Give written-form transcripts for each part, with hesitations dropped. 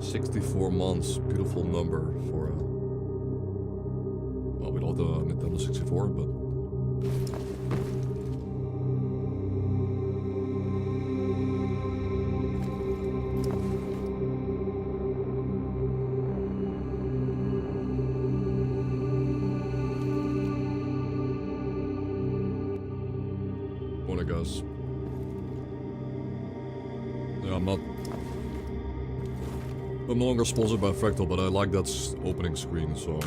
64 months, beautiful number for well, we love the Nintendo 64, but morning, guys. Yeah, I'm no longer sponsored by Fractal, but I like that opening screen, so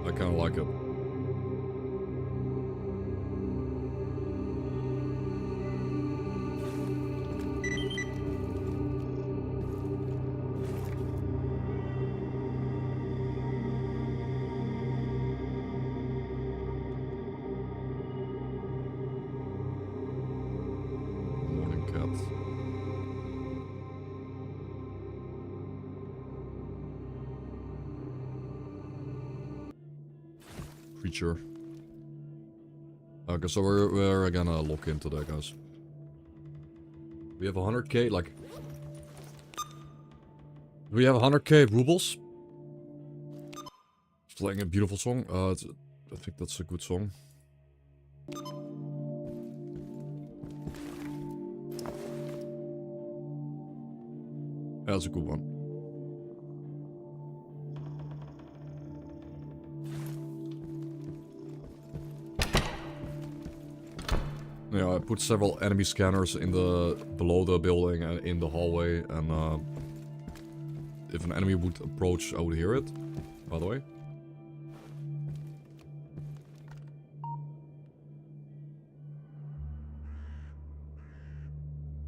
I kind of like it. Morning, cat. Creature. Okay, so we're gonna look into that, guys. We have 100k, like... We have 100k rubles. Playing a beautiful song. I think that's a good song. That's a good one. Yeah, I put several enemy scanners in below the building and in the hallway, and if an enemy would approach, I would hear it, by the way.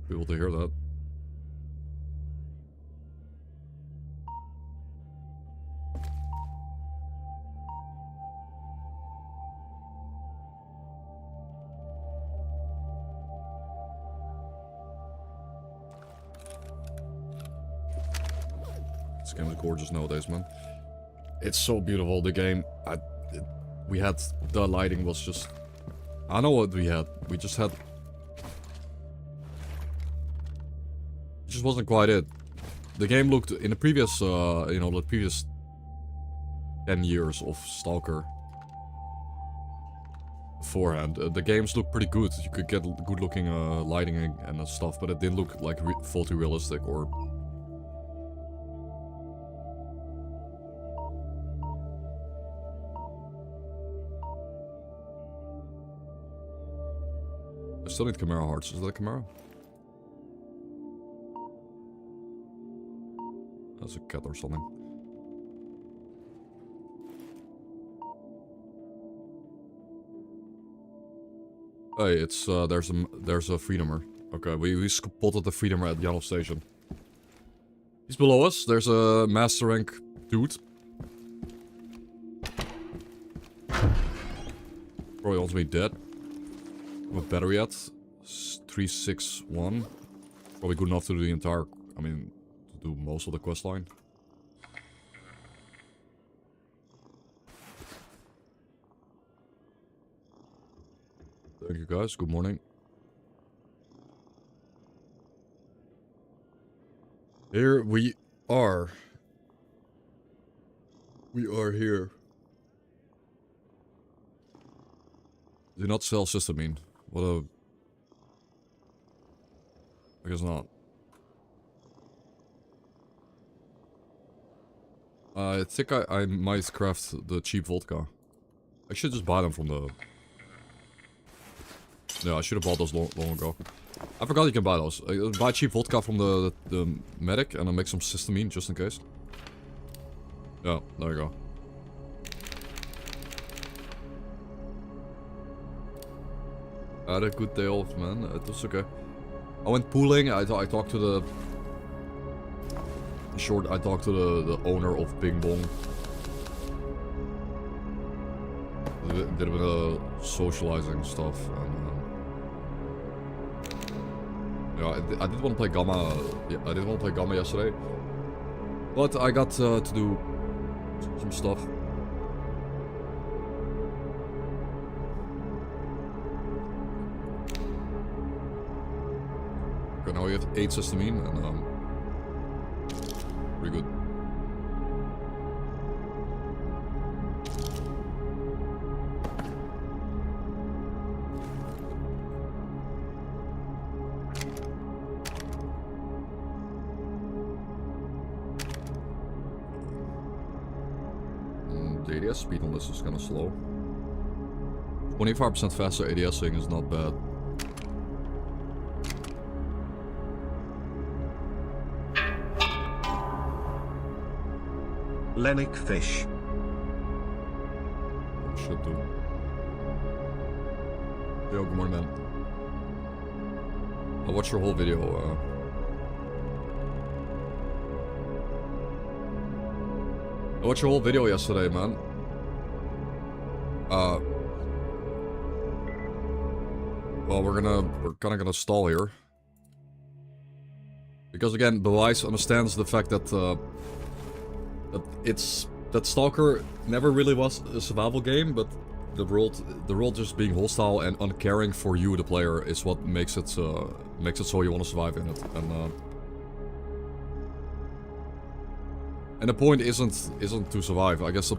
Be able to hear that. This game is gorgeous nowadays, man. It's so beautiful, the game. We had... The lighting was just... I know what we had. We just had... It just wasn't quite it. The game looked... In the previous, you know, the previous 10 years of S.T.A.L.K.E.R. beforehand, the games looked pretty good. You could get good looking lighting and stuff, but it didn't look like faulty realistic or... I still need Chimera hearts. Is that a Chimera? That's a cat or something. Hey, it's there's a Freedomer. Okay, we spotted the Freedomer at Yellow Station. He's below us. There's a master rank dude. Probably wants me dead. What battery at? 361. Probably good enough to do the entire... I mean, to do most of the quest line. Thank you guys, good morning. Here we are. We are here. Do not sell systemine. What a... I guess not. I think I might craft the cheap vodka. I should just buy them from the... Yeah, I should have bought those long ago. I forgot you can buy those. Buy cheap vodka from the medic and then make some systemine just in case. Yeah, there you go. I had a good day off, man. It was okay. I went pooling. I talked to the... In short, I talked to the owner of Bing Bong. Did a bit of socializing stuff. And, yeah, I did want to play Gamma. Yeah, I did want to play Gamma yesterday. But I got to do some stuff. Okay, now you have 8 histamine and pretty good. The ADS speed on this is kind of slow. 25% faster ADSing is not bad. Lennox Fish. Should do. Yo, good morning, man. I watched your whole video. I watched your whole video yesterday, man. Well, we're kinda gonna stall here. Because again, Bewijs understands the fact that, that S.T.A.L.K.E.R never really was a survival game, but the world just being hostile and uncaring for you, the player, is what makes it so you want to survive in it. And the point isn't to survive. I guess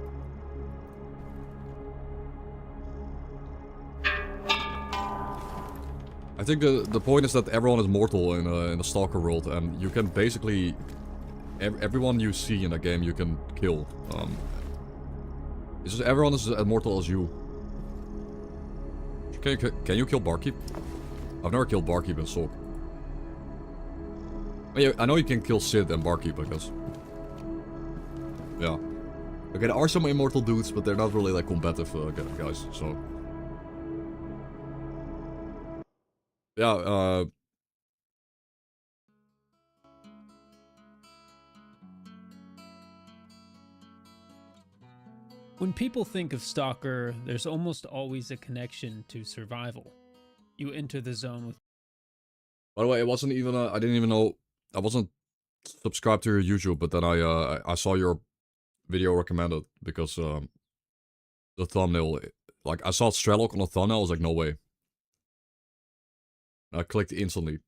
I think the point is that everyone is mortal in a S.T.A.L.K.E.R world, and you can basically everyone you see in a game you can kill. It's just everyone is as mortal as you. Can you kill Barkeep? I've never killed Barkeep in S.T.A.L.K.E.R. Yeah, I know you can kill Sid and Barkeep, I guess. Yeah. Okay, there are some immortal dudes, but they're not really like combative guys, so... Yeah, When people think of S.T.A.L.K.E.R, there's almost always a connection to survival. You enter the zone with... By the way, it wasn't even I didn't even know... I wasn't subscribed to your YouTube, but then I saw your video recommended because the thumbnail... Like, I saw S.T.A.L.K.E.R on the thumbnail, I was like, no way. I clicked instantly.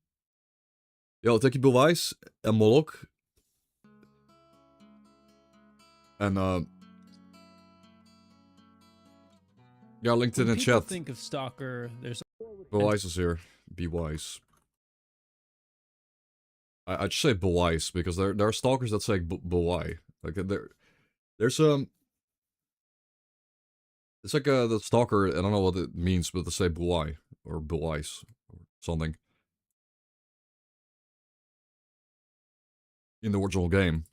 Yo, thank you Bewijs en Moloch. En yeah, linked in the chat. When people think of S.T.A.L.K.E.R, there's... Bewijs is here. Be wise. I just say Bewijs because there are stalkers that say Bewai. Like there's it's like the stalker. I don't know what it means, but they say Bewai or Bewijs or something in the original game.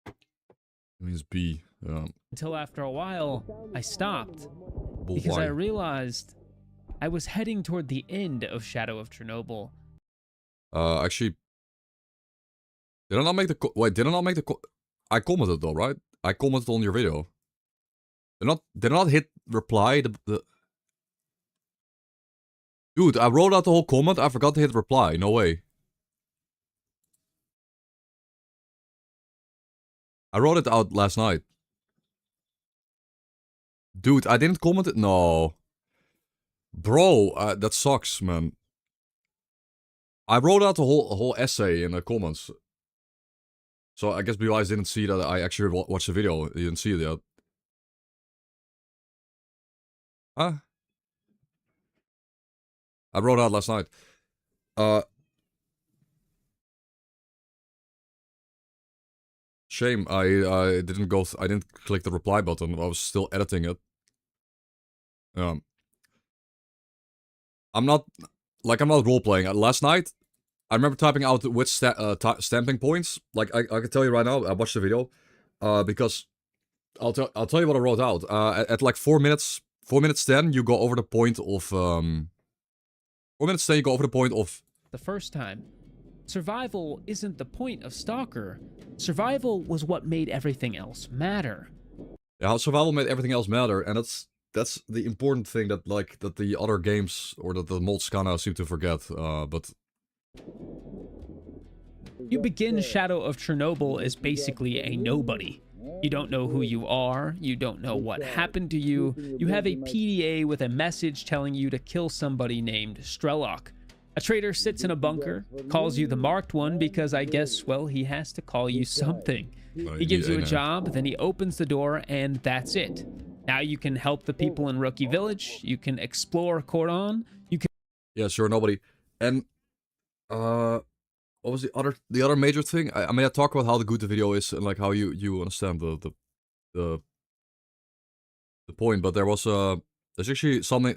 It means B. Until after a while, I stopped. Bewai. Because I realized I was heading toward the end of Shadow of Chernobyl. Actually, did I not make the wait? Did I not make the? I commented though, right? I commented on your video. Did I not hit reply? Dude, I wrote out the whole comment. I forgot to hit reply. No way. I wrote it out last night. Dude, I didn't comment it. No. Bro, that sucks, man. I wrote out the whole essay in the comments. So I guess you guys didn't see that I actually watched the video. You didn't see it yet. Huh? I wrote out last night. Shame, I didn't go. I didn't click the reply button. I was still editing it. I'm not role playing. Last night, I remember typing out which stamping points. Like I can tell you right now. I watched the video, because I'll tell you what I wrote out. At like 4 minutes 10, you go over the point of 4 minutes 10, you go over the point of The first time. Survival isn't the point of S.T.A.L.K.E.R. Survival was what made everything else matter. Yeah, how survival made everything else matter, and that's the important thing that that the other games or that the mods kinda seem to forget. But You begin Shadow of Chernobyl as basically a nobody. You don't know who you are. You don't know what happened to you. You have a PDA with a message telling you to kill somebody named S.T.A.L.K.E.R. A traitor sits in a bunker, calls you the marked one because I guess, well, he has to call you something. He gives you a job, then he opens the door, and that's it. Now you can help the people in Rookie Village. You can explore Cordon. You can. Yeah, sure, nobody. And what was the other major thing? I mean, I talk about how good the video is and like how you understand the point, but there's actually something.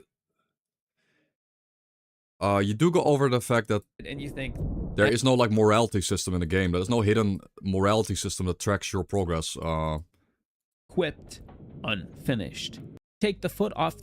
You do go over the fact that And you think there is no like morality system in the game. There's no hidden morality system that tracks your progress. equipped, unfinished. Take the foot off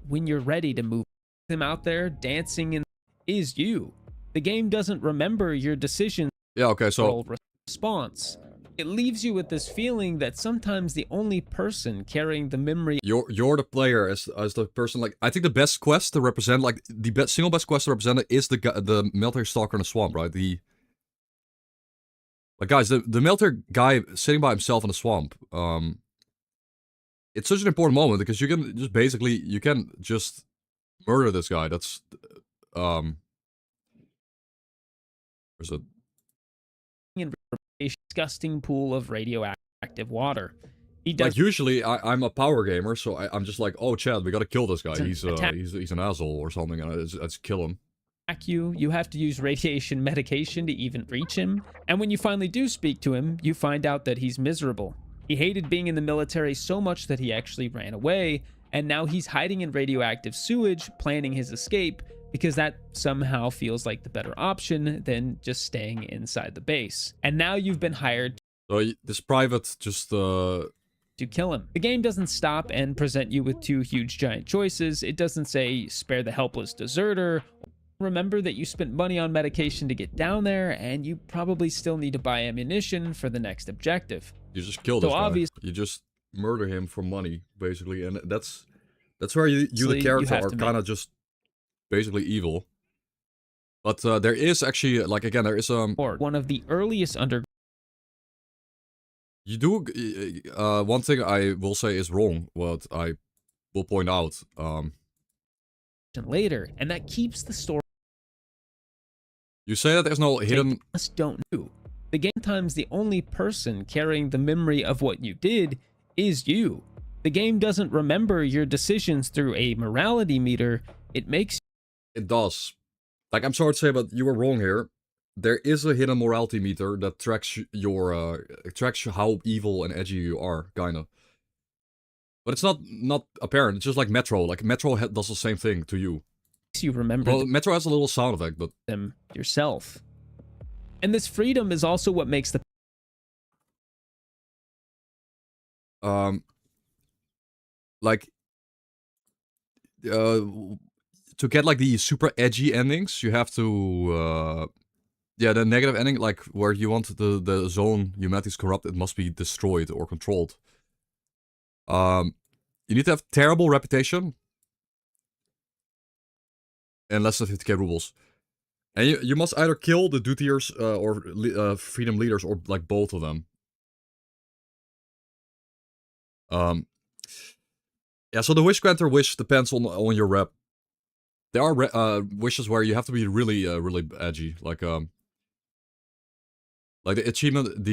when you're ready to move. Them out there dancing in is you. The game doesn't remember your decisions. Yeah, okay, so Response. It leaves you with this feeling that sometimes the only person carrying the memory. you're the player as the person. Like, I think the best quest to represent, like the single best quest to represent it is the military stalker in the swamp, right? Like, guys, the military guy sitting by himself in the swamp. It's such an important moment because you can just murder this guy. That's there's a Disgusting pool of radioactive water. He does like usually I'm a power gamer, so I'm just like, oh Chad, we gotta kill this guy. He's an asshole or something, and let's kill him. attack you. You have to use radiation medication to even reach him. And when you finally do speak to him, you find out that he's miserable. He hated being in the military so much that he actually ran away, and now he's hiding in radioactive sewage, planning his escape, because that somehow feels like the better option than just staying inside the base. And now you've been hired So this private just to kill him. The game doesn't stop and present you with two huge giant choices. It doesn't say spare the helpless deserter. Remember that you spent money on medication to get down there, and you probably still need to buy ammunition for the next objective. you just kill this guy. You just murder him for money, basically, and that's where you the character are kind of just basically evil. But there is actually, like, again, there is one of the earliest underground. You do one thing I will say is wrong. What I will point out later, and that keeps the story. You say that there's no hidden. Just don't know. The game times the only person carrying the memory of what you did is you. The game doesn't remember your decisions through a morality meter. It makes. It does. Like, I'm sorry to say, but you were wrong here. There is a hidden morality meter that tracks your tracks how evil and edgy you are, kinda. But it's not apparent. It's just like Metro. Like, Metro does the same thing to you. You remember. Well, Metro has a little sound effect, but them yourself. And this freedom is also what makes the like to get like the super edgy endings, you have to yeah, the negative ending, like where you want the zone humanity's corrupt, it must be destroyed or controlled. You need to have terrible reputation and less than 50k rubles. And you must either kill the dutiers or freedom leaders, or like both of them. Yeah, so the wish granter wish depends on your rep. There are wishes where you have to be really really edgy, like the achievement.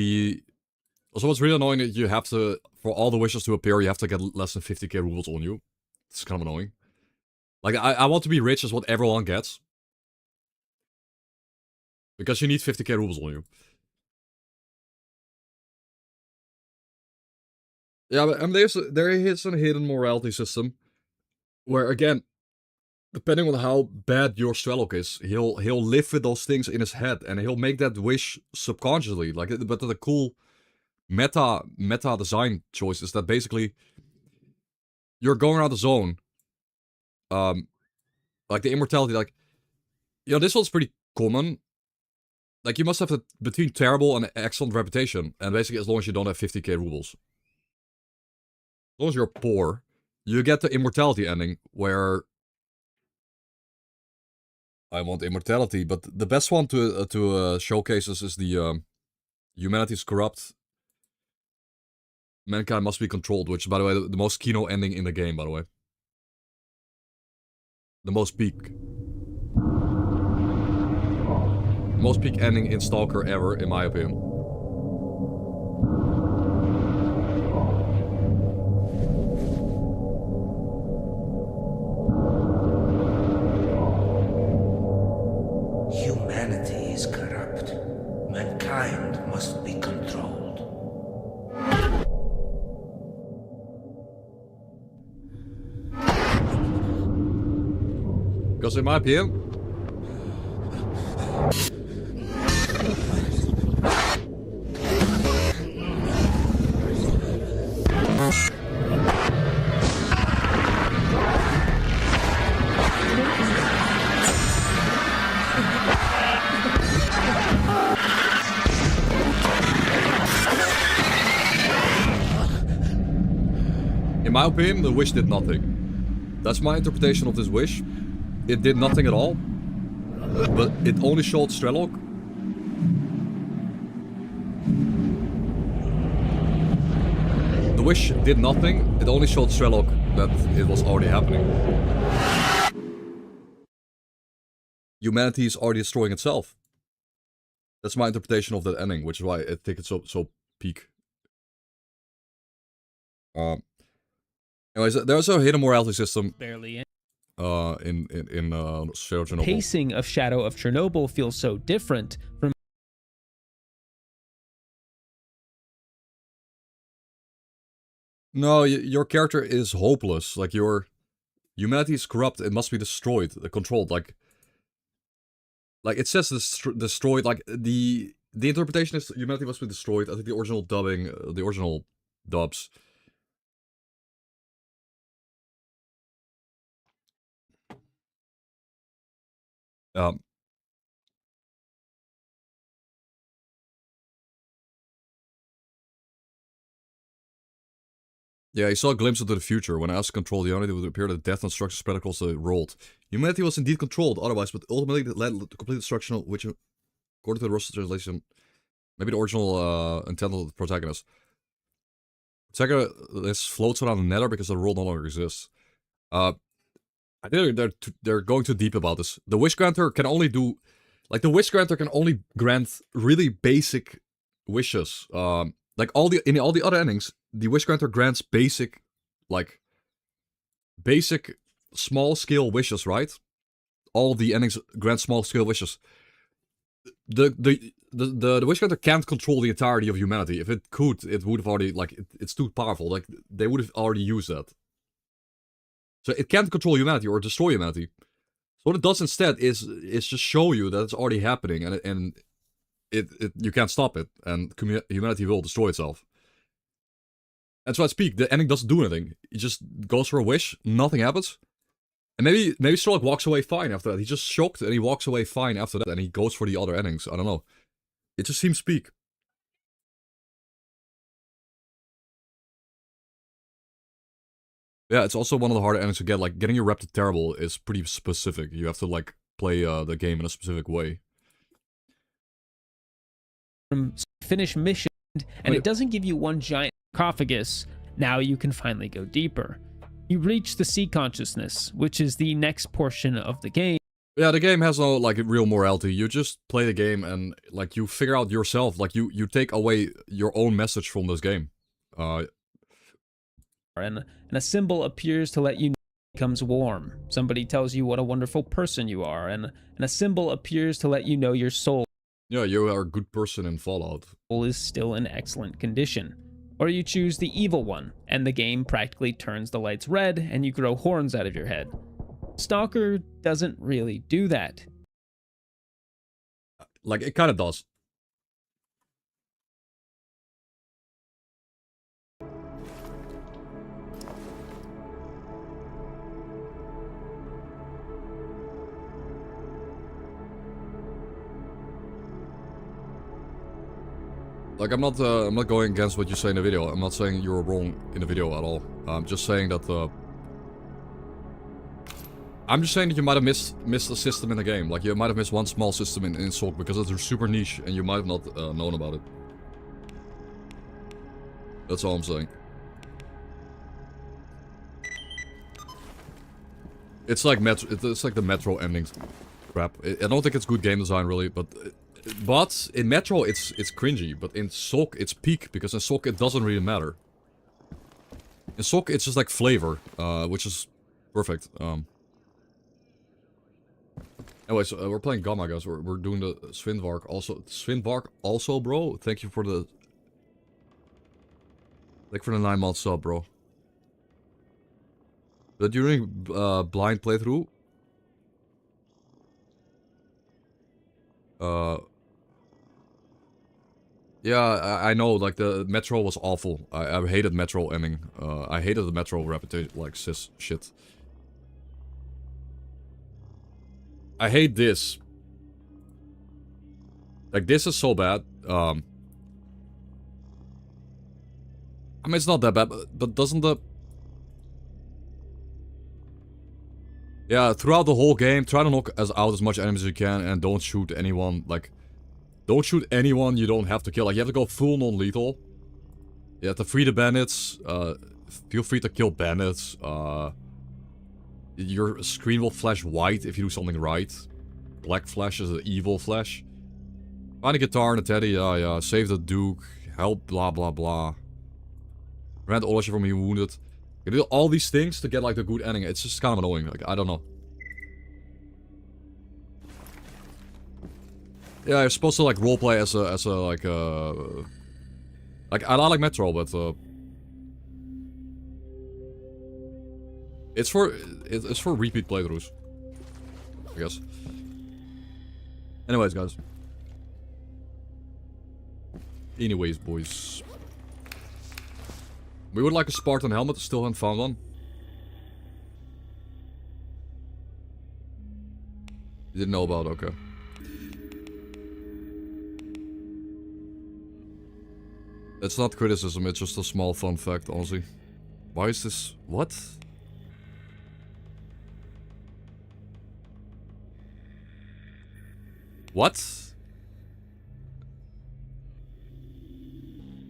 So what's really annoying is you have to, for all the wishes to appear, you have to get less than 50k rubles on you. It's kind of annoying. Like, I want to be rich is what everyone gets. Because you need 50k rubles on you. Yeah, but there is a hidden morality system. Where, again, depending on how bad your S.T.A.L.K.E.R is, he'll live with those things in his head. And he'll make that wish subconsciously. Like, but the cool meta design choice is that basically you're going around the zone. Like the immortality, like, you know, this one's pretty common. Like, you must have between terrible and excellent reputation, and basically as long as you don't have 50k rubles. As long as you're poor, you get the immortality ending, where I want immortality, but the best one to showcase is the humanity's corrupt. Mankind must be controlled, which, by the way, the most Kino ending in the game, by the way. The most peak. Most peak ending in S.T.A.L.K.E.R ever, in my opinion. Humanity is corrupt. Mankind must be controlled. Because in my opinion... In my opinion, the wish did nothing. That's my interpretation of this wish. It did nothing at all. But it only showed S.T.A.L.K.E.R. The wish did nothing. It only showed S.T.A.L.K.E.R. that it was already happening. Humanity is already destroying itself. That's my interpretation of that ending, which is why I think it's so peak. Anyways, there's a hidden morality system. Barely in. In Shadow of Chernobyl. Pacing of Shadow of Chernobyl feels so different from No, your character is hopeless. Like, humanity is corrupt. It must be destroyed, controlled. Like it says destroyed. Like the interpretation is humanity must be destroyed. I think the original dubbing, the original dubs. Yeah, he saw a glimpse into the future. When asked to control humanity, it would appear that death and destruction spread across the world. Humanity was indeed controlled otherwise, but ultimately it led to complete destruction, which, according to the Russian translation, maybe the original intent of the protagonist. Protagonist floats around the nether because the world no longer exists. I think they're going too deep about this. The Wish Granter can only do... Like, the Wish Granter can only grant really basic wishes. Like, in all the other endings, the Wish Granter grants basic, small-scale wishes, right? All the endings grant small-scale wishes. The Wish Granter can't control the entirety of humanity. If it could, it would have already, it's too powerful. Like, they would have already used that. So it can't control humanity or destroy humanity. So what it does instead is just show you that it's already happening, and you can't stop it, and humanity will destroy itself. That's why it's peak. The ending doesn't do anything. He just goes for a wish, nothing happens. And maybe S.T.A.L.K.E.R walks away fine after that. He's just shocked and he walks away fine after that, and he goes for the other endings. I don't know. It just seems peak. Yeah, it's also one of the harder endings to get. Like, getting your rep to terrible is pretty specific. You have to, like, play the game in a specific way. Finish mission, and it doesn't give you one giant sarcophagus. Now you can finally go deeper. You reach the sea consciousness, which is the next portion of the game. Yeah, the game has no, like, real morality. You just play the game and, like, you figure out yourself. Like, you take away your own message from this game. And a symbol appears to let you know it becomes warm. Somebody tells you what a wonderful person you are, and a symbol appears to let you know your soul. Yeah, you are a good person in Fallout. Is still in excellent condition. Or you choose the evil one, and the game practically turns the lights red, and you grow horns out of your head. S.T.A.L.K.E.R doesn't really do that. Like, it kind of does. Like, I'm not going against what you say in the video. I'm not saying you're wrong in the video at all. I'm just saying that, I'm just saying that you might have missed a system in the game. Like, you might have missed one small system in S.T.A.L.K.E R because it's super niche and you might have not known about it. That's all I'm saying. It's like it's like the Metro endings crap. I don't think it's good game design really, but in Metro it's cringy, but in S.T.A.L.K.E.R it's peak, because in S.T.A.L.K.E.R it doesn't really matter. In S.T.A.L.K.E.R it's just like flavor, which is perfect. Anyways, we're playing Gamma, guys. We're doing the S.T.A.L.K.E.R also. S.T.A.L.K.E.R also, bro. Thank you for the 9-month sub, bro. But during blind playthrough, yeah, I know. Like the Metro was awful. I hated Metro ending. I hated the Metro reputation, like cis shit. I hate this. Like this is so bad. I mean, it's not that bad, but doesn't the... Yeah, throughout the whole game, try to knock out as much enemies as you can, and don't shoot anyone, like... Don't shoot anyone you don't have to kill. Like, you have to go full non-lethal. You have to free the bandits. Feel free to kill bandits. Your screen will flash white if you do something right. Black flash is an evil flash. Find a guitar and a teddy, yeah. Save the Duke. Help, blah, blah, blah. Prevent Olesha from being wounded. You do all these things to get, like, the good ending. It's just kind of annoying. Like, I don't know. Yeah, you're supposed to, like, roleplay as a, like, Like, I like Metro, but, It's for repeat playthroughs. I guess. Anyways, guys. Anyways, boys. We would like a Spartan helmet, still haven't found one. You didn't know about it, okay. It's not criticism, it's just a small fun fact, honestly. Why is this... What? What?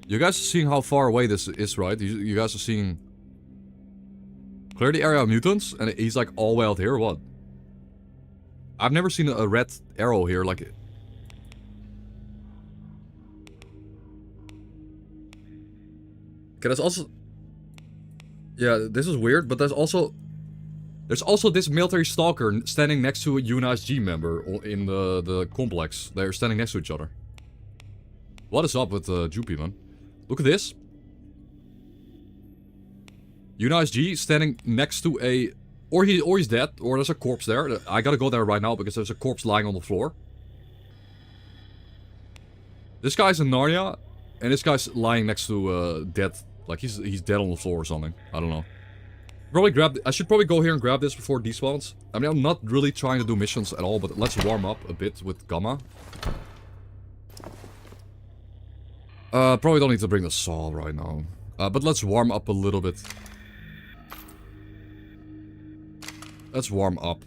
You guys are seeing how far away this is, right? You guys are seeing... Clear the area of mutants? And he's like all the way out here, or what? I've never seen a red arrow here, like... Okay, there's also... Yeah, this is weird, but there's also... There's also this military stalker standing next to a UNISG member in the complex. They're standing next to each other. What is up with Jupi, man? Look at this. UNISG standing next to a... Or he's dead, or there's a corpse there. I gotta go there right now because there's a corpse lying on the floor. This guy's in Narnia, and this guy's lying next to dead. Like he's dead on the floor or something. I don't know. I should probably go here and grab this before despawns. I mean, I'm not really trying to do missions at all, but let's warm up a bit with Gamma. Probably don't need to bring the saw right now. But let's warm up a little bit. Let's warm up.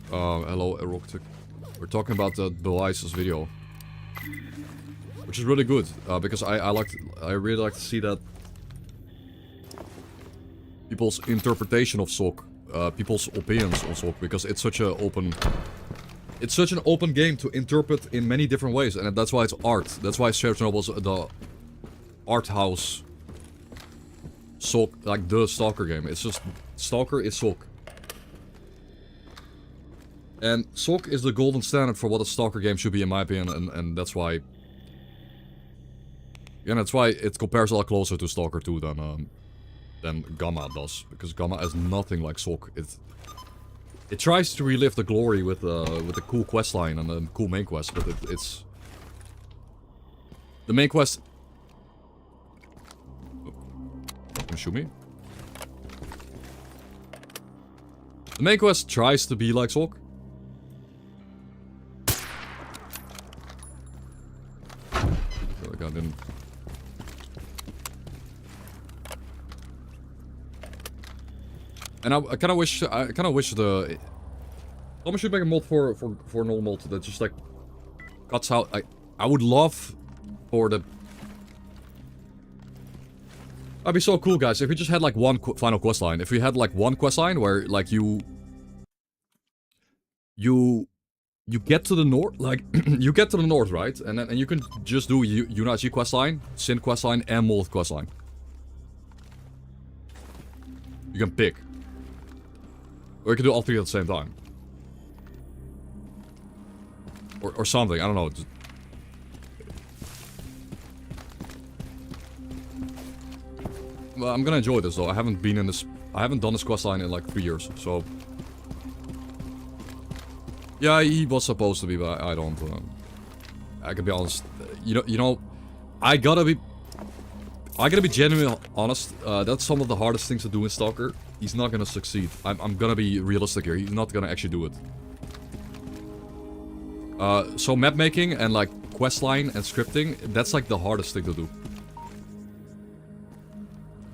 Hello, Eroctic. We're talking about the Belize's video. Which is really good, because I really like to see that people's interpretation of S.T.A.L.K.E.R, people's opinions on S.T.A.L.K.E.R, because it's such an open game to interpret in many different ways, and that's why it's art. That's why Chernobyl is the art house like the S.T.A.L.K.E.R game. It's just S.T.A.L.K.E.R is S.T.A.L.K.E.R. And S.T.A.L.K.E.R is the golden standard for what a S.T.A.L.K.E.R game should be, in my opinion, and that's why... Yeah, that's why it compares a lot closer to S.T.A.L.K.E.R 2 than Gamma does, because Gamma is nothing like S.T.A.L.K.E.R. It tries to relive the glory with the cool questline and the cool main quest, but it's... The main quest... Can you shoot me? The main quest tries to be like S.T.A.L.K.E.R. Like I didn't... And I kind of wish the... Someone should make a mod for normal mod that just like cuts out... I would love for the... That'd be so cool, guys, if we just had like one final quest line. If we had like one quest line where like you get to the north, like you get to the north, right? And you can just do Unagi quest line, Sin quest line, and Mold quest line. You can pick. Or you can do all three at the same time. Or something, I don't know. Just... Well, I'm gonna enjoy this though. I haven't done this quest line in like 3 years, so... Yeah, he was supposed to be, but I don't... I can be honest. You know, I gotta be genuinely honest. That's some of the hardest things to do in S.T.A.L.K.E.R. He's not gonna succeed. I'm gonna be realistic here. He's not gonna actually do it. So map making and like quest line and scripting, that's like the hardest thing to do.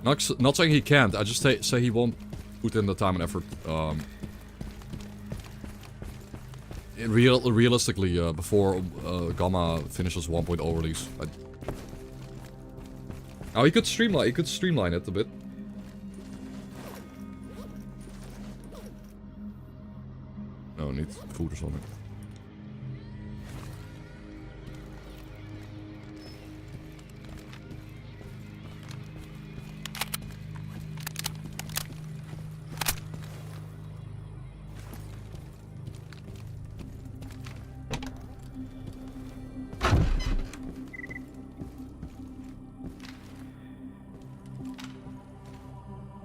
Not saying he can't. I just say he won't put in the time and effort. Realistically, before Gamma finishes 1.0 release. Oh, he could streamline it a bit. No, need food or something.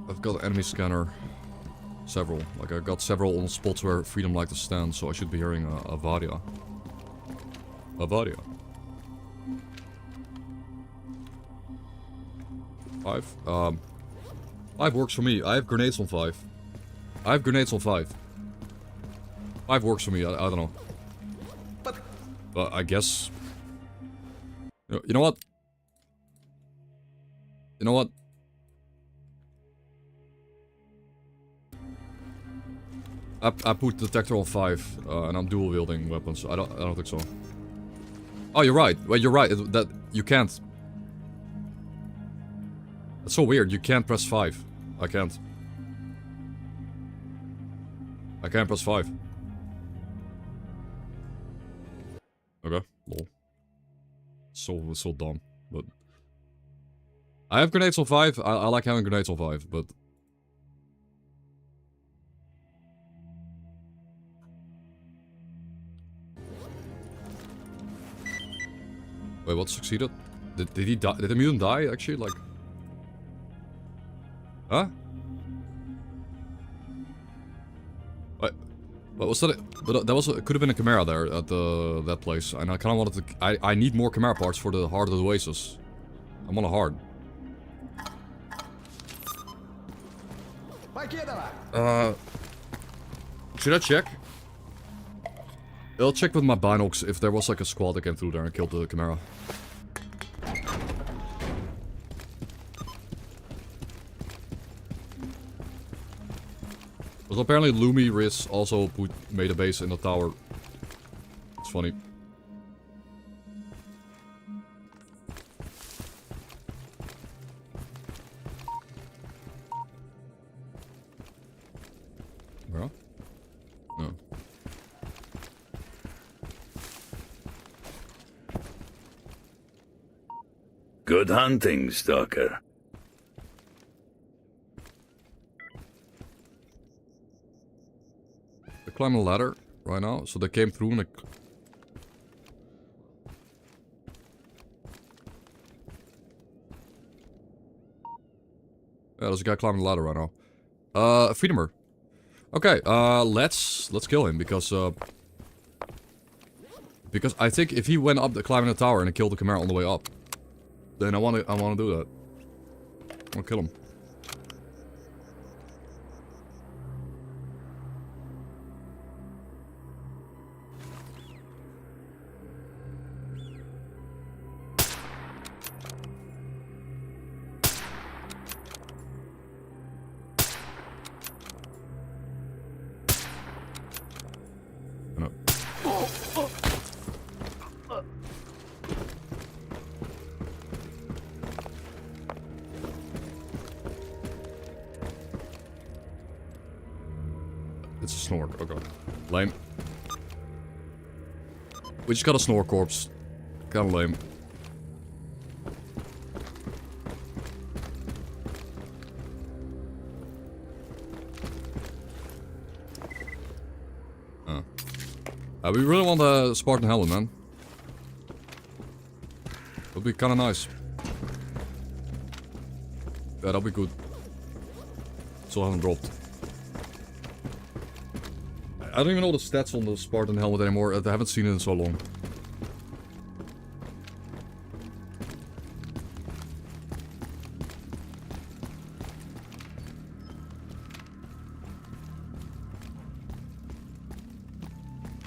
I've got an enemy scanner. Several. Like, I got several on spots where Freedom like to stand, so I should be hearing a Varia. A Varia. 5? 5 works for me. I have grenades on 5. 5 works for me, I don't know. But I guess... You know what? You know what? I put the detector on 5, and I'm dual wielding weapons. I don't think so. Oh, you're right. Wait, you're right. That you can't. That's so weird. You can't press 5. I can't. I can't press 5. Okay. Lol. So dumb. But I have grenades on 5. I like having grenades on 5, but. Wait, what succeeded? Did he die? Did the mutant die, actually? Like... Huh? Wait, what was that? But that was... It could have been a Chimera there at that place. And I kind of wanted to... I need more Chimera parts for the Heart of the Oasis. I'm on a hard. Should I check? I'll check with my binocs if there was like a squad that came through there and killed the Chimera. Because apparently Lumi Riz also made a base in the tower. It's funny. Where? No. Good hunting, S.T.A.L.K.E.R. They're climbing a ladder right now, so they came through and they... Yeah, there's a guy climbing the ladder right now. Freedomer. Okay, let's kill him because I think if he went up climbing the tower and killed the Chimera on the way up, then I wanna do that. I wanna kill him. It's a Snork. Okay. Lame. We just got a Snore corpse. Kinda lame. We really want a Spartan helmet, man. Would be kinda nice. Yeah, that'll be good. Still haven't dropped. I don't even know the stats on the Spartan helmet anymore. I haven't seen it in so long.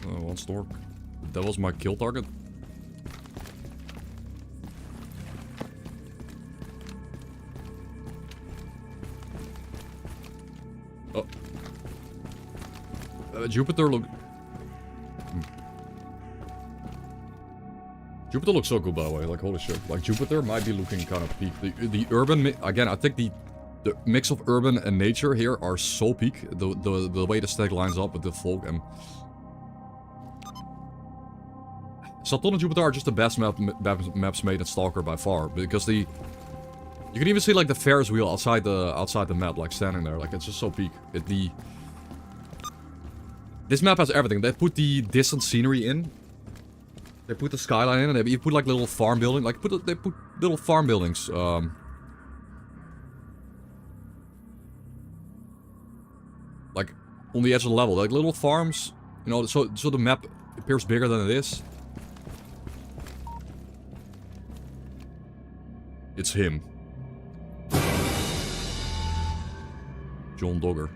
One Stork. That was my kill target. Oh. Jupiter look... Jupiter looks so good, by the way. Like, holy shit. Like, Jupiter might be looking kind of peak. The urban... Again, I think the mix of urban and nature here are so peak. The way the stack lines up with the folk and... S.T.A.L.K.E.R and Jupiter are just the best maps made in S.T.A.L.K.E.R by far. Because the... You can even see, like, the Ferris wheel outside the map, like, standing there. Like, it's just so peak. This map has everything. They put the distant scenery in. They put the skyline in, and you put like little farm building. Like they put little farm buildings. Like on the edge of the level, like little farms. You know, so the map appears bigger than it is. It's him, John Dogger.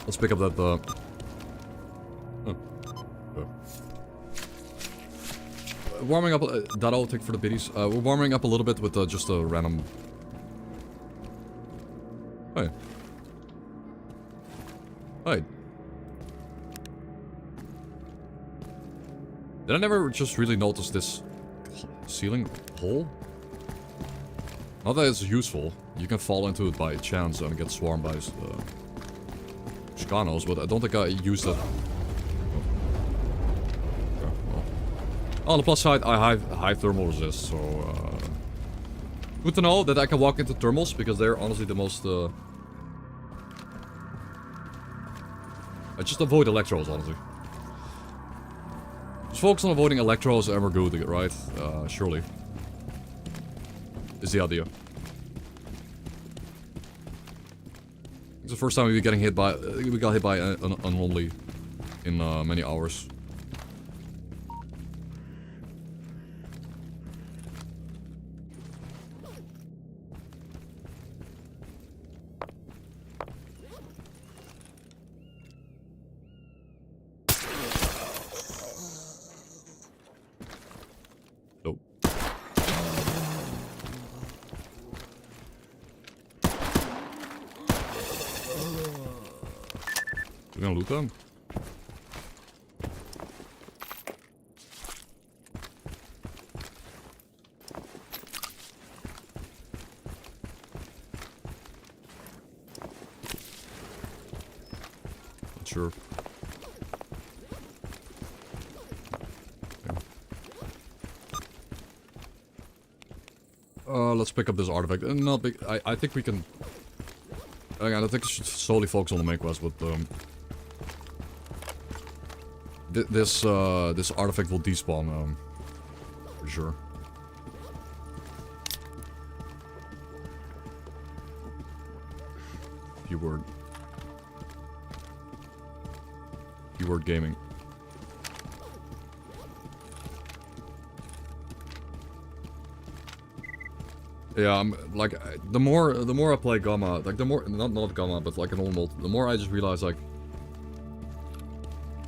Let's pick up that, warming up, that I'll take for the biddies. We're warming up a little bit with just a random... Hey. Hey. Did I never just really notice this ceiling hole? Not that it's useful. You can fall into it by chance and get swarmed by... Chicanos, but I don't think I used it. Okay, well. On the plus side, I have high thermal resist, so good to know that I can walk into thermals, because they're honestly the most I just avoid electros, honestly. Just focus on avoiding electros and we're good, right? Surely. Is the idea. It's the first time we got hit by an unholy in many hours. Nope. We're gonna loot them. Not sure. Okay. Let's pick up this artifact. Not big. I think we can. I think we should solely focus on the main quest, but this artifact will despawn, for sure. Keyword gaming. Yeah, I'm like the more I play Gamma, like the more not Gamma, but like a normal, the more I just realize like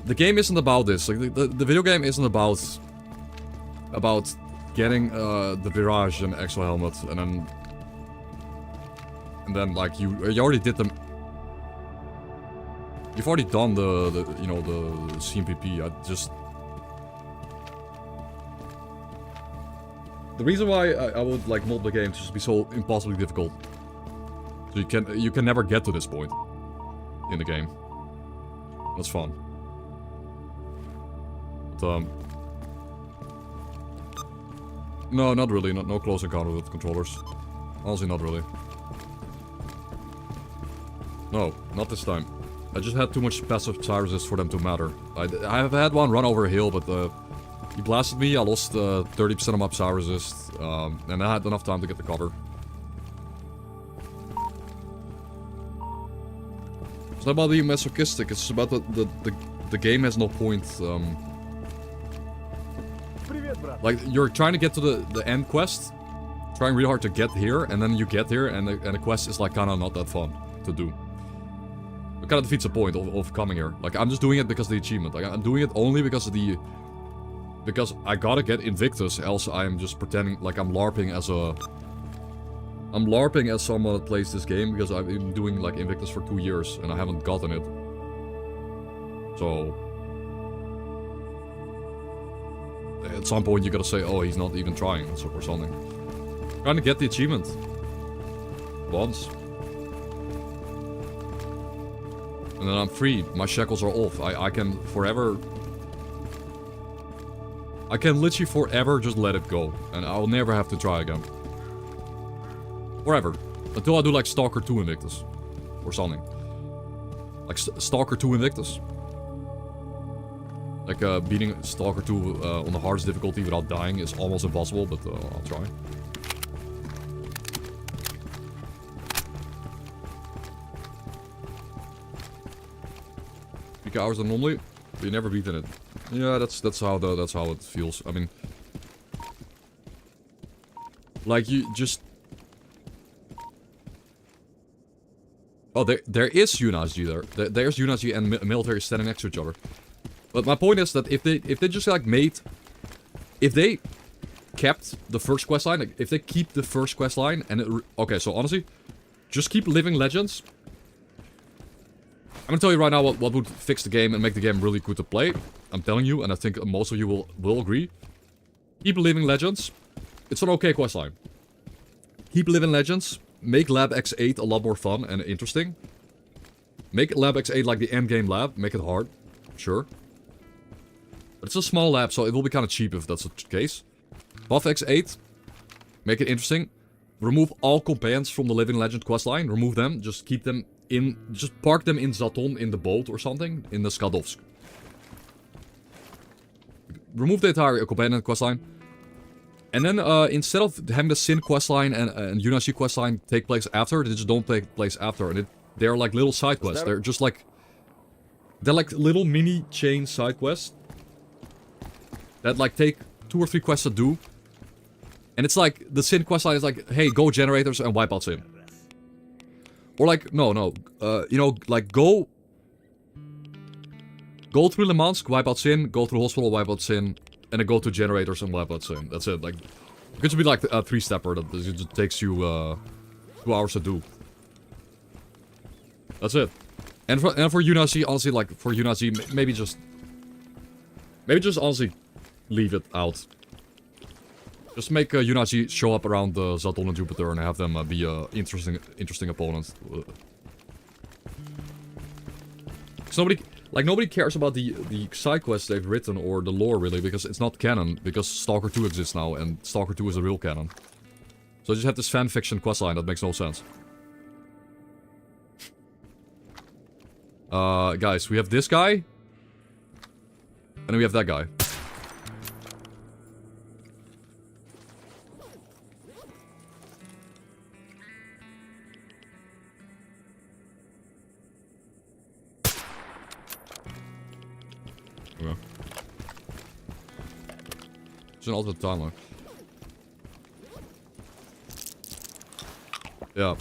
the game isn't about this. Like the video game isn't about getting the Virage and exo helmet and then like you already did them. You've already done the you know the CMPP. I just the reason why I would like mod the game to just be so impossibly difficult. So you can never get to this point in the game. That's fun. But no, not really. No close encounter with controllers. Honestly, not really. No, not this time. I just had too much passive psy resist for them to matter. I have had one run over a hill, but he blasted me. I lost 30% of my psy resist, and I had enough time to get the cover. It's not about being masochistic. It's about the game has no point. Like you're trying to get to the end quest, trying really hard to get here, and then you get here, and the quest is like kind of not that fun to do. It kind of defeats the point of coming here. Like, I'm just doing it because of the achievement. Like, I'm doing it only because of the... Because I gotta get Invictus, else I'm just pretending like I'm LARPing as a... I'm LARPing as someone that plays this game, because I've been doing, like, Invictus for 2 years, and I haven't gotten it. So... At some point you gotta say, oh, he's not even trying, or something. Trying to get the achievement. Once. And then I'm free. My shackles are off. I can forever... I can literally forever just let it go. And I'll never have to try again. Forever. Until I do like S.T.A.L.K.E.R 2 Invictus. Or something. Like S.T.A.L.K.E.R 2 Invictus. Like beating S.T.A.L.K.E.R 2 on the hardest difficulty without dying is almost impossible, but I'll try. Hours than normally, but you never beaten it. Yeah, that's how it feels. I mean, like you just. Oh, there is Yunaji there. There's Yunaji and military standing next to each other. But my point is that if they just like if they kept the first quest line, like if they keep the first quest line and okay, so honestly, just keep Living Legends. I'm gonna tell you right now what would fix the game and make the game really good to play. I'm telling you, and I think most of you will agree. Keep Living Legends. It's an okay questline. Keep Living Legends. Make Lab X8 a lot more fun and interesting. Make Lab X8 like the endgame lab. Make it hard. Sure. But it's a small lab, so it will be kind of cheap if that's the case. Buff X8. Make it interesting. Remove all companions from the Living Legend questline. Remove them. Just keep them in... Just park them in Zaton in the boat or something. In the Skadovsk. Remove the entire companion questline. And then instead of having the Sin questline and Yunashi questline take place after, they just don't take place after. And they're like little side quests. They're just like... They're like little mini chain side quests. That like take 2 or 3 quests to do. And it's like, the Sin questline is like, hey, go generators and wipe out Sin. Or like, no, you know, like go through Le Mans, wipe out Sin, go through hospital, wipe out Sin, and then go to generators and wipe out Sin. That's it, like, it could just be like a 3-stepper that just takes you 2 hours to do. That's it. And for Yunashi, honestly, like, for Yunashi, maybe just honestly, leave it out. Just make Yunashi show up around Zaton and Jupiter and have them be a interesting opponent. Nobody cares about the side quests they've written or the lore really, because it's not canon, because S.T.A.L.K.E.R 2 exists now and S.T.A.L.K.E.R 2 is a real canon. So I just have this fanfiction questline that makes no sense. Guys, we have this guy. And then we have that guy. Okay. It's an alternate timeline. Yeah,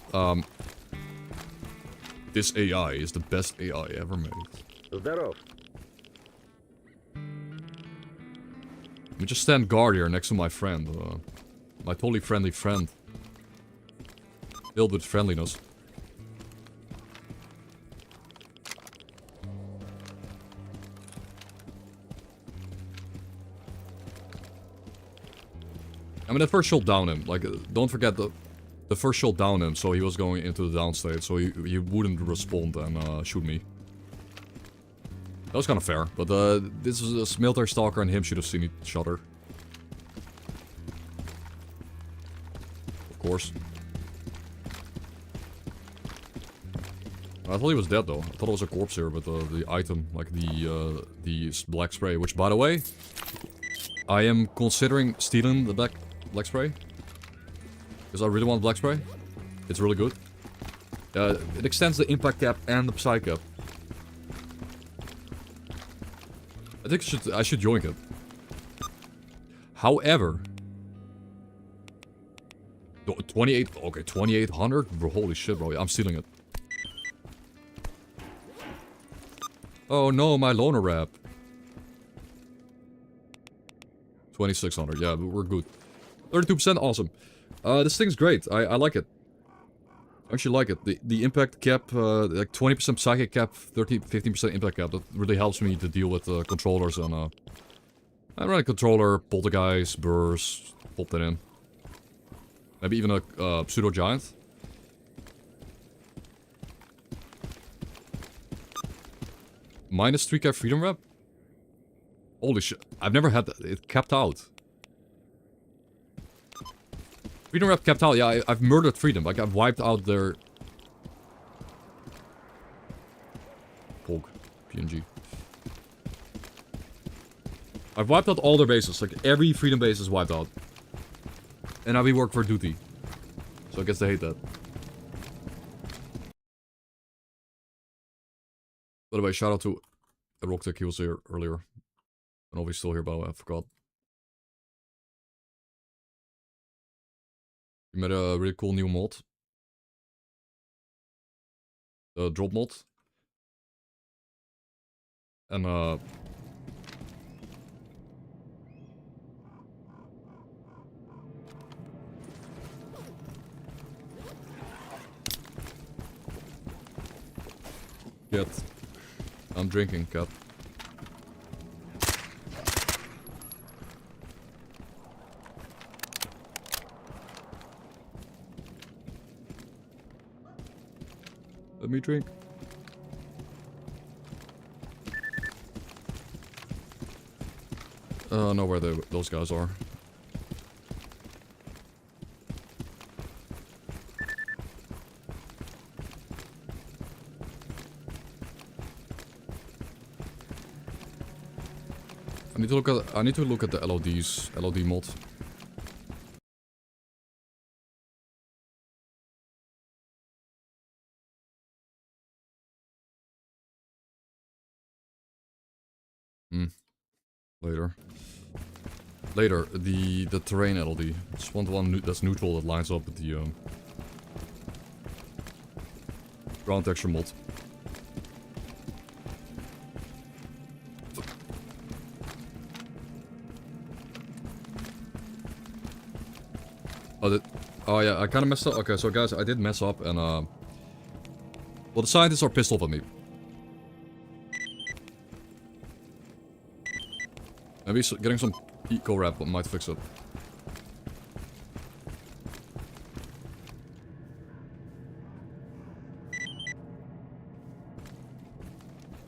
this AI is the best AI ever made. Здоров. Let me just stand guard here next to my friend. My totally friendly friend. Filled with friendliness. I mean, the first shot downed him. Like, don't forget the first shot downed him, so he was going into the down state, so he wouldn't respond and shoot me. That was kind of fair, but this is a military stalker and him should have seen each other. Of course. I thought he was dead though. I thought it was a corpse here, but the item, like the black spray, which by the way, I am considering stealing the black spray. Because I really want black spray. It's really good. It extends the impact cap and the psy cap. I think I should yoink it. However, 28. Okay, 2800. Bro, holy shit, bro! I'm stealing it. Oh no, my loner rap. 2600. Yeah, we're good. 32%. Awesome. This thing's great. I like it. I actually like it. The impact cap, like 20% psychic cap, 15% impact cap. That really helps me to deal with controllers and I run a controller, poltergeist, burst, pop that in. Maybe even a pseudo giant. Minus 3k freedom rep. Holy shit! I've never had that. It capped out. Freedom rep capped out. Yeah, I've murdered freedom. Like I've wiped out their Pog, PNG. I've wiped out all their bases. Like every freedom base is wiped out. And now we work for duty. So I guess they hate that. By the way, shout out to Rocktick, he was here earlier. I don't know if he's still here, but I forgot. He made a really cool new mod. The drop mod. And Cat. I'm drinking, cat. Let me drink. I don't know where those guys are. I need to look at the LOD mod. Later, the terrain LOD. Just want one that's neutral that lines up with the ground texture mod. Oh yeah, I kind of messed up. Okay, so guys, I did mess up and well, the scientists are pissed off at me. Maybe getting some eco wrap might fix it.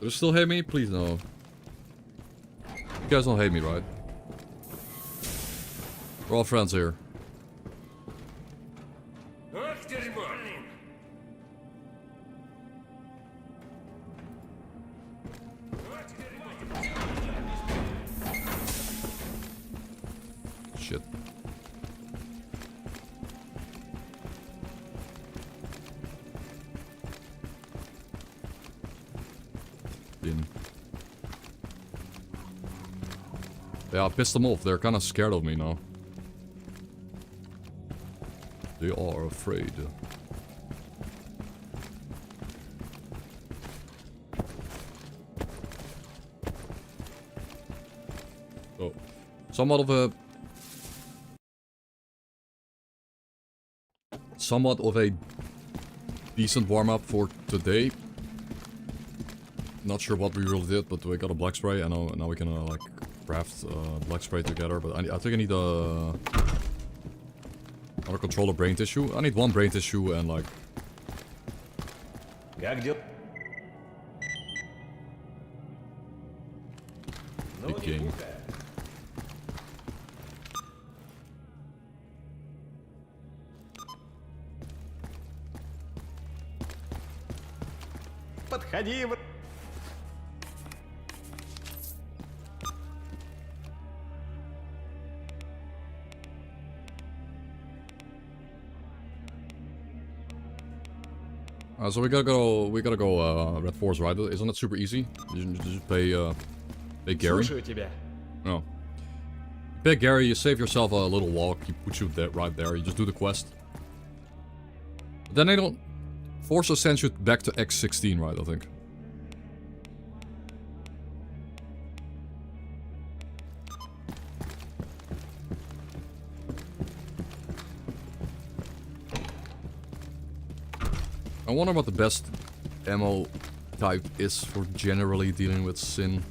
Do they still hate me? Please no. You guys don't hate me, right? We're all friends here. Shit. Yeah, I pissed them off. They're kind of scared of me now. They are afraid. somewhat of a decent warm-up for today. Not sure what we really did, but we got a black spray. I know now we can like craft black spray together. But I think I need another controller brain tissue. I need one brain tissue and like. Big game. Подходи. So we gotta go Red Force, right? Isn't it super easy? You just pay Gary. Слушаю тебя. No. Pay Gary, you save yourself a little walk, he puts you there, right there, you just do the quest. Then they don't... Force sends you back to X16, right, I think. I wonder what the best ammo type is for generally dealing with Sin.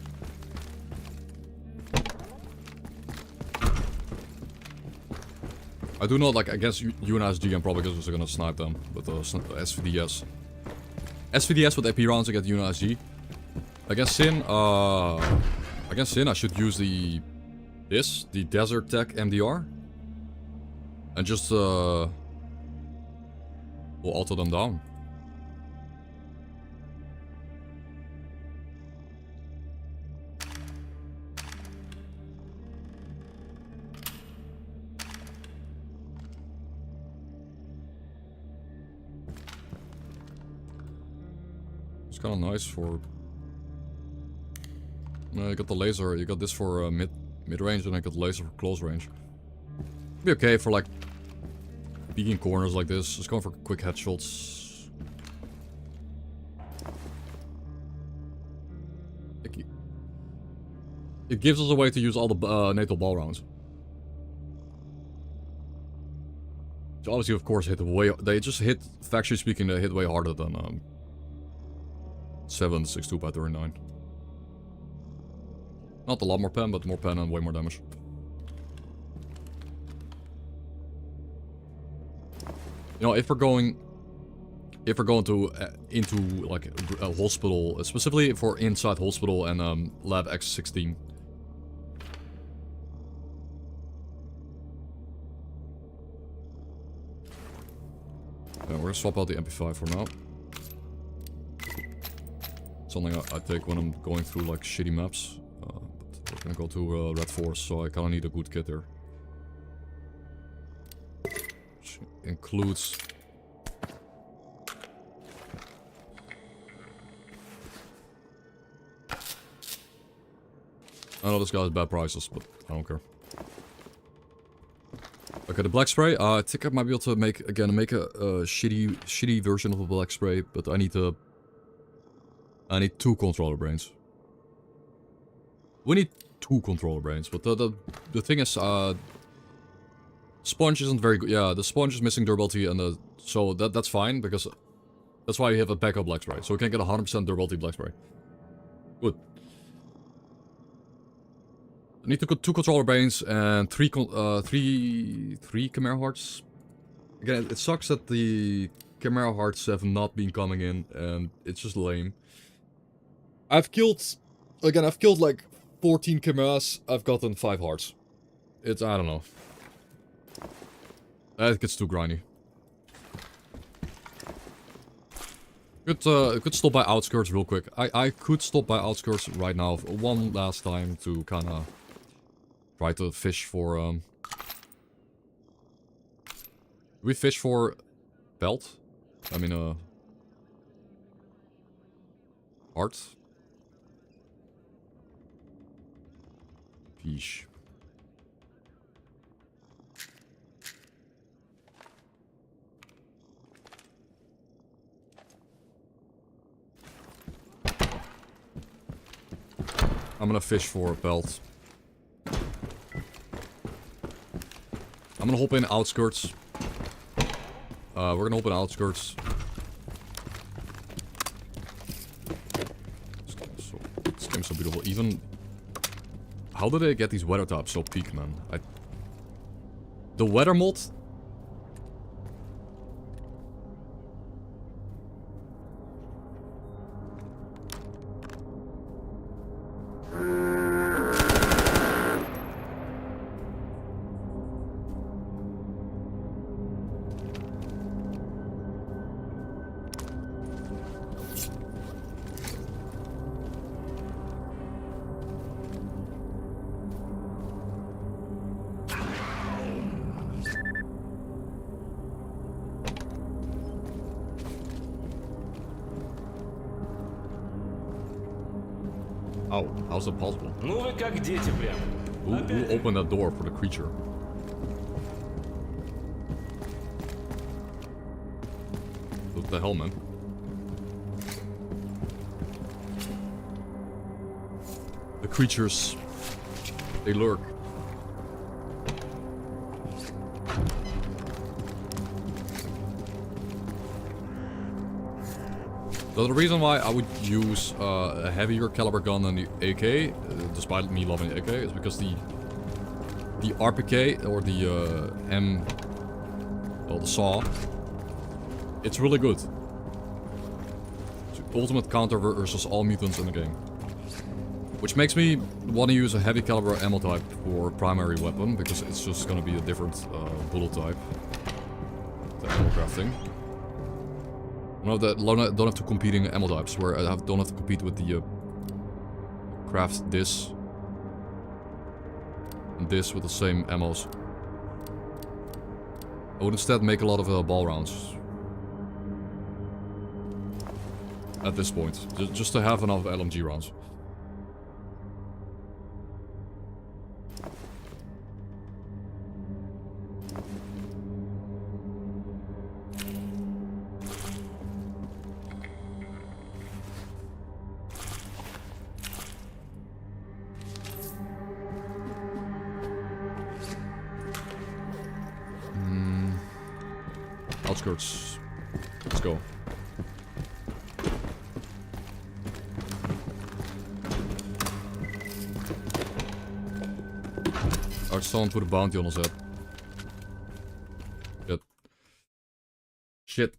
I do not like against UNSG. I'm probably just gonna snipe them with SVDS. SVDS with AP rounds against UNSG. Against Sin, I should use the Desert Tech MDR, and just we'll auto them down. It's kind of nice for... you got the laser, you got this for mid-range, and I got the laser for close range. Be okay for like peeking corners like this, just going for quick headshots. It gives us a way to use all the NATO ball rounds. So obviously, of course, hit way... They just hit, factually speaking, they hit way harder than 7.62 by 39. Not a lot more pen, but more pen and way more damage. You know, if we're going to into like a hospital, specifically for inside hospital and lab X16. Yeah, we're gonna swap out the MP5 for now. Something I take when I'm going through like shitty maps. But we're gonna go to Red Force, so I kinda need a good kit there. Which includes... I know this guy has bad prices, but I don't care. Okay, the black spray. I think I might be able to make a shitty version of a black spray, but I need 2 controller brains. We need 2 controller brains, but the thing is, sponge isn't very good. Yeah, the sponge is missing durability, and so that's fine because that's why you have a backup black spray, so we can get 100% durability black spray. Good. I need 2 controller brains and 3 Chimera hearts. Again, it sucks that the Chimera hearts have not been coming in, and it's just lame. I've killed like 14 chimeras. I've gotten 5 hearts. I don't know. That gets too grindy. Could stop by outskirts real quick. I could stop by outskirts right now one last time to kind of try to fish for we fish for belt? I mean heart. Fish. I'm gonna fish for a belt. I'm gonna hop in outskirts. We're gonna hop in outskirts. This game's so beautiful. Even... How do they get these weather types so peak, man? The weather mod... Oh, how's that possible? Ну вы как дети прям. Who opened that door for the creature? What the hell, man? The creatures, they lurk. So the reason why I would use a heavier caliber gun than the AK, despite me loving the AK, is because the RPK or the the saw, it's really good. It's the ultimate counter versus all mutants in the game. Which makes me want to use a heavy caliber ammo type for primary weapon, because it's just gonna be a different bullet type. The ammo crafting. No, don't have to competing ammo types, where I don't have to compete with the craft this and this with the same ammos. I would instead make a lot of ball rounds at this point, just to have enough LMG rounds. Outskirts. Let's go. Alright, someone put a bounty on his head. Shit. Shit.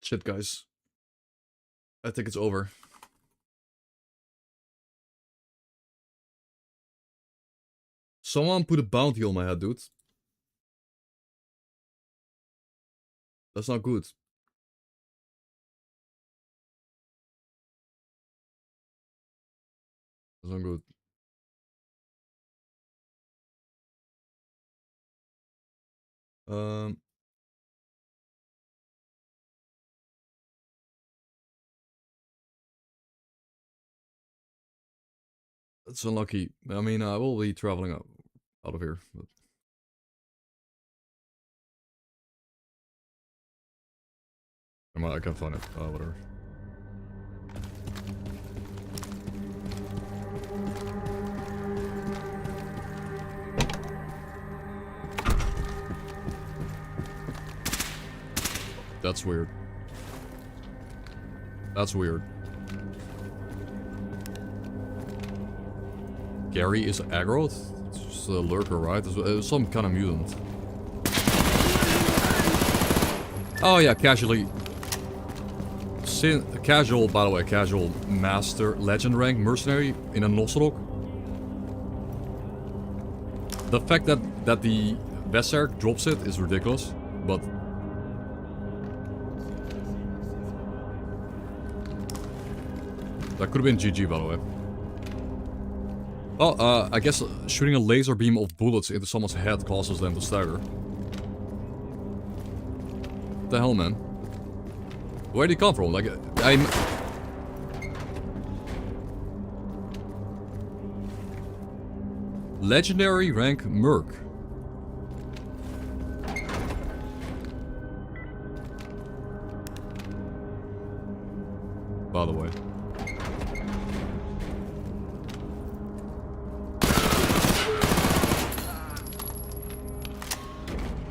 Shit, guys. I think it's over. Someone put a bounty on my head, dude. That's not good. That's not good. That's unlucky. I mean, I will be traveling out of here, but... I can't find it. Whatever. That's weird. That's weird. Gary is aggro? It's just a lurker, right? It's some kind of mutant. Oh yeah, casually. Casual, by the way, casual master legend rank mercenary in a Nossorok. The fact that the S.T.A.L.K.E.R drops it is ridiculous, but that could have been GG, by the way. Oh, I guess shooting a laser beam of bullets into someone's head causes them to stagger. What the hell, man? Where did he come from? Like, I'm... Legendary rank Merc. By the way.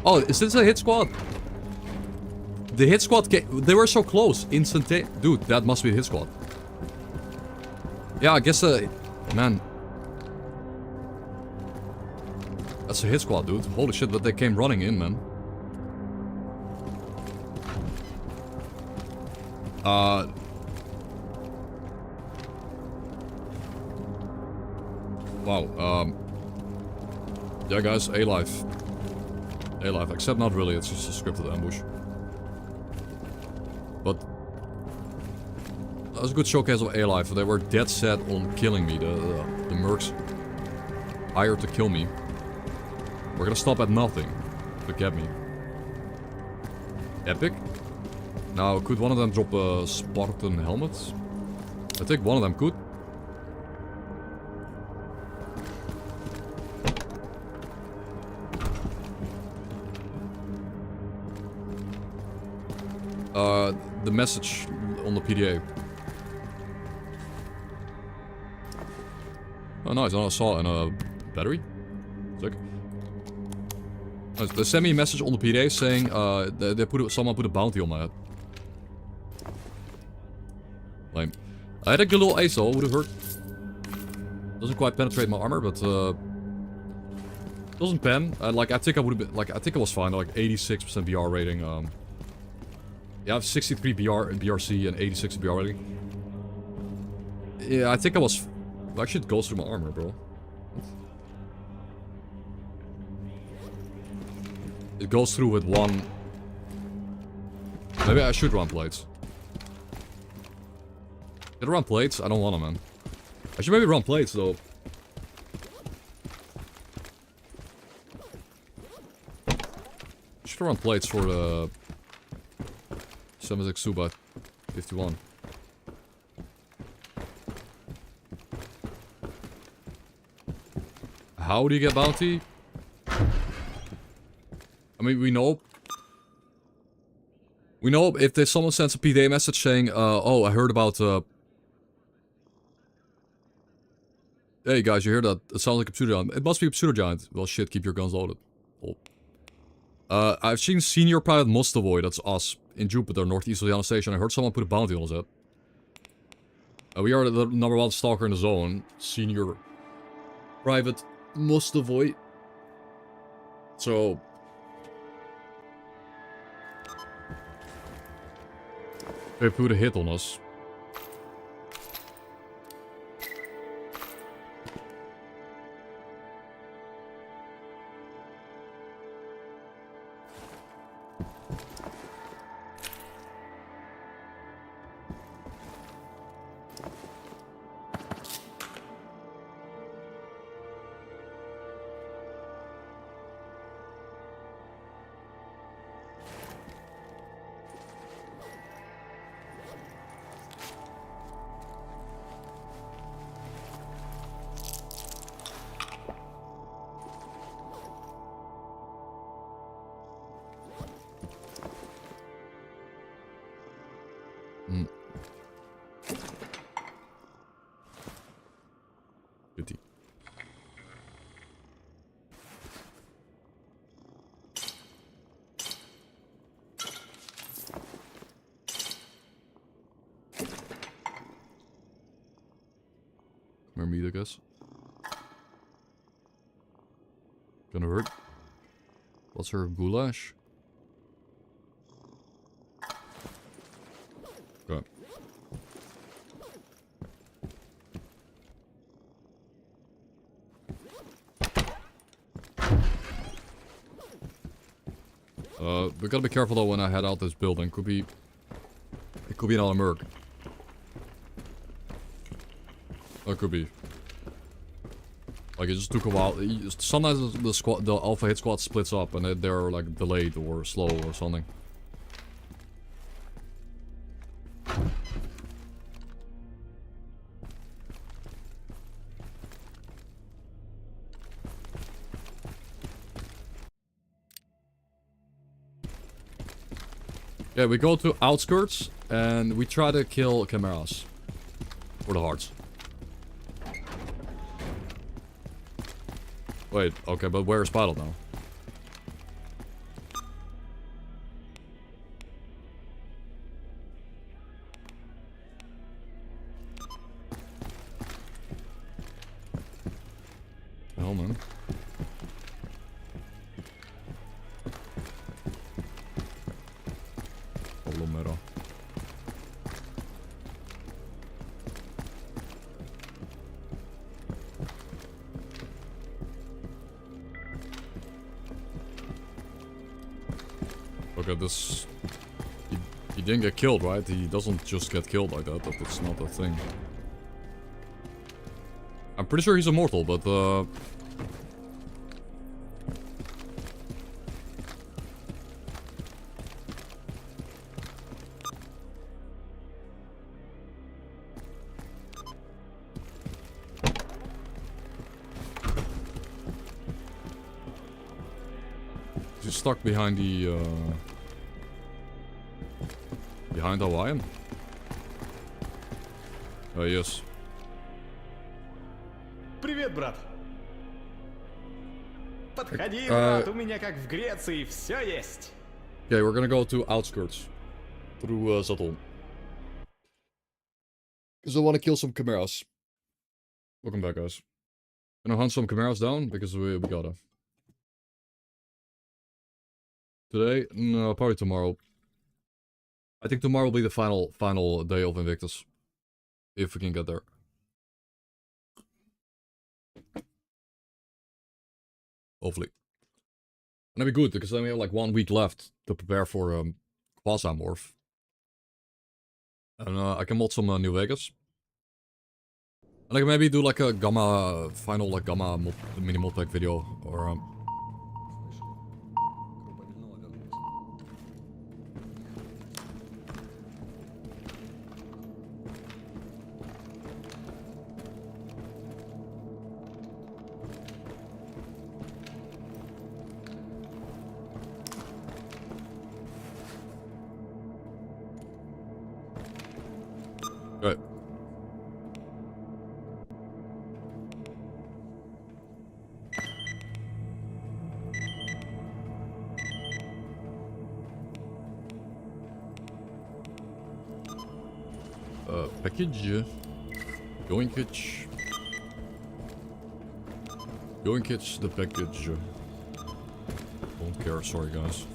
Oh, is this a hit squad? The hit squad came, they were so close. Dude, that must be a hit squad. Yeah, I guess man. That's a hit squad, dude. Holy shit, but they came running in, man. Wow, yeah, guys, A-Life. A-Life, except not really, it's just a scripted ambush. But that was a good showcase of A-Life. They were dead set on killing me. The mercs hired to kill me. We're gonna stop at nothing to get me. Epic. Now, could one of them drop a Spartan helmet? I think one of them could. The message on the PDA. Oh, nice. I saw it in a battery. Sick. Nice. They sent me a message on the PDA saying someone put a bounty on my head. Lame. I had a good little ace though, would have hurt. Doesn't quite penetrate my armor, but doesn't pen. I think I would have been I think it was fine. Like 86% BR rating. Yeah, I have 63 BRC and 86 BR rating. Yeah, I think I was. Actually, it goes through my armor, bro. It goes through with one. Maybe I should run plates. Should I run plates? I don't want to, man. I should maybe run plates, though. I should run plates for the 76 Suba 51. How do you get bounty? I mean, we know if there's someone sends a PDA message saying, oh, I heard about, hey guys, you hear that? It sounds like a pseudo giant. It must be a pseudo giant. Well, shit, keep your guns loaded. Oh. I've seen Senior Pilot Mostovoy, that's us, in Jupiter, northeast of the station. I heard someone put a bounty on his head. We are the #1 stalker in the zone. Senior Private Mostovoy. So they put a hit on us. Goodie. More meat, I guess. Gonna hurt. What's her goulash? Okay. We gotta be careful though when I head out this building. It could be another merc. Or it could be. Like it just took a while. Sometimes the alpha hit squad splits up and they're like delayed or slow or something. Yeah, we go to outskirts and we try to kill chimeras for the hearts. Wait, okay, but where is Pilot now? hell, man? Palomero. Look at this. He didn't get killed, right? He doesn't just get killed like that. That's not a thing. I'm pretty sure he's immortal, but he's stuck behind the behind Hawaiian. Yes. Привет, брат. Подходи, брат, у меня как в Греции все есть. Okay, we're gonna go to outskirts through S.T.A.L.K.E.R. Because I want to kill some chimeras. Welcome back, guys. Gonna hunt some chimeras down because we gotta. Today? No, probably tomorrow. I think tomorrow will be the final day of Invictus. If we can get there. Hopefully. And that'd be good, because then we have like 1 week left to prepare for Quasamorph. And I can mod some New Vegas. And I can maybe do like a Gamma, final like Gamma mini mod pack video, or Right. Package. Yoinkage. Yoinkage the package. Don't care, sorry guys.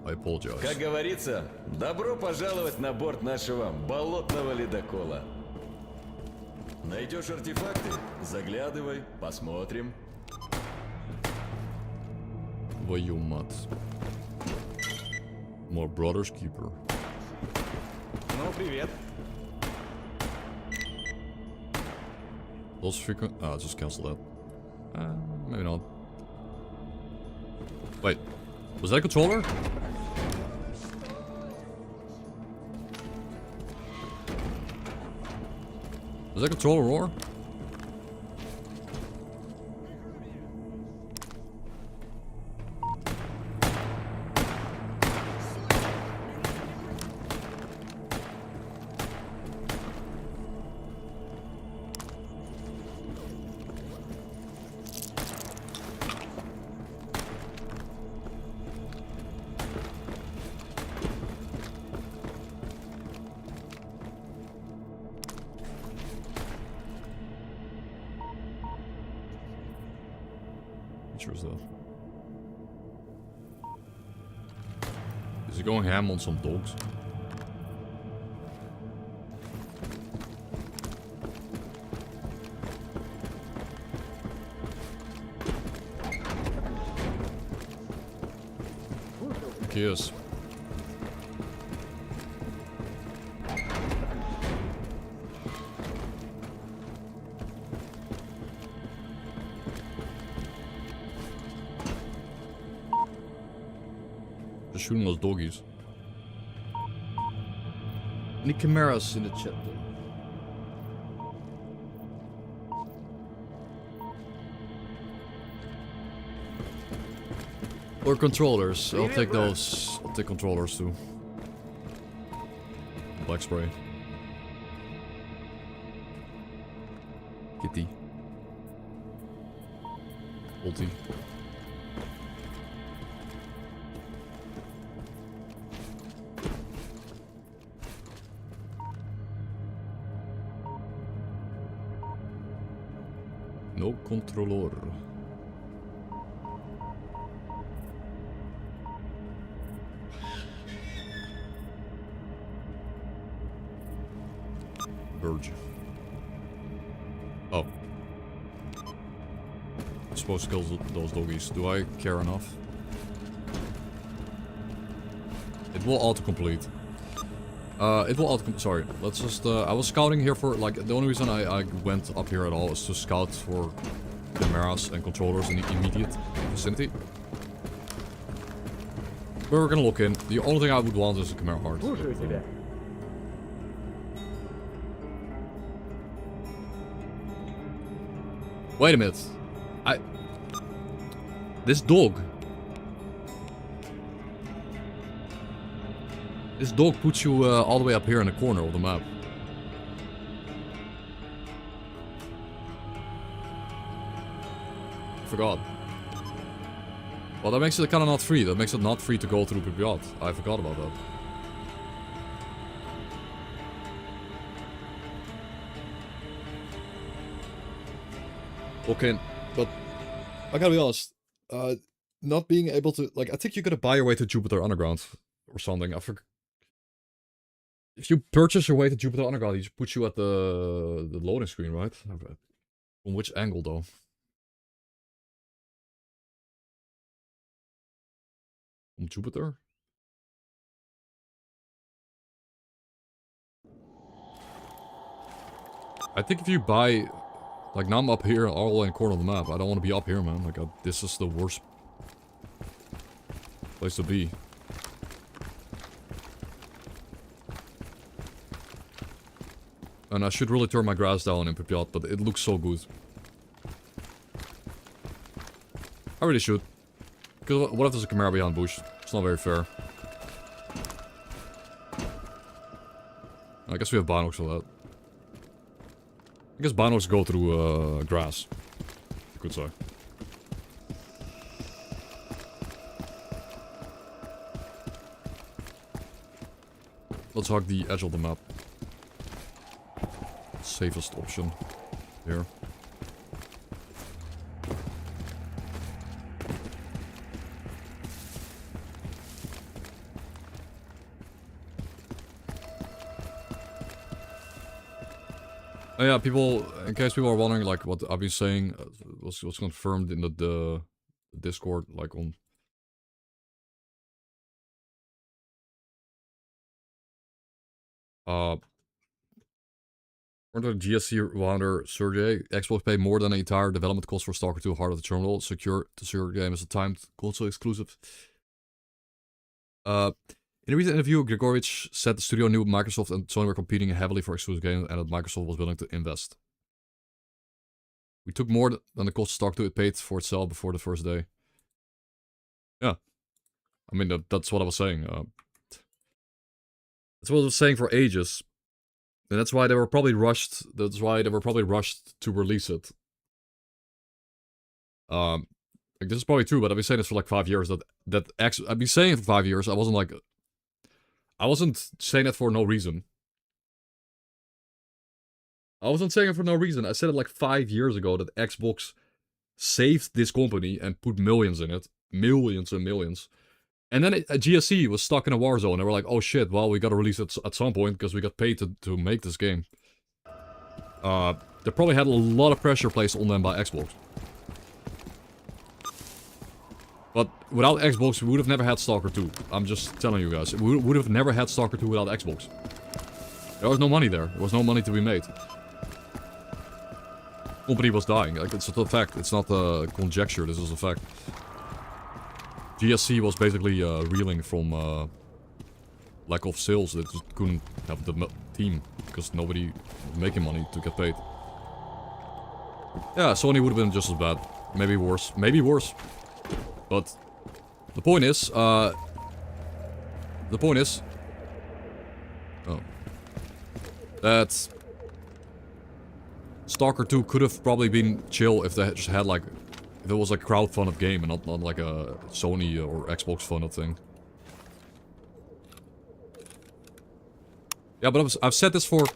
I apologize. Как говорится, добро пожаловать на борт нашего болотного ледокола. Найдешь артефакты? Заглядывай, посмотрим. Твою мать. More Brother's Keeper. Ну, привет. Those frequent... Ah, just cancel that. Maybe not. Wait. Was that a controller? Was that a controller roar? Is he going ham on some dogs? Yes. Just shooting those doggies. Any chimeras in the chat though? Or controllers. I'll take those. I'll take controllers too. Black spray. Kitty. Ulti. No controller. Verge. Oh. I'm supposed to kill those doggies. Do I care enough? It will autocomplete. It will sorry, let's just, I was scouting here for, like, the only reason I went up here at all is to scout for cameras and controllers in the immediate vicinity. But we're gonna look in. The only thing I would want is a camera heart. Слушаю тебя. Wait a minute. This dog. This dog puts you all the way up here in the corner of the map. Forgot. Well, that makes it kind of not free. That makes it not free to go through Permadeath. I forgot about that. Okay, but I gotta be honest. Not being able to, like, I think you gotta buy your way to Jupiter Underground or something. I forgot. If you purchase your way to Jupiter Underground, it puts you at the loading screen, right? From which angle, though? From Jupiter? I think if you buy... Like, now I'm up here, all in the corner of the map. I don't want to be up here, man. Like, this is the worst place to be. And I should really turn my grass down in Permadeath, but it looks so good. I really should. Because what if there's a camera behind bush? It's not very fair. I guess we have binocs for that. I guess binocs go through grass. You could say. Let's hug the edge of the map. Safest option here. Oh yeah, people, in case people are wondering, like, what I've been saying was confirmed in the Discord, like, on... According to the GSC founder Sergey, Xbox paid more than the entire development cost for S.T.A.L.K.E.R 2 Heart of the Terminal. The secure game is a timed console exclusive. In a recent interview, Grigorich said the studio knew Microsoft and Sony were competing heavily for exclusive games and that Microsoft was willing to invest. We took more than the cost of S.T.A.L.K.E R 2 it paid for itself before the first day. Yeah. I mean, that's what I was saying. That's what I was saying for ages. And that's why they were probably rushed. That's why they were probably rushed to release it. Like, this is probably true, but I've been saying this for like 5 years. I've been saying it for 5 years. I wasn't saying it for no reason. I wasn't saying it for no reason. I said it like 5 years ago that Xbox saved this company and put millions in it. Millions and millions. And then GSC was stuck in a war zone. They were like, oh shit, well, we gotta release it at some point because we got paid to make this game. They probably had a lot of pressure placed on them by Xbox. But without Xbox, we would have never had S.T.A.L.K.E.R 2. I'm just telling you guys. We would have never had S.T.A.L.K.E.R 2 without Xbox. There was no money there. There was no money to be made. The company was dying. Like, it's a fact. It's not a conjecture. This is a fact. GSC was basically reeling from lack of sales. They just couldn't have the team because nobody was making money to get paid. Yeah, Sony would have been just as bad. Maybe worse. Maybe worse. But the point is, oh, that S.T.A.L.K.E.R 2 could have probably been chill if they just had like, if it was like a crowd-funded game and not like a Sony or Xbox funded thing. Yeah, but I've said this for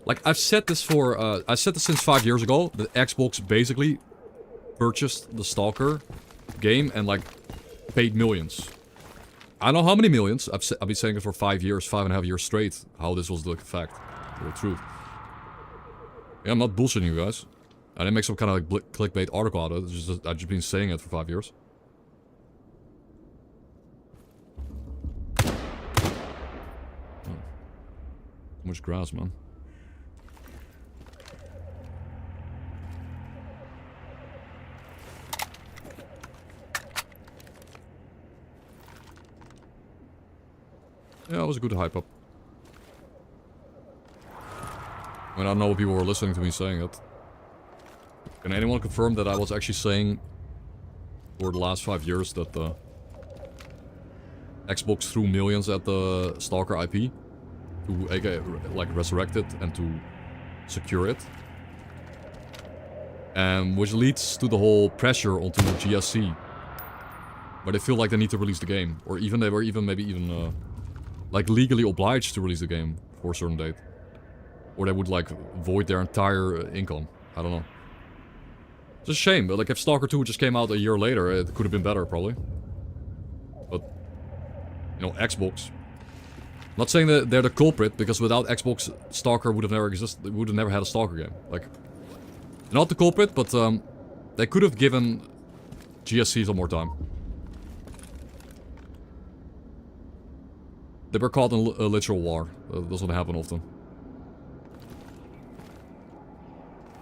Like, I said this since 5 years ago, that Xbox basically purchased the S.T.A.L.K.E.R game and, like, paid millions. I don't know how many millions. I've been saying it for 5 years, 5.5 years straight, how this was the fact, the truth. Yeah, I'm not bullshitting you guys. I didn't make some kind of like clickbait article out of it. I've just been saying it for 5 years. Oh. Too much grass, man. Yeah, it was a good hype up. I mean, I don't know if people were listening to me saying it. Can anyone confirm that I was actually saying for the last 5 years that the Xbox threw millions at the S.T.A.L.K.E.R IP to like resurrect it and to secure it? And which leads to the whole pressure onto the GSC, where they feel like they need to release the game, or even they were maybe even like legally obliged to release the game for a certain date, or they would like void their entire income. I don't know. It's a shame, but like if S.T.A.L.K.E.R 2 just came out a year later, it could have been better probably. But you know, Xbox. Not saying that they're the culprit, because without Xbox, S.T.A.L.K.E.R would have never existed. They would have never had a S.T.A.L.K.E.R game. Like, not the culprit, but they could have given GSC some more time. They were caught in a literal war. That doesn't happen often.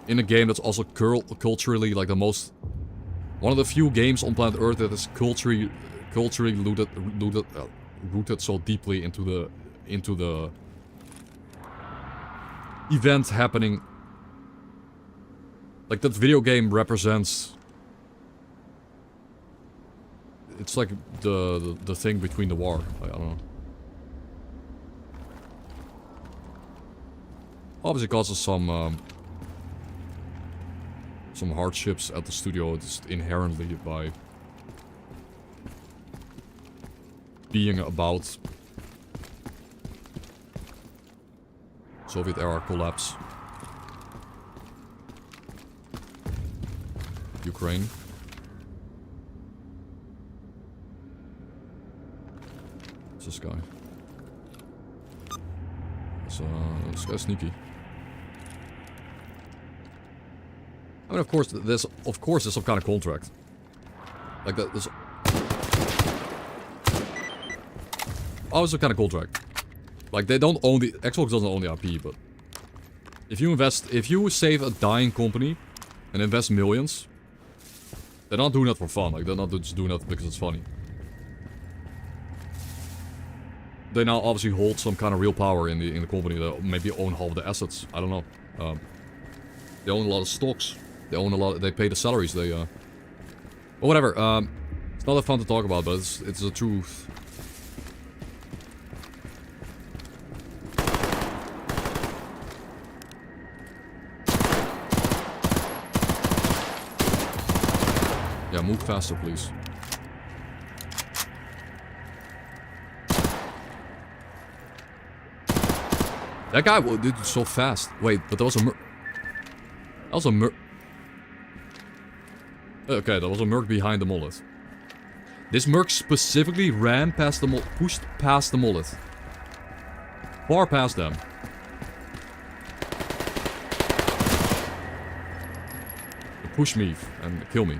In a game that's also culturally like the most... One of the few games on planet Earth that is culturally rooted so deeply into the event happening. Like, that video game represents... It's like the thing between the war. I don't know. Obviously causes some hardships at the studio just inherently by being about Soviet era collapse. Ukraine. What's this guy? This guy's sneaky. I mean, of course, there's some kind of contract. Like that. There's always some kind of contract. Like, they don't own the Xbox doesn't own the IP, but if you save a dying company and invest millions, they're not doing that for fun. Like, they're not just doing that because it's funny. They now obviously hold some kind of real power in the company. They maybe own half the assets. I don't know. They own a lot of stocks. They own a lot. They pay the salaries. They but whatever. It's not that fun to talk about, but it's the truth. Yeah, move faster, please. That guy did it so fast. Wait, but there was a merc. That was a merc. Okay, there was a merc behind the mullet. This merc specifically ran past the mullet, pushed past the mullet. Far past them. To push me and kill me.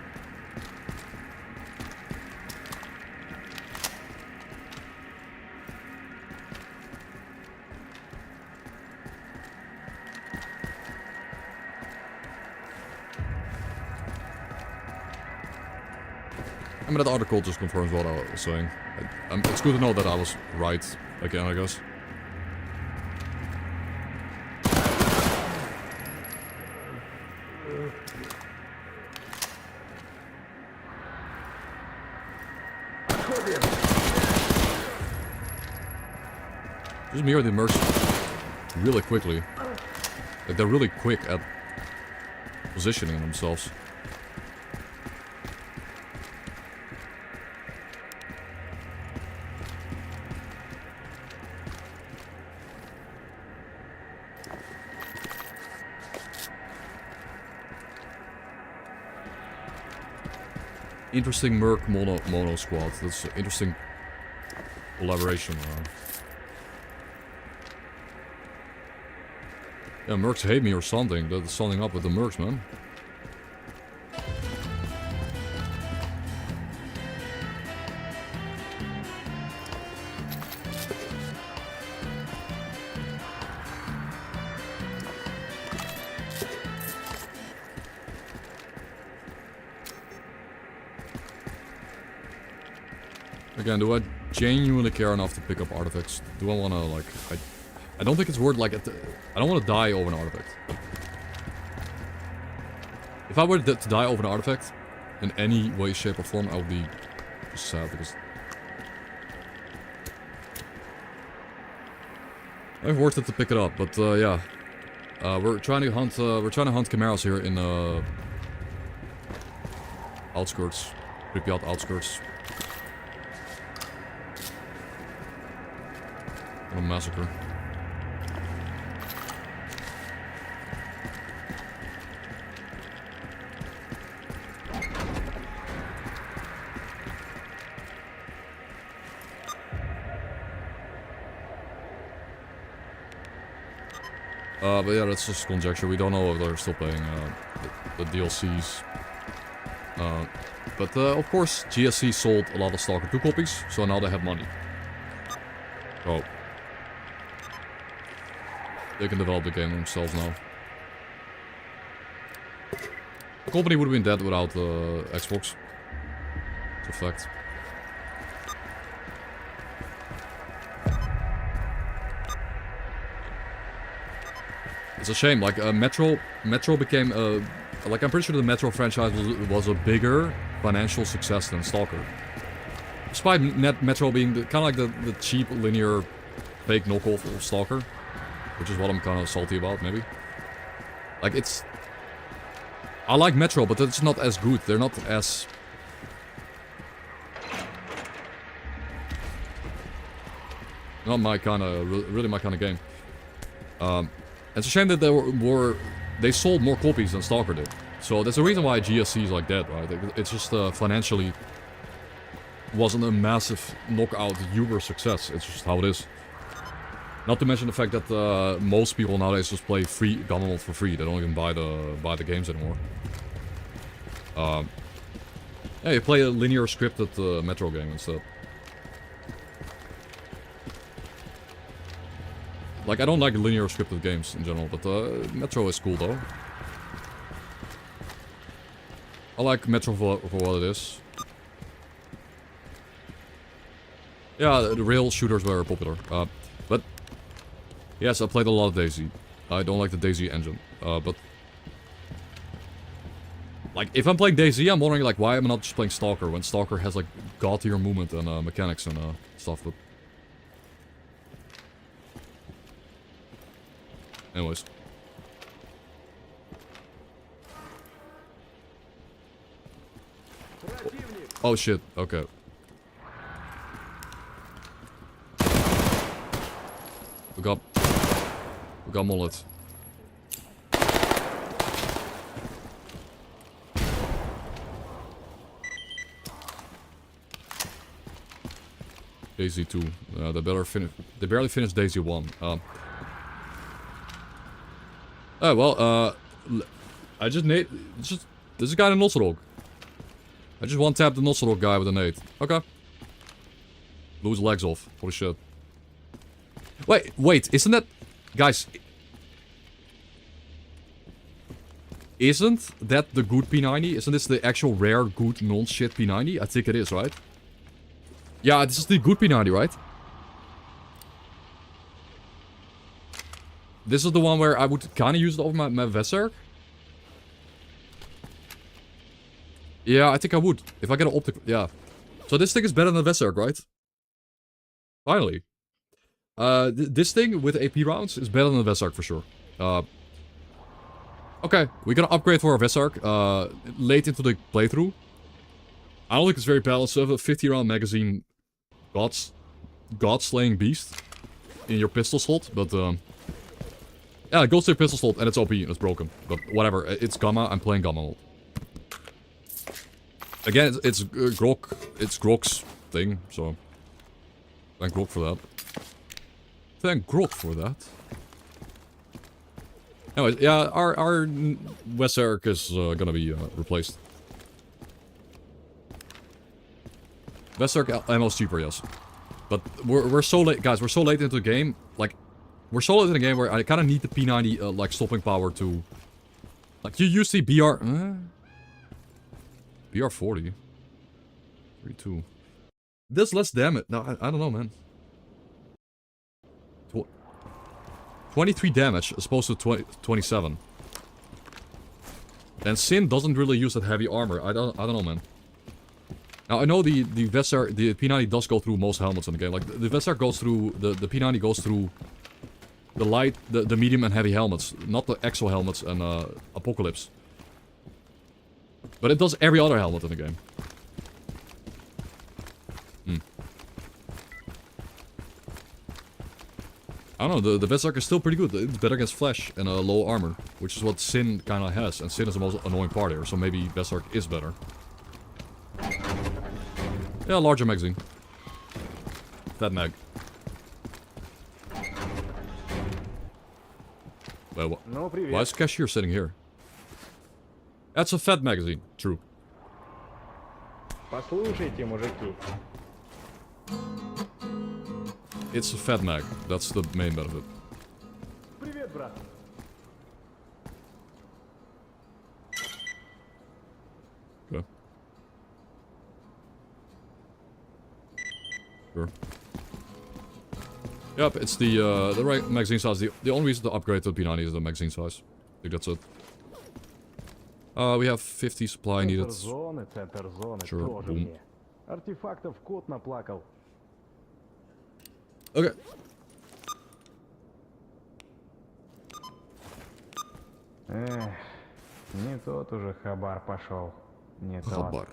I mean, that article just confirms what I was saying. It's good to know that I was right again, I guess. Just mirror the mercs really quickly. Like, they're really quick at positioning themselves. interesting Merc mono squad. That's an interesting collaboration. Yeah, Mercs hate me or something. That's something up with the Mercs, man. Again, do I genuinely care enough to pick up artifacts? Do I want to, like... I don't think it's worth, like... I don't want to die over an artifact. If I were to die over an artifact, in any way, shape, or form, I would be just sad, because... I've worth it to pick it up, but, yeah. We're trying to hunt chimeras here in, outskirts. Pripyat outskirts. What a massacre. But yeah, that's just conjecture. We don't know if they're still playing the DLCs. But of course, GSC sold a lot of S.T.A.L.K.E.R 2 copies, so now they have money. Oh. They can develop the game themselves now. The company would have been dead without Xbox. It's a fact. It's a shame, like, Metro became, like, I'm pretty sure the Metro franchise was a bigger financial success than S.T.A.L.K.E.R. Despite Metro being kind of like the cheap, linear, fake knockoff of S.T.A.L.K.E.R. Which is what I'm kind of salty about, maybe. Like, it's... I like Metro, but it's not as good. They're not as... Not my kind of... Really my kind of game. It's a shame that they sold more copies than S.T.A.L.K.E.R did. So that's the reason why GSC is like that, right? It's just financially wasn't a massive knockout Uber success. It's just how it is. Not to mention the fact that most people nowadays just play free Gamma for free. They don't even buy the games anymore. Yeah, you play a linear scripted Metro game instead. Like, I don't like linear scripted games in general, but Metro is cool though. I like Metro for what it is. Yeah, the rail shooters were popular. But yes, I played a lot of DayZ. I don't like the DayZ engine. But like, if I'm playing DayZ, I'm wondering like why am I not just playing S.T.A.L.K.E.R when S.T.A.L.K.E.R has like god-tier movement and mechanics and stuff. But anyways. Oh shit, okay. We got mullet. DayZ 2. They barely finished DayZ 1. Oh well, I just nade. There's a guy in Nosserog. I just one-tapped the Nosserog guy with a nade. Okay. Blew his legs off. Holy shit. Wait, isn't that... Guys. Isn't that the good P90? Isn't this the actual rare, good, non-shit P90? I think it is, right? Yeah, this is the good P90, right? This is the one where I would kind of use it over my Vesser. Yeah, I think I would. If I get an optic... Yeah. So this thing is better than the Vesser, right? Finally. This thing with AP rounds is better than the Vesark for sure. Okay, we're gonna upgrade for our Vesark late into the playthrough. I don't think it's very balanced to have a 50 round magazine God-slaying beast in your pistol slot, but yeah, it goes to your pistol slot and it's OP and it's broken. But whatever, it's Gamma, I'm playing Gamma mode. Again, it's Grok. It's Grok's thing, so thank Grok for that. Thank Grok for that. Anyways, yeah, our S.T.A.L.K.E.R is gonna be replaced. S.T.A.L.K.E.R ammo's cheaper, yes. But we're so late, guys. We're so late into the game. Like, we're so late in the game where I kind of need the P90 like stopping power to. Like, you use the BR 40. 32. This less damage. No, I don't know, man. 23 damage as opposed to 27. And Sin doesn't really use that heavy armor. I don't know, man. Now I know the S.T.A.L.K.E.R, the P90 does go through most helmets in the game. Like the S.T.A.L.K.E.R goes through the P90 goes through the light, the medium and heavy helmets, not the exo helmets and Apocalypse. But it does every other helmet in the game. I don't know, the S.T.A.L.K.E.R is still pretty good. It's better against flash and low armor, which is what Sin kind of has. And Sin is the most annoying part here, so maybe S.T.A.L.K.E.R is better. Yeah, larger magazine. Fat mag. Wait, why is Cashier sitting here? That's a fat magazine. True. Послушайте, мужики. It's a fat mag. That's the main benefit. Привет, брат. Okay. Sure. Yep, it's the right magazine size. The only reason to upgrade to the P90 is the magazine size. I think that's it. We have 50 supply needed. Центр зоны, Sure, тоже boom. мне. Артефактов кот наплакал. Okay. Эх, не тот уже хабар пошел. Не тот. Хабар.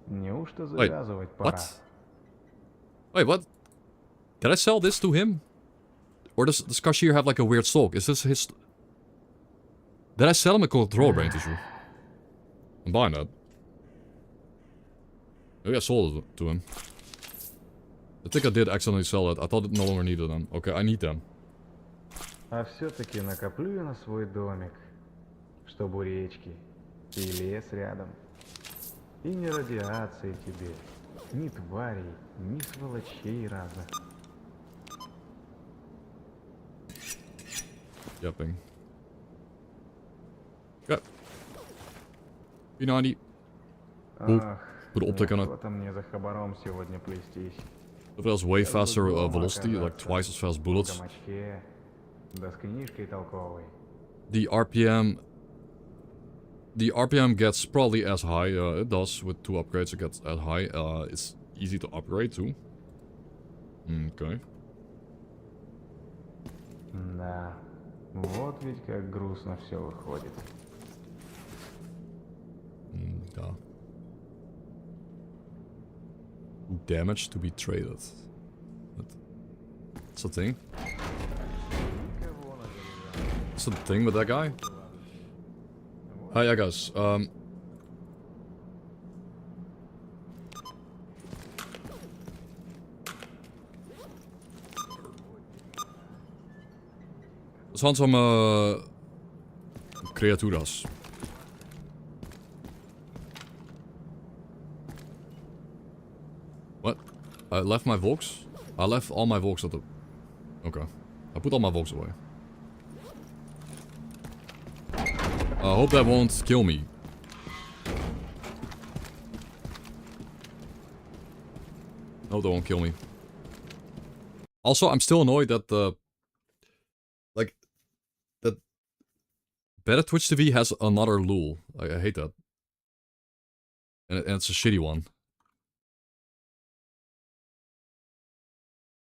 Неужто Wait, завязывать пора? what? Wait, what? Did I sell this to him? Or does Cashier have like a weird stalk? Is this his... Did I sell him a control brain tissue? I'm buying that. Maybe I sold it to him. I think I did accidentally sell it. I thought it no longer needed them. Okay, I need them. А все-таки накоплю я на свой домик, чтобы у речки и лес рядом. И ни радиации тебе, ни тварей, ни сволочей разных. Yapping. Okay. P90. Ах, Put an optic on it. что-то мне за хабаром сегодня плестись. It has way Сейчас бы faster дома velocity, like оказаться, twice as fast в bullets. гамачке, да с книжкой толковой. The RPM gets probably as high. It does with 2 upgrades. It gets as high. It's easy to upgrade too. Okay. Да, вот ведь как грустно все выходит. Да. Damage to be traded. That's a thing. That's the thing with that guy. Hi, yeah, guys. Let's hunt some criaturas. What? I left my Volks? I left all my Volks at the... Okay. I put all my Volks away. I hope that won't kill me. No, that won't kill me. Also, I'm still annoyed that the... Like... That... Better Twitch TV has another lul. I hate that. And it's a shitty one.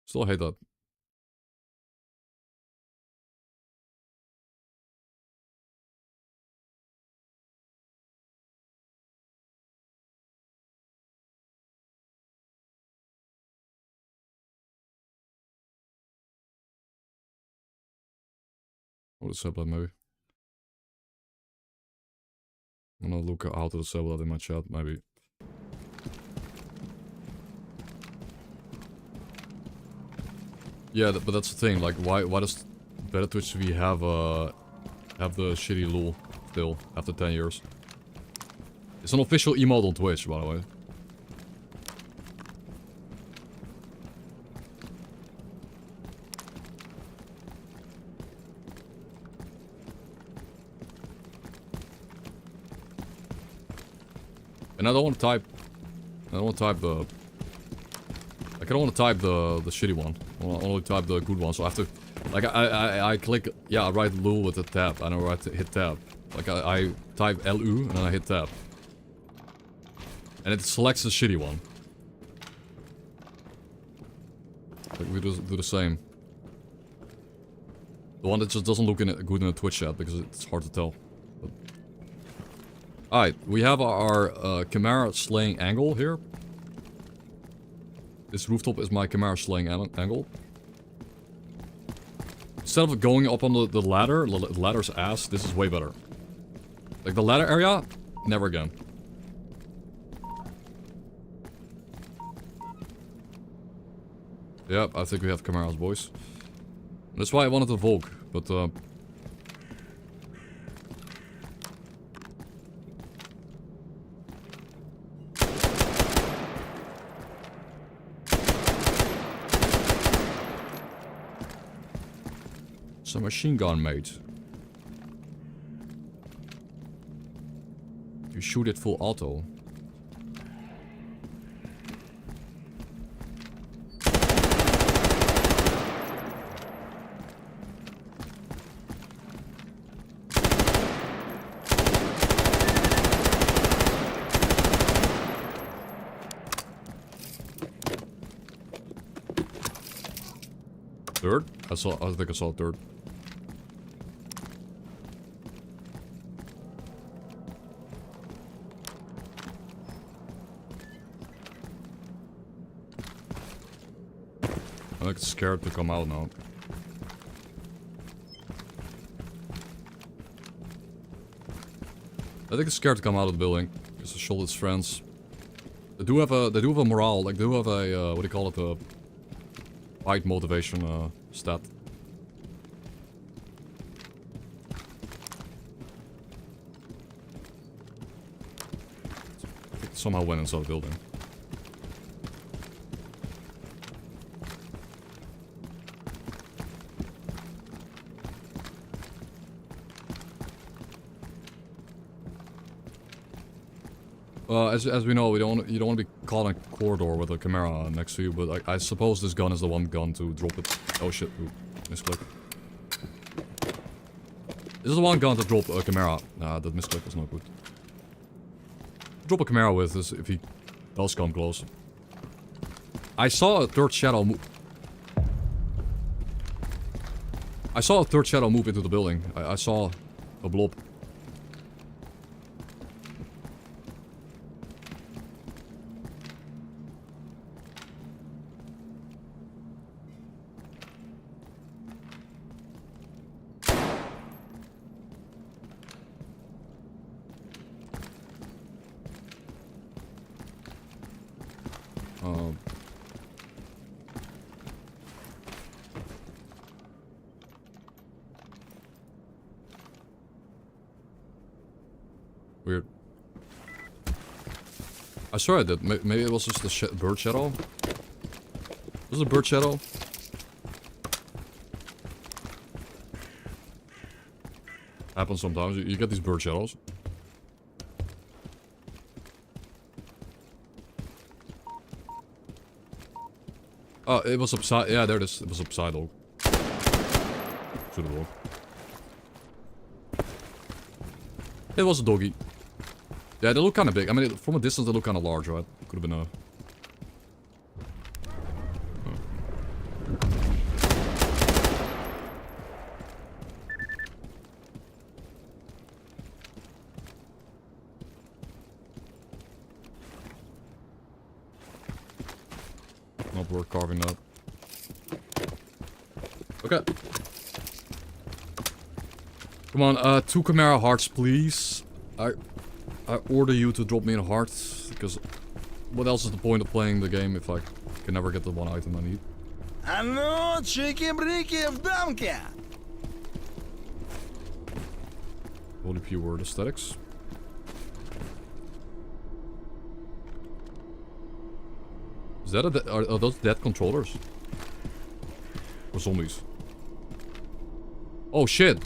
Still hate that. Or disable that maybe. I'm gonna look how to disable that in my chat, maybe. Yeah, but that's the thing. Like, why does Better Twitch TV have the shitty lul still after 10 years? It's an official emote on Twitch, by the way. And I don't want to type. I don't want to type the. Like, I don't want to type the shitty one. I want to only type the good one. So I have to, like, I click. Yeah, I write lul with a tab, and I hit tab. Like I type LU and then I hit tab, and it selects the shitty one. Like we do the same. The one that just doesn't look good in a Twitch chat because it's hard to tell. Alright, we have our Chimera slaying angle here. This rooftop is my Chimera slaying angle. Instead of going up on the ladder's ass, this is way better. Like the ladder area, never again. Yep, I think we have Chimeras, boys. That's why I wanted to Volk, but some machine gun, mate. You shoot it full auto. Third? I think I saw a third. I think it's scared to come out now. I think it's scared to come out of the building. Just to show its friends. They do have a morale, like they do have a what do you call it, a fight motivation stat. I think it somehow went inside the building. As we know, you don't want to be caught in a corridor with a Chimera next to you, but I suppose this gun is the one gun to drop it. Oh shit, ooh, misclick. This is the one gun to drop a Chimera. Nah, that misclick was not good. Drop a Chimera with is if he does come close. I saw a third shadow move. I saw a third shadow move into the building. I saw a blob. Weird. I swear that maybe it was just a bird shadow. Was it a bird shadow? Happens sometimes. You get these bird shadows. Oh, it was upside. Yeah, there it is. It was upside though. Should have walked. It was a doggy. Yeah, they look kind of big. I mean, from a distance, they look kind of large, right? Could have been a... Not worth carving up. Okay. Come on, 2 Chimera hearts, please. I order you to drop me a heart, because what else is the point of playing the game if I can never get the one item I need? А ну, чики-брики в дамке! Only pure word aesthetics. Is that are those dead controllers? Or zombies? Oh shit!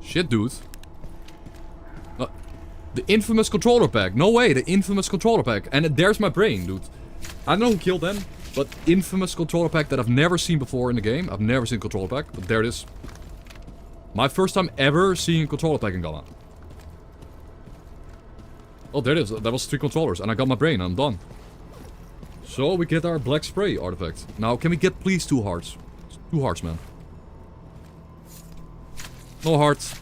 Shit, dude. The infamous controller pack. No way, the infamous controller pack. And there's my brain, dude. I don't know who killed them, but infamous controller pack that I've never seen before in the game. I've never seen controller pack, but there it is. My first time ever seeing controller pack in Gamma. Oh, there it is. That was 3 controllers, and I got my brain. I'm done. So we get our black spray artifact. Now, can we get please 2 hearts? 2 hearts, man. No hearts.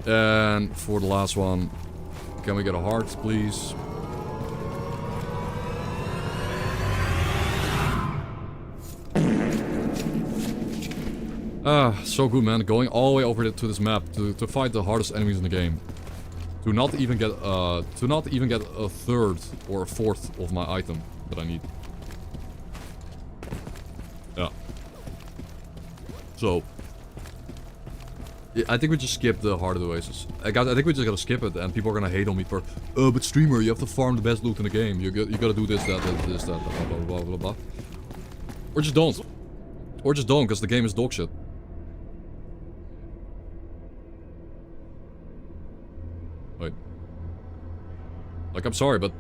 And for the last one, can we get a heart, please? Ah, so good, man. Going all the way over to this map to fight the hardest enemies in the game. To not even get a third or a fourth of my item that I need. Yeah. So. Yeah, I think we just skip the Heart of the Oasis. Guys, I think we just gotta skip it, and people are gonna hate on me for, but streamer, you have to farm the best loot in the game. You gotta do this, that, blah, blah, blah, blah, blah. Or just don't. Or just don't, because the game is dog shit. Wait. Like, I'm sorry, but...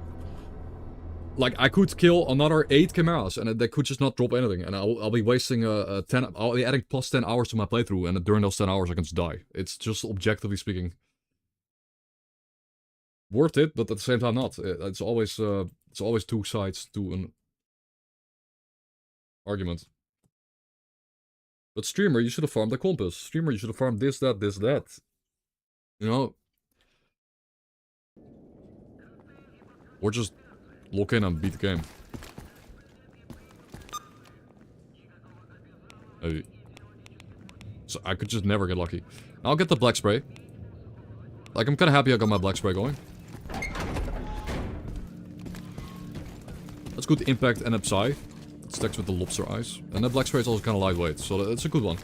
Like, I could kill another 8 chimeras, and they could just not drop anything. And I'll be wasting I'll be adding plus 10 hours to my playthrough, and during those 10 hours I can just die. It's just, objectively speaking, worth it, but at the same time not. It's always 2 sides to an argument. But streamer, you should have farmed the compass. Streamer, you should have farmed this, that, this, that. You know? Or just lock in and beat the game. Maybe. So I could just never get lucky. I'll get the black spray. Like, I'm kinda happy I got my black spray going. That's good impact and a Psy. It stacks with the lobster eyes. And the black spray is also kinda lightweight, so it's a good one.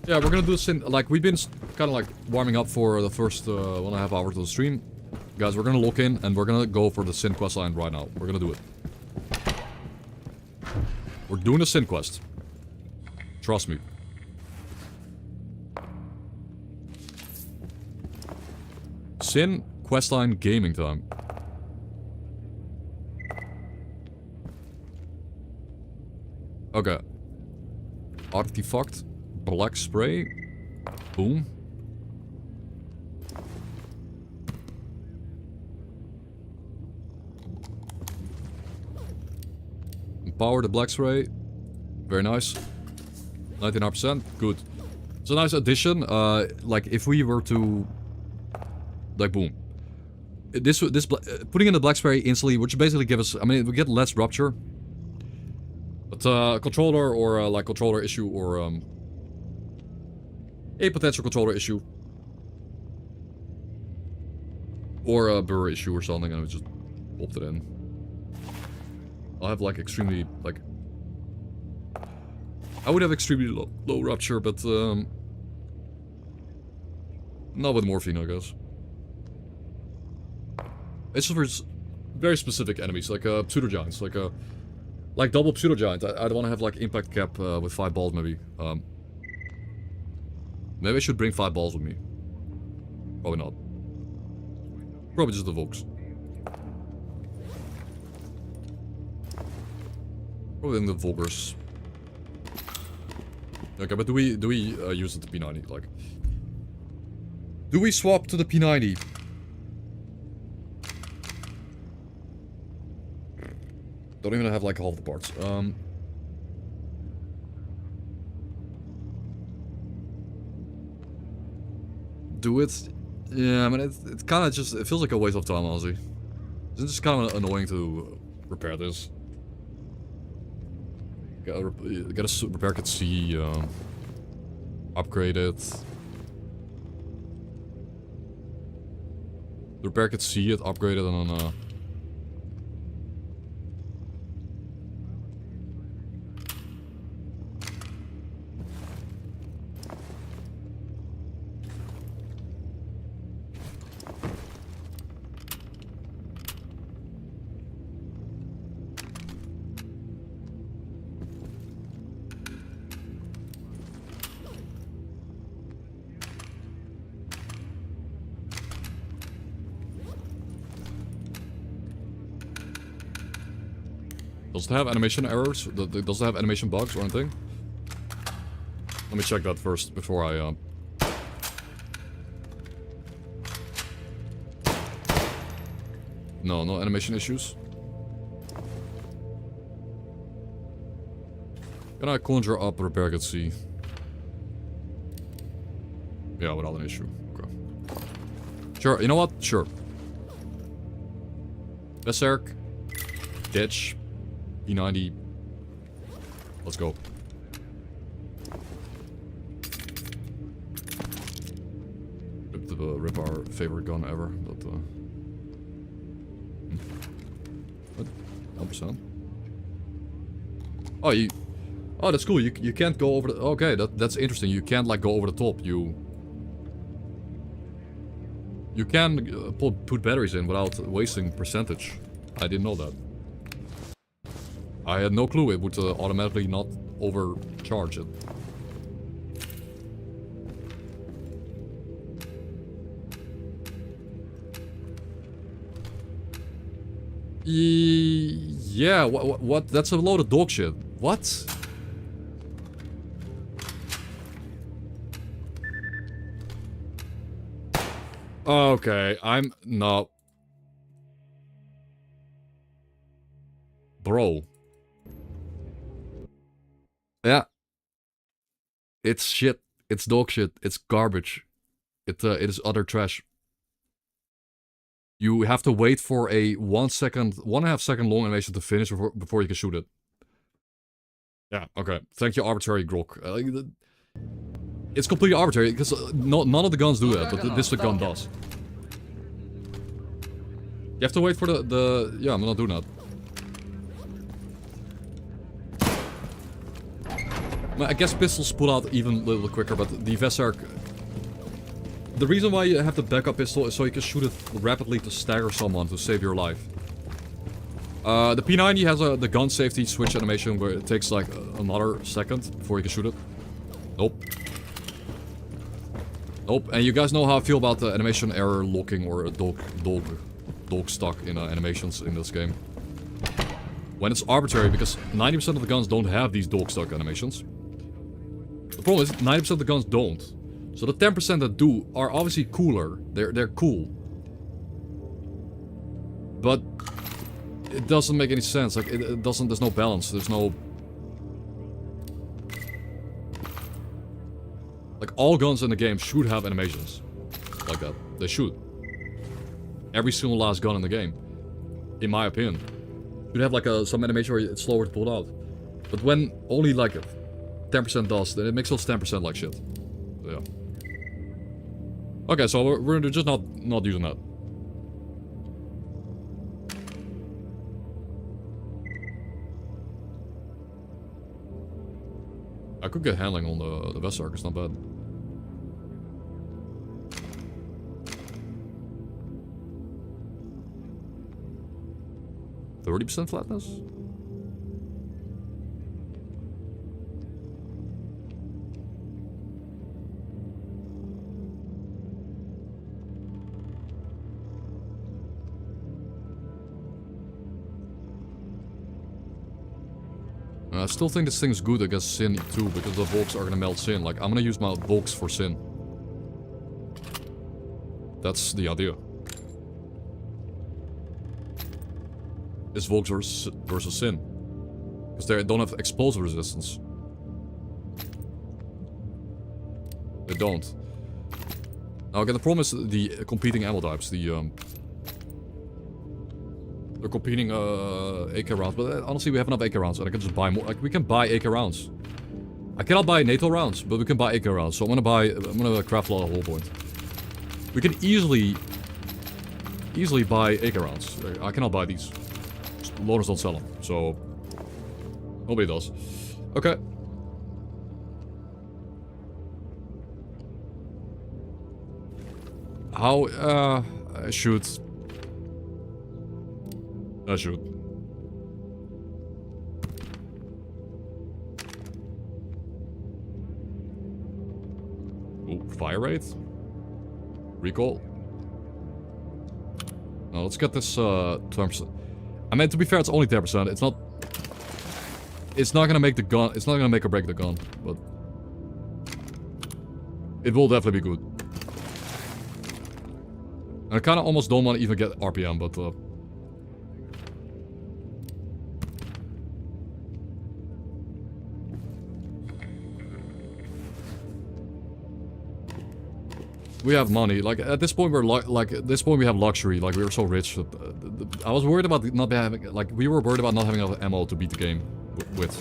Yeah, we're gonna do this in, like, we've been kind of like warming up for the first 1.5 hours of the stream. Guys, we're gonna lock in and we're gonna go for the Sin quest line right now. We're gonna do it. We're doing the Sin quest. Trust me. Sin questline gaming time. Okay. Artifact. Black spray. Boom. Empower the black spray. Very nice. 99%. Good. It's a nice addition. Like if we were to, like, boom. Putting in the black spray instantly, which basically give us, I mean, we get less rupture. But controller or like controller issue or a potential controller issue. Or a burr issue or something, and we just popped it in. I'll have like extremely, like... I would have extremely low rupture, but not with morphine, I guess. It's for very specific enemies, like pseudo-giants, like double pseudo-giant. I don't want to have like impact cap with 5 balls, maybe. Maybe I should bring 5 balls with me. Probably not. Probably just the Vox. Probably in the Vulgars. Okay, but do we use it to P90? Like, do we swap to the P90? Don't even have like half the parts. Do it? Yeah, I mean, it kind of just, it feels like a waste of time, honestly. It's just kind of annoying to repair this. Gotta repair kit C, upgrade it. The repair kit see it, upgrade it, and then does it have animation errors? Does it have animation bugs or anything? Let me check that first before I No animation issues. Can I conjure up repair kit C? Yeah, without an issue. Okay. Sure, you know what? Sure. S.T.A.L.K.E.R. Ditch. P90. Let's go. Rip our favorite gun ever, but 1%. Oh, oh, that's cool. You can't go over the. Okay, that's interesting. You can't like go over the top. You can put batteries in without wasting percentage. I didn't know that. I had no clue it would automatically not overcharge it. Yeah, what? That's a load of dog shit. What? Okay, no. Bro. Yeah. It's shit. It's dog shit. It's garbage. It is utter trash. You have to wait for a 1.5 second long animation to finish before you can shoot it. Yeah, okay. Thank you, arbitrary grok. It's completely arbitrary, because none of the guns do that, but this gun does. You have to wait for the... Yeah, I'm not doing that. I guess pistols pull out even a little quicker, but the S.T.A.L.K.E.R. The reason why you have the backup pistol is so you can shoot it rapidly to stagger someone to save your life. The P90 has the gun safety switch animation where it takes like another second before you can shoot it. Nope. Nope. And you guys know how I feel about the animation error locking or dog stuck in animations in this game. When it's arbitrary, because 90% of the guns don't have these dog stuck animations. The problem is 90% of the guns don't. So the 10% that do are obviously cooler. They're cool. But it doesn't make any sense. Like it doesn't. There's no balance. There's no. Like all guns in the game should have animations like that. They should. Every single last gun in the game, in my opinion, should have like some animation where it's slower to pull out. But when only like 10% does, then it makes those 10% like shit. So, yeah. Okay, so we're just not using that. I could get handling on the S.T.A.L.K.E.R. It's not bad. %30 flatness? I still think this thing's good against Sin too, because the Volks are gonna melt Sin. Like, I'm gonna use my Volks for Sin. That's the idea. It's Volks versus Sin. Because they don't have explosive resistance. They don't. Now, again, the problem is the competing ammo types. They're competing AK rounds, but honestly we have enough AK rounds and I can just buy more. Like we can buy AK rounds. I cannot buy NATO rounds, but we can buy AK rounds. So I'm gonna craft a lot of hull point. We can easily easily buy AK rounds. I cannot buy these. Loaders don't sell them, so nobody does. Okay. How? Shoot. Shoot. Ooh, fire rate. Recall. Now let's get this 10%. I mean, to be fair, it's only 10%. It's not. It's not gonna make the gun. It's not gonna make or break the gun, but it will definitely be good. And I kind of almost don't want to even get RPM, but we have money. Like at this point, we're at this point we have luxury. Like we were so rich. That, I was worried about not having. Like we were worried about not having enough ammo to beat the game with.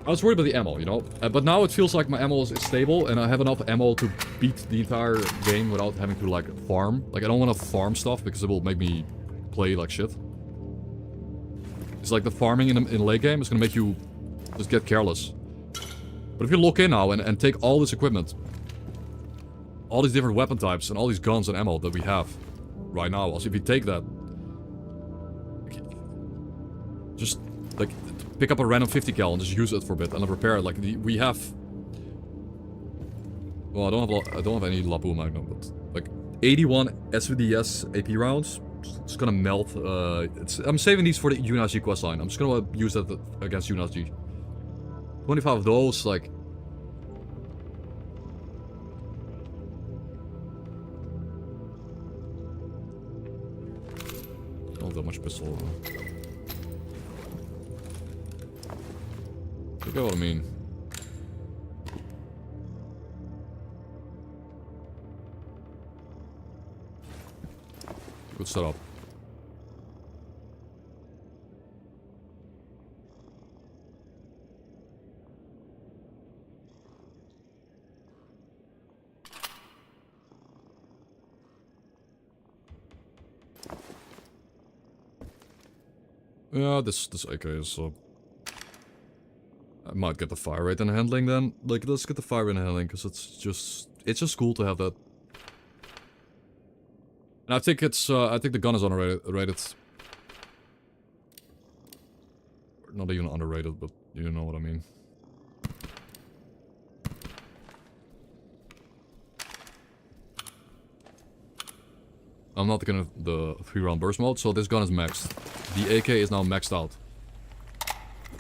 I was worried about the ammo, you know. But now it feels like my ammo is stable, and I have enough ammo to beat the entire game without having to like farm. Like I don't want to farm stuff because it will make me play like shit. It's like the farming in late game is gonna make you just get careless. But if you look in now and take all this equipment, all these different weapon types and all these guns and ammo that we have right now, also if you take that, just like pick up a random 50 cal and just use it for a bit and then repair it. Like we have, well, I don't have any Lapu Magnum, but like 81 SVDS AP rounds. It's gonna melt. I'm saving these for the UNSG questline. I'm just gonna use that against UNSG. 25 of those, like. Not that much pistol. You get what I mean. Good setup. Yeah, this AK is I might get the fire rate and handling then. Like, let's get the fire rate and handling, because it's just cool to have that. And I think I think the gun is underrated. Not even underrated, but you know what I mean. I'm not gonna the 3-round burst mode, so this gun is maxed. The AK is now maxed out.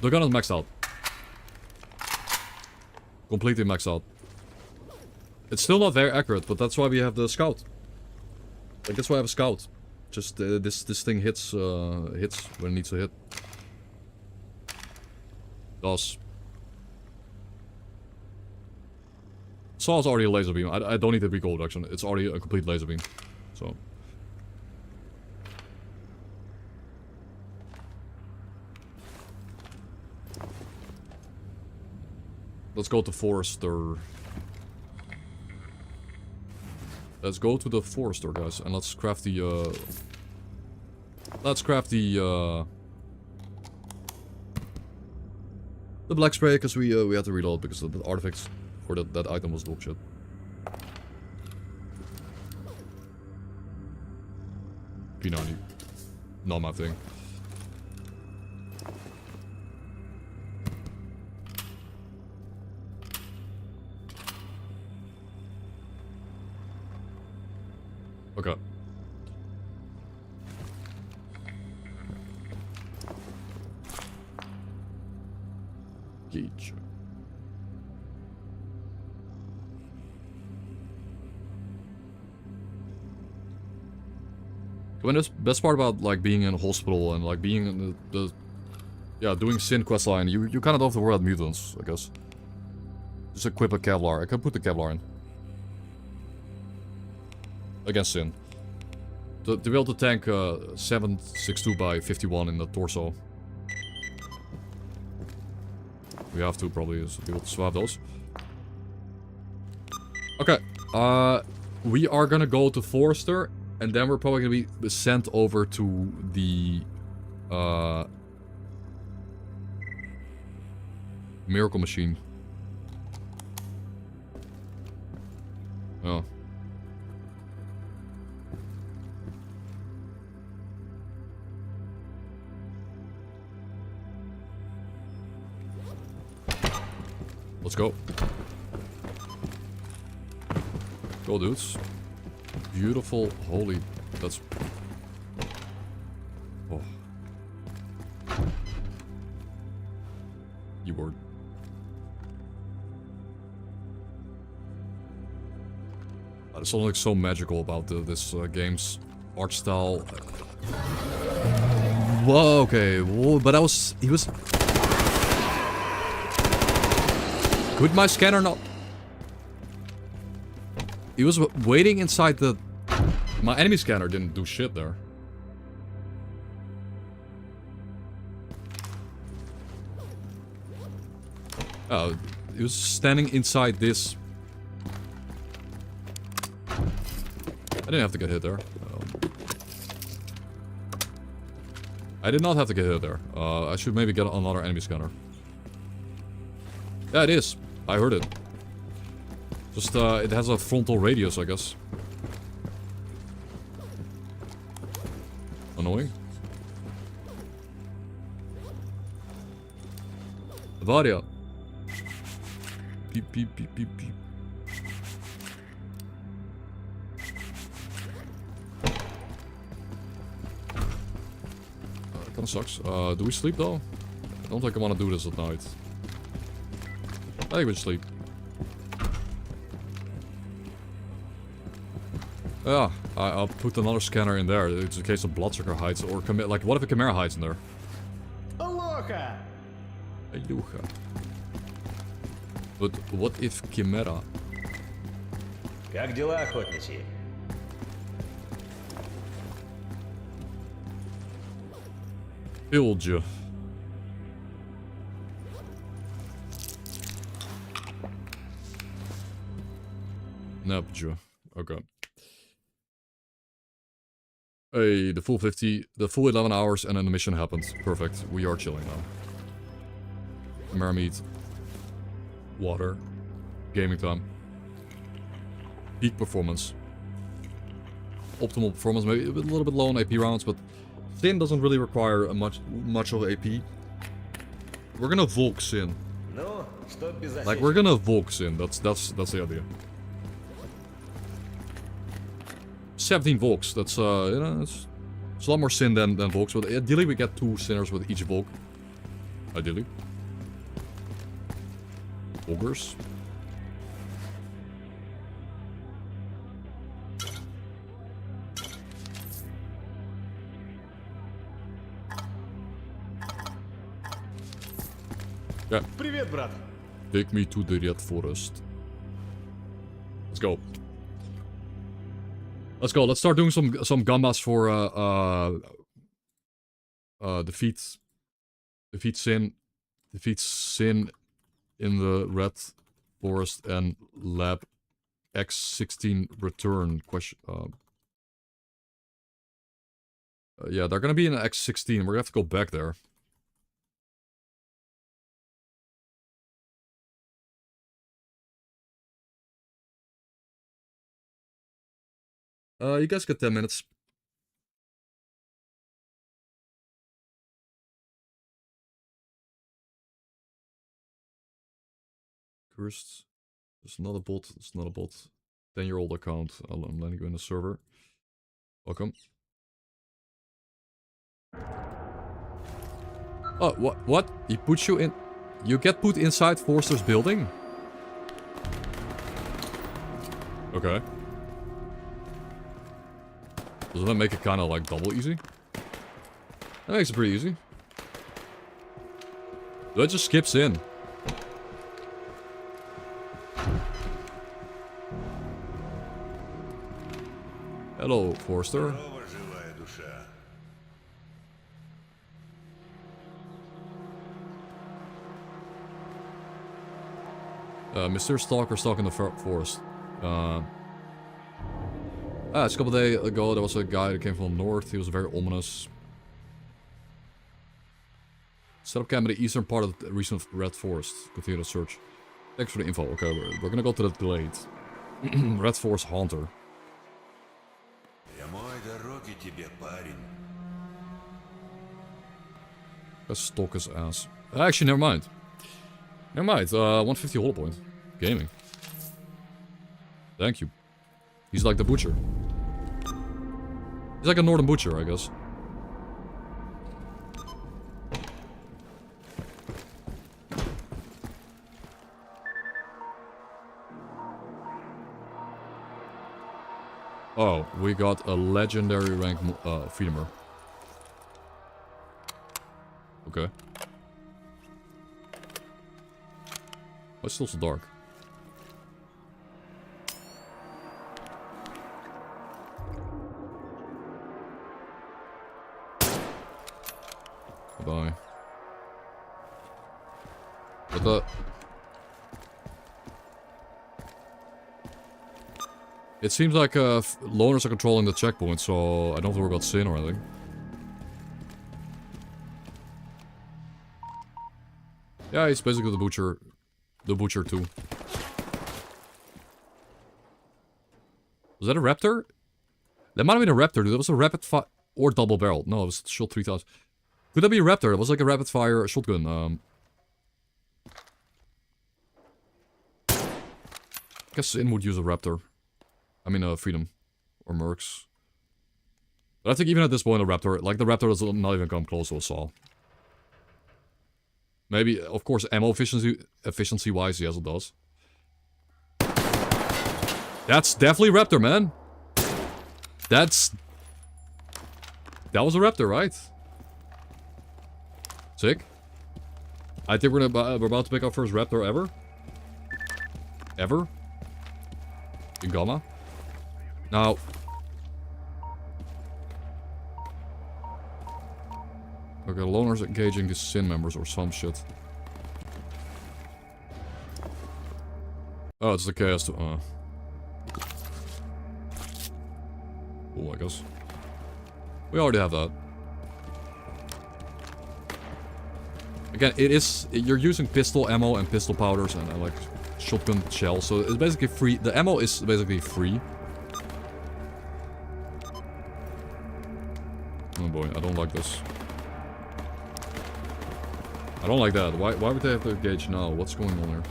The gun is maxed out. Completely maxed out. It's still not very accurate, but that's why we have the scout. Like that's why I have a scout. Just this thing hits when it needs to hit. Does. Saw's already a laser beam. I don't need the recoil reduction. It's already a complete laser beam. So. Let's go to Forester. Let's go to the Forester, guys, and let's craft the black spray, because we had to reload because the artifacts or that item was dog shit. P90. Not my thing. Okay. Gauge. When the best part about like being in a hospital and like being in the yeah, doing Sin questline, you kind of don't have to worry about mutants, I guess. Just equip a Kevlar. I can put the Kevlar in. Against Sin. To be able to tank 762 by 51 in the torso. We have to probably be able to swap those. Okay. We are gonna go to Forester And then we're probably gonna be sent over to the miracle machine. Oh. Let's go. Go, dudes. Beautiful. Holy. That's... Oh. Keyboard. There's something like so magical about this game's art style. Whoa, okay. Whoa, but he was... Could my scanner not... He was waiting inside the... My enemy scanner didn't do shit there. Oh, he was standing inside this... I didn't have to get hit there. I did not have to get hit there. I should maybe get another enemy scanner. Yeah, it is. I heard it. Just, it has a frontal radius, I guess. Annoying. Varia. Beep, beep, beep, beep, beep. Kinda sucks. Do we sleep though? I don't think I want to do this at night. I think we should sleep. Yeah, I'll put another scanner in there. It's in case a bloodsucker hides, or like, what if a chimera hides in there? Aloha! Aloha. But what if chimera? Как дела, охотничьи? Killed you. Nabbed you. Okay. Hey, the full 11 hours and then the mission happened. Perfect. We are chilling now. Chimera meat. Water. Gaming time. Peak performance. Optimal performance. Maybe a little bit low on AP rounds, but Sin doesn't really require a much of AP. We're gonna Volk Sin. Ну, что без Like, we're gonna Volk Sin. That's the idea. 17 Volks. That's you know, it's a lot more Sin than Volks, but ideally we get 2 Sinners with each Volk. Ideally. Ogres. Yeah. Привет, брат. Take me to the Red Forest. Let's go. Let's go. Let's start doing some gambas for defeat Sin in the Red Forest and Lab X16 return question. Yeah, they're gonna be in X16. We're gonna have to go back there. You guys get 10 minutes. Cursed. It's not a bot. It's not a bot. 10-year-old account. I'm letting you in the server. Welcome. Oh, what? He puts you in... You get put inside Forster's building? Okay. Doesn't that make it kind of like double easy? That makes it pretty easy. That just skips in. Hello, Forster. Mr. S.T.A.L.K.E.R stalking the forest. It's a couple days ago, there was a guy that came from the north. He was very ominous. Set up camp in the eastern part of the recent Red Forest. Continue the search. Thanks for the info. Okay, we're gonna go to the glade. Red Forest Haunter. Let's stalk his ass. Actually, never mind. Never mind. 150 hollow point. Gaming. Thank you. He's like the butcher. He's like a northern butcher, I guess. Oh, we got a legendary rank Feemer. Okay. Why it's still so dark? Bye. What the? It seems like loners are controlling the checkpoint, so I don't have to worry about sin or anything. Yeah, he's basically the butcher. The butcher too. Was that a raptor? That might have been a raptor, dude. That was a rapid fire or double barrel. No, it was shot 3000. Could that be a raptor? It was like a rapid fire shotgun. I guess Sin would use a raptor. I mean, Freedom. Or Mercs. But I think even at this point, a raptor, like the raptor does not even come close to a saw. Maybe, of course, ammo efficiency-wise, yes, it does. That's definitely Raptor, man. That was a Raptor, right? Sick. I think we're about to pick our first Raptor ever. Ever. In Gamma. Now. Okay, loners engaging the Sin members or some shit. Oh, it's the chaos to, cool, I guess. We already have that. Again, you're using pistol ammo and pistol powders and like shotgun shells, so it's basically free. The ammo is basically free. Oh boy, I don't like this. I don't like that. Why would they have to engage now? What's going on here?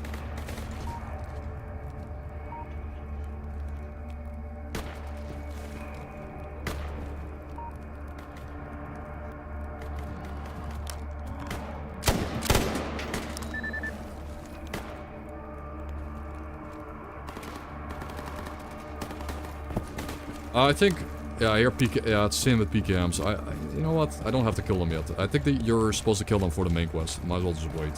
I think, yeah, I hear PK, yeah, it's same with PKMs. You know what? I don't have to kill them yet. I think that you're supposed to kill them for the main quest. Might as well just wait.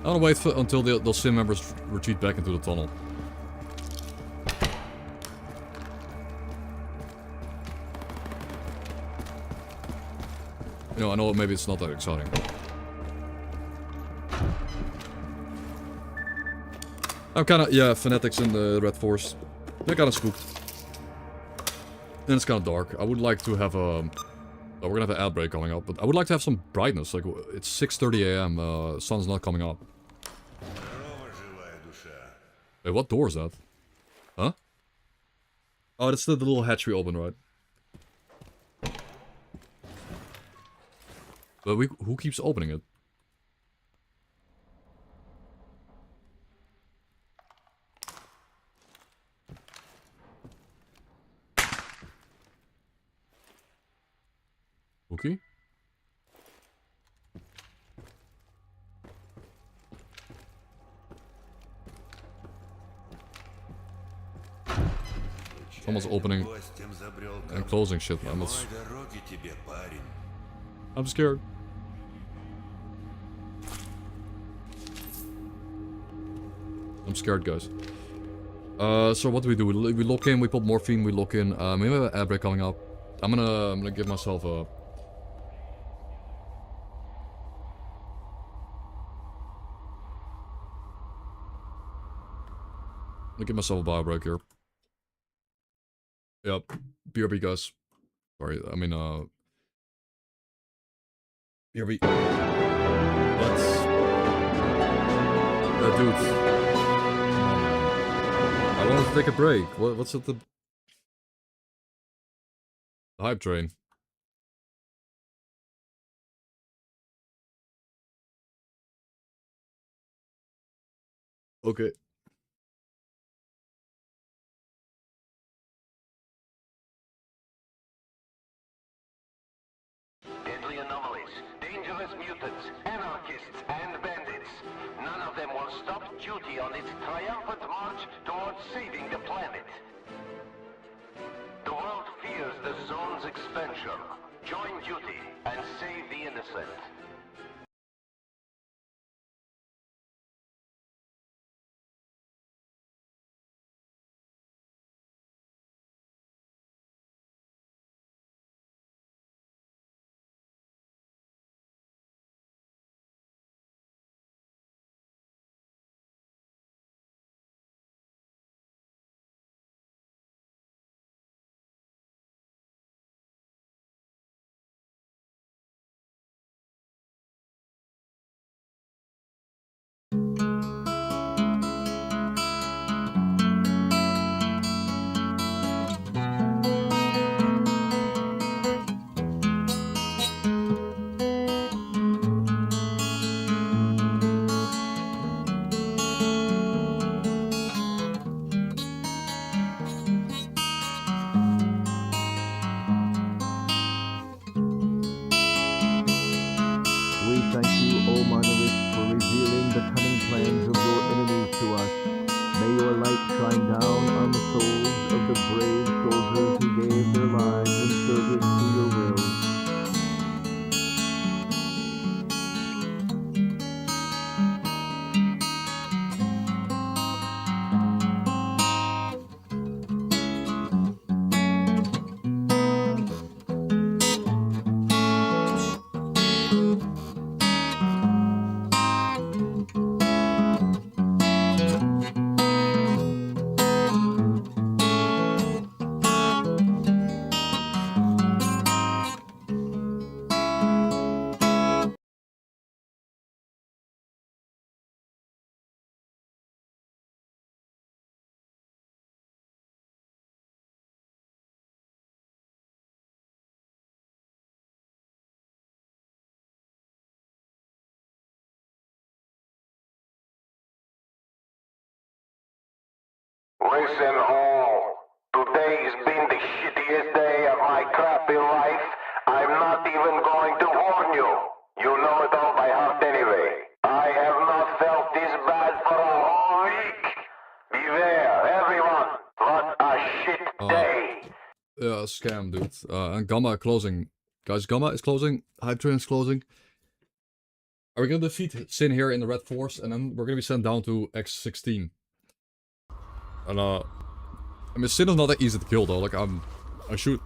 I want to wait until those Sim members retreat back into the tunnel. You know, I know maybe it's not that exciting. I'm kind of, yeah, fanatics in the Red Forest. They're kind of spooked. And it's kind of dark. I would like to have a... we're gonna have an outbreak coming up, but I would like to have some brightness. Like, it's 6:30 AM, sun's not coming up. Wait, what door is that? Huh? Oh, that's the little hatch we opened, right? But who keeps opening it? Okay. Someone's opening and closing shit. I'm scared. I'm scared, guys. So what do? We lock in, we put morphine, we lock in. Maybe we have an outbreak coming up. I'm gonna give myself a... me give myself a bio break here. Yep. BRB, guys. Sorry, I mean, BRB. Let's... dude. Come on, man. I wanted to take a break. What's at the hype train? Okay. Deadly anomalies, dangerous mutants, anarchists, and bandits. None of them will stop duty on its triumphant march towards saving the planet. The world fears the zone's expansion. Join duty and save the innocent. We thank you, O monolith, for revealing the cunning plans of your enemies to us. May your light shine down on the souls of the brave soldiers who gave their lives in service to your will. Listen all. Today's been the shittiest day of my crappy life. I'm not even going to warn you. You know it all by heart anyway. I have not felt this bad for a whole week. Beware, everyone. What a shit day. Yeah, scam, dude. And Gamma closing. Guys, Gamma is closing. Hype train is closing. Are we gonna defeat Sin here in the Red Force, and then we're gonna be sent down to X16. And I mean, Sin is not that easy to kill though. Like I should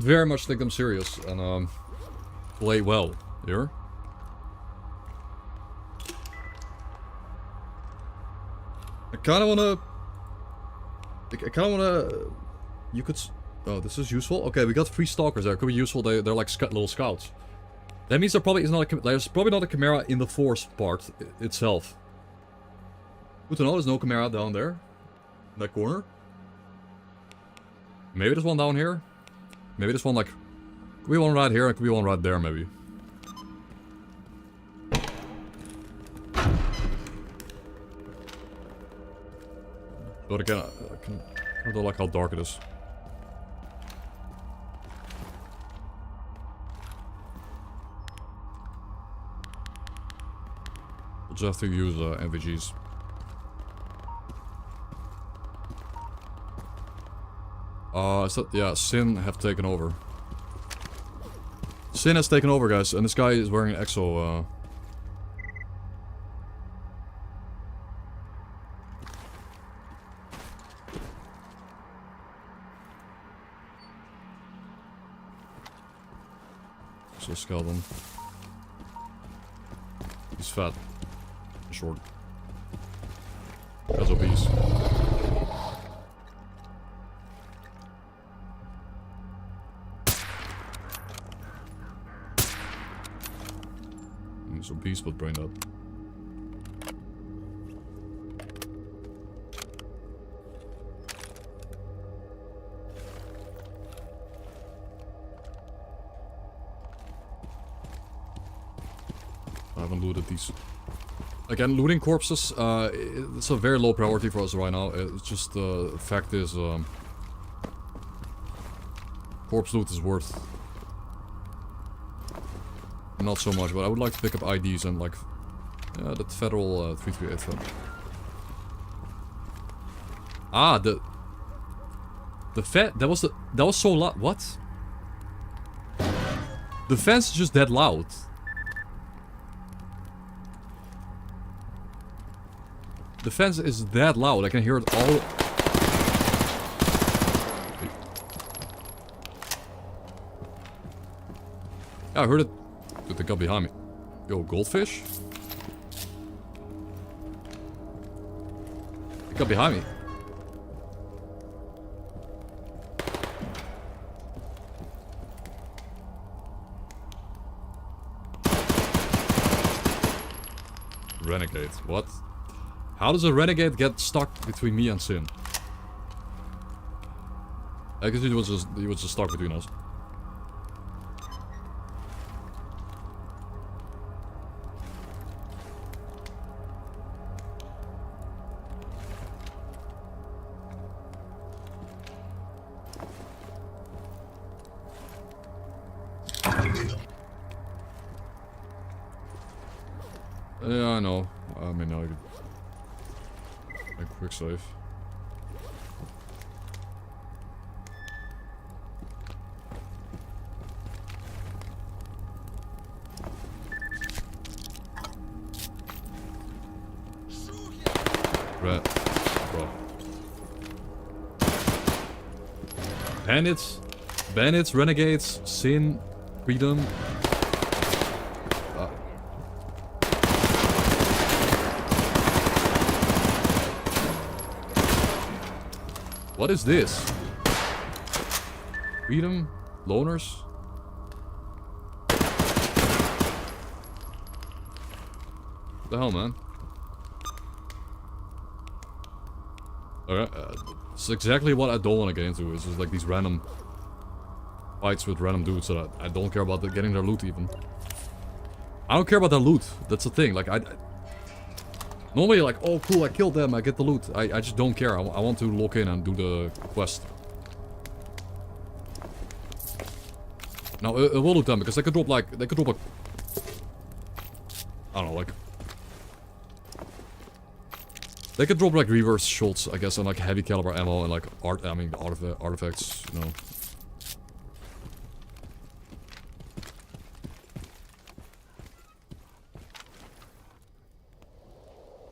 very much take them serious and play well here. I kind of wanna. You could. Oh, this is useful. Okay, we got 3 stalkers there. Could be useful. They're like little scouts. That means there probably is not. There's probably not a Chimera in the Force part itself. Good to know. There's no Chimera down there, in that corner. Maybe there's one down here. Maybe there's one like. Could be one right here. And could be one right there. Maybe. But again, I don't like how dark it is. We'll just have to use NVGs. So, yeah, Sin have taken over. Sin has taken over, guys, and this guy is wearing an exo, So skeleton. He's fat. Short. So beast would brain up. I haven't looted these. Again, looting corpses, it's a very low priority for us right now. It's just the fact is, corpse loot is worth not so much, but I would like to pick up IDs and like that federal 338 phone. Ah, the that was so loud. What? The fence is just that loud. The fence is that loud. I can hear it all. Yeah, I heard it. Dude, they got behind me. Yo, goldfish? They got behind me. Renegade. What? How does a renegade get stuck between me and Sin? I guess he was just stuck between us. Yeah, I know. I mean, I could make quick save. Right. Bro. Bandits, renegades, sin, freedom. What is this? Freedom? Loners? What the hell, man? Okay, it's exactly what I don't want to get into. It's just like these random fights with random dudes that I don't care about getting their loot even. I don't care about their loot. That's the thing. Like, normally, like, oh cool, I killed them, I get the loot. I just don't care. I want to log in and do the quest. Now, it will loot them, because they could drop, like, I don't know, like... They could drop, like, reverse shots, I guess, and, like, heavy caliber ammo and, like, artifacts, you know.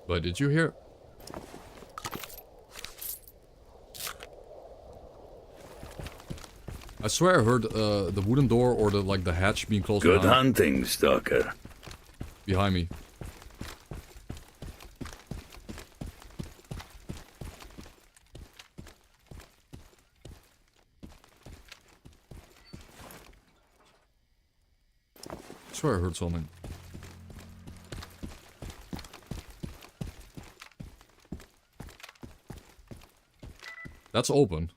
But did you hear? I swear I heard the wooden door or the hatch being closed. Good hunting, S.T.A.L.K.E.R. Behind me. I swear I heard something. That's open.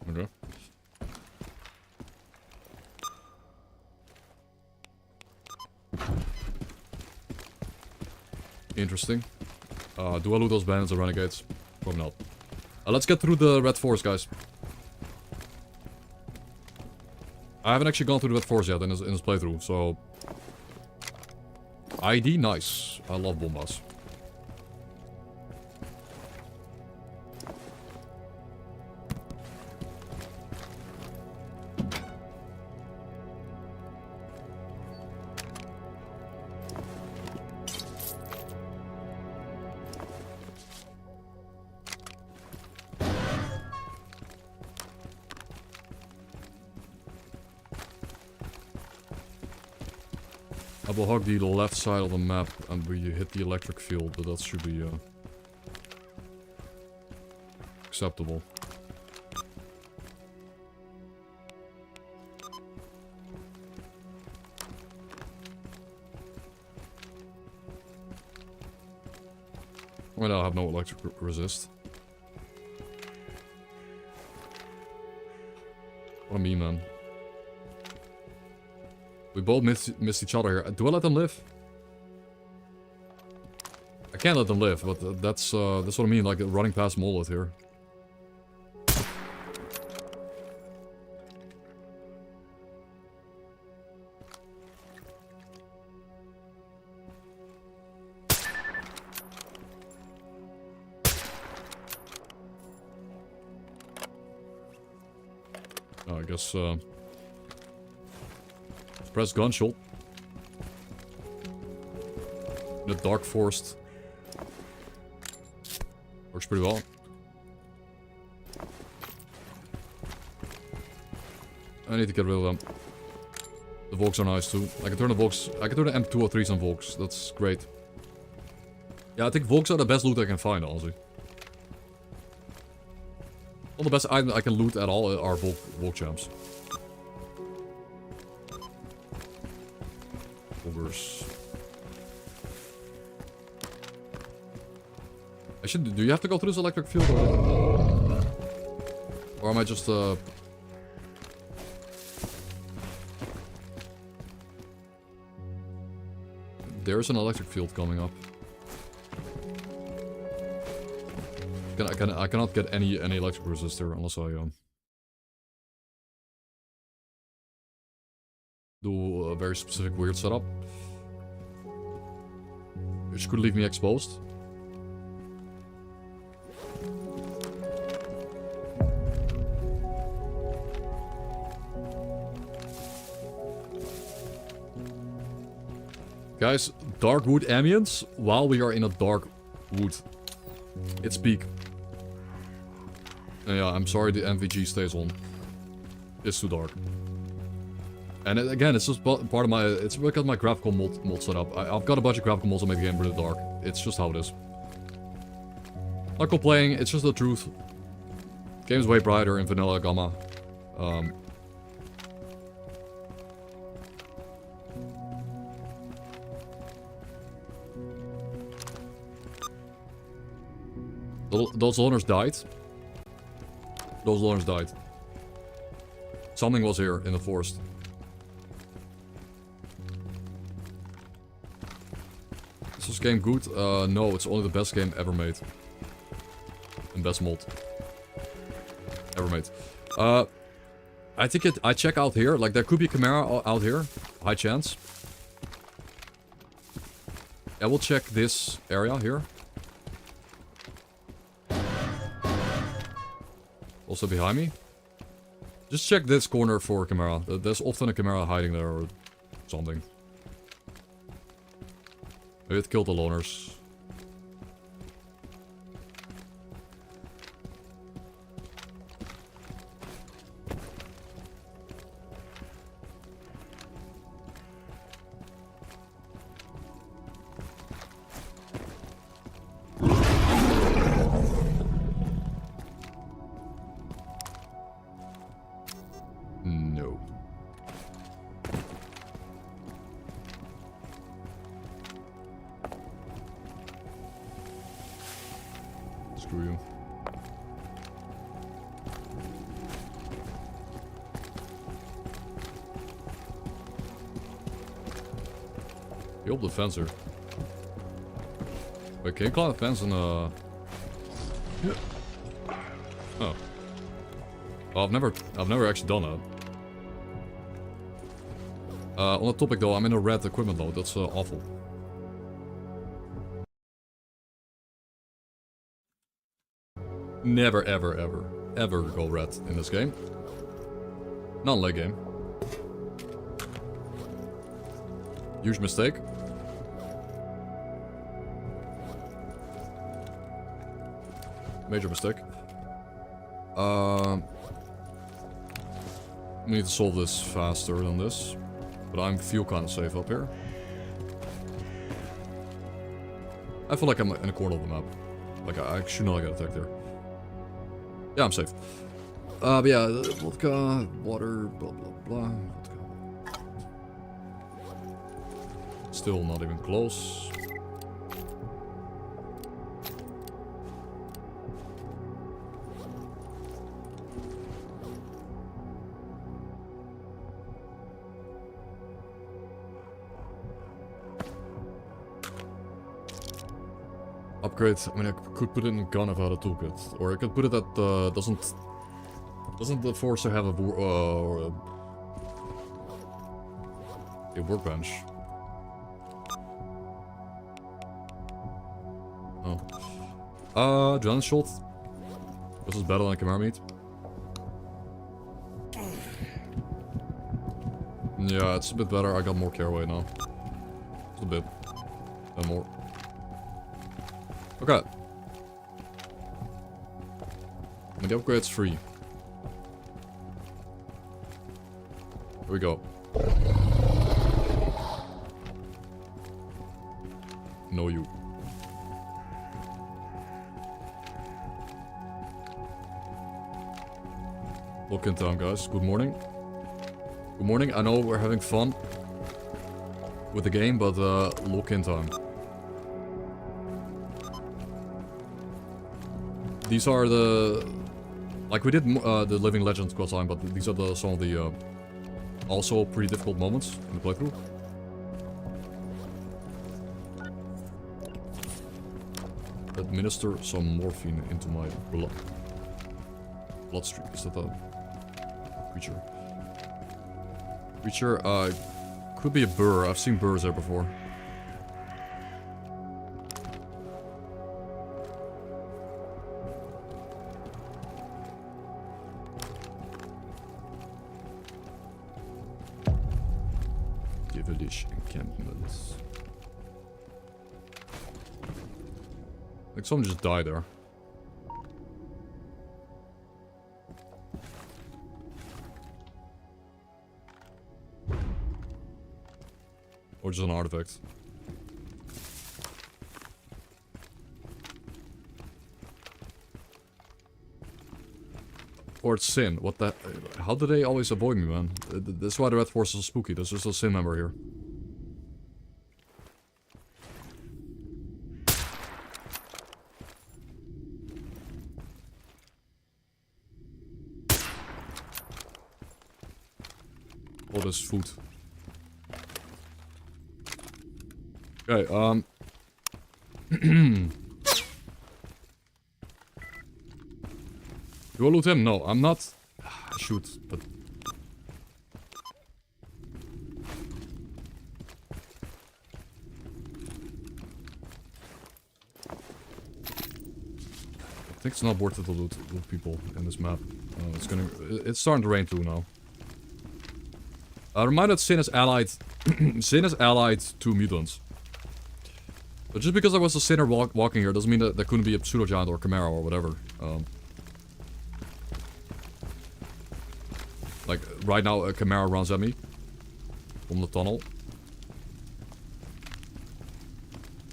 Okay. Interesting. Do I loot those bandits or renegades? Probably not. Let's get through the Red Forest, guys. I haven't actually gone through the Red Forest yet in this playthrough, so... ID, nice. I love bombas. I will hug the left side of the map and we hit the electric field, but that should be acceptable. Well, I have no electric resist. What a meme, man. We both missed each other here. Do I let them live? I can't let them live, but that's what I mean, like running past Molot here. I guess, press gunshot. The Dark Forest. Works pretty well. I need to get rid of them. The Volks are nice too. I can turn the Volks, I can turn the M203s on Volks. That's great. Yeah, I think Volks are the best loot I can find, honestly. All the best items I can loot at all are Volk champs. Ogres. Do you have to go through this electric field or am I just There's an electric field coming up. I cannot get any electric resistor unless I do a very specific weird setup, which could leave me exposed. Guys, dark wood ambience while we are in a dark wood. It's peak. Yeah, I'm sorry the MVG stays on. It's too dark. And again, it's just part of my... It's because of my graphical mod setup. I've got a bunch of graphical mods that make the game really dark. It's just how it is. Not complaining, it's just the truth. Game's way brighter in vanilla gamma. Those loners died. Those loners died. Something was here in the forest. Is this game good? No, it's only the best game ever made. And best mod. Ever made. I think I check out here. Like, there could be a Chimera out here. High chance. I will check this area here. Also behind me. Just check this corner for Chimera. There's often a Chimera hiding there or something. Maybe it killed the loners. No. Screw you. Build the fencer. Wait, can you climb the fence and Oh. Well, I've never actually done that. On the topic though, I'm in a red equipment mode. That's awful. Never, ever, ever, ever go red in this game. Non-leg game. Huge mistake. Major mistake. We need to solve this faster than this. But I feel kind of safe up here. I feel like I'm in a corner of the map. Like, I should not get attacked there. Yeah, I'm safe. But yeah, vodka, water, blah, blah, blah. Vodka. Still not even close. Upgrade. I mean, I could put it in a gun if I had a toolkit, or I could put it at doesn't the Forcer have a workbench? Oh. Adrenaline shot. This is better than Chimera meat. Yeah, it's a bit better. I got more caraway now. Just a bit. And more. Okay. And the upgrade's free. Here we go. Know you. Look in town, guys. Good morning. Good morning. I know we're having fun with the game, but look in time. These are the... Like we did the Living Legends quest line, but these are some of the also pretty difficult moments in the playthrough. Administer some morphine into my bloodstream. Is that a creature? Creature, could be a burr. I've seen burrs there before. Devilish encampments. Like someone just died there. Or just an artifact. Or it's Sin. What the... How do they always avoid me, man? That's why the Red Force is so spooky. There's just a Sin member here. Oh, there's food. Okay, do I loot him? No, I'm not. Shoot, but... I think it's not worth it to loot people in this map. It's starting to rain too now. Remind that Sin is allied. Sin is allied to mutants. But just because I was a sinner walking here doesn't mean that there couldn't be a pseudo giant or chimera or whatever. Like right now, a chimera runs at me from the tunnel,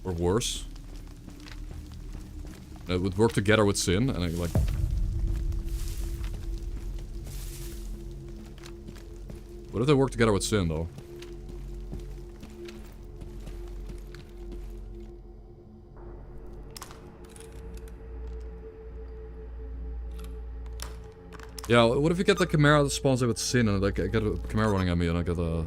or worse. It would work together with Sin, and I, like. What if they work together with Sin, though? Yeah, what if you get the Chimera that spawns out with Sin, and like I get a Chimera running at me, and I get a...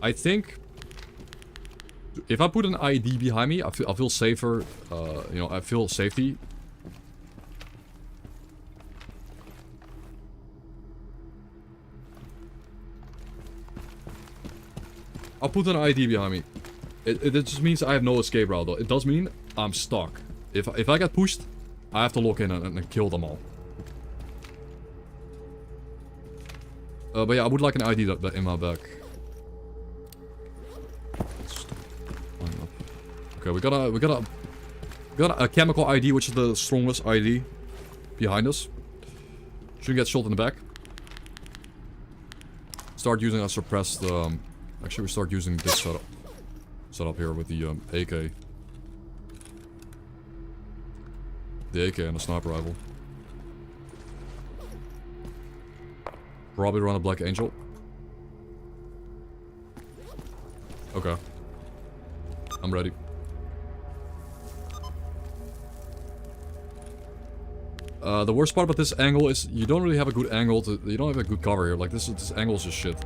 I think... If I put an ID behind me, I feel safer, you know, I feel safety. I'll put an ID behind me. It just means I have no escape route, though. It does mean I'm stuck. If I get pushed, I have to lock in and kill them all. But yeah, I would like an ID in my back. Okay, we got a chemical ID, which is the strongest ID behind us. Shouldn't get shot in the back. Start using a suppressed. Actually, we start using this setup here with the AK. The AK and the sniper rifle. Probably run a Black Angel. Okay. I'm ready. The worst part about this angle is you don't really have a good angle to... You don't have a good cover here. Like, this angle is just shit.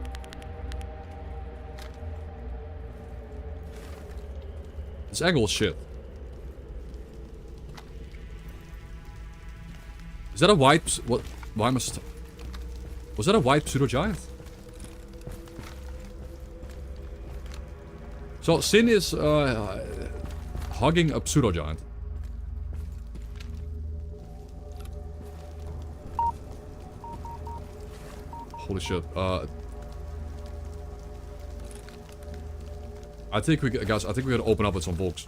This angle is shit. Is that a white... What? Why must... Was that a white pseudo-giant? So, Sin is hugging a pseudo-giant. Holy shit. I think we... Guys, I think we gotta open up with some Volks.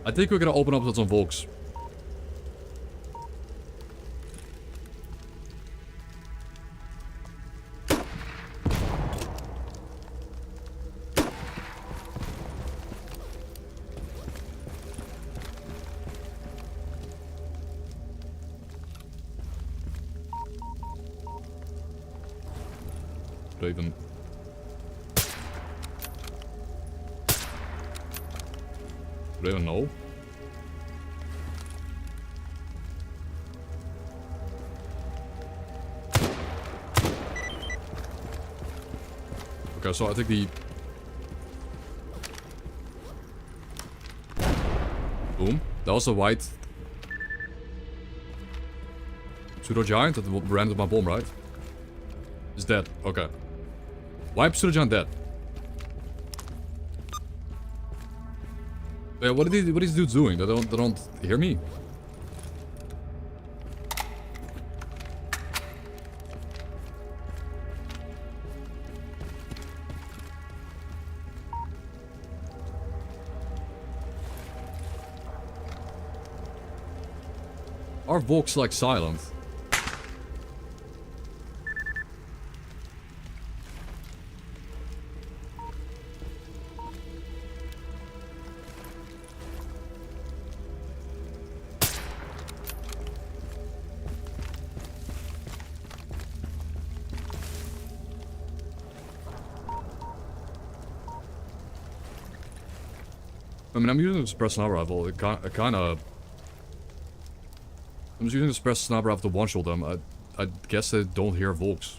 I think we're gonna open up with some Volks. Raven. Raven, no. Okay, so I think the... Boom. That was a white... Pseudo-giant that ran into my bomb, right? Is dead. Okay. White pseudo-giant dead. Yeah, what are these dudes doing? They don't hear me. Are Volks like silent? I mean, I'm using the suppressed sniper rifle. It kind of... I'm just using the suppressed sniper rifle to one-shot them. I guess they don't hear Volks.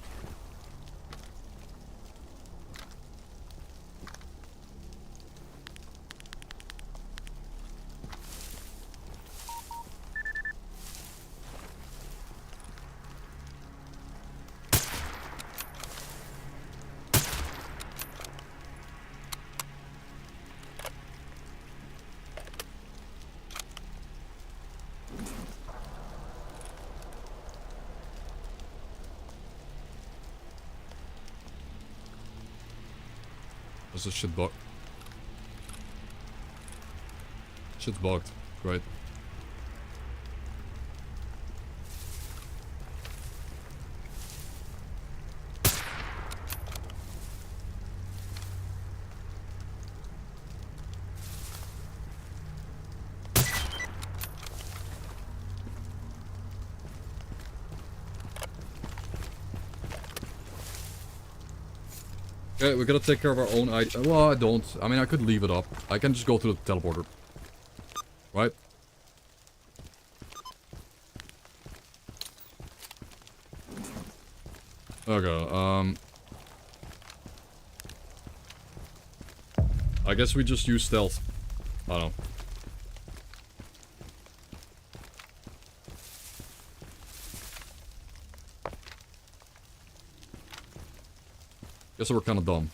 Is this shit bugged? Shit's bugged. Great. Okay, we gotta take care of our own ID. Well, I don't. I mean, I could leave it up. I can just go through the teleporter. Right? Okay, I guess we just use stealth. I don't know. Guess we're kind of dumb.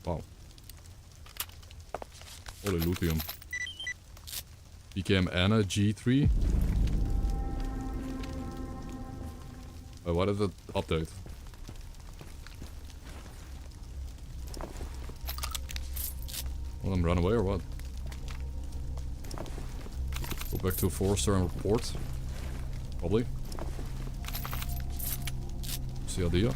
Wow. Holy lithium. Became Anna G3. Wait, why did it update? Will them run away or what? Go back to Forrester and report. Probably. What's the idea?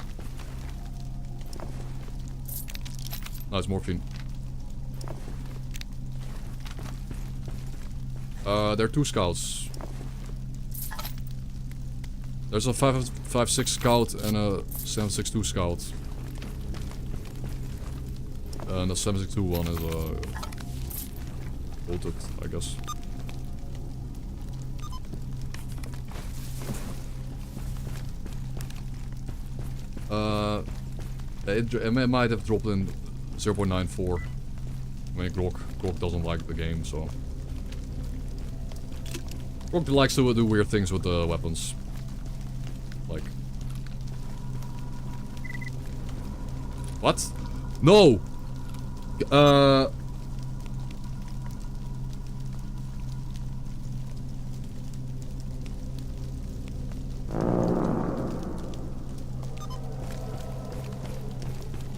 Nice morphine. There are 2 scouts. There's a 5.56 scout and a 7.62 scout. And the 7.62 one is bolted, I guess. It might have dropped in 0.94. I mean, Grok doesn't like the game, so... Grok likes to do weird things with the weapons. Like... What? No!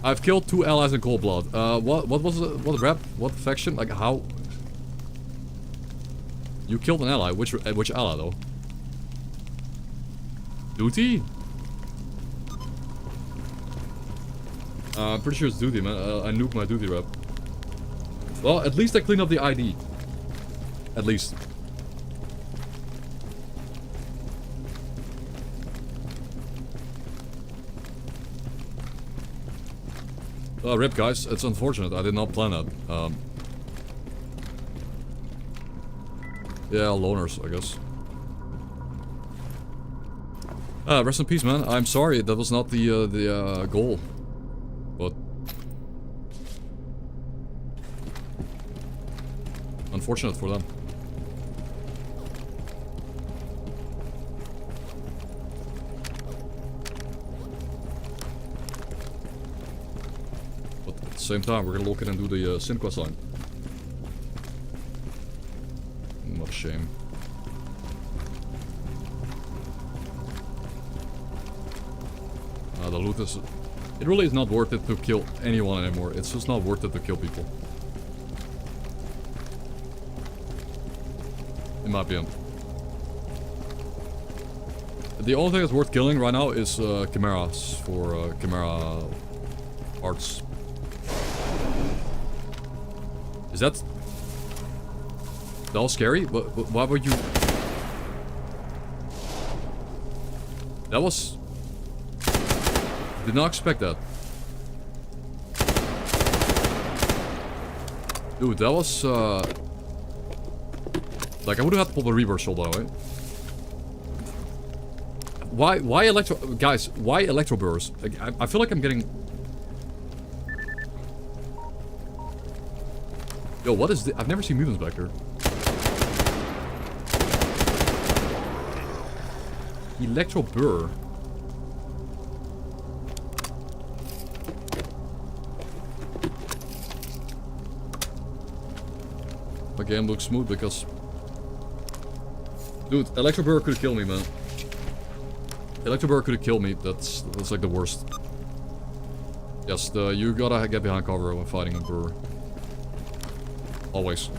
I've killed 2 allies in cold blood. What was the, what rep? What faction? Like how? You killed an ally. Which ally though? Duty? I'm pretty sure it's duty, man. I nuked my duty rep. Well, at least I cleaned up the ID. At least. Rip, guys. It's unfortunate. I did not plan that. Yeah, loners, I guess. Rest in peace, man. I'm sorry. That was not the goal. But... unfortunate for them. Same time, we're gonna look in and do the Sin quest line. What a shame. The loot is... it really is not worth it to kill anyone anymore. It's just not worth it to kill people. In my opinion. The only thing that's worth killing right now is chimeras for chimera arts. Is that... that was scary? Why were you... that was... did not expect that. Dude, that was... like, I would have had to pull the reversal, by the way. Why electro... guys, why electro burst? Like, I feel like I'm getting... yo, what is this? I've never seen mutants back there. Electro burr. My game looks smooth because... dude, Electro burr could kill me, man. Electro burr could kill me. That's like the worst. Yes, you gotta get behind cover when fighting a burr. Always.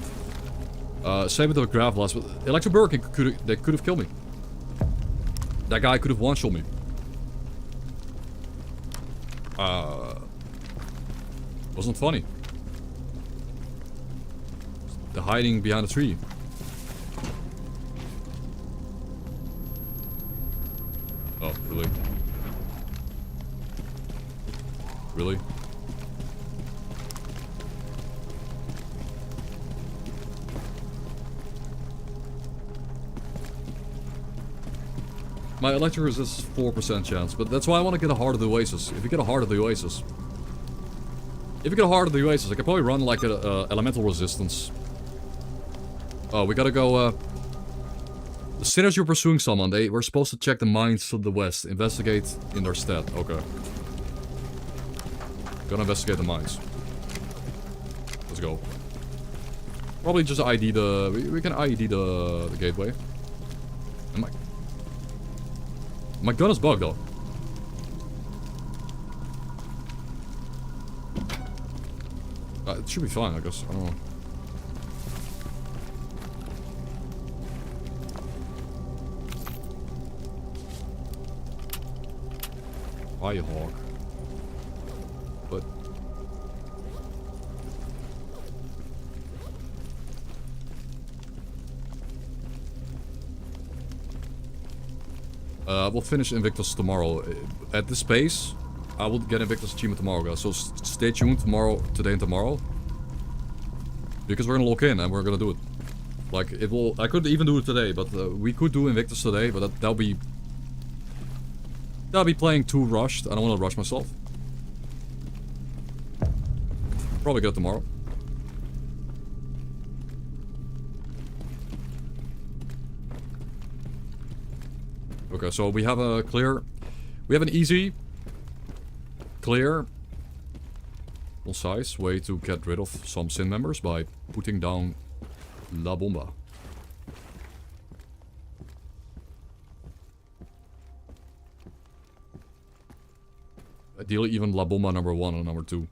Same with the grav blast, but Electro burr could have killed me. That guy could have one-shot me. Wasn't funny. The hiding behind a tree. Oh, really? Really? My electric resist is 4% chance, but that's why I want to get a Heart of the Oasis. If you get a Heart of the Oasis... if you get a Heart of the Oasis, I could probably run like a elemental resistance. Oh, we gotta go, the sinners you're pursuing someone, they were supposed to check the mines to the west. Investigate in their stead. Okay. Gonna investigate the mines. Let's go. Probably just ID the... we can ID the gateway. And my gun is bugged though. It should be fine, I guess. I don't know. Firehawk. But... we'll finish Invictus tomorrow. At this pace, I will get Invictus achievement tomorrow, guys. So stay tuned tomorrow, today and tomorrow. Because we're gonna lock in and we're gonna do it. Like, it will... I could even do it today, but we could do Invictus today, but that'll be... I'll be playing too rushed. I don't want to rush myself. Probably get it tomorrow. Okay, so we have a clear... We have an easy, clear, concise way to get rid of some Sin members by putting down La Bomba. Ideally even La Bomba number 1 and number 2.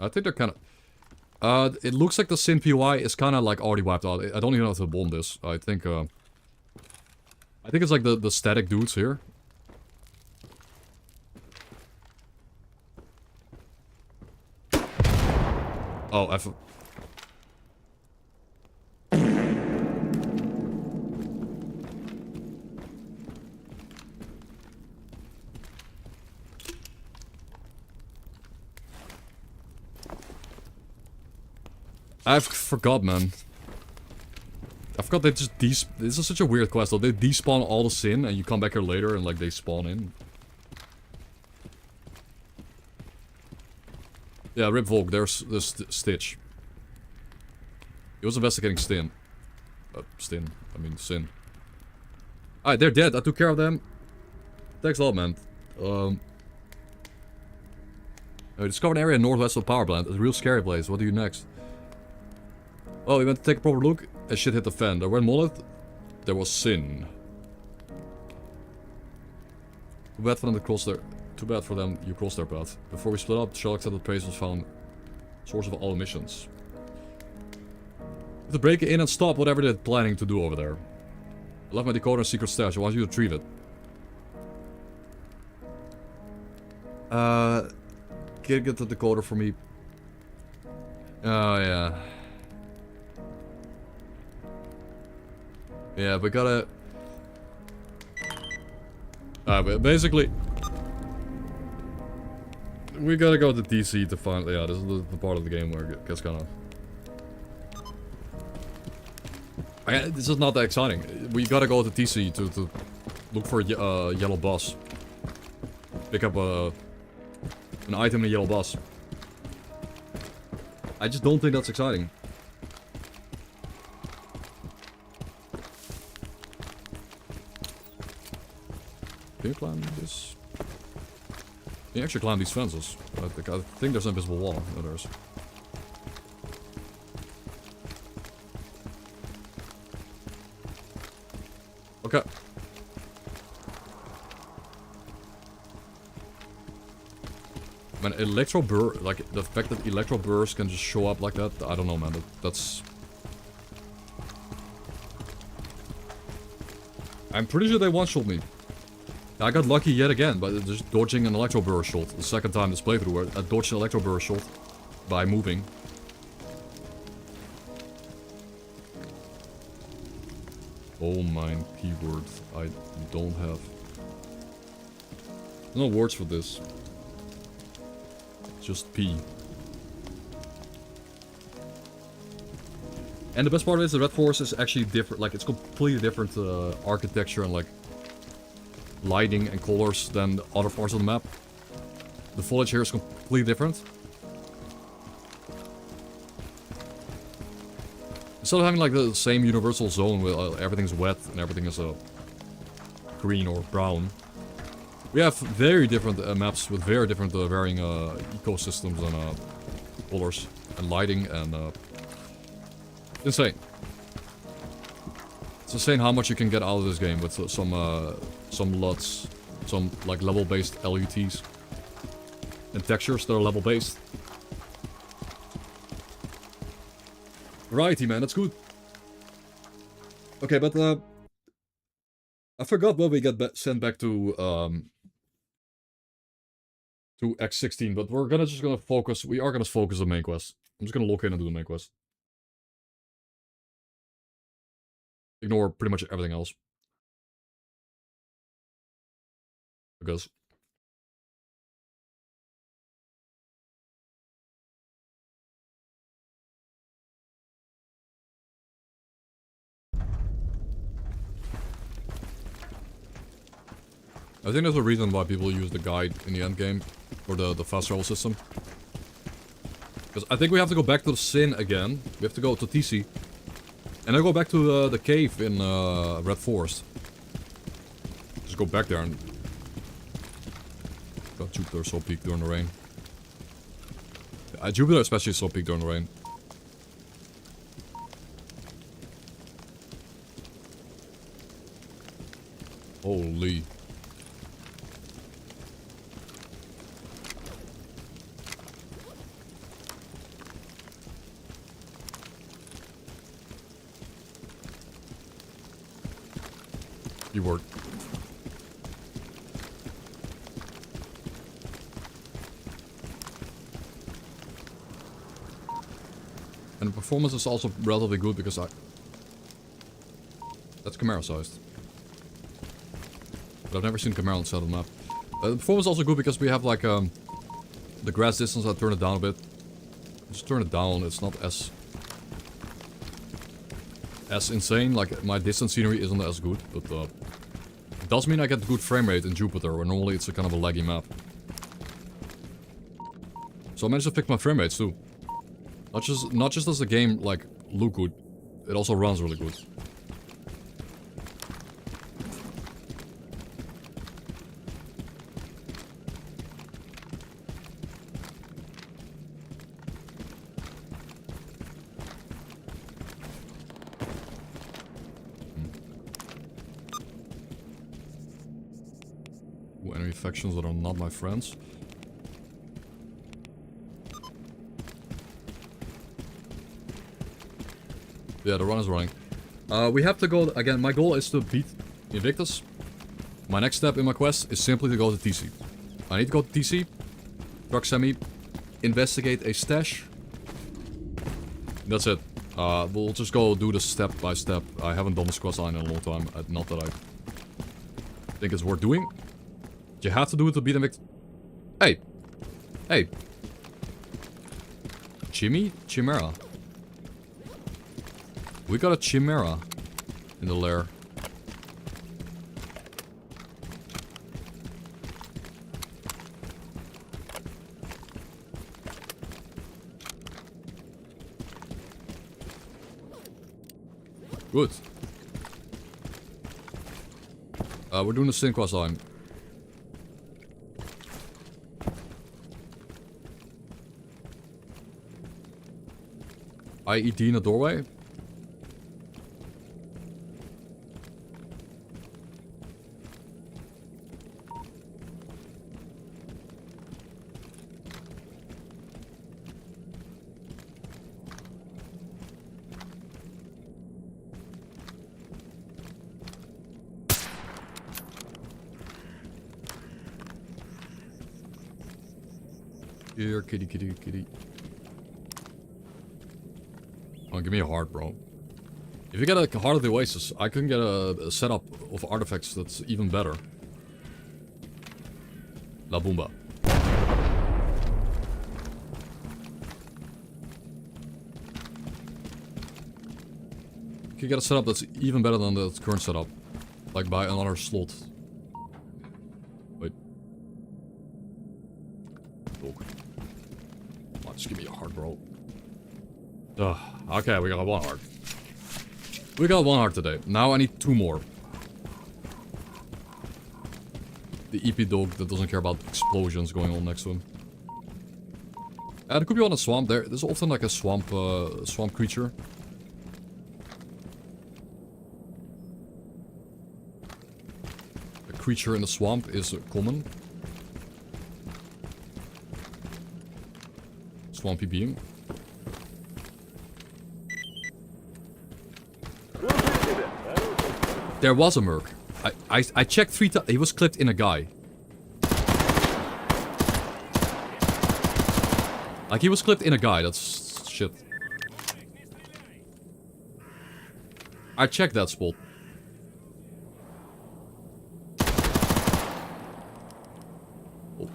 I think they're kind of... it looks like the Sin POI is kind of like already wiped out. I don't even know if the bomb this. I think it's like the static dudes here. Oh, I forgot, man. I forgot they just this is such a weird quest though. They despawn all the Sin and you come back here later and like they spawn in. Yeah, Rip Volk, there's Stitch. He was investigating Sin. I mean Sin. Alright, they're dead. I took care of them. Thanks a lot, man. I discovered an area northwest of the power plant. It's a real scary place. What do you next? Oh, we went to take a proper look, and shit hit the fan. There went Mollet, there was Sin. Too bad for them to cross their... Too bad for them you crossed their path. Before we split up, S.T.A.L.K.E.R said that Praise was found source of all missions. To break in and stop whatever they're planning to do over there. I left my decoder in secret stash. I want you to retrieve it. Get the decoder for me. Oh, yeah. Yeah, we gotta... but basically... We gotta go to DC to find... Yeah, this is the part of the game where it gets kinda... this is not that exciting. We gotta go to TC to look for a yellow bus. Pick up an item in a yellow bus. I just don't think that's exciting. Can you climb this? Can you actually climb these fences? I think there's an invisible wall. No, there's. Okay. Man, electro burr, like the fact that electro bursts can just show up like that, I don't know, man. That's. I'm pretty sure they one-shot me. I got lucky yet again by just dodging an electro burst shot. The second time this playthrough where I dodged an electro burst shot by moving. Oh my keyword. I don't have. No words for this. Just P. And the best part is the Red Forest is actually different. Like it's completely different architecture and like lighting and colors than the other parts of the map. The foliage here is completely different. Instead of having like the same universal zone where everything's wet and everything is green or brown, we have very different maps with very different varying ecosystems and colors and lighting and insane. It's insane how much you can get out of this game with some LUTs, some like level-based LUTs, and textures that are level-based. Variety, man, that's good. Okay, but I forgot what we get sent back to X16, but we're just gonna focus. We are gonna focus on the main quest. I'm just gonna look in and do the main quest. Ignore pretty much everything else. Because I think there's a reason why people use the guide in the end game. Or the fast travel system. Because I think we have to go back to the Sin again. We have to go to TC. And then go back to the cave in Red Forest. Just go back there and... God, Jupiter is so peak during the rain. Jupiter especially is so peak during the rain. Holy. Keyword. And the performance is also relatively good because that's camera sized. But I've never seen camera on set on the map. The performance is also good because we have like the grass distance. I turn it down a bit. Just turn it down. It's not as insane. Like my distance scenery isn't as good, but it does mean I get good frame rate in Jupiter, where normally it's a kind of a laggy map. So I managed to fix my frame rates too. Not just does the game like look good, it also runs really good. Enemy factions that are not my friends. Yeah, the run is running. We have to go again. My goal is to beat Invictus. My next step in my quest is simply to go to TC. I need to go to TC, truck semi, investigate a stash. That's it. We'll just go do this step by step. I haven't done this quest line in a long time. Not that I think it's worth doing. You have to do it to beat Invictus. Hey! Hey! Chimera. We got a Chimera in the lair. Good. We're doing the Sin quest line. IED in the doorway. Here, kitty. Oh, give me a heart, bro. If you get a Heart of the Oasis, I can get a setup of artifacts that's even better. La Boomba. You can get a setup that's even better than the current setup. Like buy another slot. Wait. Talk. Come on, just give me a heart, bro. Ugh. Okay, we got one heart. We got one heart today. Now I need 2 more. The EP dog that doesn't care about explosions going on next to him. There could be on a swamp there. There's often like a swamp creature. A creature in the swamp is common. Swampy being. There was a merc. I checked 3 times. He was clipped in a guy. Like he was clipped in a guy. That's shit. I checked that spot. Oh.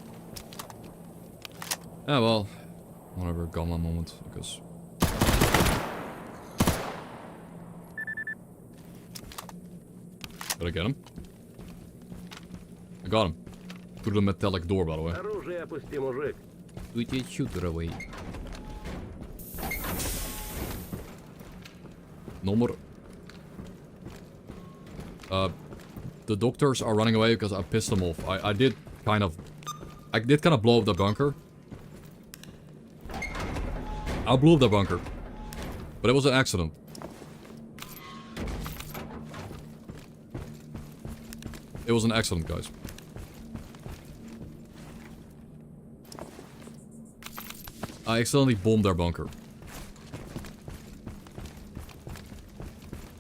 Yeah, well, whatever. Got my moment, because. Did I get him? I got him. Through the metallic door, by the way. Оружие опусти, мужик. With your shooter away. No more. The doctors are running away because I pissed them off. I did kind of blow up the bunker. I blew up the bunker. But it was an accident. It was an accident, guys. I accidentally bombed their bunker.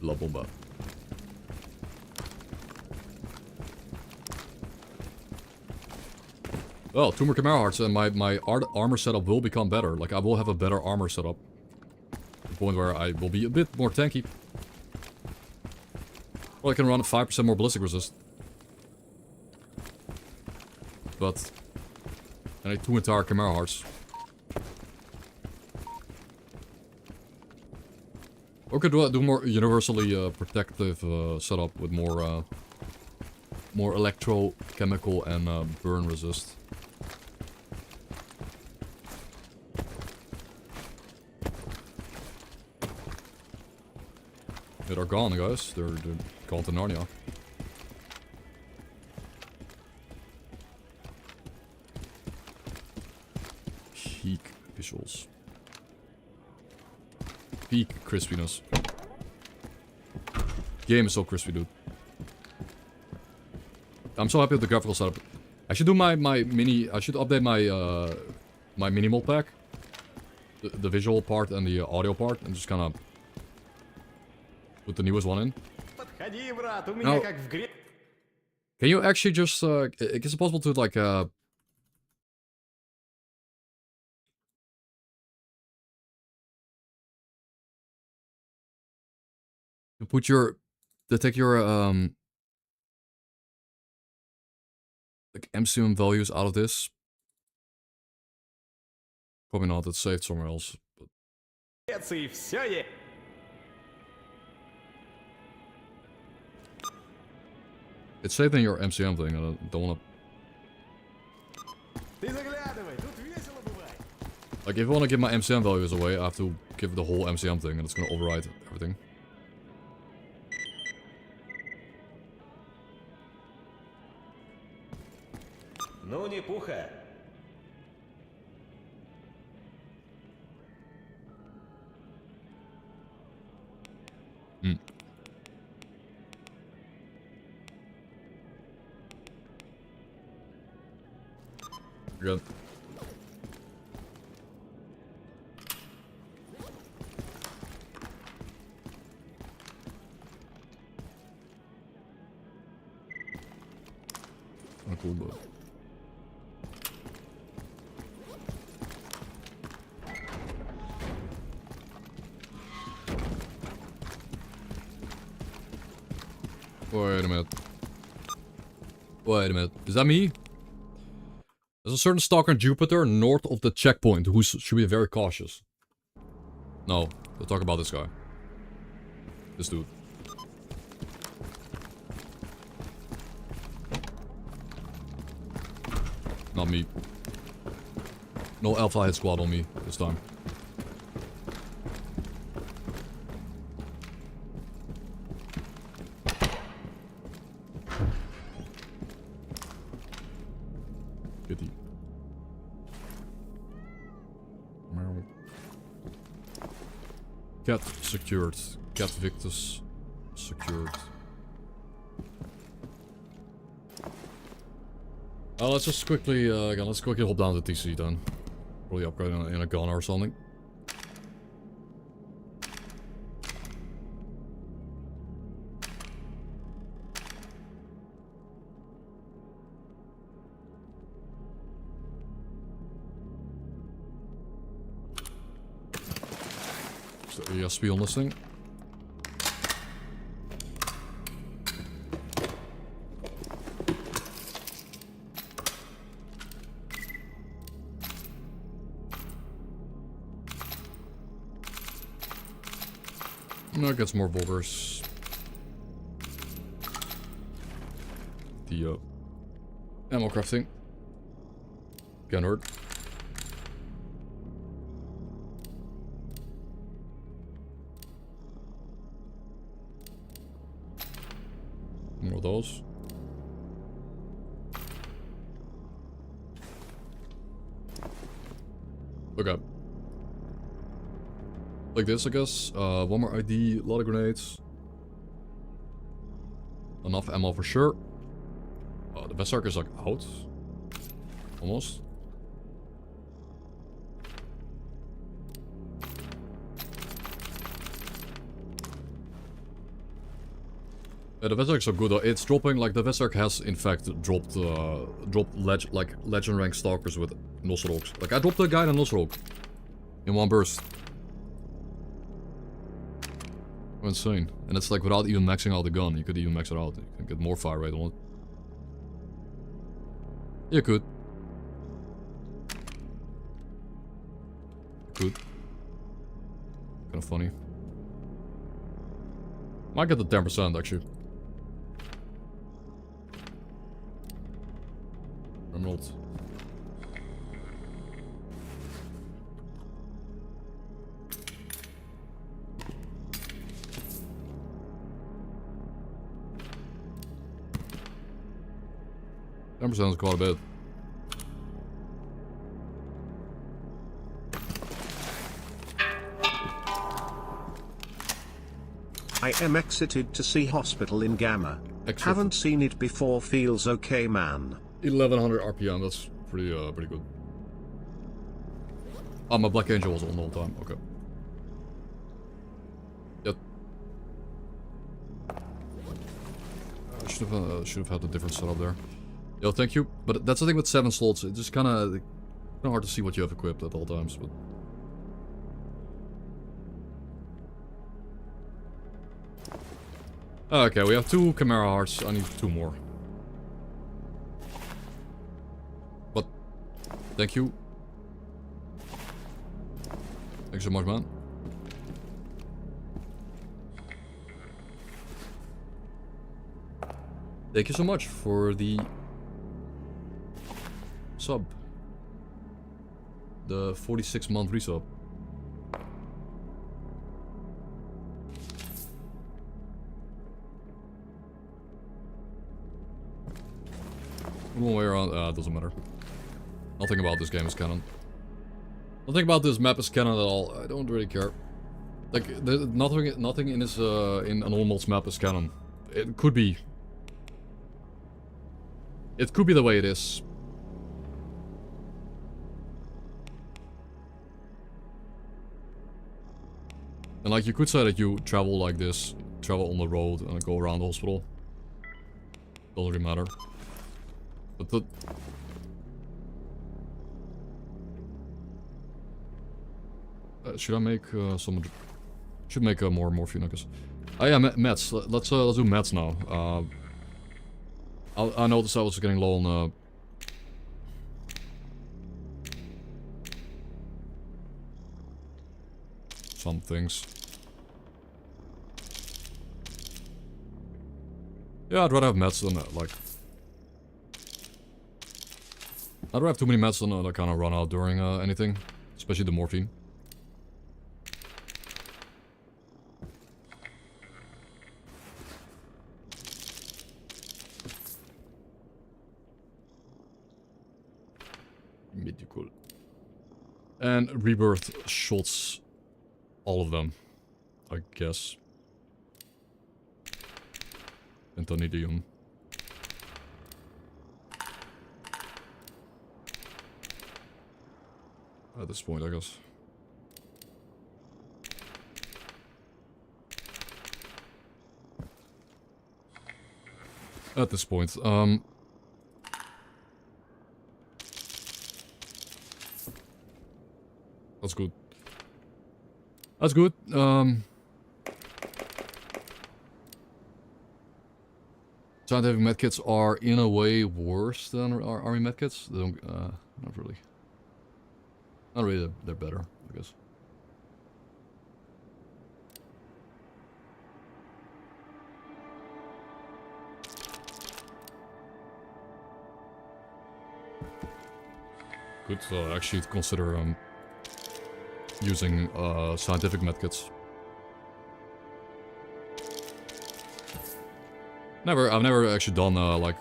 La bomba. Well, 2 more Chimera hearts and my armor setup will become better. Like, I will have a better armor setup. To the point where I will be a bit more tanky. Or I can run 5% more ballistic resist. But I need 2 entire Chimera hearts. Or could do more universally protective setup with more electrochemical and burn resist. Yeah, they're gone, guys. They're gone to Narnia. Peak visuals. Peak crispiness. Game is so crispy, dude. I'm so happy with the graphical setup. I should do my mini. I should update my my minimal pack, the visual part and the audio part, and just kind of put the newest one in. Подходи, брат, у Now, меня как в гре... can you actually just? Is it possible to like to put your take your like MCM values out of this? Probably not. It's saved somewhere else. But И все есть. it's saved in your MCM thing. I don't want to. Ты заглядывай, тут весело бывает. Like, if I want to give my MCM values away, I have to give the whole MCM thing, and it's gonna override everything. Ну, не пуха. Good. Oh, cool, but. Wait a minute. Wait a minute. Is that me? There's a certain stalker in Jupiter north of the checkpoint who should be very cautious. No, we'll talk about this guy. This dude. Not me. No Alpha hit squad on me this time. Kitty. Cat secured. Cat Invictus secured. Let's just quickly, again, let's quickly hop down to TC then. Probably upgrade in a gun or something. So ESP on this thing. No, get some more boulders. The Ammo crafting. Can't hurt. More of those. Okay. Like this, I guess. One more ID, a lot of grenades. Enough ammo for sure. The Berserker is like out. Almost. The Berserk's so good though. It's dropping, like the Berserk has in fact dropped legend rank stalkers with Nosrogs. Like I dropped a guy in a Nosrog. In one burst. Insane. And it's like without even maxing out the gun. You could even max it out. You can get more fire rate on it. You could. Could. Kinda funny. Might get the 10% actually. Emerald. Is quite a bit. I am excited to see Hospital in Gamma. Haven't seen it before, feels okay, man. 1100 RPM, that's pretty good. Ah, my Black Angel was on the whole time, okay. Yep. I should have had a different setup there. Yo, thank you. But that's the thing with 7 slots. It's just kind of hard to see what you have equipped at all times. But okay, we have 2 Chimera hearts. I need 2 more. But thank you. Thanks so much, man. Thank you so much for the sub. The 46-month resub. One way around, doesn't matter. Nothing about this game is canon. Nothing about this map is canon at all. I don't really care. Like, nothing in this, in Anomal's map is canon. It could be. It could be the way it is. And like, you could say that you travel like this, travel on the road and go around the hospital. Doesn't really matter. But the... should I make some... Should make more morphine, I guess. Oh yeah, meds. Let's do meds now. I noticed I was getting low on... some things. Yeah, I'd rather have meds than like... I'd rather have too many meds than that kind of run out during anything. Especially the morphine. Medical. And rebirth shots. All of them, I guess. Pentanidium. At this point, I guess. At this point, that's good. That's good. Scientific medkits are in a way worse than our army medkits. They don't, not really. Not really, they're better, I guess. could actually consider using scientific medkits. I've never actually done like,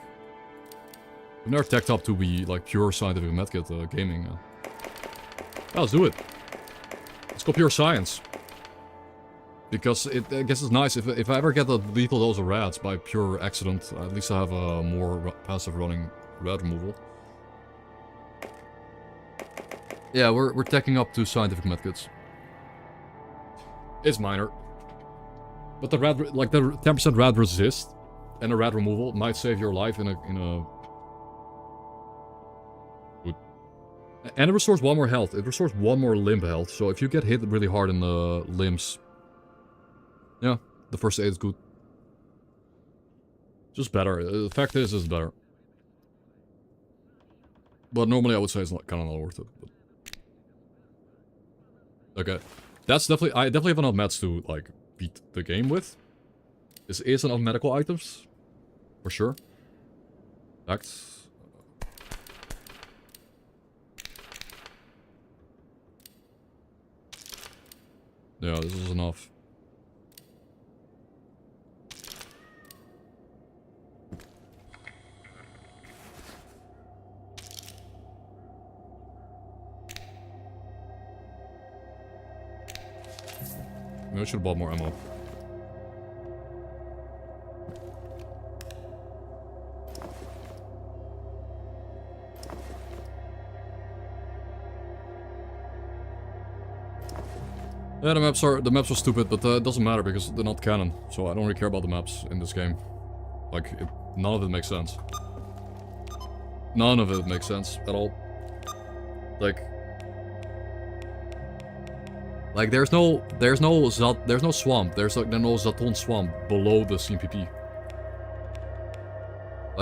I've never teched up to be like pure scientific medkit gaming. Yeah, let's do it. Let's go pure science. Because I guess it's nice if I ever get a lethal dose of rats by pure accident, at least I have a more passive running rat removal. Yeah, we're teching up to scientific medkits. It's minor. But the rat, like the 10% rat resist and a rat removal might save your life in a good. And it restores 1 more health. It restores 1 more limb health. So if you get hit really hard in the limbs, yeah, the first aid is good. Just better. The fact is, it's better. But normally I would say it's kind of not worth it. But... Okay, that's definitely, I definitely have enough meds to like beat the game with. This is enough medical items, for sure. Facts. Yeah, this is enough. Maybe I should have bought more ammo. Yeah, the maps are stupid, but it doesn't matter because they're not canon, so I don't really care about the maps in this game. Like, none of it makes sense. None of it makes sense at all. Like there's no swamp. There's no Zaton swamp below the CMPP.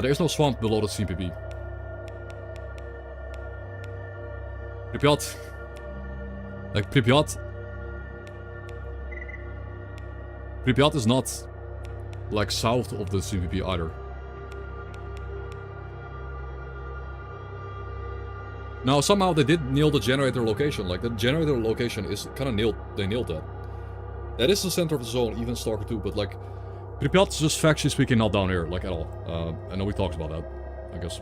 There's no swamp below the CMPP. Pripyat. Like Pripyat. Pripyat is not like south of the CMPP either. Now, somehow they did nail the generator location. Like, the generator location is kind of nailed. They nailed that. That is the center of the zone, even S.T.A.L.K.E.R 2, but like, Pripyat is just factually speaking not down here, like at all. I know we talked about that, I guess.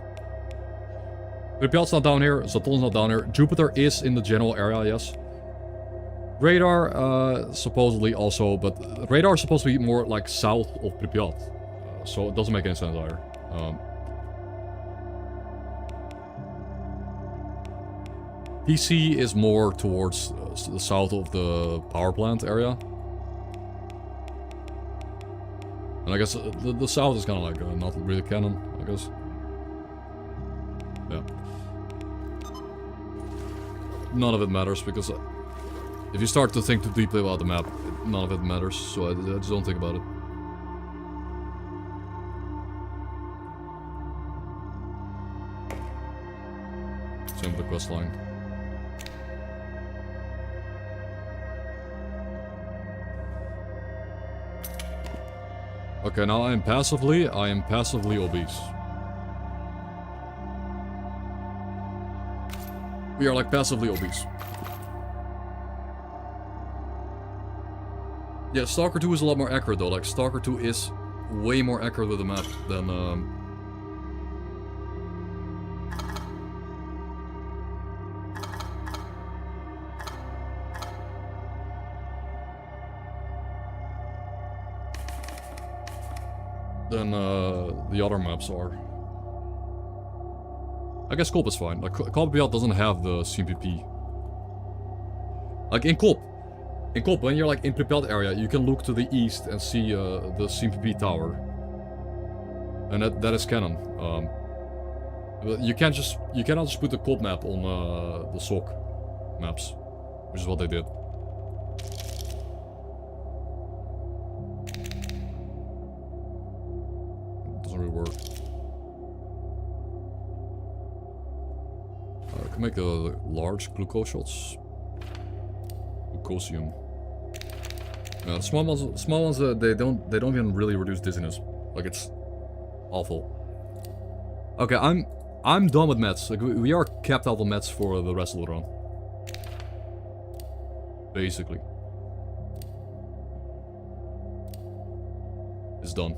Pripyat's not down here, Zaton's not down here. Jupiter is in the general area, yes. Radar, supposedly also, but radar is supposed to be more like south of Pripyat. So it doesn't make any sense either. PC is more towards the south of the power plant area. And I guess the south is kind of like not really canon, I guess. Yeah. None of it matters because if you start to think too deeply about the map, none of it matters, so I just don't think about it. Same with the quest line. Okay, now I am passively obese. We are like passively obese. Yeah, S.T.A.L.K.E.R 2 is a lot more accurate though. Like, S.T.A.L.K.E.R 2 is way more accurate with the map than the other maps are. I guess Kolp is fine. Like, Kolp doesn't have the CMPP. Like, in Kolp, when you're like in Pripyat area, you can look to the east and see the CMPP tower. And that is canon. You cannot just put the Kolp map on the S.T.A.L.K.E.R maps, which is what they did. Doesn't really work. I can make the large glucose shots. Glucosium. Yeah, the small ones, they don't even really reduce dizziness. Like, it's awful. Okay, I'm I'm done with meds. Like, we are capped out on meds for the rest of the run. Basically. It's done.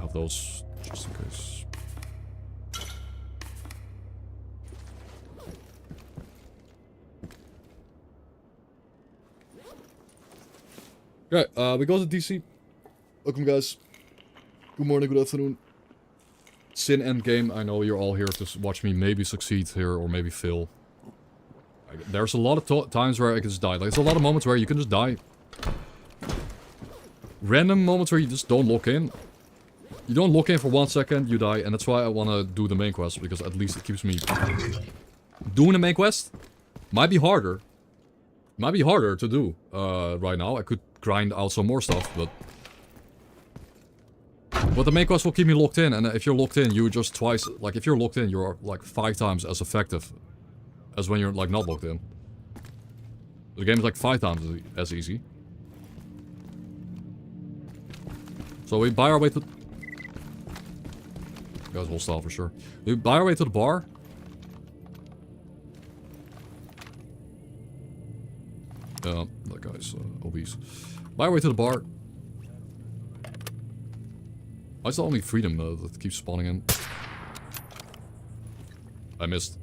Have those just in case. Okay, we go to DC. Welcome, guys. Good morning, good afternoon. Sin Endgame. I know you're all here to watch me maybe succeed here or maybe fail. There's a lot of times where I can just die. Like, there's a lot of moments where you can just die. Random moments where you just don't lock in. You don't lock in for 1 second, you die. And that's why I want to do the main quest. Because at least it keeps me... Doing the main quest might be harder. Might be harder to do right now. I could grind out some more stuff, but... But the main quest will keep me locked in, and if you're locked in, you just twice... Like, if you're locked in, you're like 5 times as effective as when you're, like, not locked in. The game is like 5 times as easy. So we buy our way to... Guys, hold style for sure. We buy our way to the bar. That guy's obese. Buy our way to the bar. Why is the only freedom that keeps spawning in? I missed.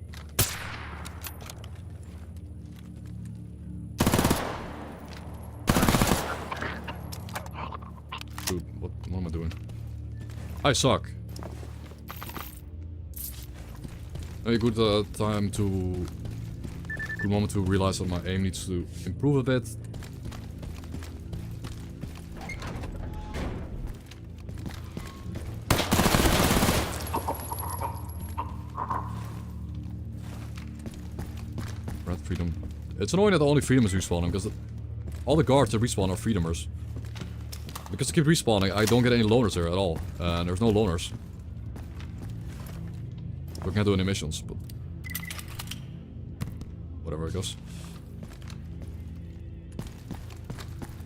Dude, what am I doing? I suck. A good time to... Good moment to realize that my aim needs to improve a bit. Red freedom. It's annoying that the only freedom is respawning, because all the guards that respawn are freedomers. Because they keep respawning, I don't get any loners there at all. And there's no loners. We can't do any missions, but... Whatever, I guess.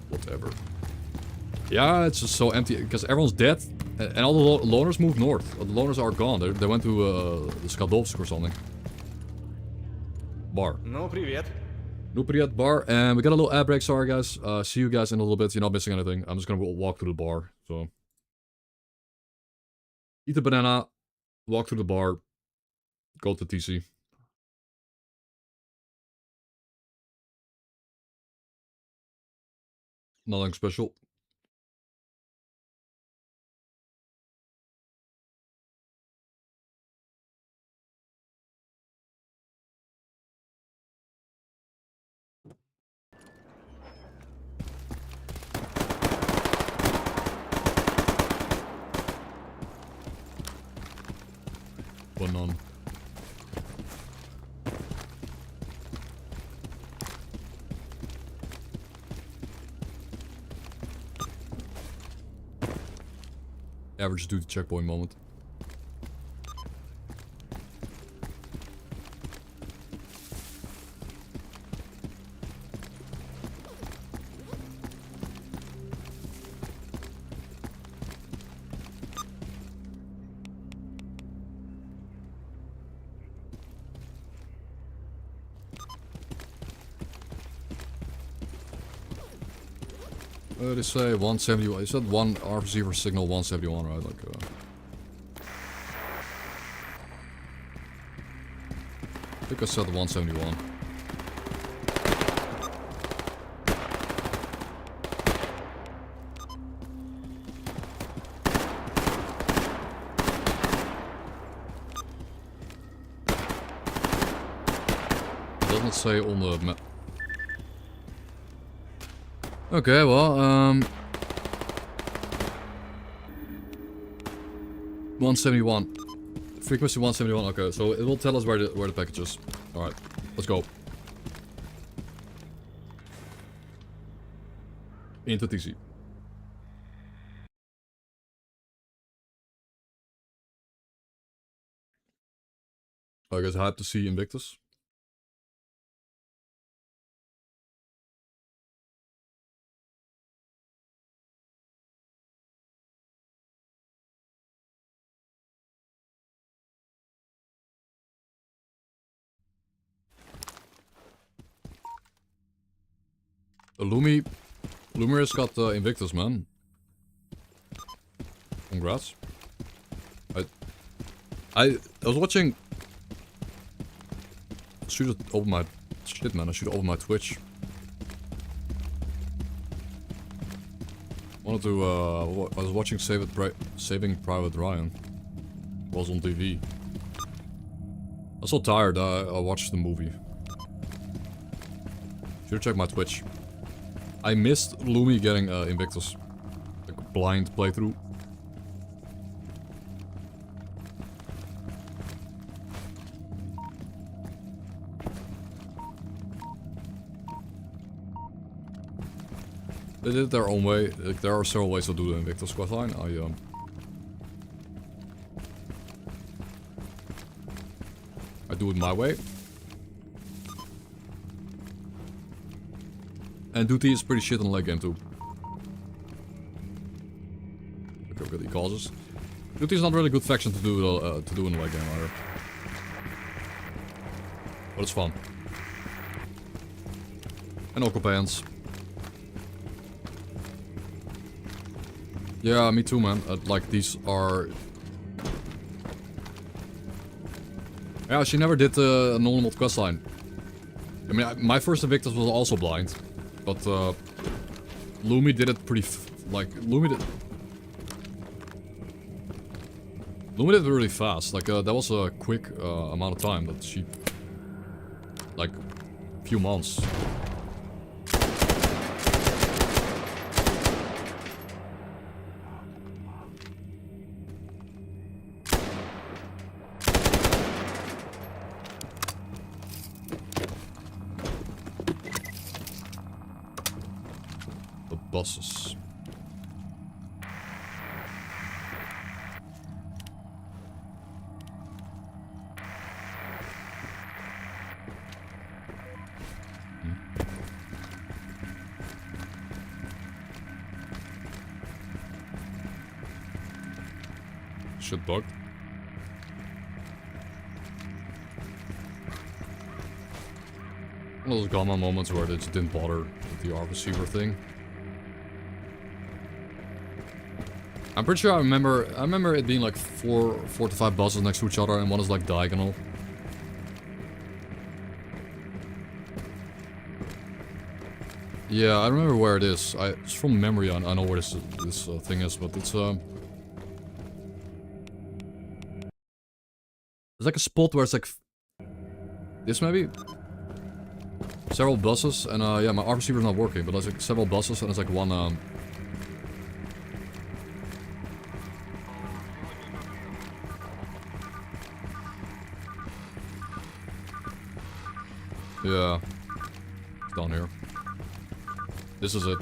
Whatever. Yeah, it's just so empty, because everyone's dead. And all the loners moved north. The loners are gone. They went to the S.T.A.L.K.E.R or something. Bar. Ну, привет. No привет, bar. And we got a little ad break, sorry guys. See you guys in a little bit. You're not missing anything. I'm just gonna walk through the bar, so... Eat a banana. Walk through the bar. Go to TC. Nothing special. But none. Average duty checkpoint moment. They say 171. You said one R receiver signal 171, right? Like, I think I said 171. It doesn't say on the map. Okay, well, 171. Frequency 171, okay, so it will tell us where the package is. Alright, let's go. Into TC. I guess I hyped to see Invictus. Lumir's got Invictus, man. Congrats. I was watching... I should have opened my... Shit, man, I should have opened my Twitch. Wanted to, I was watching Saving Private Ryan. It was on TV. I was so tired, I watched the movie. Should've checked my Twitch. I missed Lumi getting Invictus. Like a blind playthrough. They did it their own way. Like, there are several ways to do the Invictus questline. I do it my way. And duty is pretty shit on the late game too. Okay, we've got the causes. Duty is not really a good faction to do in the late game either. But it's fun. And all companions. Yeah, me too, man. Like, these are... Yeah, she never did a normal questline. I mean, my first Invictus was also blind. But, Lumi did it pretty... Lumi did it really fast. Like, that was a quick amount of time that she... Like, few months. Buses. Shit bugged. One of those Gamma moments where they just didn't bother with the ARC receiver thing. I'm pretty sure I remember it being like four to five buses next to each other, and one is like diagonal. Yeah, I remember where it is. It's from memory. I know where this thing is, but it's like a spot where it's like this maybe. Several buses, and yeah, my ARC receiver's not working, but there's like several buses, and it's like one yeah. It's down here. This is it.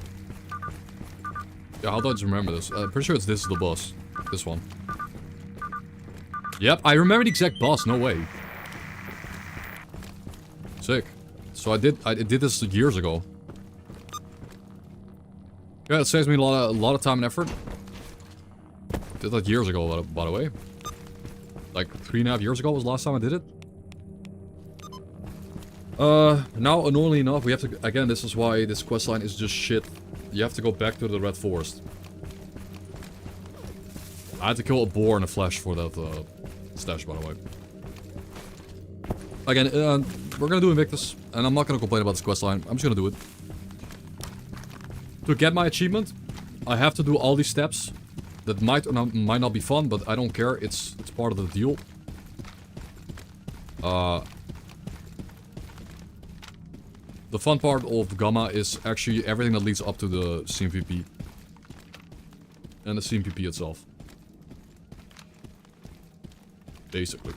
Yeah, how do I just remember this? I'm pretty sure this is the bus. This one. Yep, I remember the exact bus, no way. Sick. So I did this years ago. Yeah, it saves me a lot of time and effort. Did that years ago, by the way. Like 3.5 years ago was the last time I did it. Now, annoyingly enough, we have to... Again, this is why this questline is just shit. You have to go back to the Red Forest. I had to kill a boar in a flash for that, stash, by the way. Again, we're gonna do Invictus, and I'm not gonna complain about this questline. I'm just gonna do it. To get my achievement, I have to do all these steps. That might not be fun, but I don't care. It's part of the deal. The fun part of Gamma is actually everything that leads up to the CMVP. And the CMVP itself. Basically.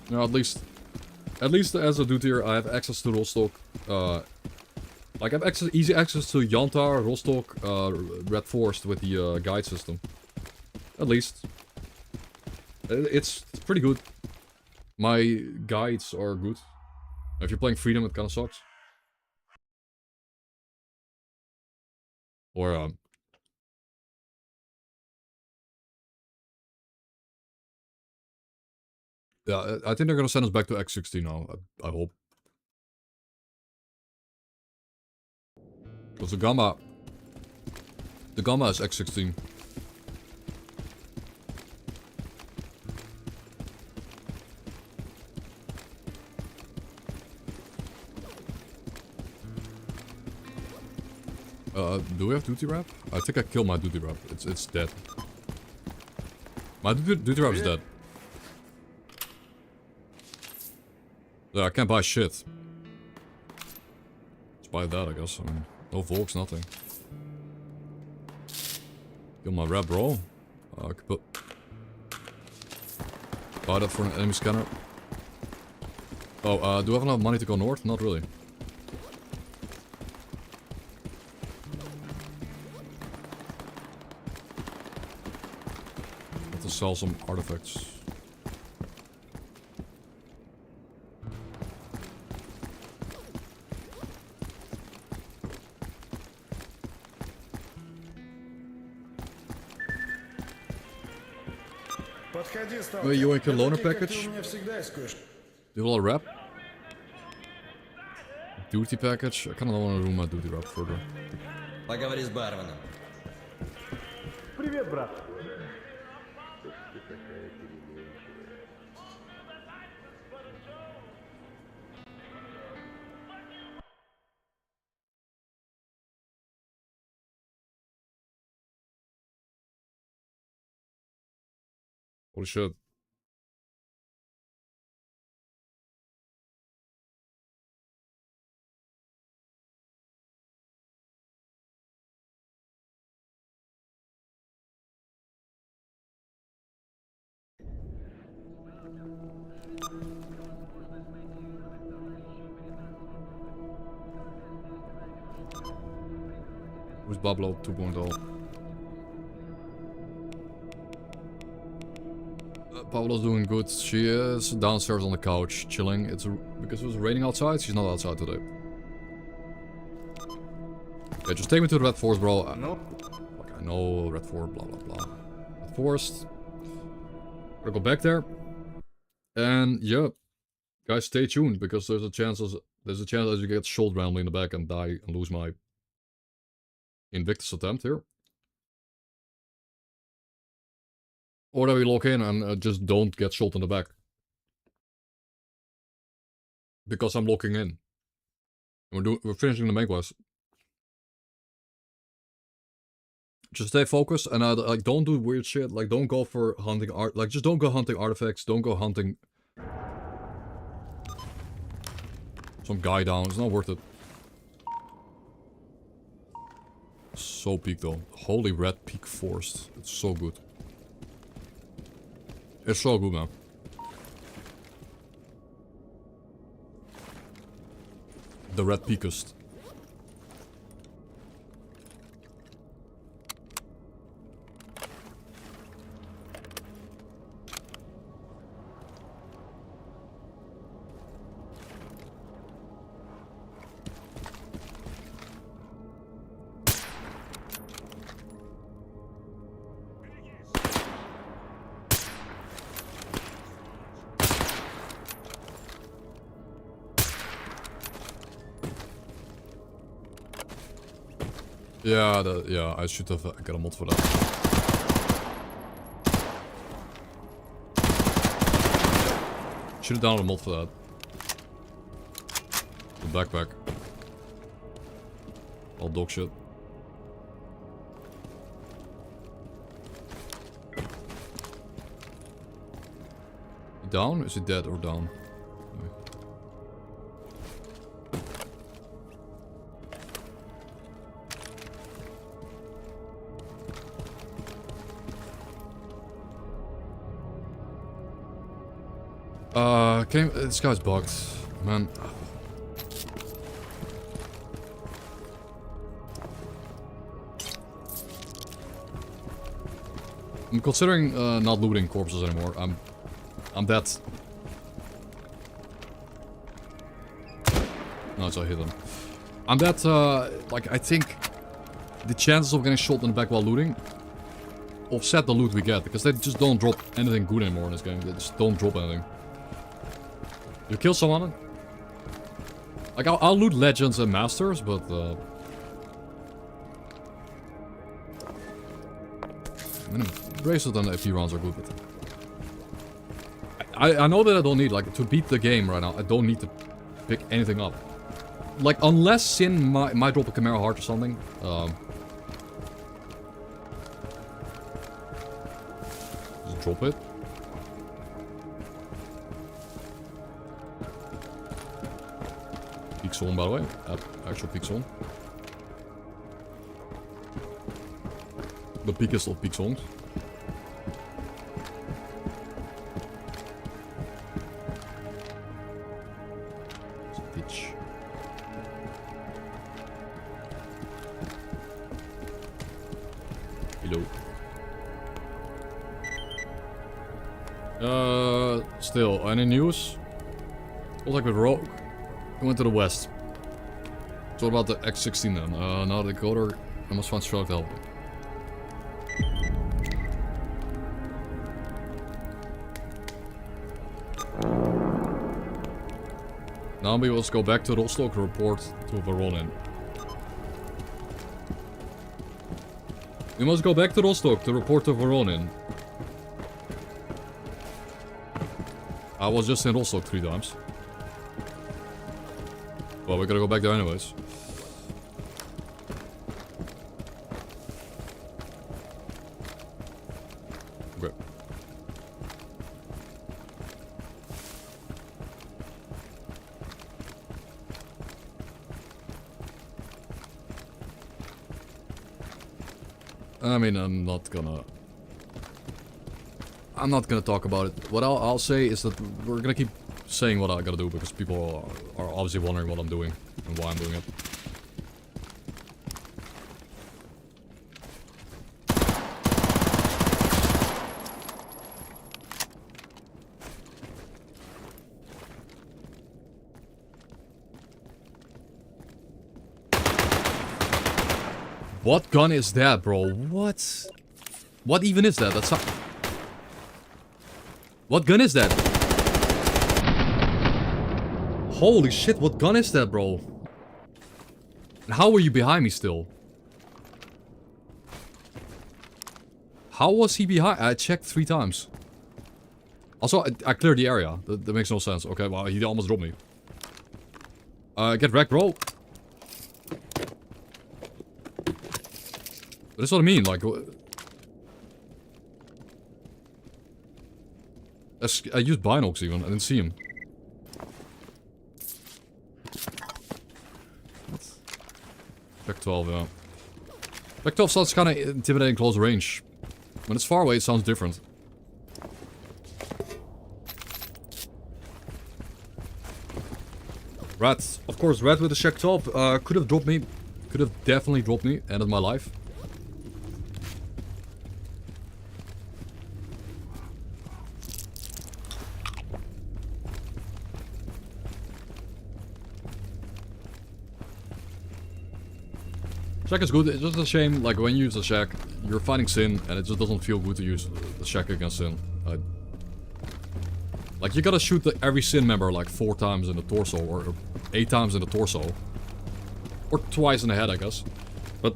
No, at least as a dude-tier, I have access to Rostock. Like, I have easy access to Yantar, Rostock, Red Forest with the guide system. At least. It's pretty good. My guides are good. If you're playing Freedom, it kind of sucks. Or, yeah, I think they're gonna send us back to X16 now. I hope. Because the Gamma is X16. Do we have duty wrap? I think I killed my duty wrap. It's dead. My duty wrap is dead. Yeah, I can't buy shit. Let's buy that, I guess. I mean, no Volks, nothing. Kill my wrap, bro. I could put... buy that for an enemy scanner. Oh, do I have enough money to go north? Not really. Have to sell some artifacts. Wait, you want a loaner package? Do you want a wrap? Duty package? I kinda don't want to ruin my duty wrap further. Поговори с барменом. Привет, брат. Holy shit. Who's Bablo 2.0? Pablo's doing good. She is downstairs on the couch, chilling. Because it was raining outside, she's not outside today. Yeah, just take me to the Red Forest, bro. Like, I know Red Forest, blah, blah, blah. Red Forest. Gotta go back there. And, yeah. Guys, stay tuned, because there's a chance that you get shot randomly in the back and die and lose my Invictus attempt here. Or that we lock in and just don't get shot in the back. Because I'm locking in. We're finishing the main quest. Just stay focused and like don't do weird shit. Like don't go for hunting just don't go hunting artifacts. Don't go hunting some guy down. It's not worth it. So peak though. Holy red peak forced. It's so good. It's so good, man. The red peakest. Yeah, I should have got a mod for that. Should have downloaded a mod for that. The backpack. All dog shit. Down? Is he dead or down? This guy's bugged, man. I'm considering not looting corpses anymore. I'm that Nice, I hit him. I'm that, like, I think the chances of getting shot in the back while looting offset the loot we get, because they just don't drop anything good anymore in this game. They just don't drop anything. You kill someone? Like, I'll loot legends and masters, but, I mean, bracelet and AP rounds are good, but I know that I don't need, like, to beat the game right now, I don't need to pick anything up. Like, unless Sin might drop a Chimera Heart or something, just drop it. Peak zone, by the way. Actual peak zone. The peakest of peak zones. Ditch. Hello. Still, any news? Looks like with Rogue. We went to the west. So what about the X16 then? Now the decoder, I must find S.T.A.L.K.E.R to help me. Now we must go back to Rostock to report to Voronin. We must go back to Rostock to report to Voronin. I was just in Rostock 3 times. Well, we gotta go back there anyways. Okay. I mean, I'm not gonna talk about it. What I'll say is that we're gonna keep saying what I gotta do, because people are obviously wondering what I'm doing and why I'm doing it. What gun is that, bro? What? What even is that? That's not... What gun is that? Holy shit, what gun is that, bro? And how were you behind me still? How was he behind? I checked 3 times. Also, I cleared the area. That makes no sense. Okay, well, he almost dropped me. Get wrecked, bro. That's what I mean, like... I used binocs even, I didn't see him. What? Back 12, yeah. Back 12 sounds kinda intimidating close range. When it's far away, it sounds different. Rat. Of course, Rat with the Shack 12 could have dropped me. Could have definitely dropped me. Ended my life. Shack is good, it's just a shame, like, when you use the Shack, you're fighting Sin, and it just doesn't feel good to use the Shack against Sin. Like, you gotta shoot every Sin member, like, 4 times in the torso, or 8 times in the torso. Or twice in the head, I guess. But...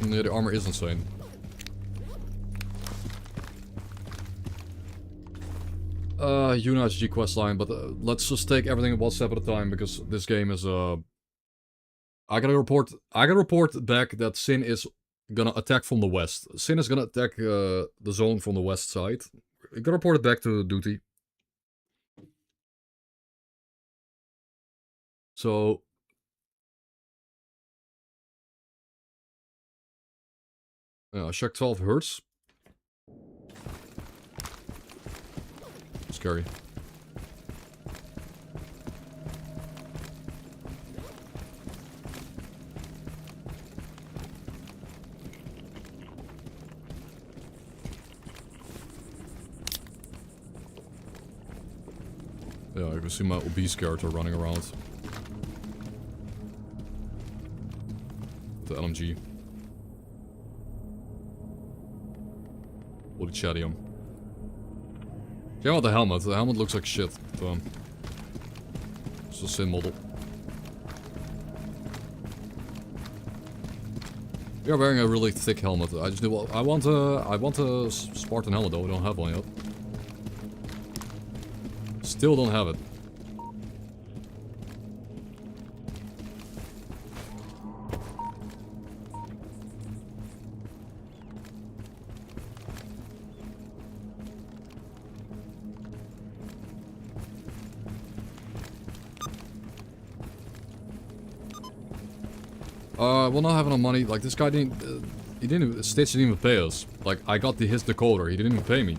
yeah, the armor is insane. Unit's G questline, but let's just take everything one step at a time, because this game is I gotta report back that Sin is gonna attack from the west. Sin is gonna attack the zone from the west side. I gotta report it back to duty. So yeah, Shack 12 hurts. Scary. Yeah, I can see my obese character running around. The LMG. Holy chadium. Check out the helmet. The helmet looks like shit. But, it's a Sin model. You're wearing a really thick helmet. I just I want a Spartan helmet though. I don't have one yet. Still don't have it. We'll not have enough money. Like, this guy didn't... he didn't... Stitch didn't even pay us. Like, I got his decoder. He didn't even pay me.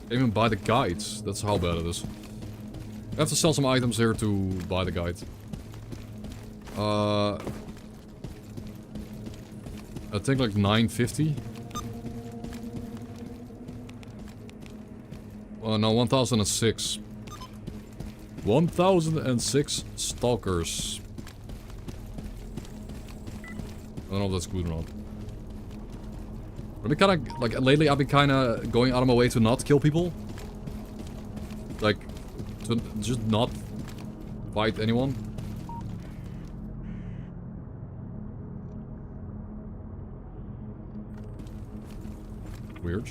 Didn't even buy the guides. That's how bad it is. I have to sell some items here to buy the guide. I think like 950. No, 1006. 1006 stalkers. I don't know if that's good or not. I've been kinda, like, lately I've been kinda going out of my way to not kill people. Like, to just not fight anyone. Weird.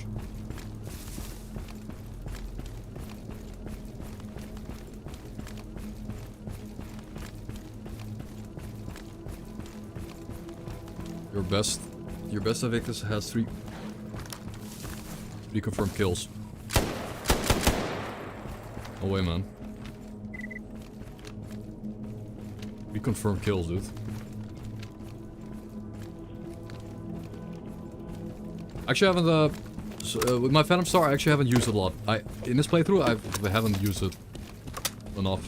Your best Invictus has 3 confirmed kills. Oh wait, man. 3 confirmed kills, dude. Actually, I haven't, with my Phantom Star, I actually haven't used it a lot. In this playthrough, I haven't used it enough.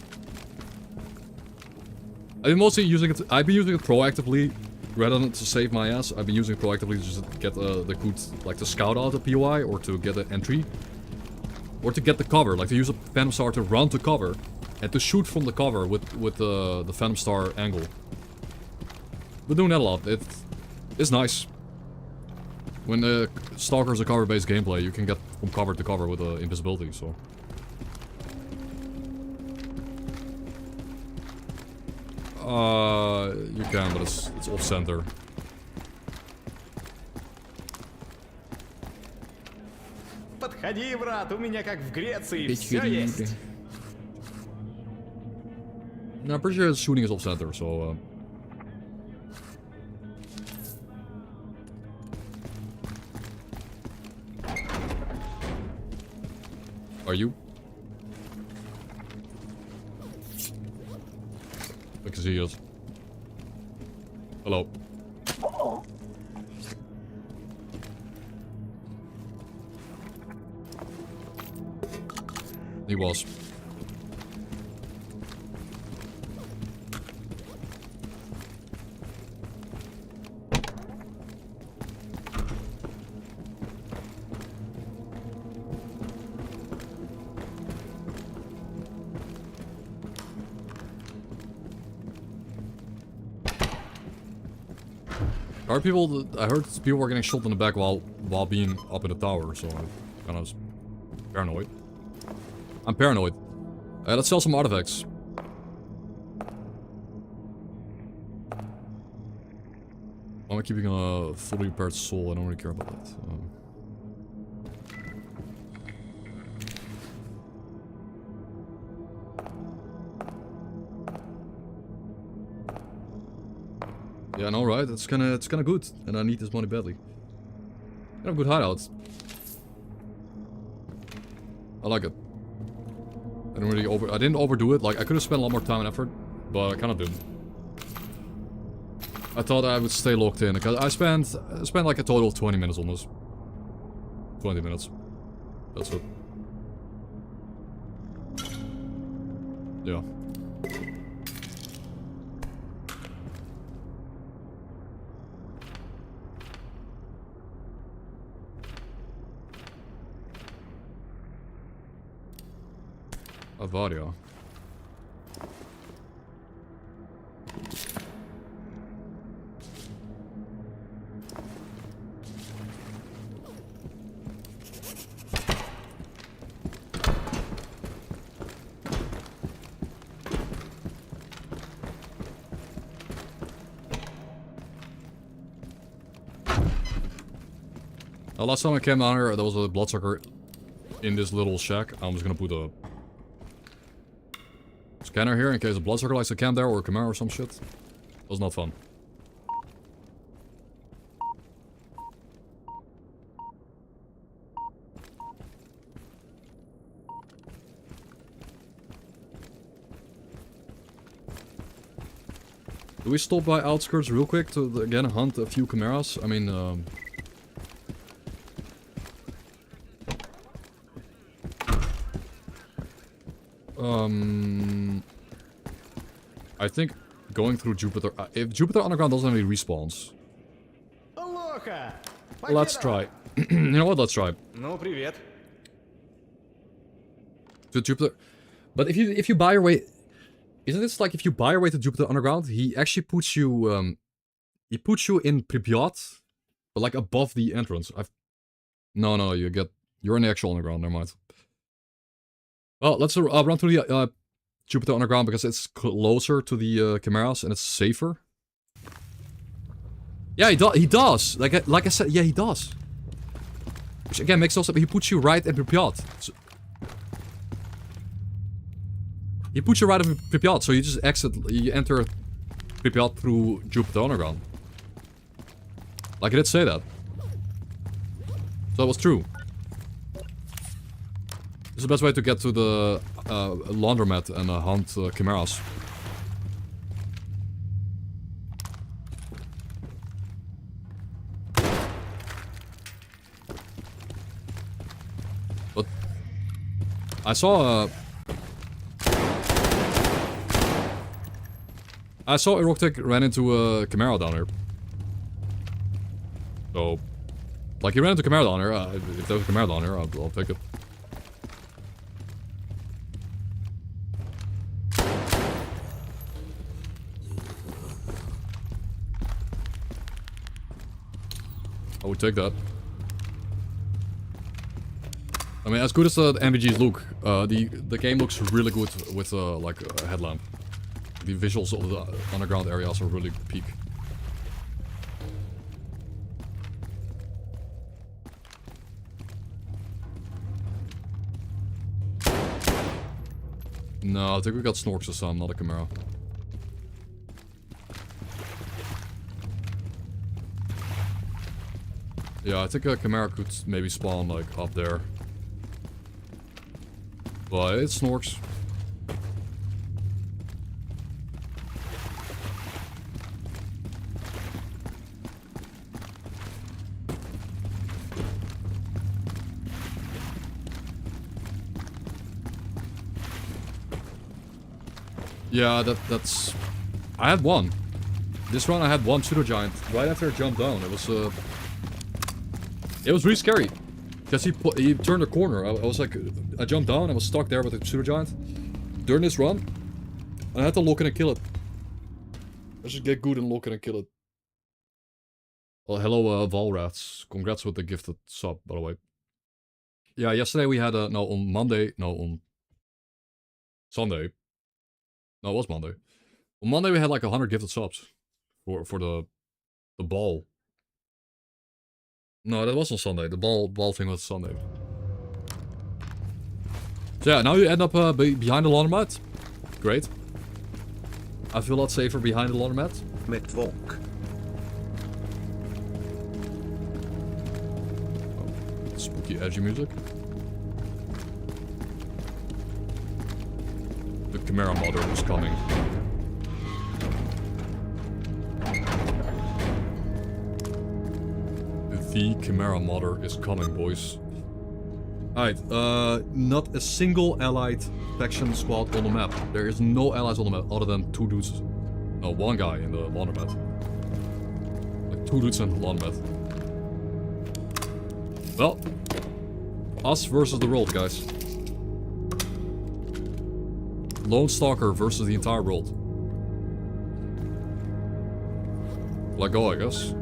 I've been mostly using it, I've been using it proactively, rather than to save my ass. I've been using it proactively just to get the good, like to scout out a POI, or to get an entry. Or to get the cover, like to use a Phantom Star to run to cover, and to shoot from the cover with the Phantom Star angle. Been doing that a lot. It's nice. When the Stalker's a cover-based gameplay, you can get from cover to cover with invisibility, so... you can, but it's off-center. Подходи, брат, у меня как в Греции все есть. No, I'm pretty sure shooting is off-center, so... Are you? I can see us. Hello. He was. I heard people were getting shot in the back while being up in the tower, so I'm kind of paranoid. I'm paranoid. Let's sell some artifacts. I'm keeping a fully repaired soul. I don't really care about that. Yeah, I know, right? It's kinda good, and I need this money badly. Kind of good hideouts. I like it. I didn't overdo it. Like, I could have spent a lot more time and effort, but I kind of didn't. I thought I would stay locked in, because I spent like a total of 20 minutes on this. 20 minutes. That's it. Yeah. Avaria. Last time I came down here, there was a bloodsucker in this little shack. I'm just gonna put a scanner here in case a bloodsucker likes to camp there or a Chimera or some shit. That was not fun. Do we stop by outskirts real quick to again hunt a few Chimeras? I mean, I think going through Jupiter... if Jupiter Underground doesn't have any respawns... Let's try. You know what? Let's try. Ну, привет. To Jupiter... But if you buy your way... Isn't this like if you buy your way to Jupiter Underground, he actually puts you... he puts you in Pripyat, but like above the entrance. No, you're in the actual Underground, never mind. Well, let's run through the Jupiter Underground because it's closer to the Chimeras and it's safer. Yeah, he does. Like I said, yeah, he does. Which again makes no sense. He puts you right in Pripyat. So, he puts you right in Pripyat, so you just you enter Pripyat through Jupiter Underground. Like I did say that. So that was true. This is the best way to get to the laundromat and hunt Chimeras. But I saw Eroctic ran into a Chimera down here. So, like he ran into a Chimera down here. If there's a Chimera down here, I'll take it. I would take that. I mean, as good as the MVGs look, the game looks really good with like a headlamp. The visuals of the underground areas are really peak. No, I think we got Snorks this time, not a Chimera. Yeah, I think a Chimera could maybe spawn, like, up there. But it's Snorks. Yeah, that's... I had one. This run I had one pseudo-giant. Right after I jumped down, it was really scary. Because he turned a corner. I was like... I jumped down, I was stuck there with the pseudo-giant. During this run, and I had to look in and kill it. I should get good and look in and kill it. Well, hello, Valrats. Congrats with the gifted sub, by the way. Yeah, yesterday we had on Sunday. No, it was Monday. On Monday we had like 100 gifted subs for the ball. No, that was on Sunday. The ball thing was Sunday. So yeah, now you end up behind the laundromat. Great. I feel a lot safer behind the laundromat. Mitvolk. Oh, spooky, edgy music. The Chimera Mother is coming. The Chimera Mother is coming, boys. Alright, not a single allied faction squad on the map. There is no allies on the map other than two dudes. No, one guy in the laundromat. Like 2 dudes in the laundromat. Well, us versus the world, guys. Lone Stalker versus the entire world. Let go, I guess.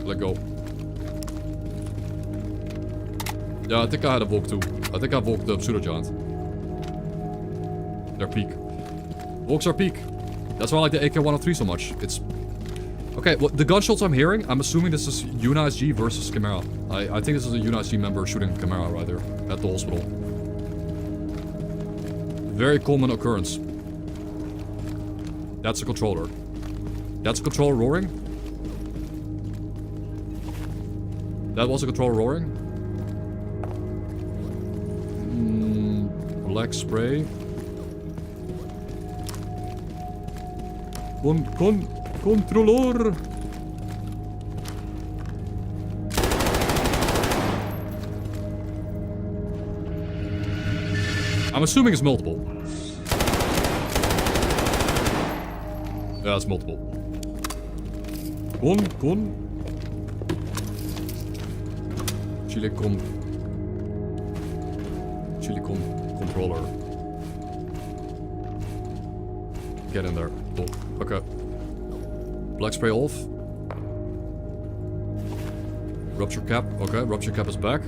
Let go. Yeah, I think I had a Volk too. I think I Volked the Pseudo-Giant. They're peak. Volks are peak. That's why I like the AK-103 so much. It's... Okay, well, the gunshots I'm hearing, I'm assuming this is UNISG versus Chimera. I think this is a UNISG member shooting Chimera right there at the hospital. Very common occurrence. That's a controller. That's a controller roaring. That was a controller roaring. Black spray. Controller. I'm assuming it's multiple. Yeah, it's multiple. Chilicom controller. Get in there. Oh, okay. Black spray off. Rupture cap. Okay, rupture cap is back.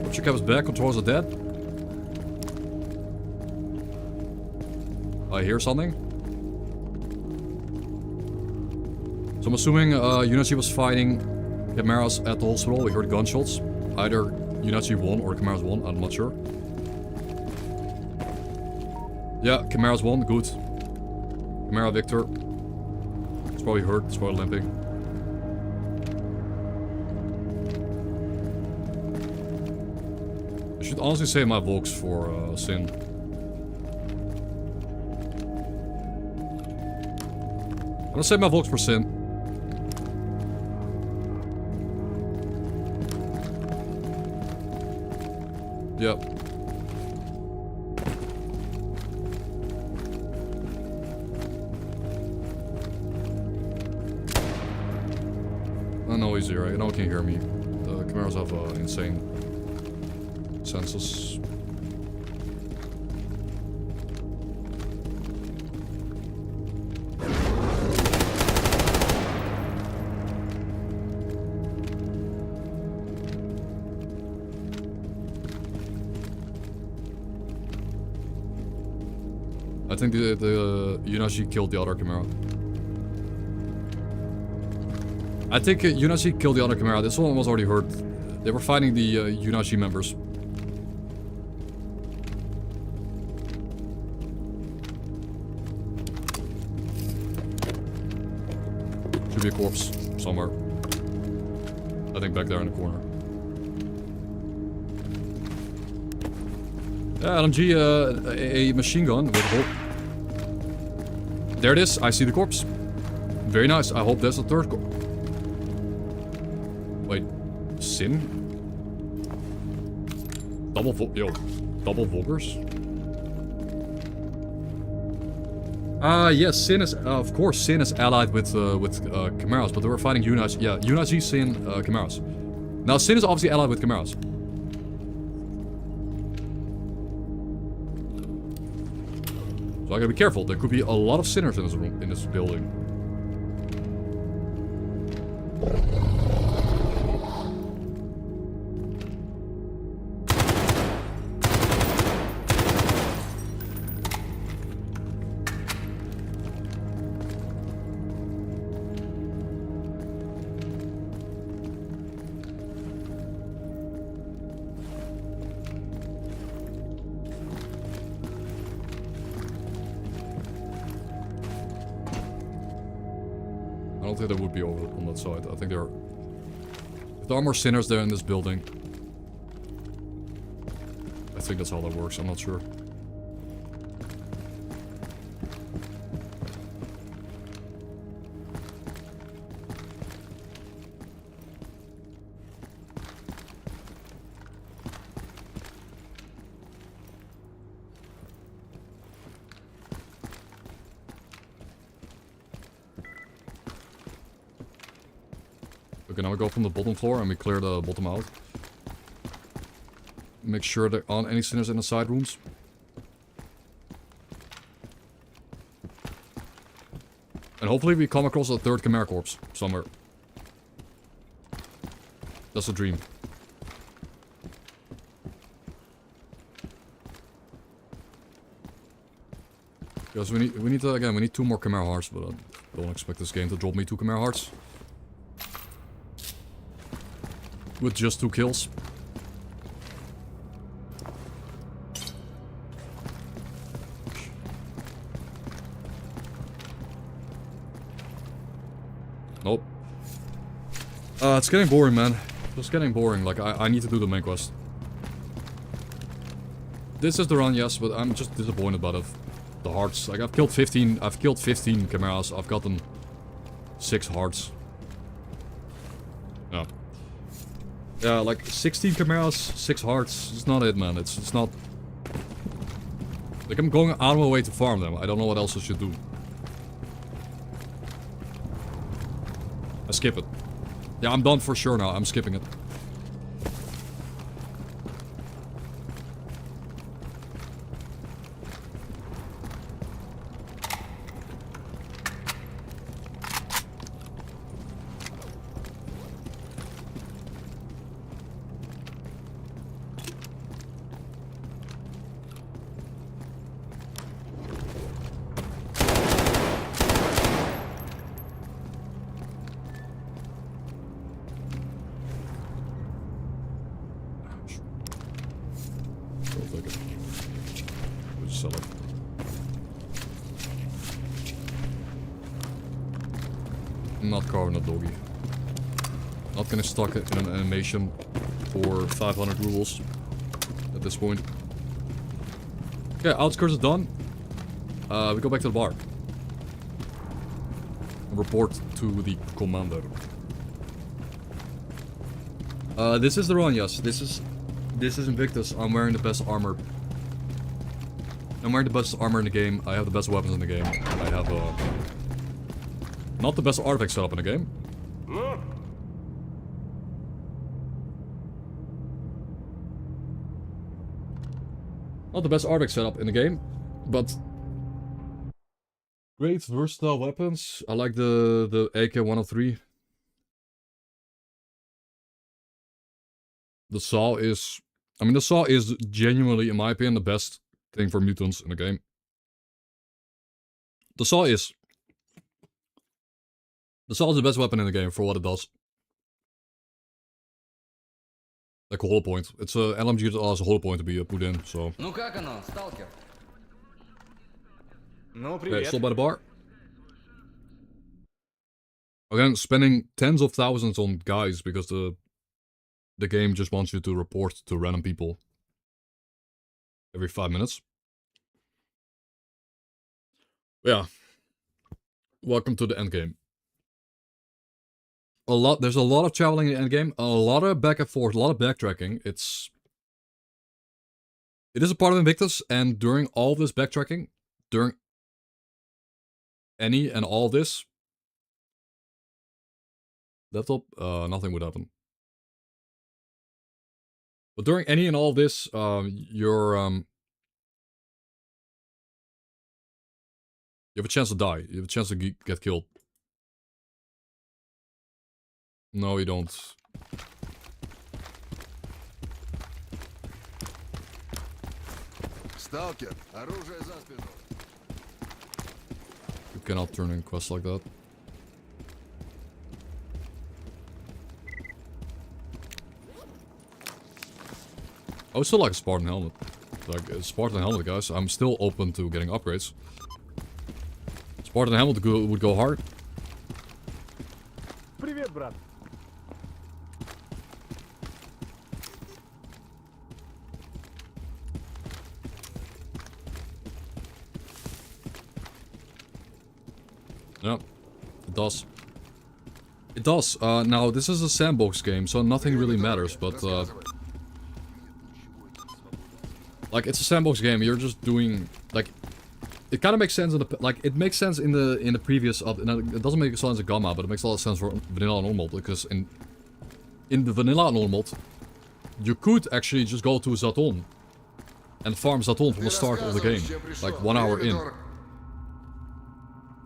Rupture cap is back. Controls are dead. I hear something. So I'm assuming UNISG was fighting Chimeras at the hospital. We heard gunshots. Either UNISG won or Chimeras won. I'm not sure. Yeah, Chimeras won. Good. Chimera Victor. It's probably hurt. It's probably limping. I should honestly say my Volks for Sin. I'm gonna say my Volks for Sin. Yep. I know he's here. I know he can hear me. The Chimeras have insane senses. I think the UNISG killed the other Chimera. I think UNISG killed the other Chimera. This one was already hurt. They were fighting the UNISG members. Should be a corpse somewhere. I think back there in the corner. Yeah, LMG, a machine gun with a hole. There it is. I see the corpse. Very nice. I hope that's the third corpse. Wait, Sin? Double Volkers? Yes, Sin is, of course, Sin is allied with Chimeras, but they were fighting UNISG. Yeah, UNISG, Sin, Chimeras. Now, Sin is obviously allied with Chimeras. So I gotta be careful. There could be a lot of sinners in this room, in this building. I don't think there would be over on that side. I think there are... If there are more sinners there in this building. I think that's how that works. I'm not sure. Okay, now we go from the bottom floor and we clear the bottom out. Make sure there aren't any sinners in the side rooms. And hopefully we come across a third Chimera corpse somewhere. That's a dream. Because we need to, again, we need 2 more Chimera hearts, but I don't expect this game to drop me 2 Chimera hearts. With just 2 kills. Nope. It's getting boring, man. It's getting boring. Like, I need to do the main quest. This is the run, yes, but I'm just disappointed about it. The hearts. Like, I've killed 15 chimeras. I've gotten 6 hearts. Yeah. Yeah, like 16 chimeras, 6 hearts. It's not it, man. It's not. Like, I'm going out of my way to farm them. I don't know what else I should do. I skip it. Yeah, I'm done for sure now. I'm skipping it. Gonna stock it in an animation for 500 rubles at this point. Okay, outskirts is done. We go back to the bar. Report to the commander. This is the run, yes. This is Invictus. I'm wearing the best armor. I'm wearing the best armor in the game. I have the best weapons in the game. I have not the best artifact setup in the game. Not the best artifact setup in the game, but great versatile weapons. I like the AK-103. The saw is, I mean, the saw is genuinely, in my opinion, the best thing for mutants in the game. The saw is the best weapon in the game for what it does. Like a hollow point. It's a LMG that has a hollow point to be put in, so. Ну как оно, сталкер? Ну, привет. Okay, still by the bar. Again, spending tens of thousands on guys because the game just wants you to report to random people every 5 minutes. Yeah. Welcome to the end game. There's a lot of traveling in the end game, a lot of back and forth, a lot of backtracking. It is a part of Invictus, and during all this backtracking, during any and all this, laptop, nothing would happen. But during any and all this, you have a chance to die. You have a chance to get killed. No, you don't. S.T.A.L.K.E.R, оружие за спину. You cannot turn in quests like that. I would still like a Spartan helmet. Like a Spartan helmet, guys. I'm still open to getting upgrades. Spartan helmet would go hard. Привет, брат. Yeah, it does. It does. Now, this is a sandbox game, so nothing really matters, but... like, it's a sandbox game, you're just doing... Like, it kind of makes sense in the... Like, it makes sense in the previous... It doesn't make sense in Gamma, but it makes a lot of sense for Vanilla Normal, because in in the vanilla normal mod, you could actually just go to Zaton and farm Zaton from the start of the game, like 1 hour in.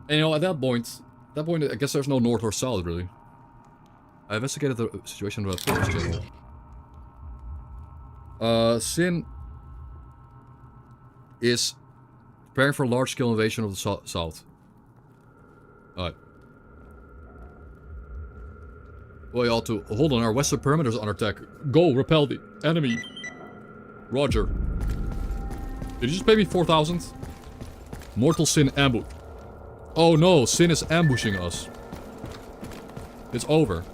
And you know, at that point, I guess there's no north or south really. I investigated the situation with a pictures channel. Sin is preparing for a large-scale invasion of the south. Alright. Well, you ought to hold on. Our western perimeter is under attack. Go, repel the enemy. Roger. Did you just pay me 4,000? Mortal Sin ambush. Oh no, Sin is ambushing us. It's over.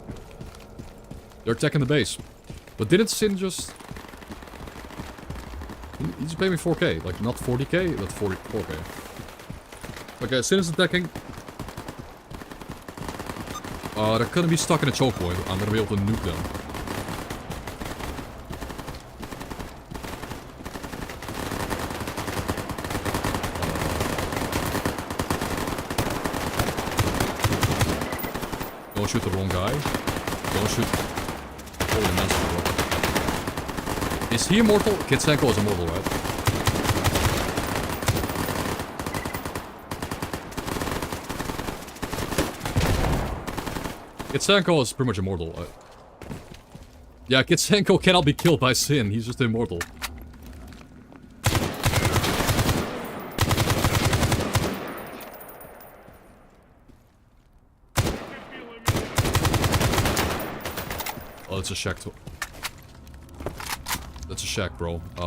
They're attacking the base. But didn't Sin just... He just paid me 4k. Like, not 40k, but 4k. Okay, Sin is attacking. They're gonna be stuck in a choke point. I'm gonna be able to nuke them. Don't shoot the wrong guy. Don't shoot... Holy master, bro. Is he immortal? Kitsenko is immortal, right? Kitsenko is pretty much immortal. Yeah, Kitsenko cannot be killed by Sin. He's just immortal. Oh, that's a shack. That's a shack, bro. Get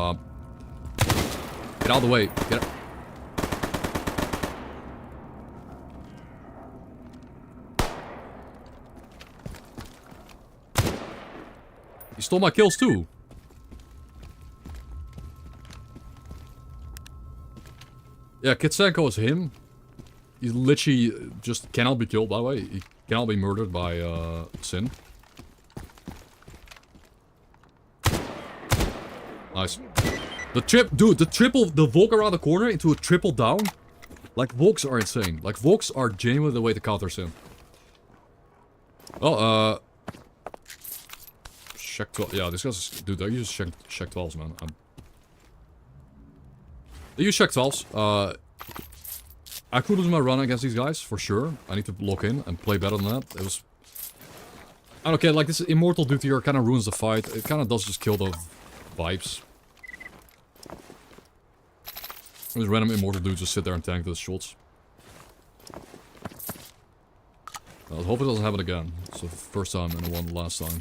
out of the way. Get out. He stole my kills too. Yeah, Kitsenko is him. He literally just cannot be killed, by the way. He cannot be murdered by Sin. Nice. The Volk around the corner into a triple down. Like, Volks are insane. Like, Volks are genuinely the way to counter Sin. Oh, Shack 12. Yeah, these guys, dude, they use Shack 12s, man. They use Shack 12s. I could lose my run against these guys, for sure. I need to lock in and play better than that. It was... I don't care, like, this Immortal dude here kind of ruins the fight. It kind of does just kill the vibes. These random Immortal dudes just sit there and tank those shots. I hope it doesn't happen again. It's the first time and the last time.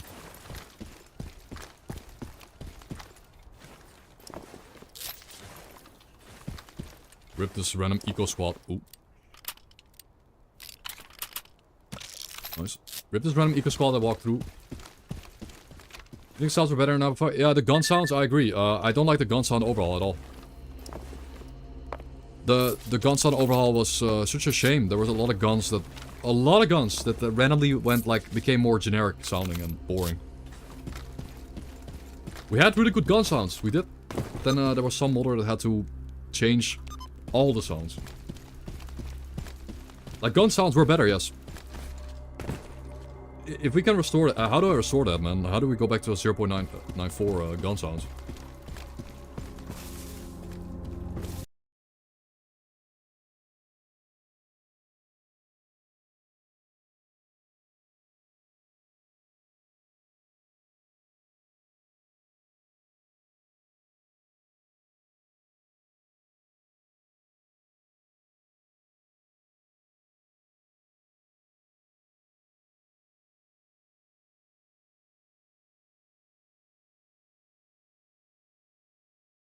Rip this random eco squad. Ooh. Nice. Rip this random eco squad that walked through. I think sounds were better now before. Yeah, the gun sounds, I agree. I don't like the gun sound overhaul at all. The gun sound overhaul was such a shame. There was a lot of guns that randomly went like became more generic sounding and boring. We had really good gun sounds. We did. Then there was some modder that had to change all the sounds. Like, gun sounds were better, yes. If we can restore it, how do I restore that, man? How do we go back to a 0.994 gun sounds?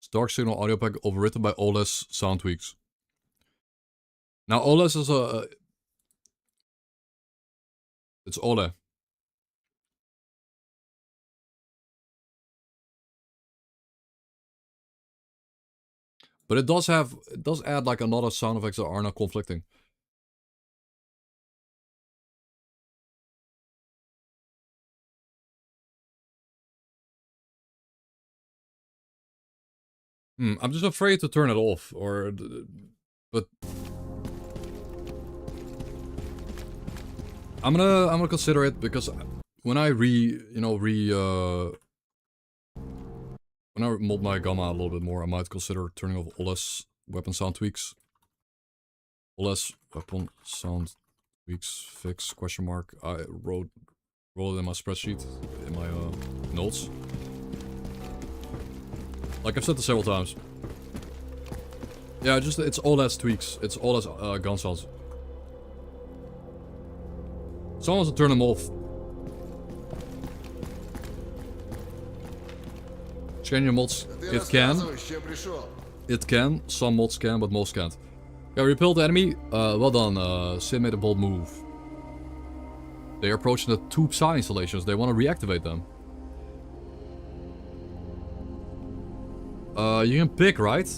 Dark Signal audio pack overwritten by OLES sound tweaks. Now OLES is a... It's OLE. But it does add like another sound effects that are not conflicting. I'm just afraid to turn it off, or... But... I'm gonna consider it, because when I when I mod my gamma a little bit more, I might consider turning off OLS weapon sound tweaks. OLS weapon sound tweaks fix question mark. I wrote it in my spreadsheet in my notes. Like I've said this several times. Yeah, just it's OLS tweaks. It's OLS gun sounds. Someone wants to turn them off. Can your mods? It can. It can. Some mods can, but most can't. Yeah, repel the enemy. Well done. Sim made a bold move. They're approaching the 2 Psy installations. They want to reactivate them. You can pick, right?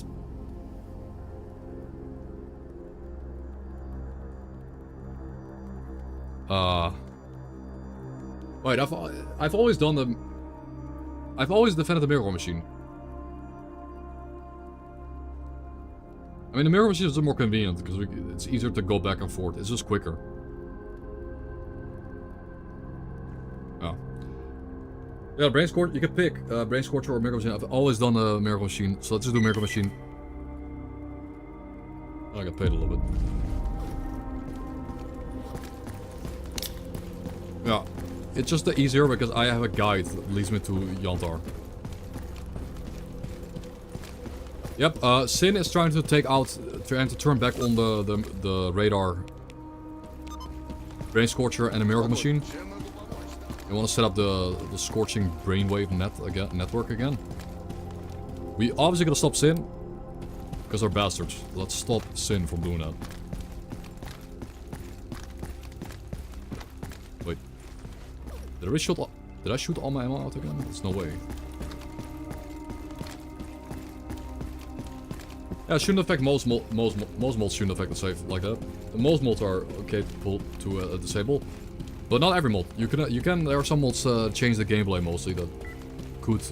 Wait, I've always done the... I've always defended the miracle machine. I mean, the miracle machine is more convenient because it's easier to go back and forth. It's just quicker. Oh. Yeah, brain scorch. You can pick brain scorcher or miracle machine. I've always done the miracle machine, so let's just do miracle machine. I got paid a little bit. Yeah. It's just easier because I have a guide that leads me to Yantar. Yep, Sin is trying to take out, trying to turn back on the radar, brain scorcher and the miracle machine. They want to set up the scorching brainwave network again. We obviously gotta stop Sin because they're bastards. Let's stop Sin from doing that. Wait. Did I shoot all my ammo out again? There's no way. Yeah, it shouldn't affect most mods shouldn't affect the save like that. Most mods are capable to disable, but not every mod. You can. There are some mods change the gameplay mostly that could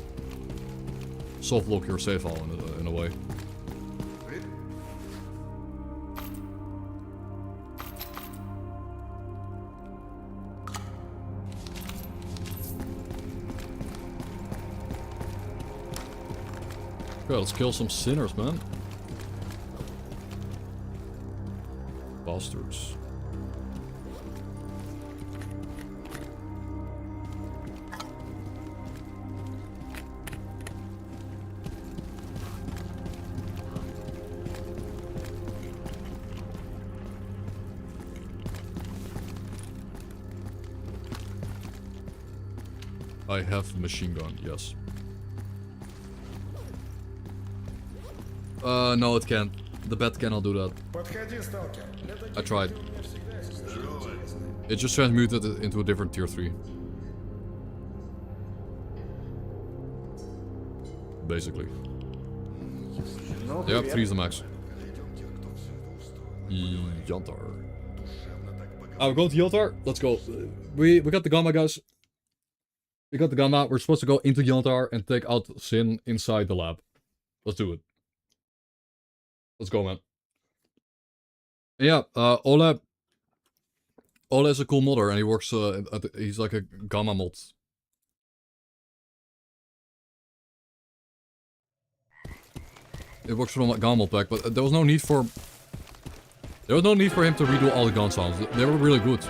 soft lock your save file in a way. Okay, let's kill some sinners, man. Bastards. I have a machine gun, yes. No, it can't. The bat cannot do that. I tried. It just transmuted it into a different tier 3. Basically. Yep, 3 is the max. Yantar. We're going to Yantar. Let's go. We got the Gamma, guys. We got the Gamma. We're supposed to go into Yantar and take out Sin inside the lab. Let's do it. Let's go, man. Yeah, Ole is a cool modder, and he works, he's like a Gamma mod. It works from a Gamma mod pack, but there was no need for... There was no need for him to redo all the gun sounds. They were really good.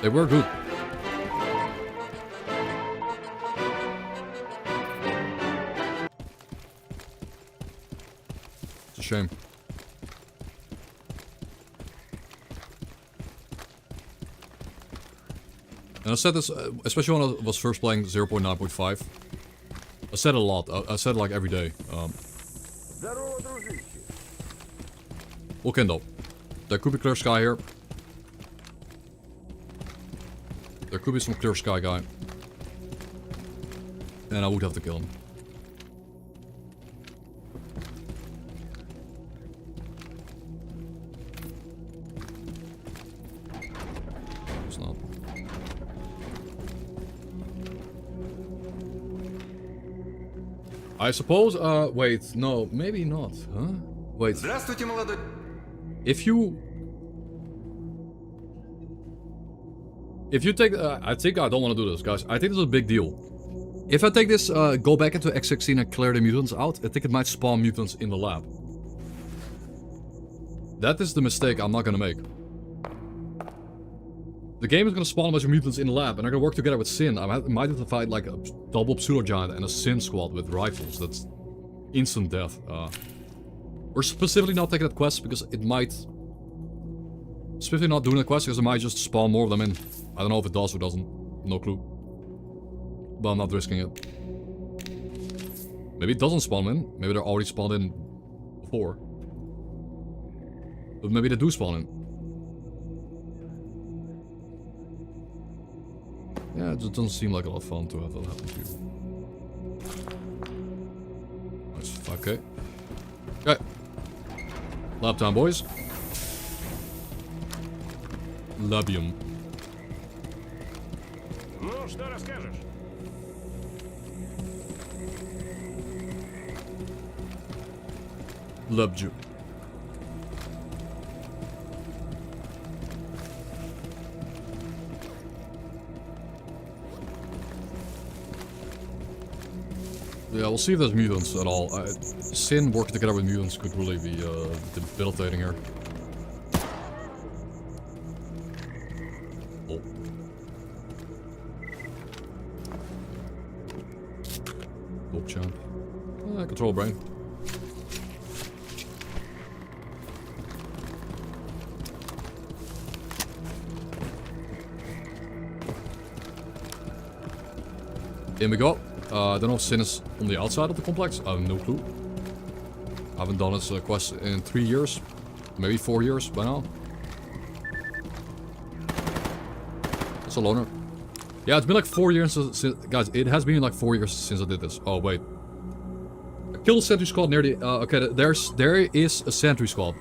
They were good. It's a shame. And I said this, especially when I was first playing 0.9.5. I said it a lot. I said it like every day. We'll kindle. There could be clear sky here. There could be some clear sky guy. And I would have to kill him. It's not. I suppose, wait, no, maybe not, huh? Wait. If you... If you take... I think I don't want to do this, guys. I think this is a big deal. If I take this, go back into X16 and clear the mutants out, I think it might spawn mutants in the lab. That is the mistake I'm not gonna make. The game is gonna spawn a bunch of mutants in the lab, and they're gonna work together with Sin. I might have to fight like a double pseudo-giant and a Sin squad with rifles. That's instant death. We're specifically not taking that quest because it might... Specifically not doing the quest because it might just spawn more of them in. I don't know if it does or doesn't. No clue. But I'm not risking it. Maybe it doesn't spawn in. Maybe they're already spawned in before. But maybe they do spawn in. Yeah, it just doesn't seem like a lot of fun to have that happen to you. Nice, 5k. Okay. Lab time, boys. Labium. Ну, что расскажешь? Labju. Yeah, we'll see if there's mutants at all. Sin working together with mutants could really be debilitating here. Oh. Dope champ. Control brain. In we go. I don't know if Sin is on the outside of the complex. I have no clue. I haven't done this quest in 3 years. Maybe 4 years by now. It's a loner. Yeah, it's been like 4 years since... Guys, it has been like 4 years since I did this. Oh, wait. I killed a sentry squad near the... okay, there is a sentry squad.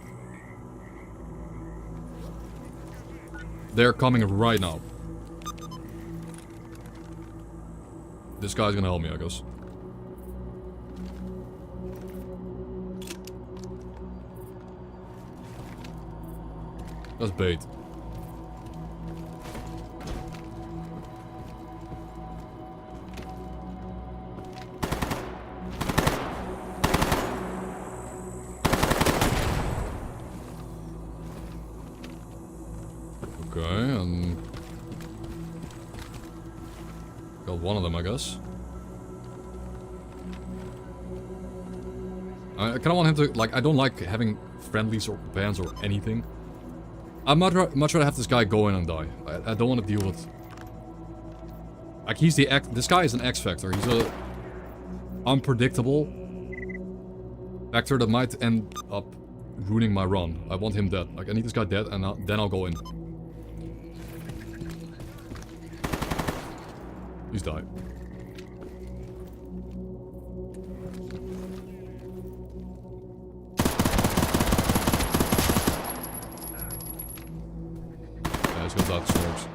They're coming right now. This guy's gonna help me, I guess. That's bait. Okay, and... got one of them, I guess. I kind of want him to, like, I don't like having friendlies or bans or anything. I'd much rather have this guy go in and die. I don't want to deal with... Like, he's the this guy is an X Factor. He's a... unpredictable... factor that might end up ruining my run. I want him dead. Like, I need this guy dead, and then I'll go in. He's died. Yeah, he's gonna die to storms.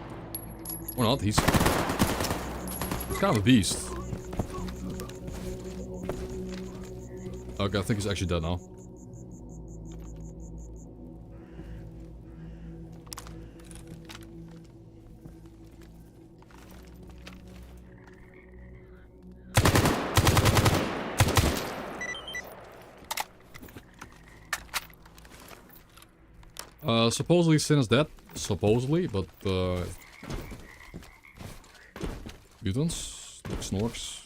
Or not, he's kind of a beast. Okay, I think he's actually dead now. Supposedly Sin is dead. Supposedly, but mutants, like Snorks.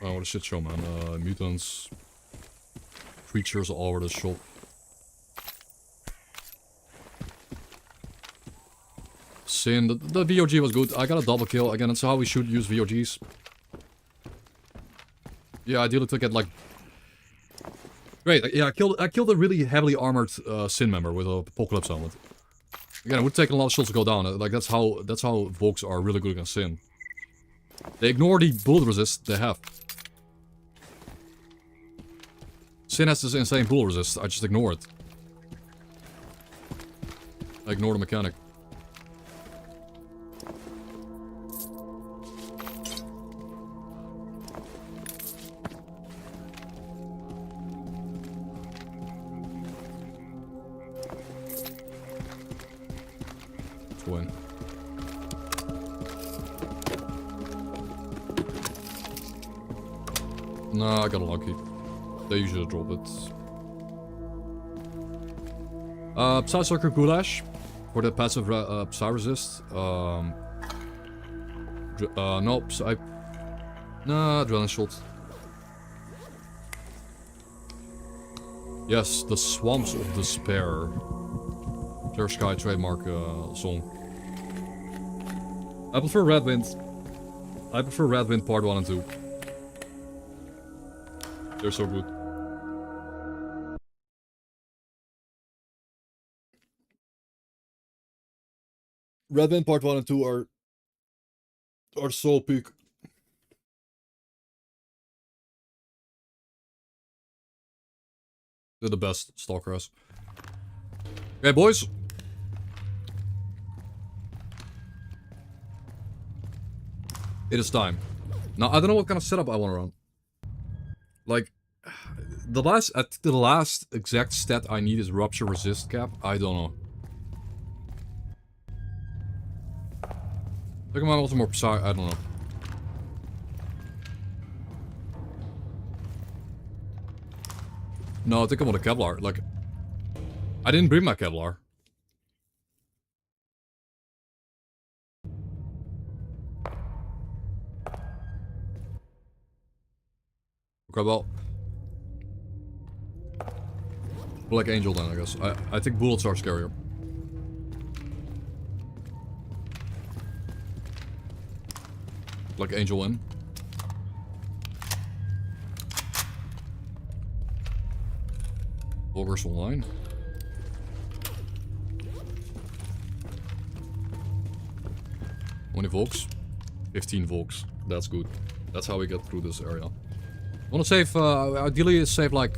Oh, what a shit show, man. Mutants, creatures all over the shop. Sin, the VOG was good. I got a double kill. Again, that's how we should use VOGs. Yeah, ideally to get like... Great, yeah, I killed a really heavily armored Sin member with a Apocalypse helmet. Again, it would take a lot of shots to go down. Like, that's how Volks are really good against Sin. They ignore the bullet resist they have. Sin has this insane bullet resist. I just ignore it. I ignore the mechanic. go in. Nah, I got lucky. They usually drop it. Psy-Circuit Goulash for the passive Psy resist. No, Psy. Nah, Adrenaline Shot. Yes, the Swamps of Despair. Clear Sky trademark song. I prefer Red Wind. I prefer Red Wind Part 1 and 2. They're so good. Red Wind Part 1 and 2 are so peak. They're the best Stalker has. Okay, boys. It is time. Now, I don't know what kind of setup I want to run. Like, the last exact stat I need is Rupture Resist Cap. I don't know. I think I'm also more precise. I don't know. No, I think I'm on a Kevlar. Like, I didn't bring my Kevlar. Okay, well. Black Angel then, I guess. I think bullets are scarier. Black Angel in. Vulgars online. How many Volks? 15 Volks. That's good. That's how we get through this area. I want to save, ideally save like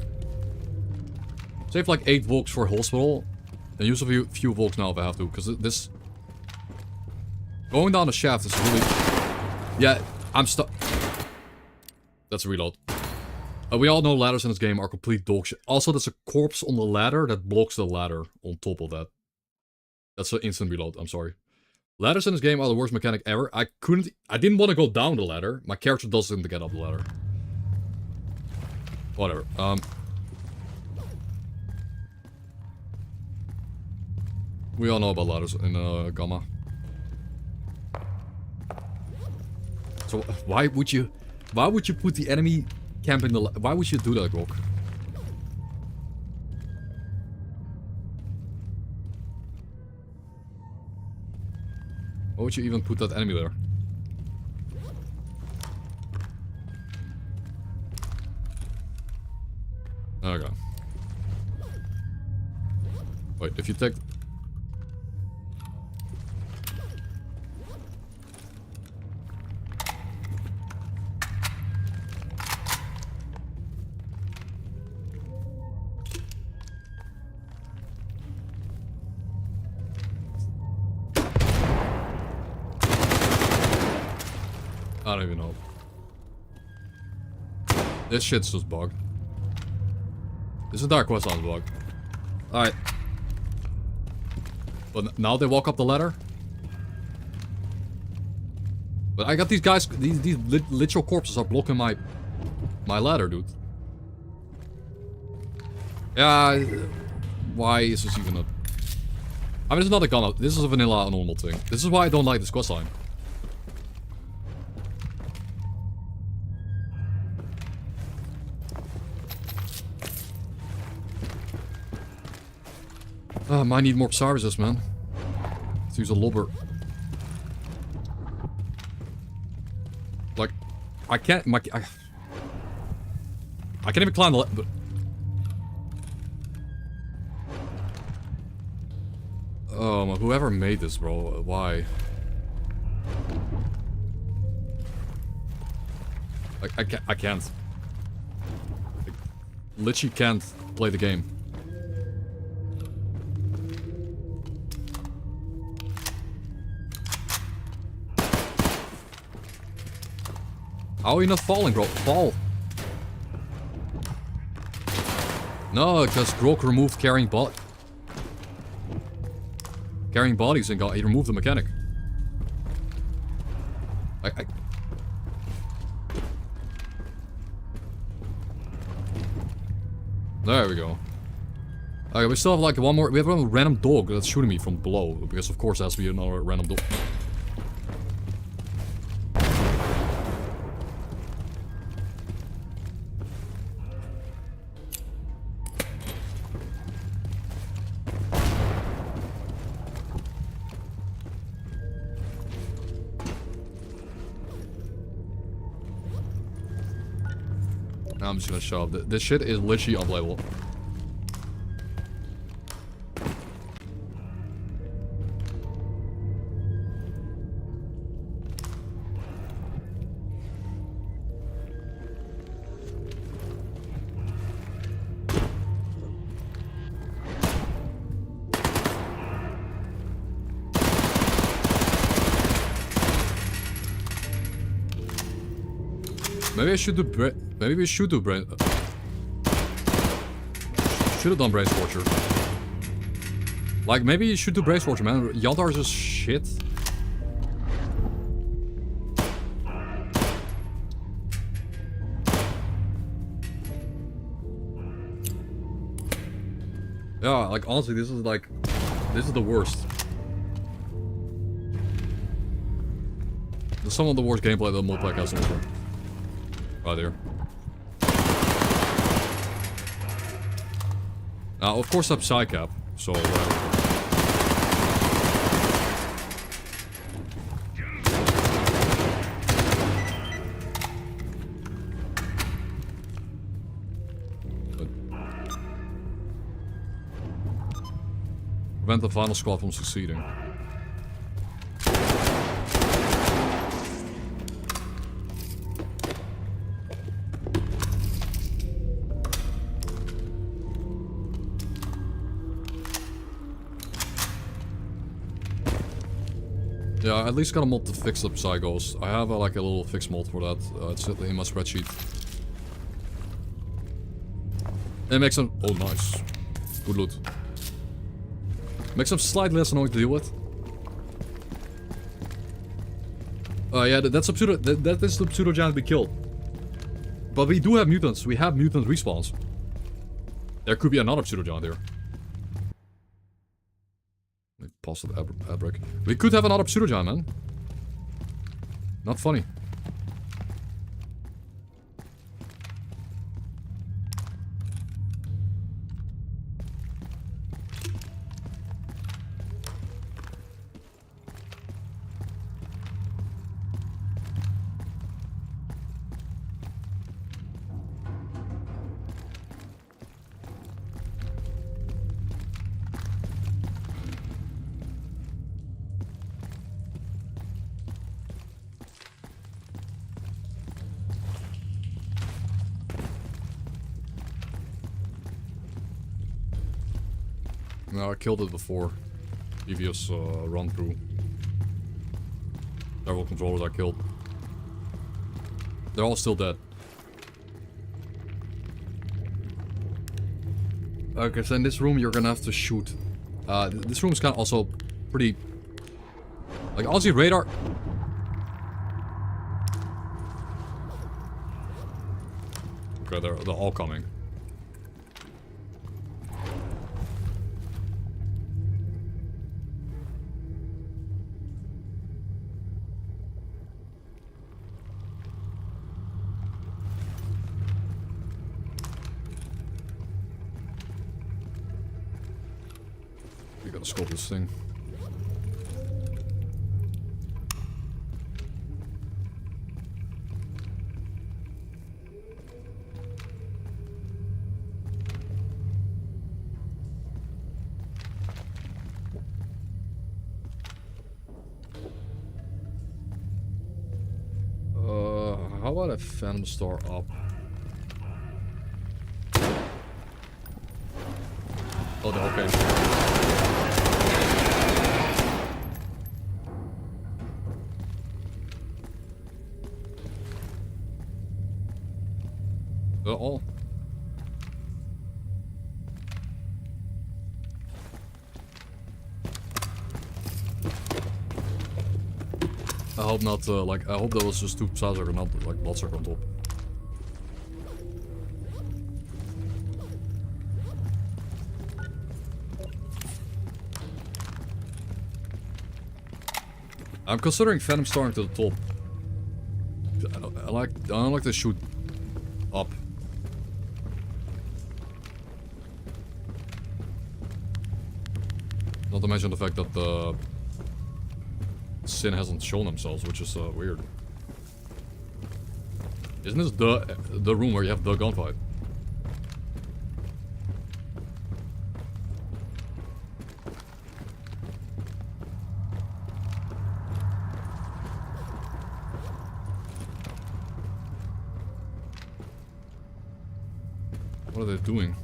8 Volks for hospital. And use a few Volks now if I have to. Because this... Going down the shaft is really... Yeah, I'm stuck. That's a reload. We all know ladders in this game are complete dog shit. Also, there's a corpse on the ladder that blocks the ladder on top of that. That's an instant reload, I'm sorry. Ladders in this game are the worst mechanic ever. I didn't want to go down the ladder. My character doesn't get up the ladder. Whatever. We all know about ladders in Gamma. So why would you put the enemy camp in the... Why would you do that, Grok? Why would you even put that enemy there? Okay. Wait, if you take... I don't even know. This shit's just bugged. This entire quest line's bugged. Alright. But now they walk up the ladder? But I got these guys, these literal corpses are blocking my ladder, dude. Yeah, why is this even a... I mean, it's not a gun, this is a vanilla normal thing. This is why I don't like this quest line. Might need more services, man. Let's use a lobber. Like, I can't. I can't even climb the. But oh, whoever made this, bro, why? Like, I can't. I literally can't play the game. How are you not falling, bro? Fall. No, because Grok removed carrying bullet. carrying bodies and he removed the mechanic. There we go. Okay, we still have like one more. We have a random dog that's shooting me from below. Because of course there has to be another random dog. I'm just gonna shove. This shit is literally unplayable. Maybe I should do maybe we should do brain. Should have done brain torture. Like maybe you should do brain torture, man. Yandar is just shit. Yeah, like honestly, this is the worst. This is some of the worst gameplay that multiplayer has on offer. Right there. Now, of course, I'm psycap, so whatever. Prevent the final squad from succeeding. Yeah, I at least got a mod to fix the Psychos. I have like a little fix mod for that. It's in my spreadsheet. It makes them... Oh, nice. Good loot. Makes them slightly less annoying to deal with. Yeah, that's a pseudo... That is the pseudo giant we killed. But we do have mutants. We have mutant respawns. There could be another pseudo giant here. Pause the ad break. We could have another pseudo giant, man. Not funny. No, I killed it before. Previous run through. Several controllers I killed. They're all still dead. Okay, so in this room you're gonna have to shoot. This room is kind of also pretty... Like, honestly, radar... Okay, they're all coming. We gotta scope this thing. How about a Phantom Star up? Oh, no, okay. Uh-oh. I hope not, like, I hope that was just 2 Bloodsucker, not, like, Bloodsucker on top. I'm considering Venom starting to the top. I don't like to shoot up. Not to mention the fact that the Sin hasn't shown themselves, which is weird. Isn't this the room where you have the gunfight? What are they doing?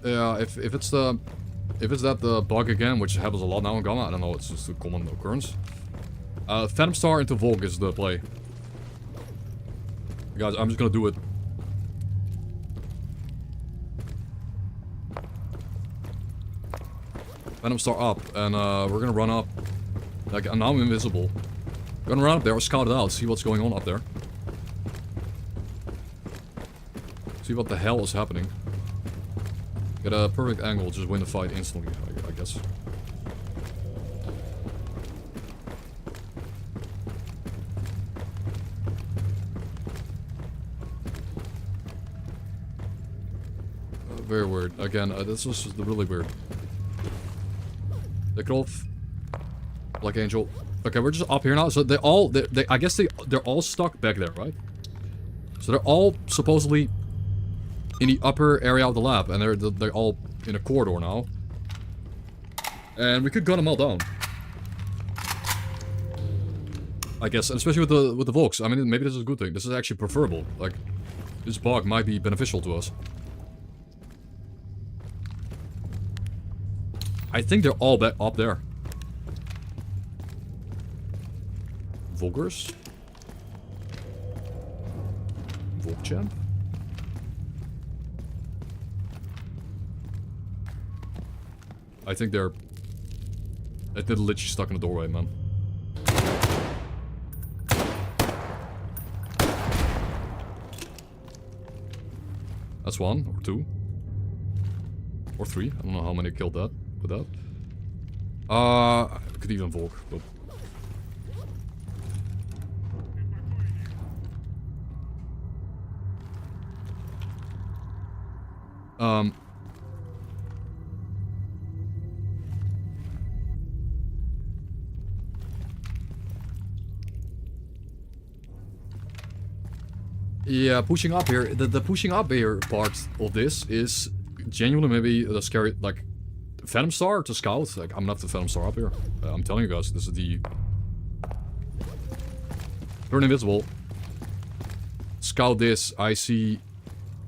Yeah, if it's that bug again, which happens a lot now in Gamma, I don't know, it's just a common occurrence. Phantom Star into Volk is the play. Guys, I'm just gonna do it. Phantom Star up, and we're gonna run up. Like, now I'm invisible. We're gonna run up there, or scout it out, see what's going on up there. See what the hell is happening. Get a perfect angle, just win the fight instantly, I guess. Very weird. Again, this was just really weird. Take it off. Black Angel. Okay, we're just up here now. So I guess they're all stuck back there, right? So they're all supposedly in the upper area of the lab, and they're all in a corridor now. And we could gun them all down, I guess, and especially with the Volks. I mean, maybe this is a good thing. This is actually preferable. Like, this bug might be beneficial to us. I think they're all back up there. Volkers? Volkchamp? I think they're literally stuck in the doorway, man. That's 1 or 2 or 3. I don't know how many killed that with that. Could even Volk, but yeah, pushing up here. The pushing up here part of this is genuinely maybe the scary, like, Phantom Star to scout. Like, I'm not the Phantom Star up here. I'm telling you guys, this is the turn invisible. Scout this. I see.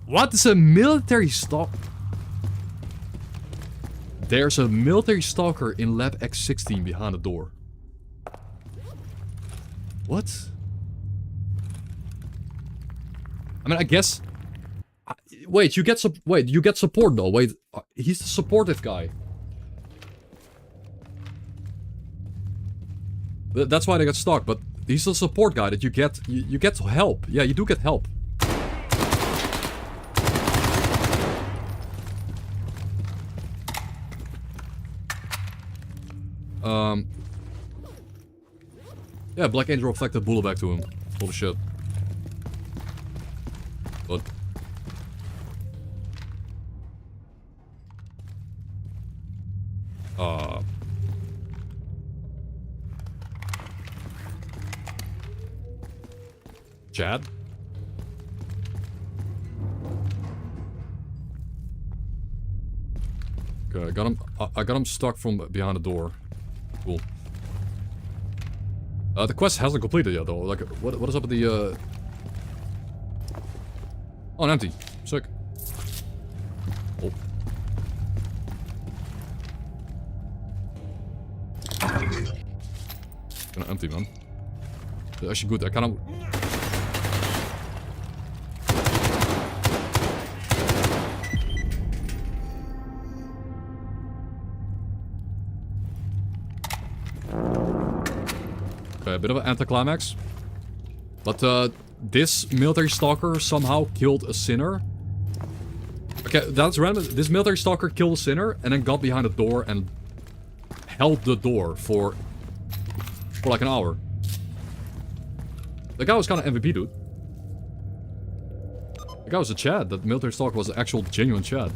What is a military stalk? There's a military stalker in lab X16 behind the door. What? I mean, I guess. Wait, you get support though. Wait, he's the supportive guy. That's why they got stuck. But he's the support guy that you get. You get help. Yeah, you do get help. Yeah, Black Angel reflected bullet back to him. Holy shit. What? Chad? Okay, I got him stuck from behind the door. Cool. The quest hasn't completed yet though. Like, what is up with the Oh, an empty. Sick. Oh. Kinda empty, man. That's actually good. I kinda... Okay, a bit of an anticlimax. But this military stalker somehow killed a sinner. Okay, that's random. This military stalker killed a sinner and then got behind the door and held the door for like an hour. The guy was kind of MVP, dude. The guy was a Chad. That military stalker was an actual genuine Chad.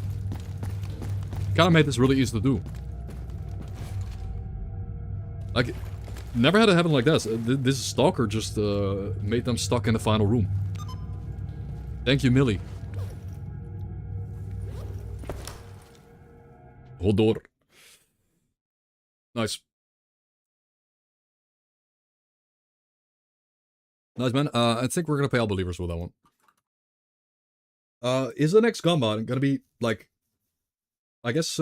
Kind of made this really easy to do. Like, never had it happen like this. This stalker just made them stuck in the final room. Thank you, Millie. Hold door. Nice. Nice, man. I think we're gonna pay all believers for that one. Is the next Gamba gonna be, like... I guess,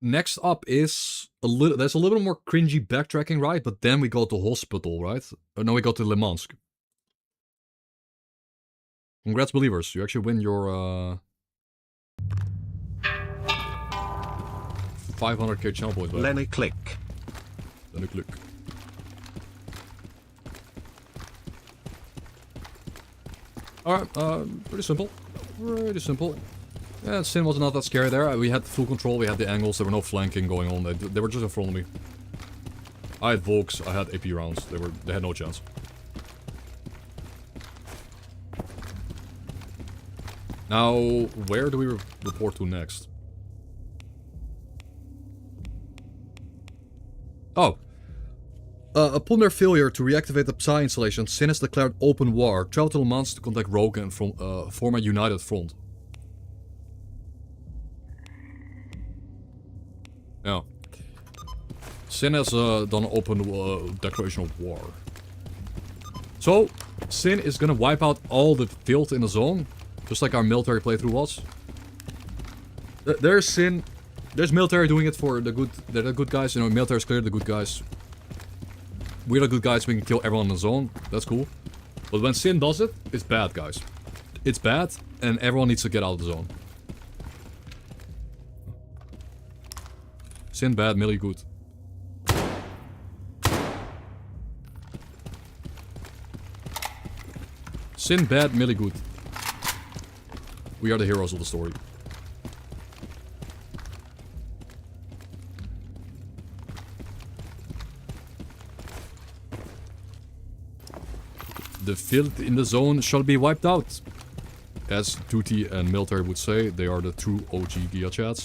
next up is a little... There's a little more cringy backtracking, right? But then we go to hospital, right? Or no, we go to Le Mans. Congrats, believers. You actually win your, 500k channel points back. Lenny Click. Lenny Click. Alright, pretty simple. Pretty simple. Yeah, Sin was not that scary there. We had full control, we had the angles, there were no flanking going on. They were just in front of me. I had Volks, I had AP rounds. They had no chance. Now, where do we report to next? Oh. Upon their failure to reactivate the Psy installation, Sin has declared open war. Travel to Le Mans to contact Rogue and form a united front. Yeah. Sin has done an open declaration of war. So, Sin is gonna wipe out all the filth in the zone, just like our military playthrough was. There's Sin. There's military doing it for the good. They're the good guys, you know. Military is clear, the good guys. We're the good guys. We can kill everyone in the zone. That's cool. But when Sin does it, it's bad, guys. It's bad, and everyone needs to get out of the zone. Sin bad, Millie good. Sin bad, Millie good. We are the heroes of the story. The filth in the zone shall be wiped out. As Duty and military would say, they are the true OG Gia chats.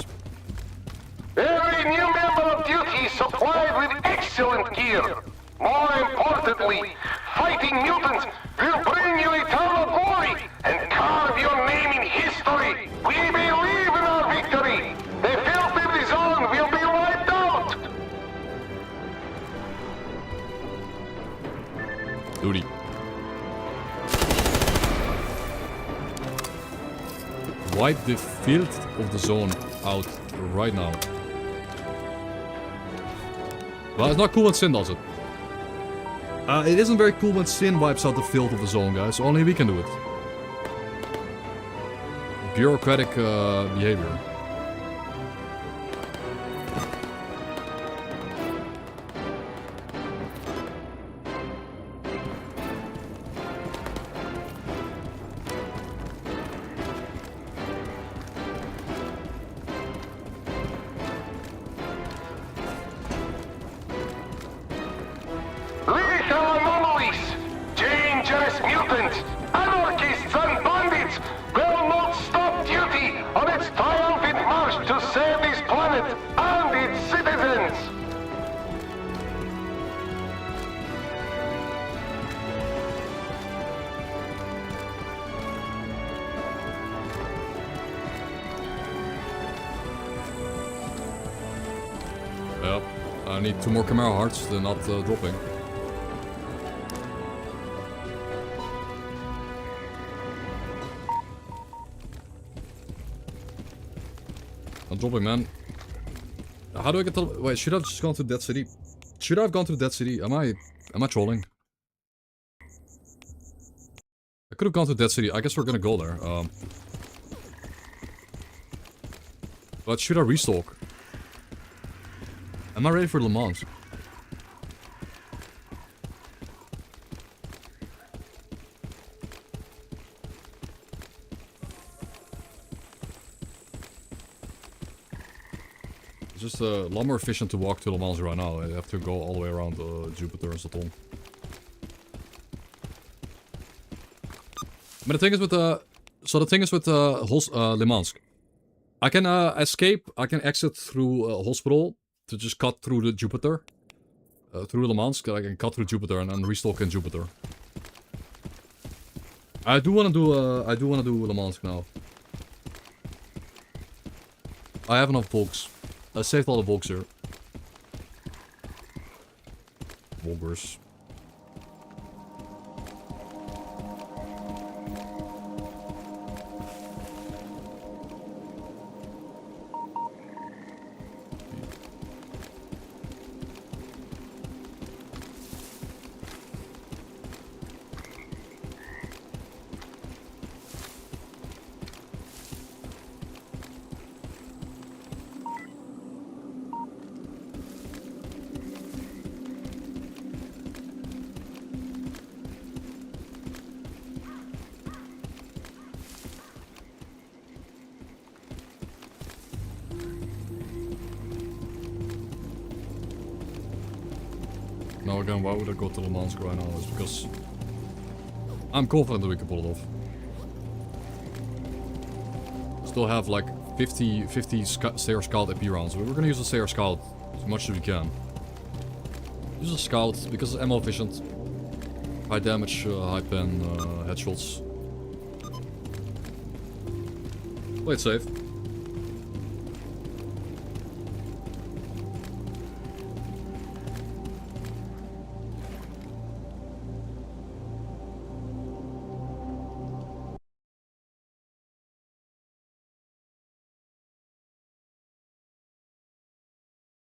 Every new member of duty is supplied with excellent gear. More importantly, fighting mutants will bring you eternal glory and carve your name in history. We believe in our victory. The filth in the zone will be wiped out. Duty. Wipe the filth of the zone out right now. Well, it's not cool when Sin does it. It isn't very cool when Sin wipes out the filth of the zone, guys. Only we can do it. Bureaucratic behavior. Lethal anomalies, dangerous mutants, anarchists and bandits will not stop duty on its triumphant march to save this planet and its citizens. Yep, I need 2 more Camaro hearts, they're not dropping. Not dropping, man. How do I get to... Wait, should I have just gone to Dead City? Should I have gone to Dead City? Am I trolling? I could have gone to Dead City. I guess we're gonna go there. But should I restock? Am I ready for Le Mans? just a lot more efficient to walk to Le Mans right now. I have to go all the way around Jupiter and S.T.A.L.K.E.R. But the thing is with Le Mans, I can escape. I can exit through Hospital to just cut through the Jupiter, through Le Mans. I can cut through Jupiter and then restock in Jupiter. I do want to do Le Mans now. I have enough Volks. I saved all the Volks here. Volkers. Now again, why would I go to Le Mans right now? Is because I'm confident that we can pull it off. Still have like 50 S.T.A.L.K.E.R AP rounds. We're gonna use the S.T.A.L.K.E.R Scout as much as we can. Use a Scout because it's ammo efficient. High damage, high pen, headshots. Play it safe.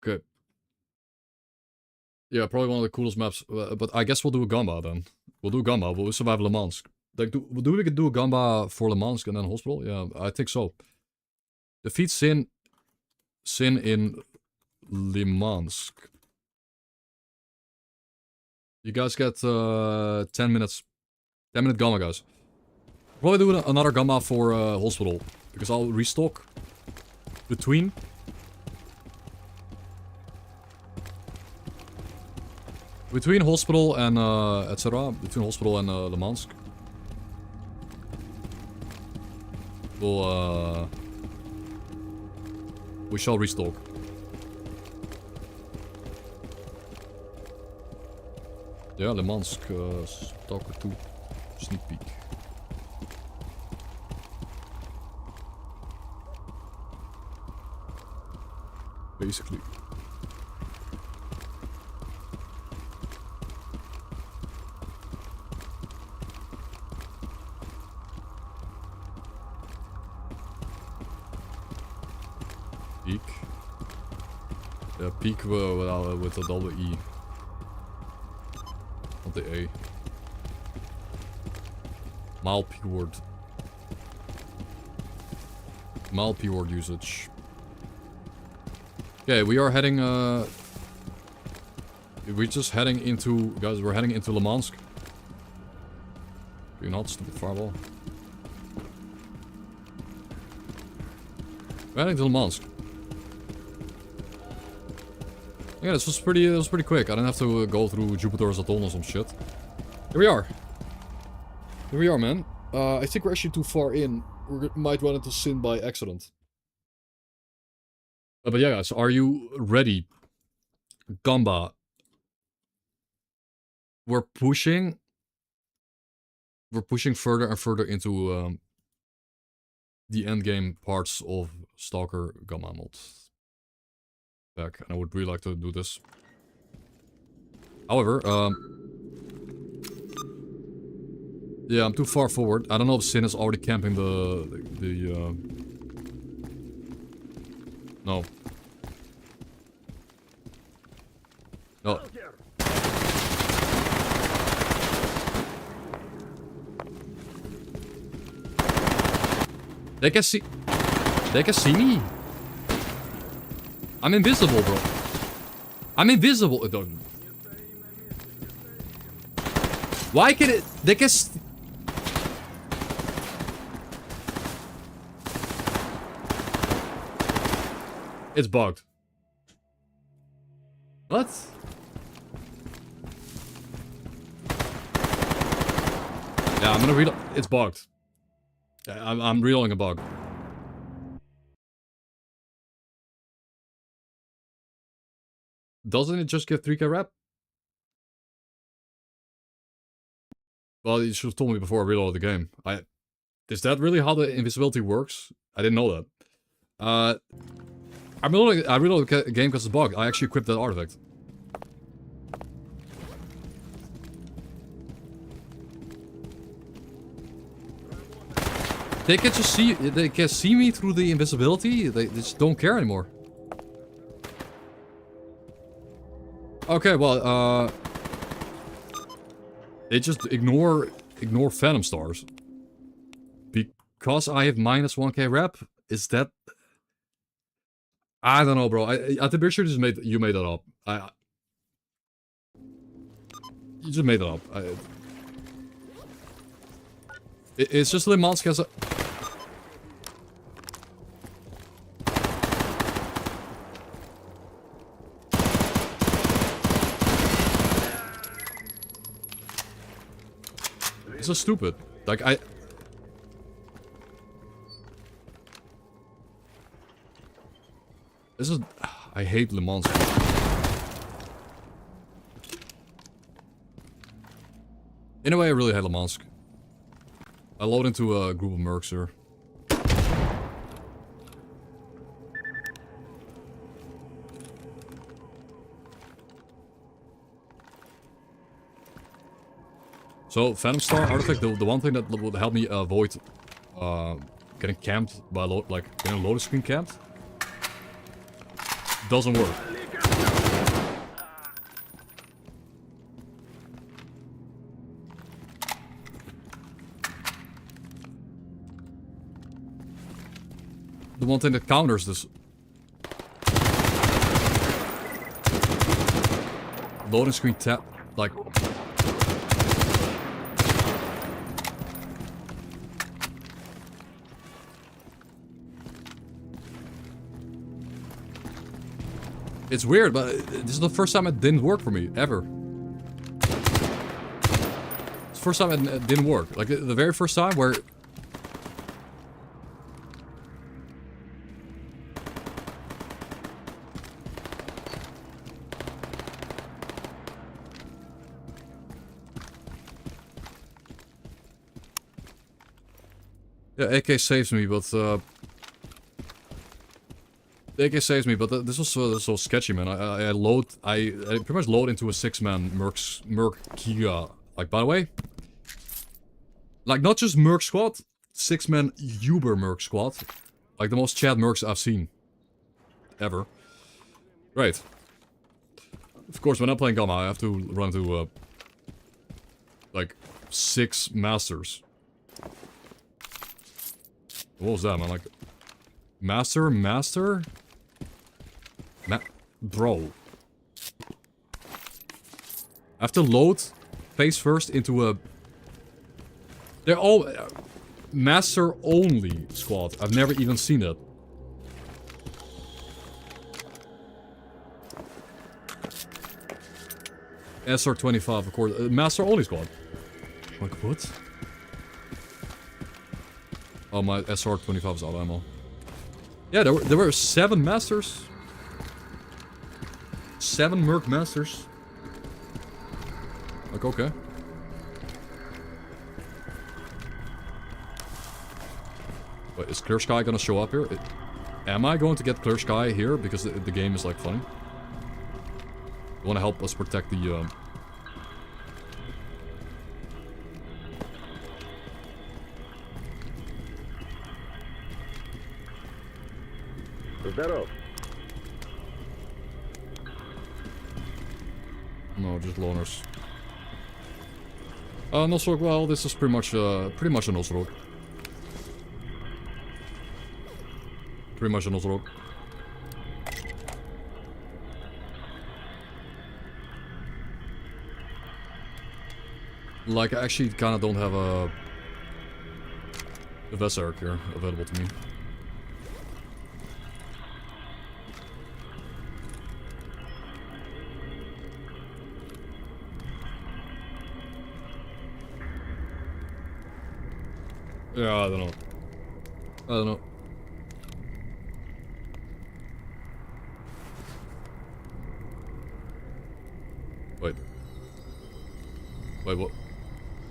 Okay. Yeah, probably one of the coolest maps. But I guess we'll do a Gamba then. We'll do Gamba. We'll survive Le Mans. Like, do we could do a Gamba for Le Mans and then Hospital? Yeah, I think so. Defeat Sin in Le Mans. You guys get 10 minutes. 10-minute Gamba, guys. Probably do another Gamba for Hospital. Because I'll restock between. Between Hospital and etc. Between Hospital and Le Mans. We shall restock. Yeah, Le Mans Stalker 2 sneak peek. Basically. Peak. Yeah, peak with the double E. Not the A. Mild P-word. Mild P-word usage. Okay, we are heading, we're just heading into, guys, we're heading into Le Mans. You're not, stupid fireball. We're heading to Le Mans. Yeah, this was pretty quick. I didn't have to go through Jupiter or S.T.A.L.K.E.R or some shit. Here we are. Here we are, man. I think we're actually too far in. We might run into Sin by accident. But yeah, guys, are you ready? Gamba. We're pushing further and further into the endgame parts of S.T.A.L.K.E.R Gamba mod. Back, and I would really like to do this. However, yeah, I'm too far forward. I don't know if Sin is already camping no. No. They can see me. I'm invisible, bro. I'm invisible. Why can it? They can. It's bugged. What? Yeah, I'm gonna read. It's bugged. Yeah, I'm reloading a bug. Doesn't it just give 3k rep? Well, you should have told me before I reloaded the game. Is that really how the invisibility works? I didn't know that. I reloaded the game because it's bugged. I actually equipped that artifact. They can just see. They can see me through the invisibility. They just don't care anymore. Okay, well, they just ignore Phantom Stars. Because I have minus 1k rep. Is that? I don't know, bro. I'm pretty sure you made that up. You just made it up. It's just Limansk has a... It's just stupid. Like, This is... I hate Limansk. In a way, I really hate Limansk. I load into a group of mercs here. So, Phantom Star artifact, the one thing that would help me avoid getting camped by getting loading screen camped, doesn't work. The one thing that counters this loading screen tap, like, it's weird, but this is the first time it didn't work for me, ever. It's the first time it didn't work. Like, the very first time where... Yeah, AK saves me, but AK saves me, but this was so sketchy, man. I pretty much load into a 6-man Merc Kia. Like, by the way, like, not just Merc squad, 6-man Uber Merc squad. Like, the most Chad Mercs I've seen. Ever. Right. Of course, when I'm playing Gamma, I have to run into, like, 6 masters. What was that, man? Like, master? Bro. I have to load face first into a... They're all master only squad. I've never even seen it. SR25, of course. Master only squad. Like, what? Oh, my SR25 is out of ammo. Yeah, there were 7 masters. 7 Merc masters. Like, okay. Wait, is Clear Sky gonna show up here? Am I going to get Clear Sky here? Because the game is, like, funny. You wanna help us protect the, Здоров. No, just loners. Nosrock, well, this is pretty much a Nosrock. Pretty much a Nosrock. Like, I actually kinda don't have a S.T.A.L.K.E.R here available to me. Yeah, I don't know. I don't know. Wait. Wait, what?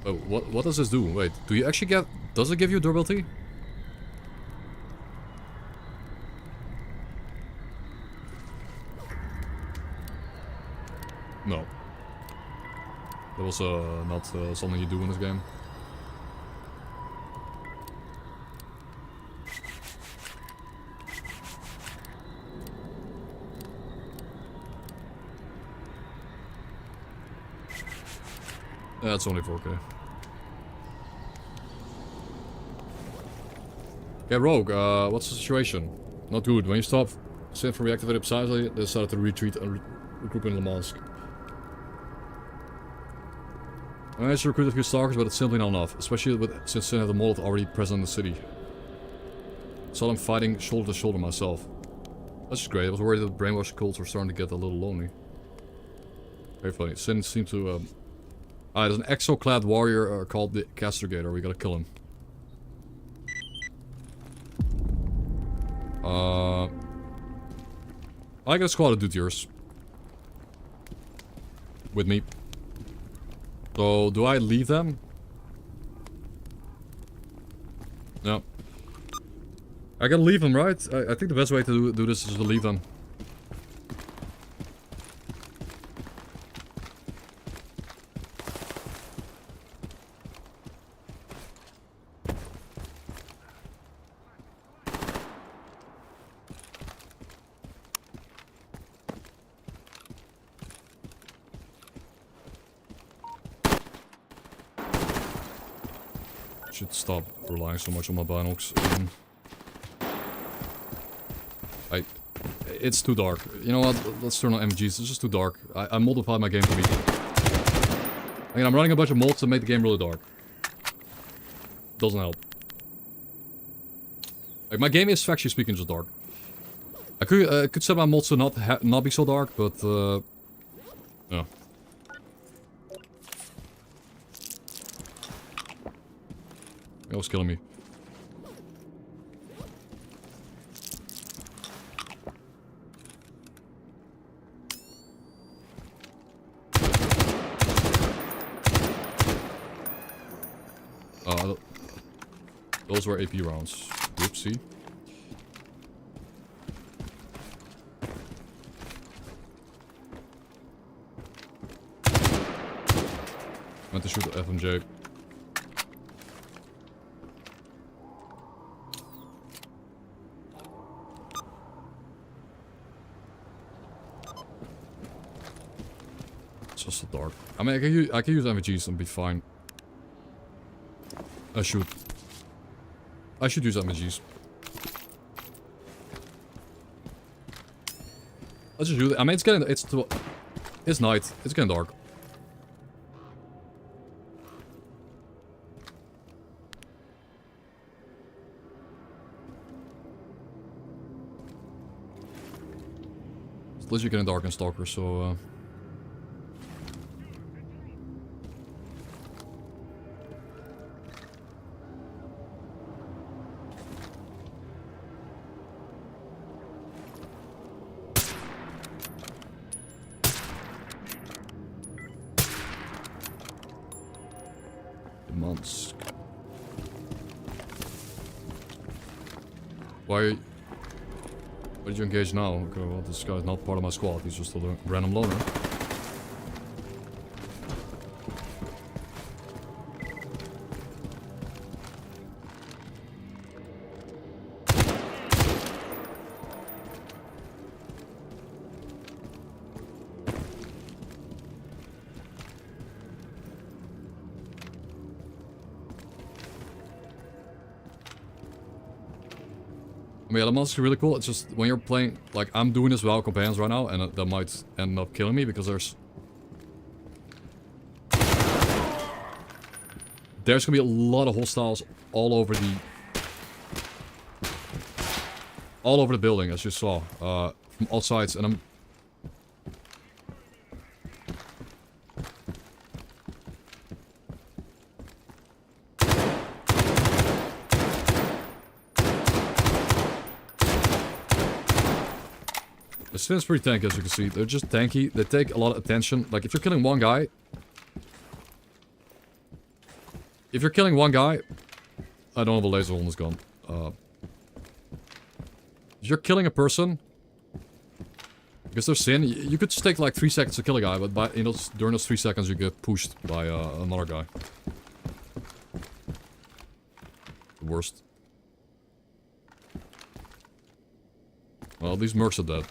Wait, what does this do? Wait, do you actually get... Does it give you durability? No. That was not something you do in this game. Yeah, it's only 4K. Okay, Rogue, what's the situation? Not good. When you stop Sith from reactivated precisely, they decided to retreat and regroup in Le Mans. I managed to recruit a few stalkers, but it's simply not enough, especially since they have the Molotov already present in the city. Saw them fighting shoulder to shoulder myself. That's just great. I was worried that the brainwashed cults were starting to get a little lonely. Very funny. Sin seemed to there's an exo-clad warrior called the Castigator. We gotta kill him. I got a squad of dutiers with me. So, do I leave them? No. I gotta leave them, right? I think the best way to do this is to leave them. Should stop relying so much on my binocs. It's too dark. You know what? Let's turn on MGs. It's just too dark. I modified my game to be... I mean, I'm running a bunch of mods to make the game really dark. Doesn't help. Like, my game is factually speaking just dark. I could set my mods to not be so dark, but yeah. It was killing me. Those were AP rounds. Whoopsie. Meant to shoot the FMJ. It's just so dark. I mean, I can use MVGs and be fine. I should use MVGs. Let's just use it. I mean, it's night. It's getting dark. It's literally getting dark in Stalker, so months. Why did you engage now? Okay, well, this guy's not part of my squad. He's just a random loner. I mean, the monster's really cool. It's just when you're playing, like, I'm doing this without companions right now, and that might end up killing me because there's gonna be a lot of hostiles all over the building, as you saw, from all sides, and The Sven's pretty tanky, as you can see. They're just tanky. They take a lot of attention. Like, if you're killing one guy... If you're killing one guy... I don't have a laser on this gun. If you're killing a person... Because they're Sin, you could just take like 3 seconds to kill a guy, but during those 3 seconds you get pushed by another guy. The worst. Well, these mercs are dead.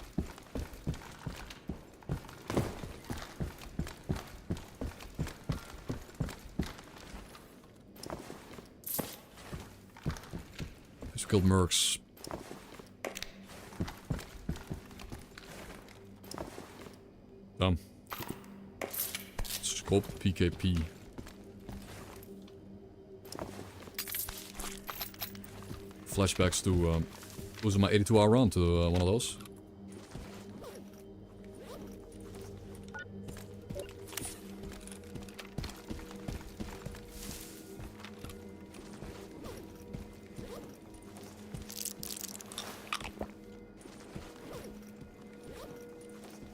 Just killed mercs. Damn. Scope PKP. Flashbacks to was my 82-hour run to one of those.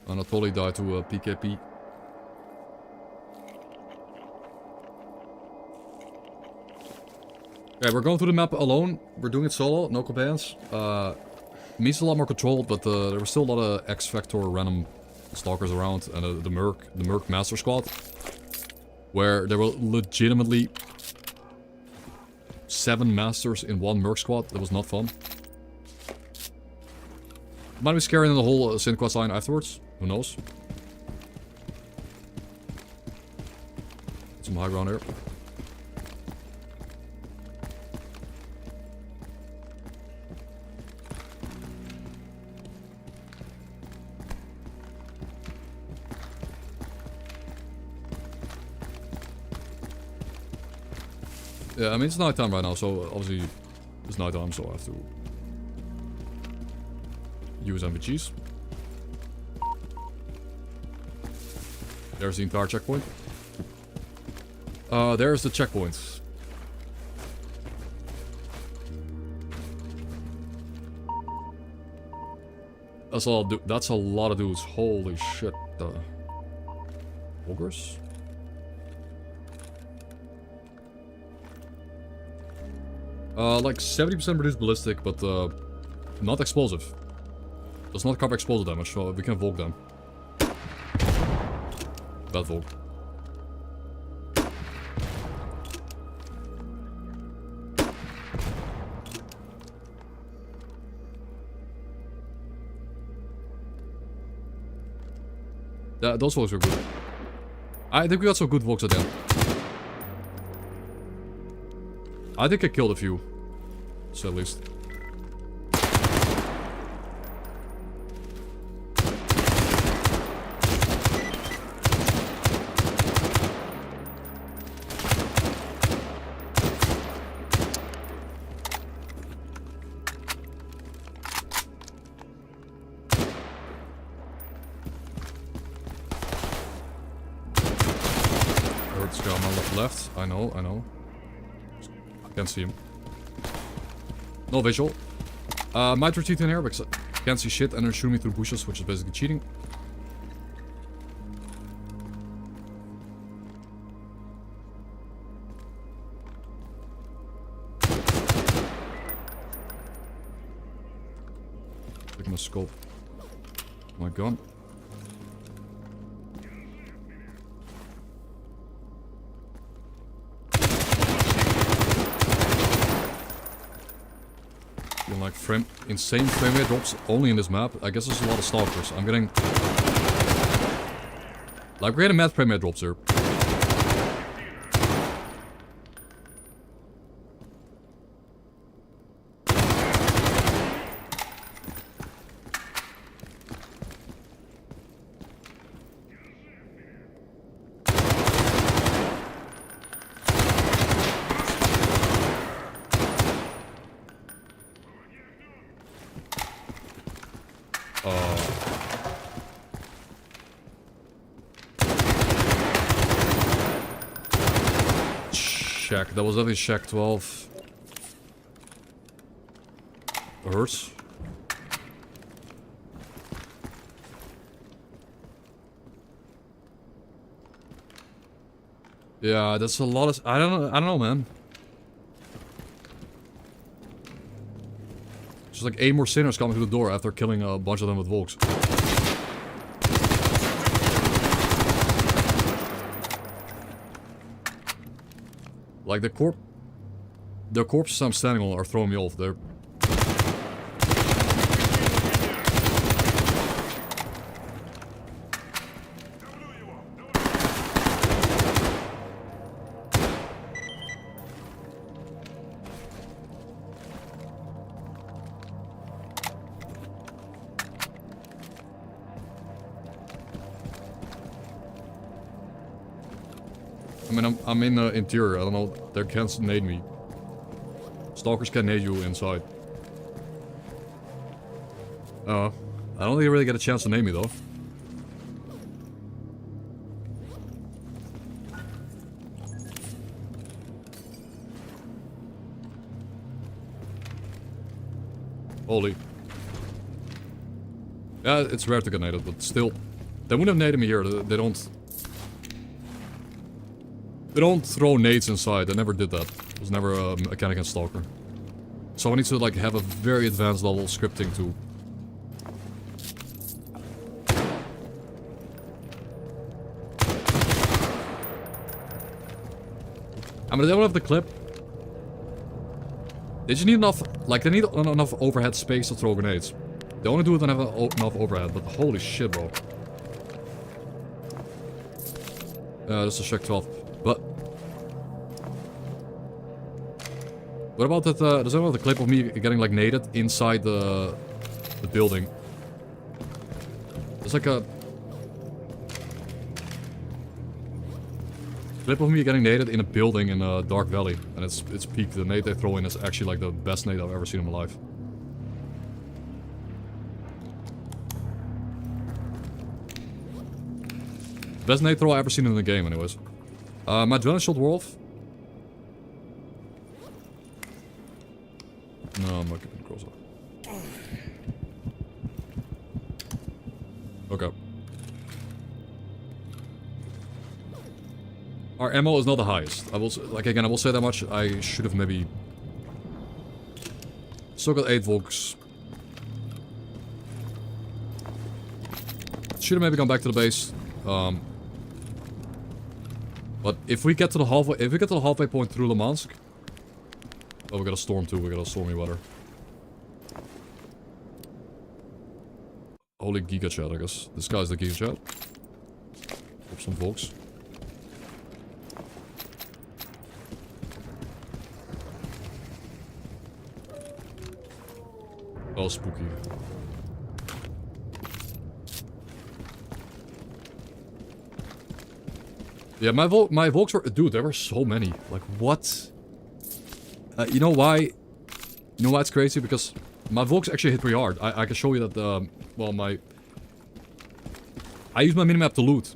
And I totally died to PKP. Yeah, we're going through the map alone. We're doing it solo, no companions. Me's a lot more controlled, but there were still a lot of X-Factor random stalkers around, and the Merc Master Squad, where there were legitimately 7 masters in one Merc squad. That was not fun. Might be scary in the whole Sin quest line afterwards. Who knows? Some high ground here. Yeah, I mean, it's nighttime right now, so obviously it's nighttime, so I have to use MVGs. There's the entire checkpoint. There's the checkpoint. That's a lot of dudes. Holy shit. Ogres? Like 70% reduced ballistic, but not explosive. Does not cover explosive damage, so we can Volk them. Bad Volk. Yeah, those Volks were good. I think we got some good Volks at the end. I think I killed a few. So at least. This guy on my left. I know. I can't see him. No visual. Might retreat in here because I can't see shit and they're shooting me through bushes, which is basically cheating. Taking a scope. My gun. Like insane frame rate drops only in this map. I guess there's a lot of stalkers. I'm getting like we're getting mad frame rate drops here. Shack. That was definitely Shack 12. It hurts. Yeah, that's a lot of... I don't know, man. There's like 8 more sinners coming through the door after killing a bunch of them with Volks. Like the corpses I'm standing on are throwing me off. They're... I mean, I'm in the interior. I don't know. They can't nade me. Stalkers can nade you inside. I don't think you really get a chance to nade me, though. Holy. Yeah, it's rare to get naded, but still. They wouldn't have naded me here. They don't... They don't throw nades inside. They never did that. It was never a mechanic and Stalker. So I need to like have a very advanced level scripting to... I mean, they don't have the clip. They just need enough... Like, they need enough overhead space to throw grenades. They only do it when they have enough overhead, but holy shit, bro. This is check 12. But... What about that, does anyone have the clip of me getting, like, naded inside the building? There's like a... clip of me getting naded in a building in a dark valley. And it's peak. The nade they throw in is actually, like, the best nade I've ever seen in my life. Best nade throw I've ever seen in the game, anyways. My adrenaline shot wore off. No, I'm not getting close up. Okay. Our ammo is not the highest. I will, like, again, I will say that much. I should have maybe... Still got 8 Volks. Should have maybe gone back to the base. But if we get to the halfway point through Lemansk... Oh, we got a storm too. We got a stormy weather. Holy Giga Chat, I guess. This guy's the Giga Chat. Hope some Volks. Oh, spooky. Yeah, my Volks were... Dude, there were so many. Like, what? You know why? You know why it's crazy? Because my Volks actually hit pretty hard. I can show you that, well, my... I use my minimap to loot.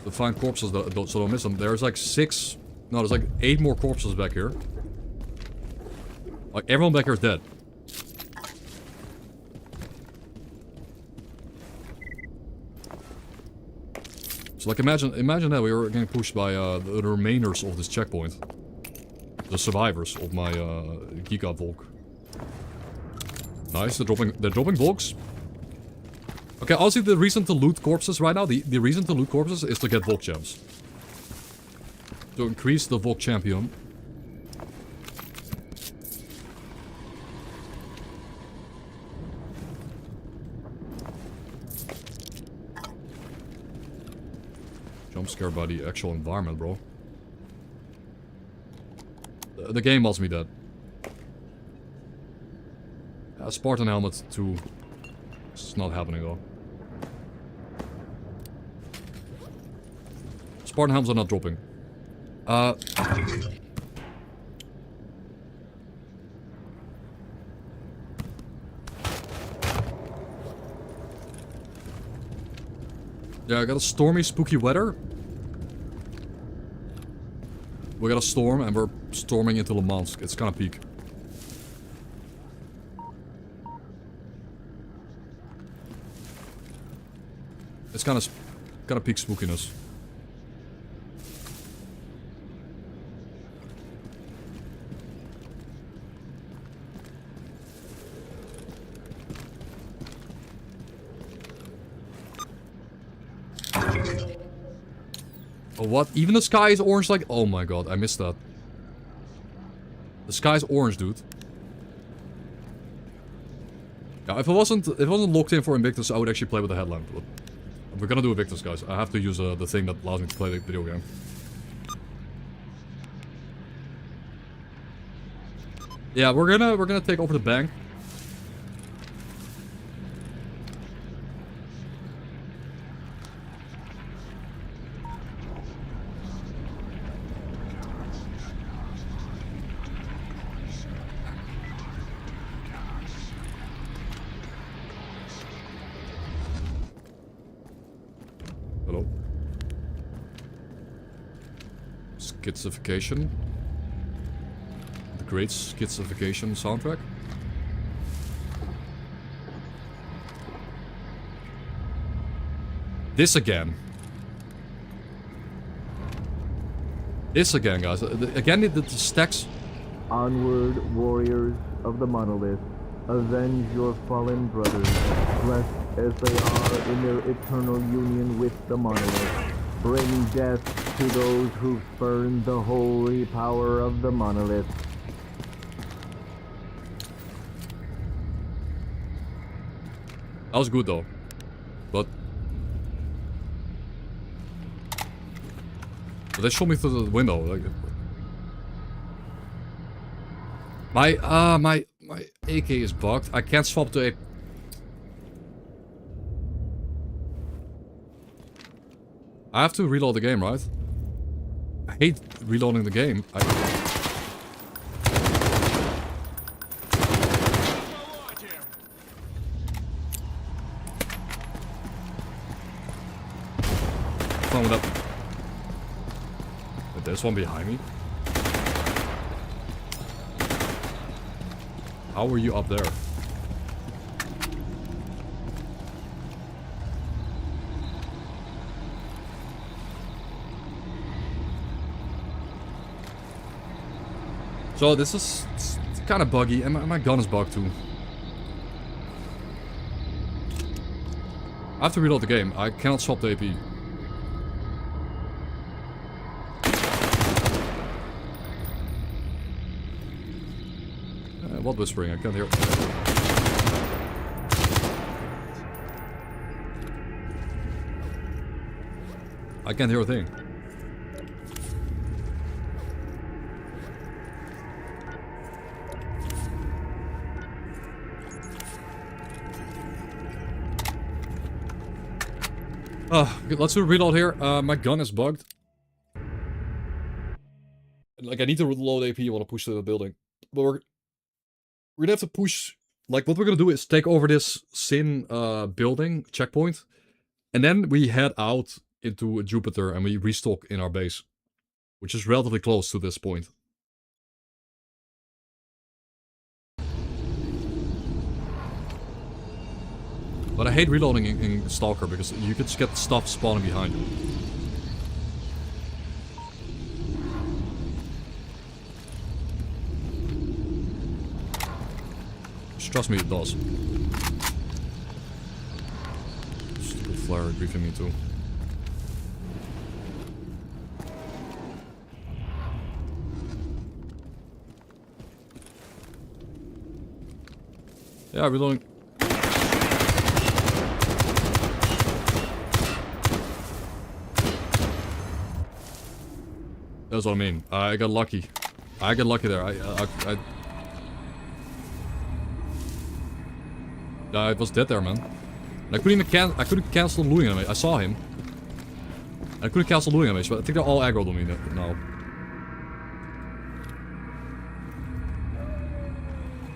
To find corpses so don't miss them. There's like 6... No, there's like 8 more corpses back here. Like, everyone back here is dead. So, like, imagine that we were getting pushed by the remainers of this checkpoint. The survivors of my Giga Volk. Nice, they're dropping Volks. Okay, honestly, the reason to loot corpses right now, the reason to loot corpses is to get Volk gems. To increase the Volk champion. Jump scare by the actual environment, bro. The game wants me dead. Spartan helmet 2. It's not happening though. Spartan helmets are not dropping. Yeah, I got a stormy, spooky weather. We got a storm and we're storming into Lemansk. It's kind of peak. It's kind of peak spookiness. What? Even the sky is orange like... Oh my god, I missed that. The sky's orange, dude. Yeah, if it wasn't locked in for Invictus, I would actually play with the headlamp. But we're gonna do Invictus, guys. I have to use the thing that allows me to play the video game. Yeah, we're gonna take over the bank. Hello. Schizification. The great Schizification soundtrack. This again. This again, guys. Again, the stacks. Onward, warriors of the monolith. Avenge your fallen brothers, blessed as they are in their eternal union with the monolith. Bring death to those who spurn the holy power of the monolith. That was good though. But they shot me through the window. Like, my AK is bugged. I can't swap to a... I have to reload the game, right? I hate reloading the game. What's up? But there's one behind me. How are you up there? So this is kind of buggy, and my gun is bugged too. I have to reload the game. I cannot swap the AP. What whispering? I can't hear. I can't hear a thing. Let's do a reload here. My gun is bugged. Like, I need to reload AP. I want to push to the building. But we're gonna have to push... Like, what we're gonna do is take over this Sin building checkpoint. And then we head out into Jupiter and we restock in our base. Which is relatively close to this point. But I hate reloading in S.T.A.L.K.E.R because you could just get stuff spawning behind you. Just trust me, it does. Stupid flare griefing me too. Yeah, reloading. That's what I mean. I got lucky. I got lucky there. I was dead there, man. And I couldn't even I couldn't cancel the looting animation. I saw him. I couldn't cancel the looting animation, but I think they're all aggroed on me now.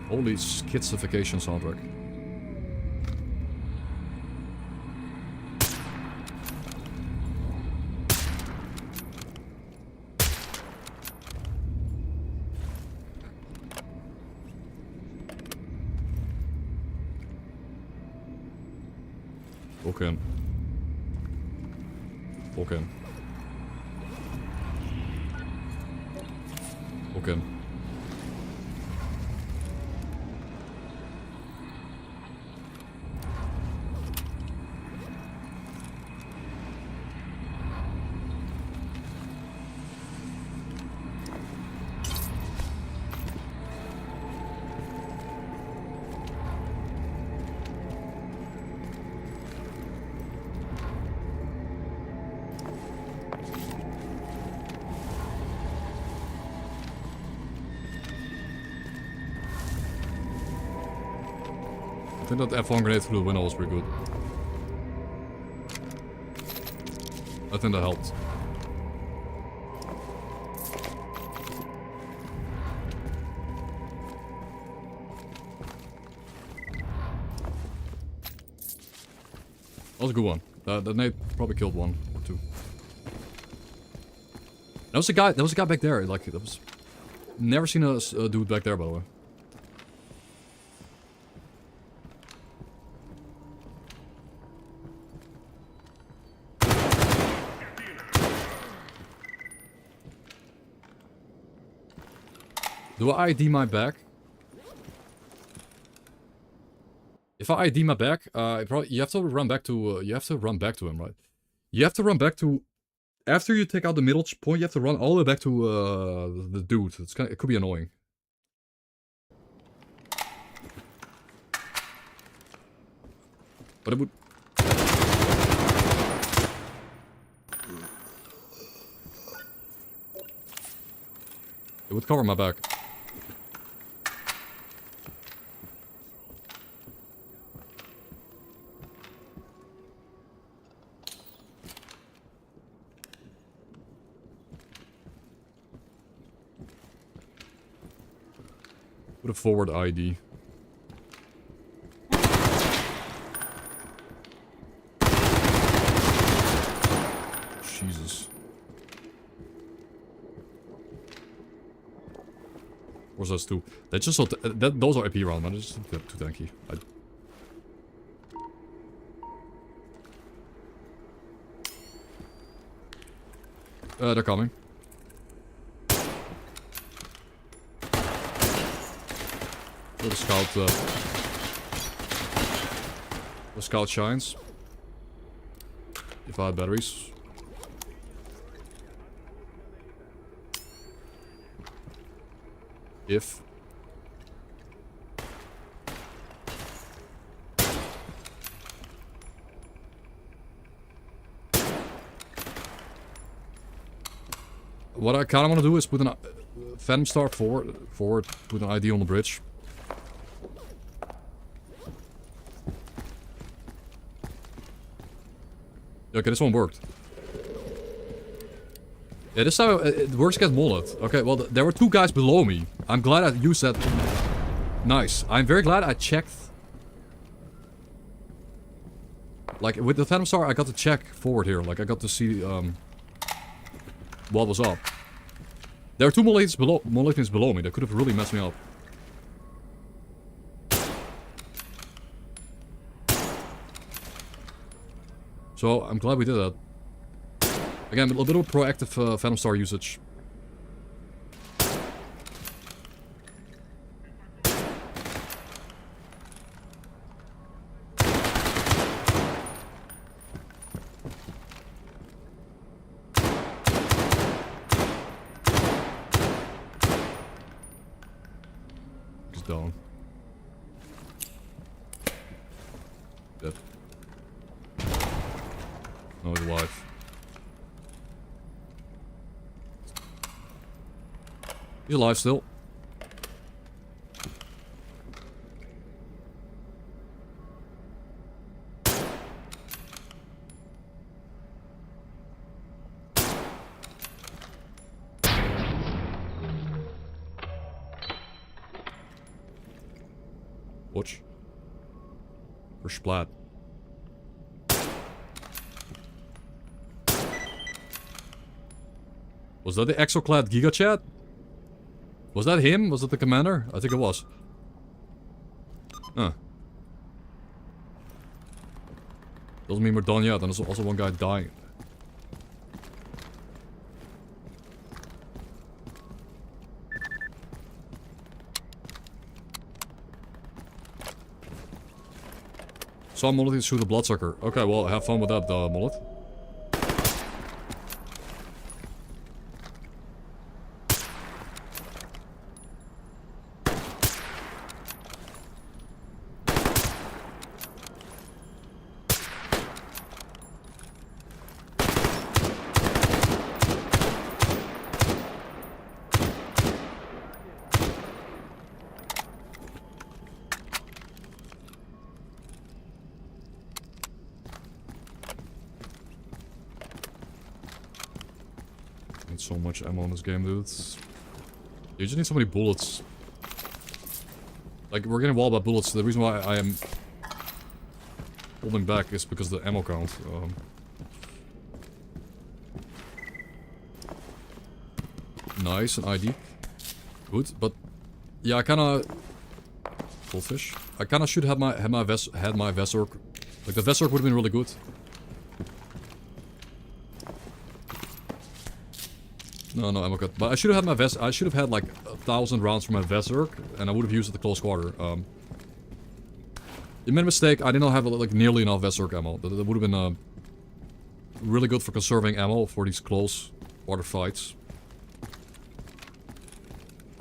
Holy Schizification soundtrack. Okay. Okay. Okay. think that F1 grenade through the window was pretty good. I think that helped. That was a good one. That nade probably killed one or two. There was a guy back there. Like, that was... Never seen a dude back there, by the way. Do I ID my back? If I ID my back, you have to run back to him, right? You have to run back to... After you take out the middle point, you have to run all the way back to the dude. It could be annoying. But it would... It would cover my back. Put a forward ID. Jesus. Where's those two? They just so those are AP round, man. They're just too tanky. They're coming. The scout shines. If I had batteries. If. What I kind of want to do is put an Phantom Star forward, put an ID on the bridge. Okay, this one worked. Yeah, this time it works against Mullet. Okay, well, there were two guys below me. I'm glad I used that. Nice. I'm very glad I checked. Like, with the Phantom Star, I got to check forward here. Like, I got to see, what was up. There are two Mullions below me. That could have really messed me up. So, I'm glad we did that. Again, a little bit of proactive Phantom Star usage. He's down. Dead. No, he's alive. He's alive still. Watch. For splat. Was that the Exoclad Giga Chat? Was that him? Was that the commander? I think it was. Huh. Doesn't mean we're done yet, and there's also one guy dying. Saw Mullet shoot a bloodsucker. Okay, well, have fun with that, Mullet. so much ammo in this game, dude. You just need so many bullets. Like, we're getting walled by bullets. The reason why I am holding back is because of the ammo count. Nice, an ID. Good, but yeah, I kinda... Goldfish. I kinda should have my Vesork. Like, the Vesork would have been really good. No ammo cut. But I should have had my I should have had like 1,000 rounds for my Vesork, and I would have used it at close quarter. You made a mistake. I did not have like nearly enough Vesork ammo. That would have been really good for conserving ammo for these close quarter fights.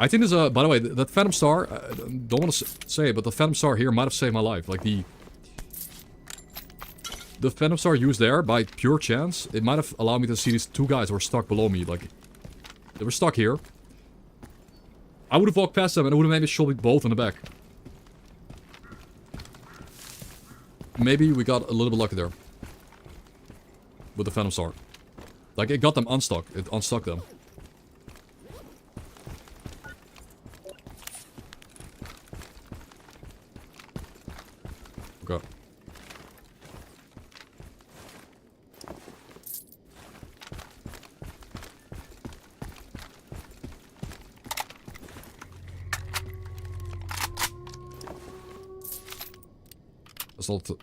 I think there's a... By the way, that Phantom Star, I don't want to say it, but the Phantom Star here might have saved my life. Like, the Phantom Star used there, by pure chance, it might have allowed me to see these two guys who were stuck below me. Like, they were stuck here. I would have walked past them and it would have maybe shot me both in the back. Maybe we got a little bit lucky there. With the Phantom Star. Like, it got them unstuck. It unstuck them. Okay.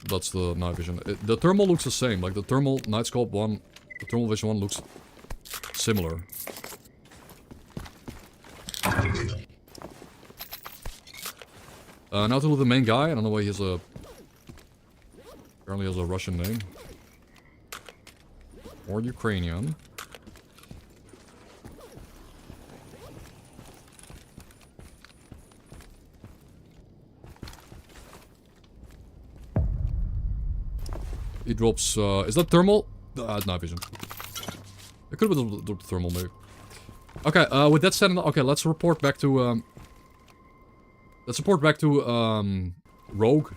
That's the night vision. The thermal looks the same. Like the thermal night scope one, the thermal vision one looks similar. Now to the main guy. I don't know why he has a... Apparently has a Russian name. Or Ukrainian. He drops, is that thermal? Night vision. It could have been the thermal, maybe. Okay, with that said, okay, let's report back to, Rogue.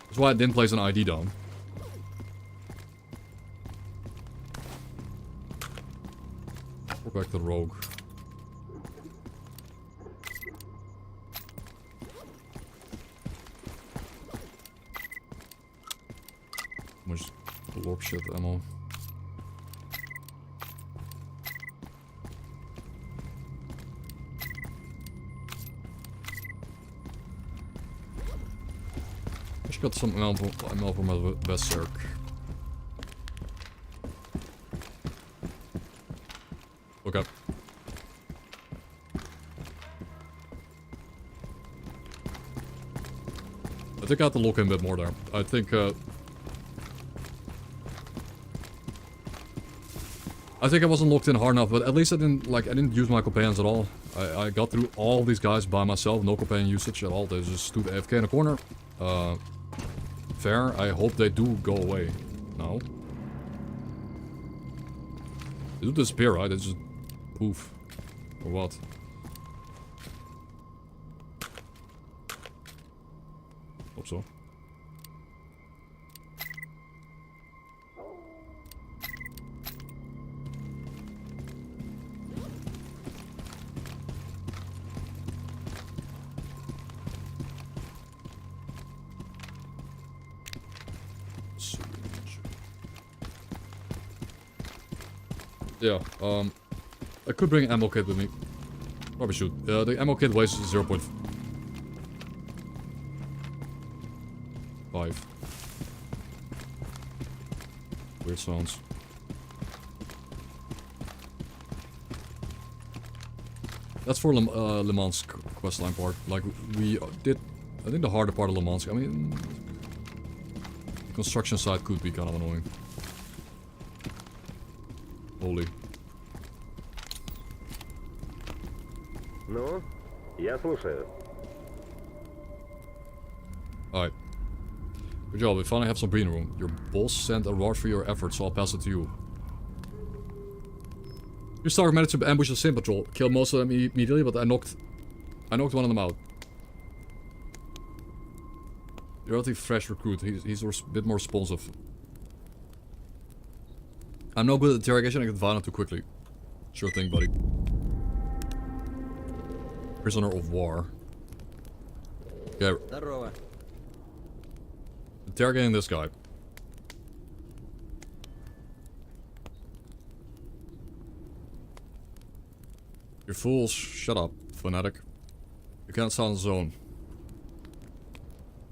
That's why I didn't place an ID down. Report back to Rogue. Much warp shit ammo. I just got some ammo for my S.T.A.L.K.E.R. Okay. I think I have to look in a bit more there. I think I wasn't locked in hard enough, but at least I didn't use my companions at all. I got through all these guys by myself, no companion usage at all. They just stood AFK in a corner. Fair. I hope they do go away. No. They do disappear, right? They just poof. Or what? Hope so. Yeah, I could bring ammo kit with me. Probably should. The ammo kit weighs 0.5. Weird sounds. That's for Le Mans questline part. Like, we did, I think, the harder part of Le Mans. I mean, the construction side could be kind of annoying. Holy. Ну, я слушаю. Alright. Good job, we finally have some breathing room. Your boss sent a reward for your efforts, so I'll pass it to you. Your star managed to ambush the Sim Patrol. Killed most of them immediately, but I knocked one of them out. You're a relatively fresh recruit. He's a bit more responsive. I'm no good at interrogation, I get violent too quickly. Sure thing, buddy. Prisoner of war. Okay. Interrogating this guy. You fools, shut up, fanatic. You can't sound zone.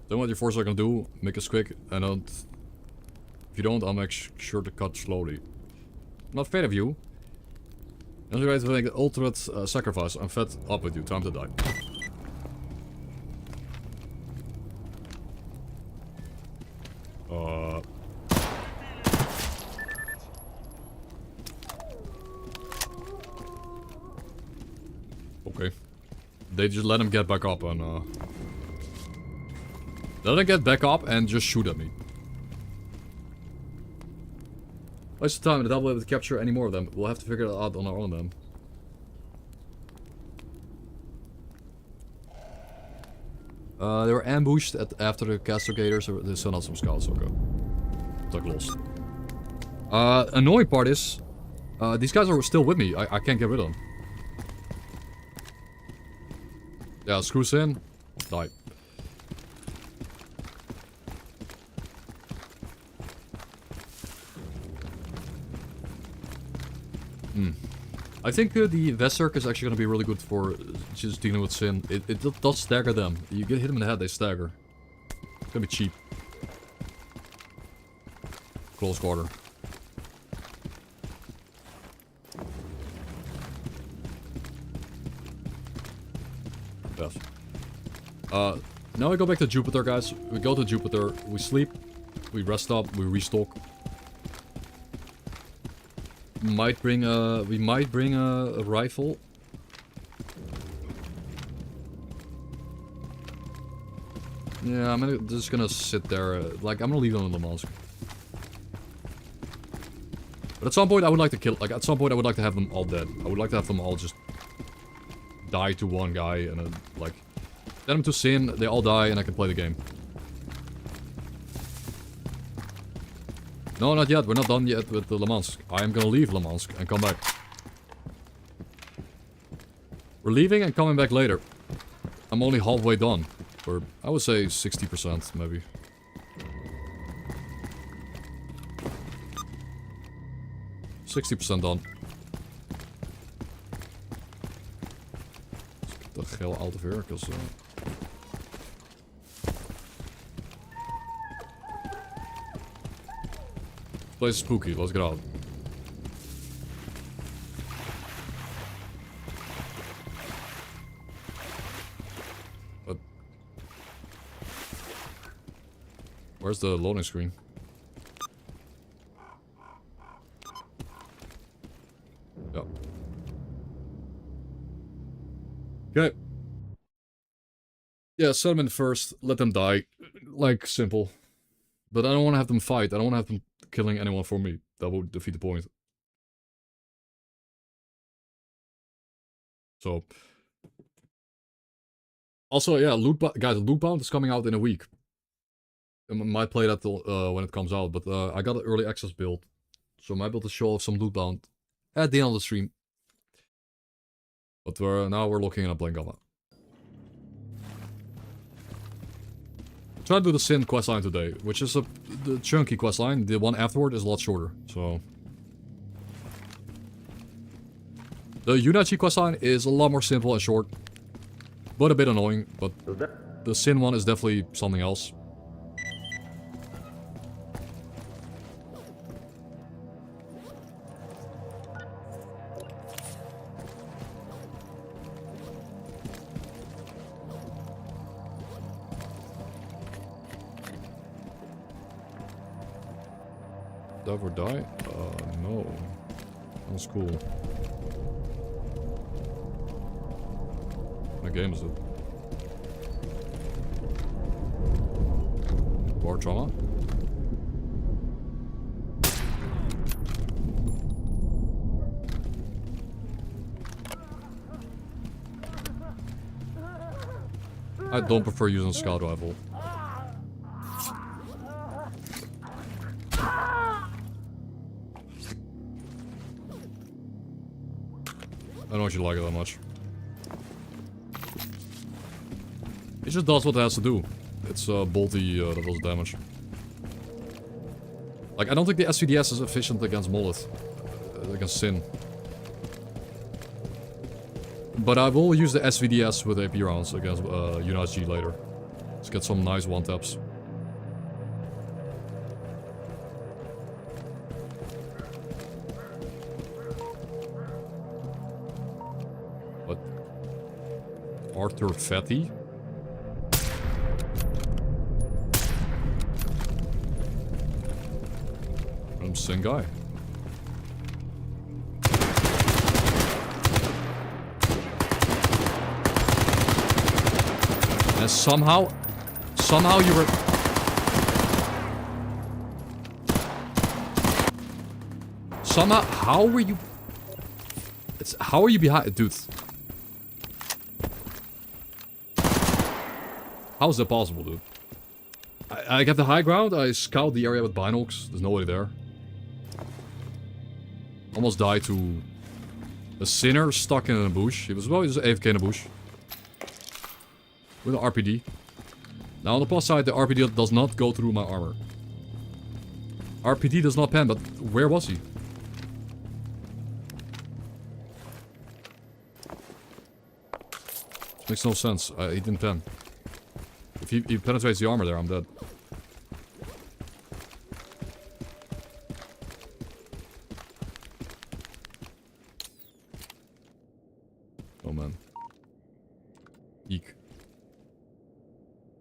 Then what your forces are gonna do, make us quick, and don't... If you don't, I'll make sure to cut slowly. I'm not afraid of you. I'm ready to make the ultimate sacrifice. I'm fed up with you, time to die. Okay. They just let him get back up and let him get back up and just shoot at me. Waste of time, and I'll be able to capture any more of them. We'll have to figure it out on our own then. They were ambushed after the castigators, or they sent out some scouts, okay. Took lost. Annoying part is, these guys are still with me. I can't get rid of them. Yeah, screws in. Die. I think the S.T.A.L.K.E.R is actually going to be really good for just dealing with Sin. It does stagger them. You get hit them in the head, they stagger. It's going to be cheap. Close quarter. Yes. Now we go back to Jupiter, guys. We go to Jupiter, we sleep, we rest up, we restock. We might bring a rifle. Yeah, I'm just gonna sit there. Like, I'm gonna leave them in the mosque. But at some point, I would like to kill. Like, at some point, I would like to have them all dead. I would like to have them all just die to one guy and then, like, send them to Sin. They all die, and I can play the game. No, not yet. We're not done yet with the Le Mans. I am gonna leave Le Mans and come back. We're leaving and coming back later. I'm only halfway done. Or, I would say 60%, maybe. %60 done. Let's get the hell out of here, because... place is spooky, let's get out. But where's the loading screen? Yeah. Okay. Yeah, set them in first, let them die. Like, simple. But I don't want to have them fight, I don't want to have them killing anyone for me. That would defeat the point. So. Also, yeah, guys, Loot Bound is coming out in a week. I might play that when it comes out, but I got an early access build. So I might be able to show off some Loot Bound at the end of the stream. But now we're looking at a blank gamma. Try to do the Sin questline today, which is the chunky questline. The one afterward is a lot shorter, so... The Yunachi questline is a lot more simple and short. But a bit annoying, but the Sin one is definitely something else. Live or die? No. That's cool. What game is it? War Trauma? I don't prefer using scout rifle. I don't actually like it that much. It just does what it has to do. It's bolty that does damage. Like, I don't think the SVDS is efficient against Molotov. Against Sin. But I will use the SVDS with AP rounds against United G later. Let's get some nice one-taps. What? Arthur Fatty? I'm Sin guy. And somehow you were... Somehow, how were you... how are you behind... Dude. How is that possible, dude? I get the high ground, I scout the area with binocs, there's nobody there. Almost died to... a sinner stuck in a bush. He was AFK in a bush. With an RPD. Now on the plus side, the RPD does not go through my armor. RPD does not pen, but where was he? Makes no sense. He didn't pen. If he penetrates the armor there, I'm dead. Oh man. Eek.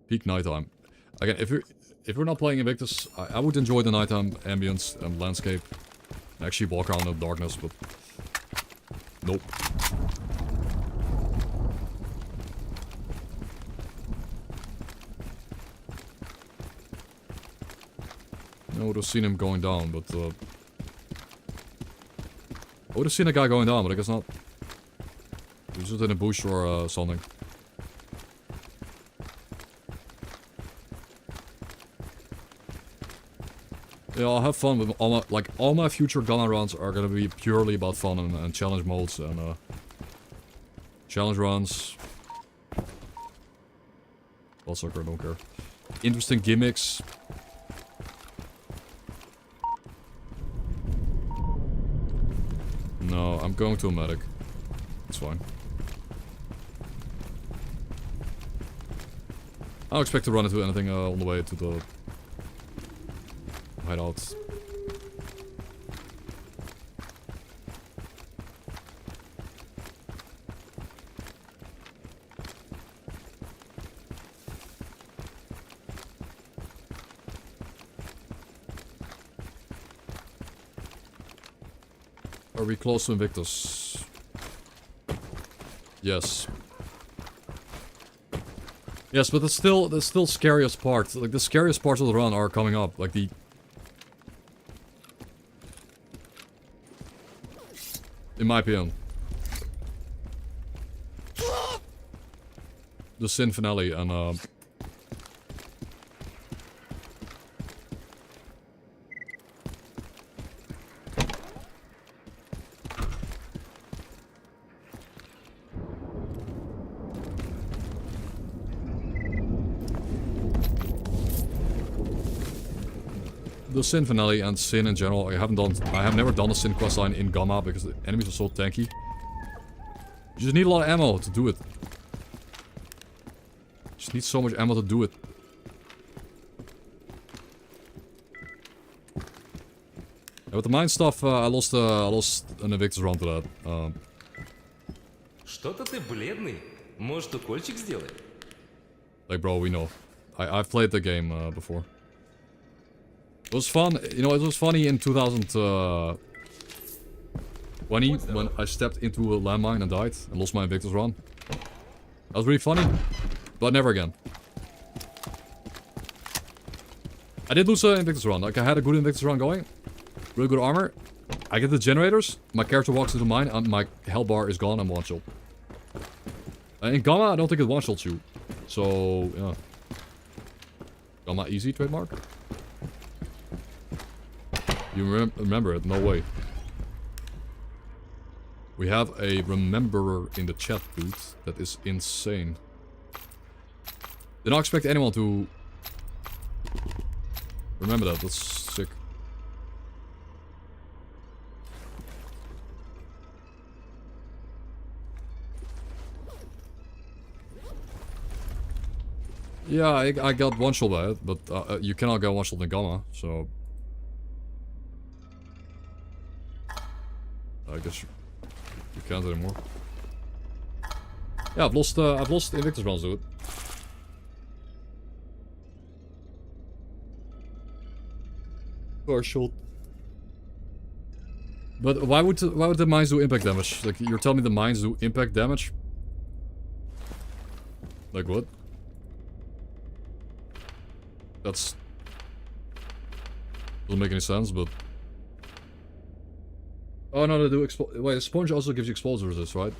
Peak nighttime. Again, if we're not playing Invictus, I would enjoy the nighttime ambience and landscape. And actually walk around in the darkness, but... Nope. I would have seen him going down, but... I would have seen a guy going down, but I guess not. He was just in a bush or something. Yeah, I'll have fun with all my, like, all my future Gunner runs are gonna be purely about fun and challenge modes and, challenge runs. Well, sucker, I don't care. Interesting gimmicks. No, I'm going to a medic. It's fine. I don't expect to run into anything on the way to the hideout. Are we close to Invictus? Yes. Yes, but the still scariest part. Like, the scariest parts of the run are coming up. Like, the... In my opinion. The Sin finale and, the Sin finale and Sin in general. I have never done a Sin questline in Gamma because the enemies are so tanky. You just need a lot of ammo to do it. Just need so much ammo to do it. Yeah, with the mine stuff, I lost an Invictus run to that. Что-то ты бледный. Может, укольчик сделать? Like, bro, we know. I've played the game before. It was fun, you know, it was funny in 2020 when I stepped into a landmine and died and lost my Invictus run. That was really funny, but never again. I did lose an Invictus run, like I had a good Invictus run going, really good armor. I get the generators, my character walks into mine and my health bar is gone and one shot. In Gamma, I don't think it one shots you, so yeah. Gamma easy trademark? You remember it? No way. We have a rememberer in the chat booth. That is insane. Did not expect anyone to remember that. That's sick. Yeah, I got one shot by it, but you cannot get one shot in Gamma, so I guess you can't anymore. Yeah, I've lost Invictus rounds, dude. Shot. But why would the mines do impact damage? Like, you're telling me the mines do impact damage? Like what? That's doesn't make any sense, but oh no, they do wait, a sponge also gives you explosive resist, right?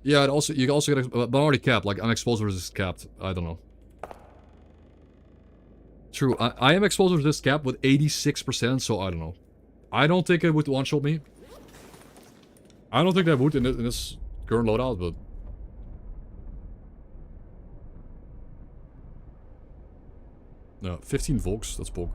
Yeah, it also you also get but already capped. Like, I'm explosive resist capped. I don't know. True, I am explosive resist capped with 86%, so I don't know. I don't think it would one-shot me. I don't think that would in this current loadout, but no, 15 volks, that's bulk.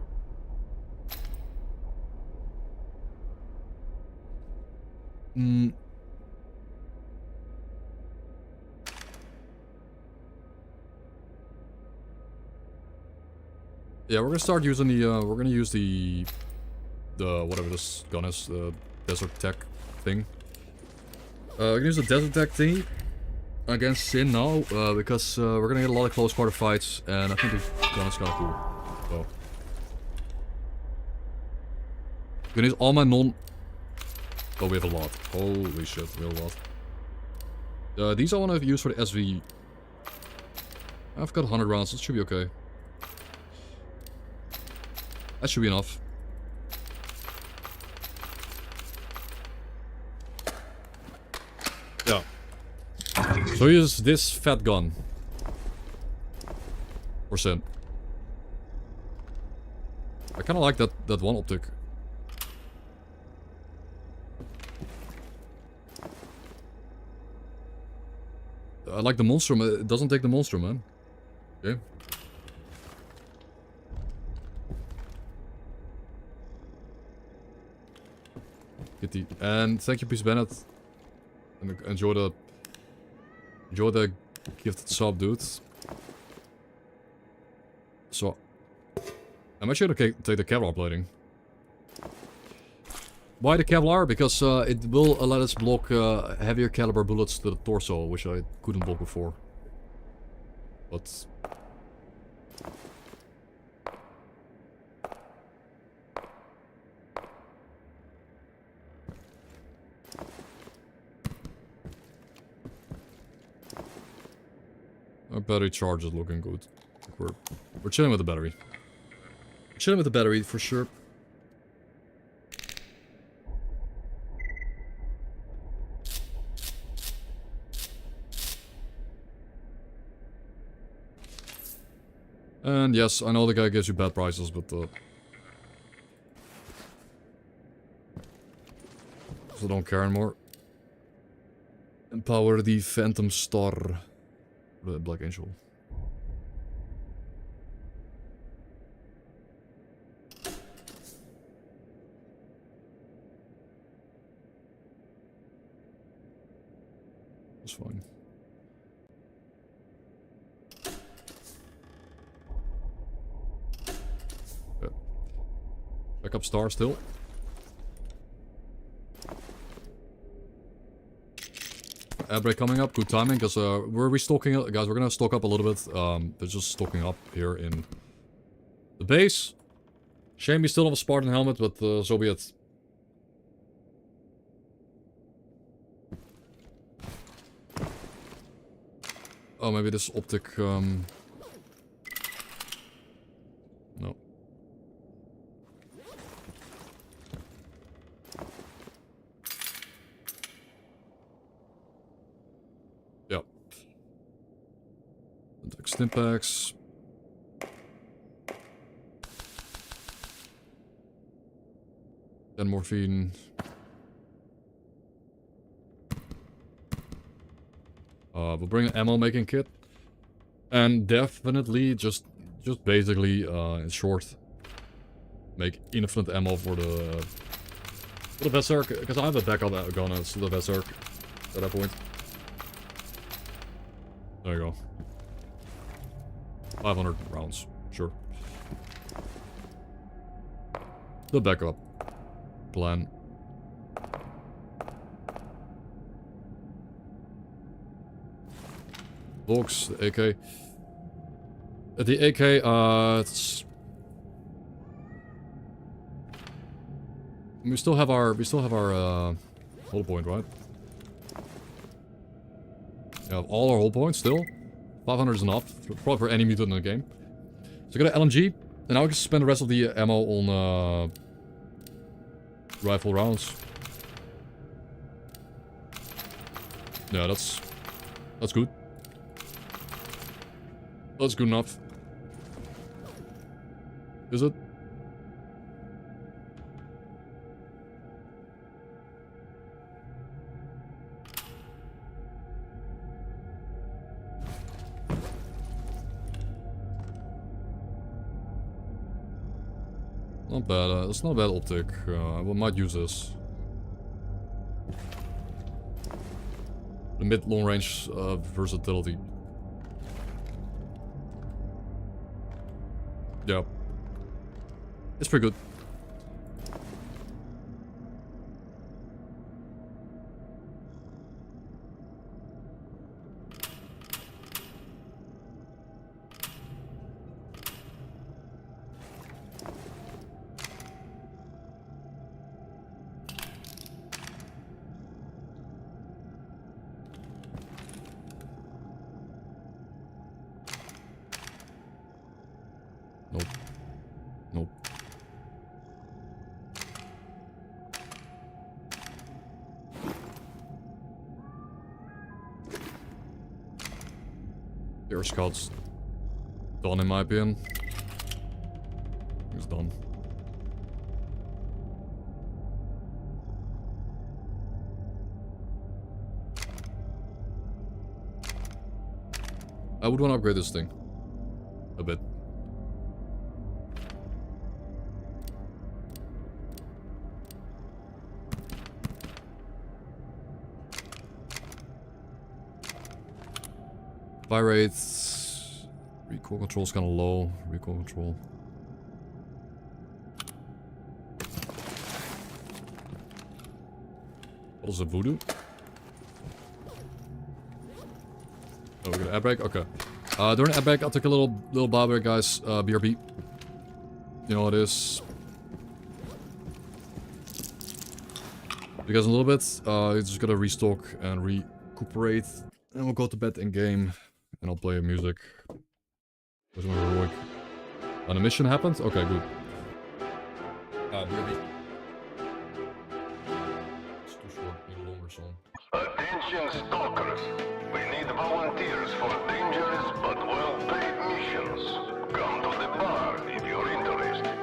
Yeah, we're gonna start using the, we're gonna use the whatever this gun is, the Desert Tech thing. We're gonna use the Desert Tech thingy against Sin now, because we're gonna get a lot of close quarter fights, and I think the gun is kinda cool. So. I'm gonna use all my non... Oh, we have a lot. Holy shit, we have a lot. These I wanna use for the SV. I've got 100 rounds, it should be okay. That should be enough. Yeah. So use this fat gun. For Sin. I kinda like that one optic. I like the monstrum, it doesn't take the monstrum, man. Okay. Kitty. And thank you, Peace Bennett. And enjoy the gifted sub, dude. So I'm actually gonna take the Kevlar plating. Why the Kevlar? Because it will let us block heavier caliber bullets to the torso, which I couldn't block before. But our battery charge is looking good. We're chilling with the battery. Chilling with the battery for sure. And yes, I know the guy gives you bad prices, but so don't care anymore. Empower the Phantom Star. The Black Angel. That's fine. Yeah. Backup star still. Ad break coming up, good timing, because we're restocking it. Guys, we're gonna stock up a little bit. They're just stocking up here in the base. Shame we still have a Spartan helmet, but so be it. Oh, maybe this optic, no. Yep. Stimpaks. Then morphine. We'll bring an ammo making kit. And definitely just basically, in short, make infinite ammo for the Berserk, because I have a backup gun and it's the Berserk at that point. There you go. 500 rounds, sure. The backup plan. Looks, the AK. The AK, it's... We still have our hull point, right? We have all our hull points still. 500 is enough, probably for any mutant in the game. So I got an LMG, and now I can spend the rest of the ammo on rifle rounds. Yeah, that's good. That's good enough. Is it? Not bad, it's not a bad optic. We might use this. The mid-long range versatility. Yeah. It's pretty good. Nope. Nope. Air Scout's done in my opinion. He's done. I would want to upgrade this thing. A bit. Fire rates. Recoil control's kind of low. Recoil control. What is a voodoo? Oh, we got an air brake? Okay. During air brake, I'll take a little bar break, guys. BRB. You know what it is. Because in a little bit, you just gotta restock and recuperate. And we'll go to bed in game. And I'll play music. There's my heroic. And a mission happened? Okay, good. BRB. It's too short, need a longer song. Attention stalkers. We need volunteers for dangerous but well-paid missions. Come to the bar if you're interested.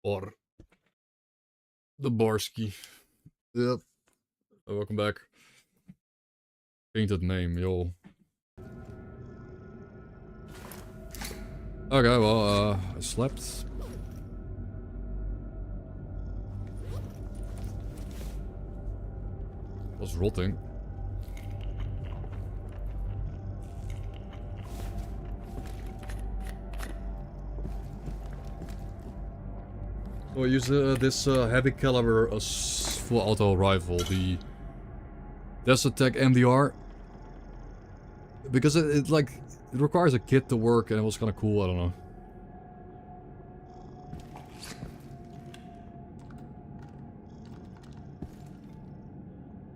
Or the Barsky. Yep. Welcome back. Painted name, yo. Okay, well, I slept. Was rotting. So I use this heavy caliber full auto rifle, the S.T.A.L.K.E.R MDR, because it requires a kit to work, and it was kind of cool. I don't know.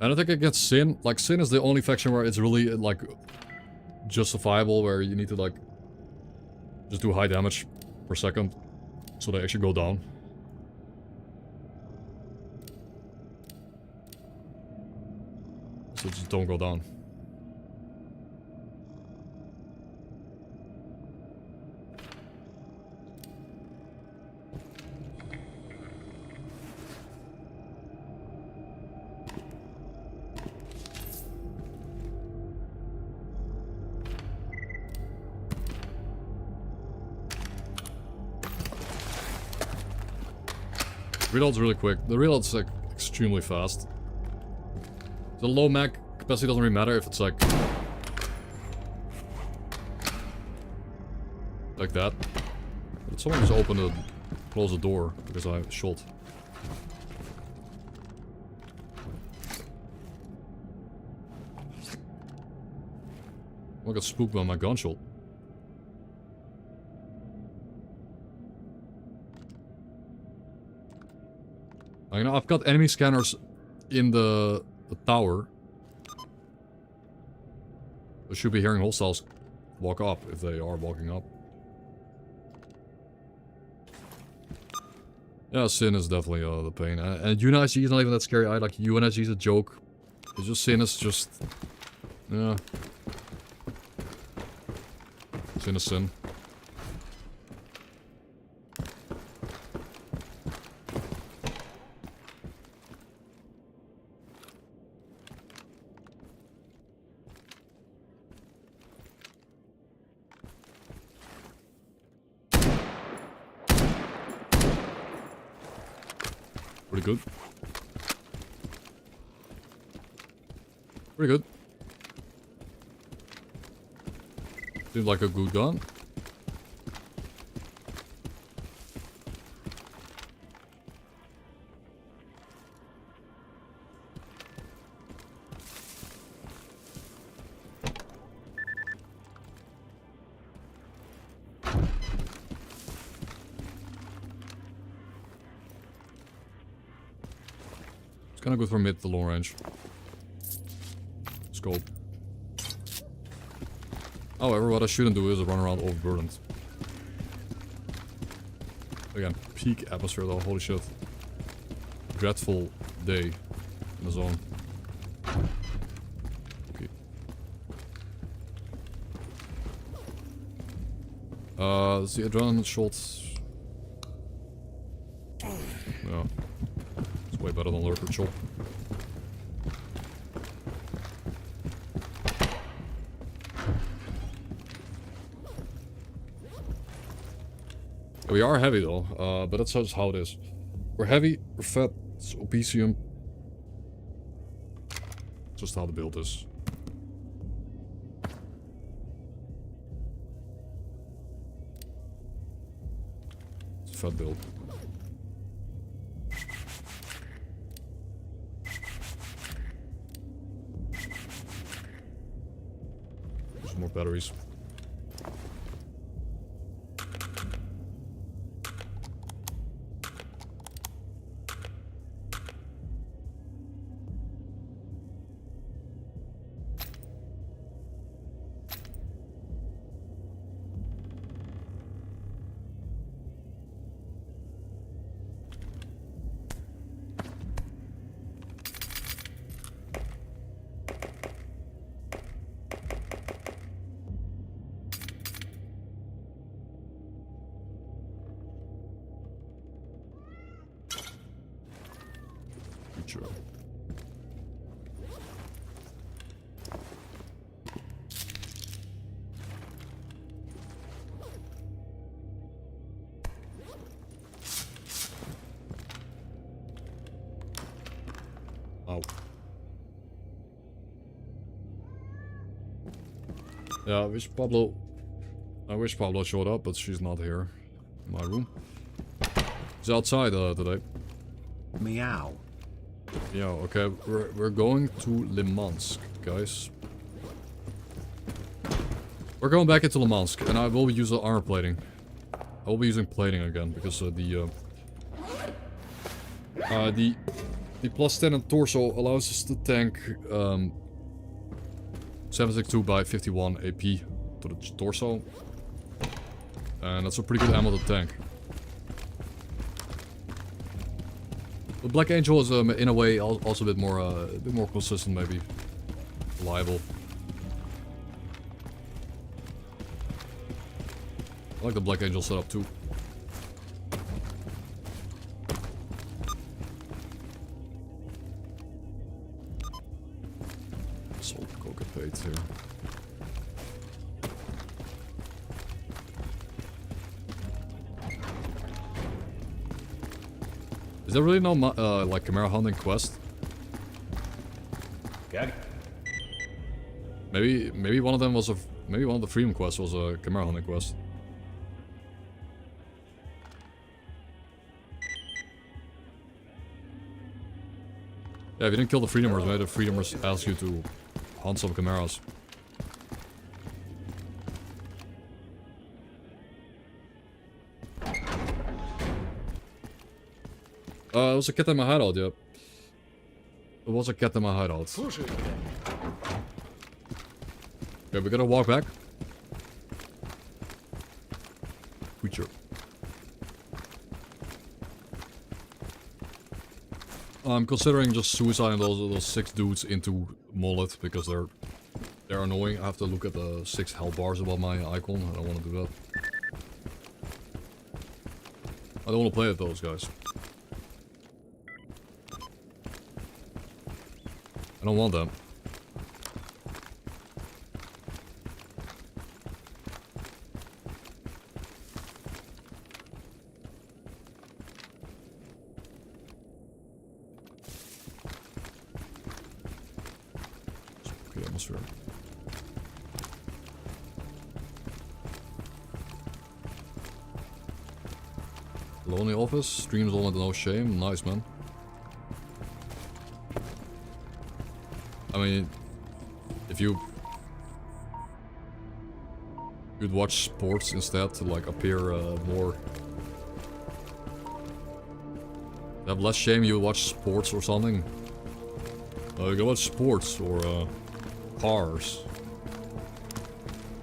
And I think against Sin, like Sin is the only faction where it's really like justifiable, where you need to like just do high damage per second, so they actually go down. So just don't go down. Reload's really quick. The reload's like extremely fast. The low mag capacity doesn't really matter if it's like that. But someone just opened and closed the door because I shot. I got spooked by my gunshot. You know, I've got enemy scanners in the tower. I should be hearing hostiles walk up if they are walking up. Yeah, Sin is definitely the pain. And UNSG is not even that scary. I like UNSG is a joke. It's just Sin is just... yeah. Sin is Sin. Pretty good. Pretty good. Seems like a good gun. Gonna go for mid to long range. Scope. However, what I shouldn't do is run around overburdened. Again, peak atmosphere though, holy shit. Dreadful day in the zone. Okay. The adrenaline shots. Yeah. It's way better than lurker chop. We are heavy though, but that's just how it is. We're heavy, we're fat, it's obesium. Just how the build is. It's a fat build. There's more batteries. Future. Oh. Yeah, I wish Pablo showed up, but she's not here in my room. She's outside today. Meow. Yeah, okay, we're going to Limansk, guys. We're going back into Limansk, and I will be using armor plating. I will be using plating again, because the plus 10 and torso allows us to tank 762 by 51 AP to the torso. And that's a pretty good ammo to tank. The Black Angel is in a way also a bit more consistent, maybe reliable. I like the Black Angel setup too. Salt coca paid here. Is there really no like camera hunting quest? Maybe one of them was maybe one of the freedom quests was a camera hunting quest. Yeah, if you didn't kill the freedomers, maybe the freedomers ask you to hunt some chimeras. It was a cat in my hideout, yeah. It was a cat in my hideout. Okay, we gotta walk back. Creature. I'm considering just suiciding those 6 dudes into mullet because they're annoying. I have to look at the 6 health bars above my icon. I don't want to do that. I don't want to play with those guys. I don't want them. Okay, atmosphere. Lonely office, streams all with no shame. Nice, man. I mean, if you'd watch sports instead to like appear more, have less shame, you watch sports or something. You go watch sports or cars.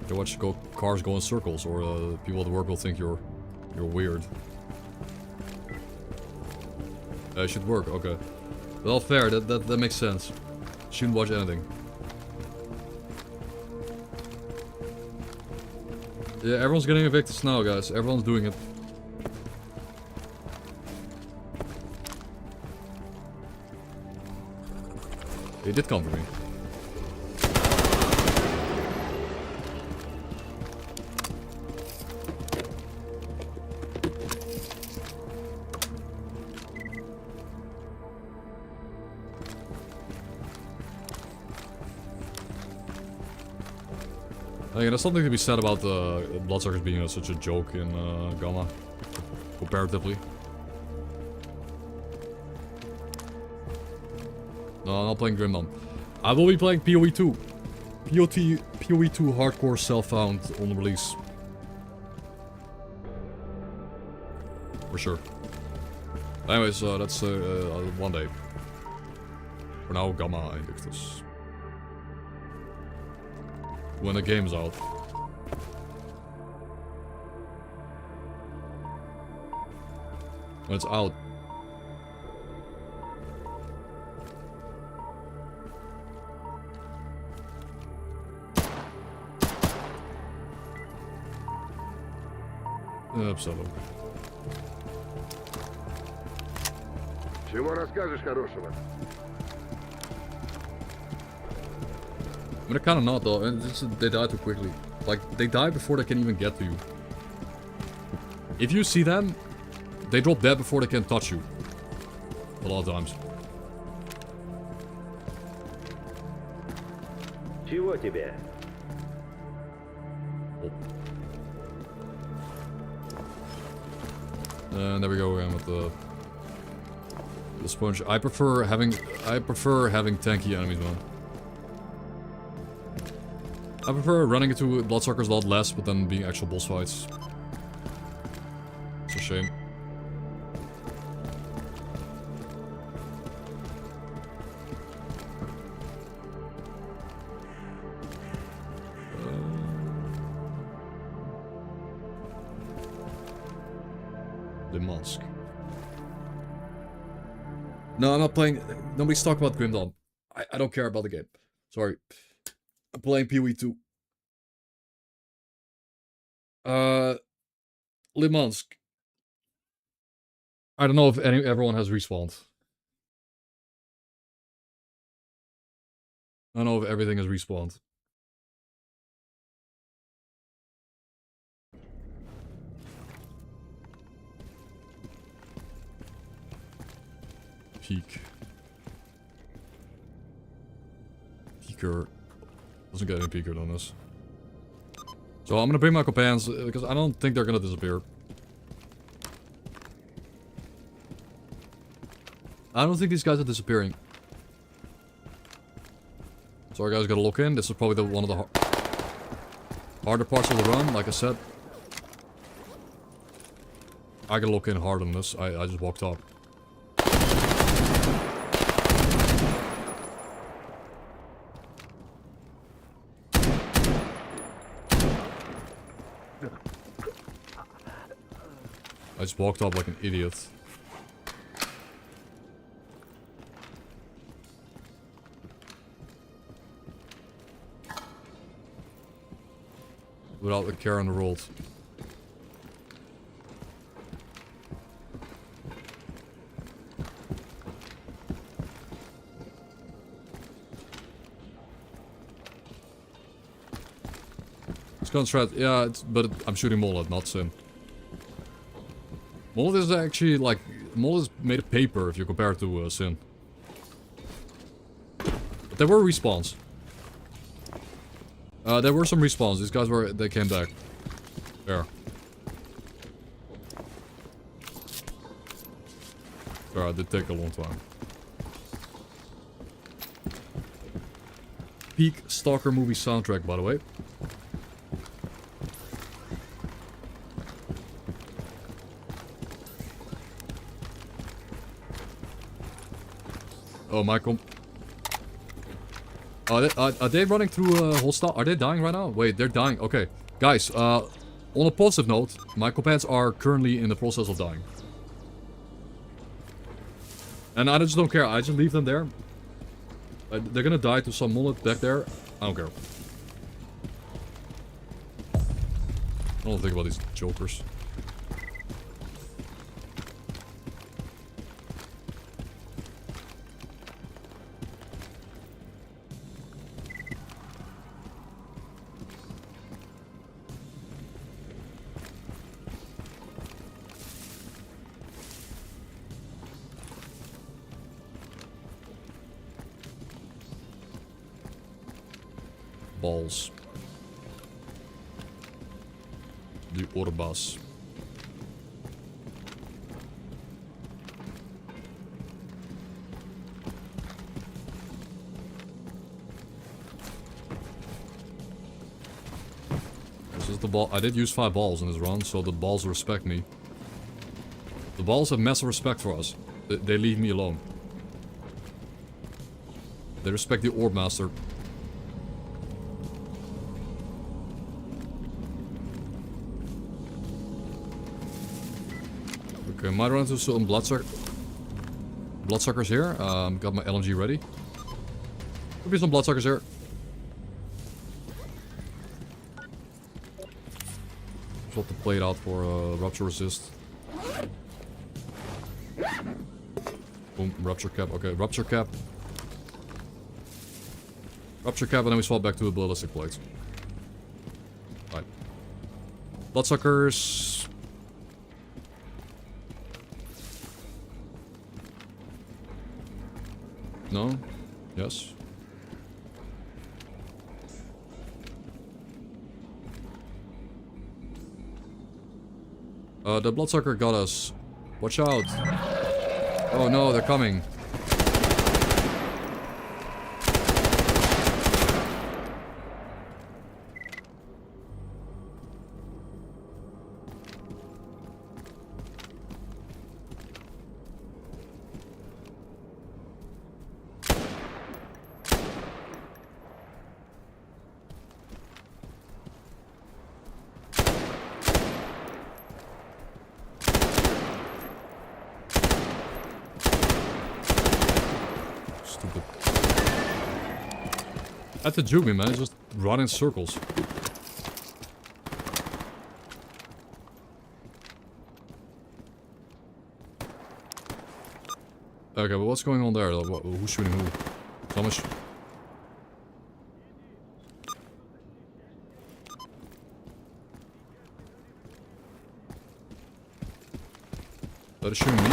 You watch cars go in circles, or people at work will think you're weird. It should work. Okay. Well, fair. That makes sense. Shouldn't watch anything. Yeah, everyone's getting Invictus now, guys. Everyone's doing it. He did come for me. Yeah, there's something to be said about Bloodsuckers being such a joke in Gamma, comparatively. No, I'm not playing Grimdom. I will be playing PoE 2. PoE 2 Hardcore Self-Found on the release. For sure. Anyways, that's one day. For now, Gamma Invictus. When the game's out. When it's out. Absolutely. Чего расскажешь хорошего? I mean, they're kind of not though, and they die too quickly. Like, they die before they can even get to you. If you see them, they drop dead before they can touch you. A lot of times. Чего тебе? And there we go again with the sponge. I prefer having tanky enemies, man. I prefer running into bloodsuckers a lot less, but then being actual boss fights. It's a shame. The Mask. No, I'm not playing. Nobody's talking about Grim Dawn. I don't care about the game. Sorry. I'm playing PoE 2. Limansk. I don't know if everyone has respawned. I don't know if everything is respawned. Peak. Peaker. Doesn't get any peaker on this. So I'm gonna bring my companions because I don't think they're gonna disappear. I don't think these guys are disappearing. Sorry guys, gotta look in. This is probably one of the harder parts of the run, like I said. I gotta look in hard on this. I just walked up. I just walked up like an idiot. Without a care in the world. It's Contract, yeah, but I'm shooting Mollet, not Sin. Mollet is actually like, Mollet is made of paper if you compare it to Sin. But there were respawns. There were some respawns. These guys they came back. There. Sorry, it did take a long time. Peak S.T.A.L.K.E.R movie soundtrack, by the way. Oh, Michael. Are they running through a whole stop? Are they dying right now? Wait, they're dying. Okay. Guys, on a positive note, my companions are currently in the process of dying. And I just don't care. I just leave them there. They're gonna die to some mullet back there. I don't care. I don't think about these jokers. Balls. The Orbas. This is the ball. I did use 5 balls in this run, so the balls respect me. The balls have massive respect for us. They leave me alone. They respect the Orb Master. Okay, might run into some bloodsuckers here. Got my LMG ready. Could be some bloodsuckers here. Swap the plate out for rupture resist. Boom, rupture cap. Okay, rupture cap. Rupture cap, and then we swap back to the ballistic plates. Right. Bloodsuckers. No? Yes. The bloodsucker got us. Watch out. Oh no, they're coming. That's a juke me, man. It's just run in circles. Okay, but what's going on there? Who's shooting who? Thomas? That is shooting me?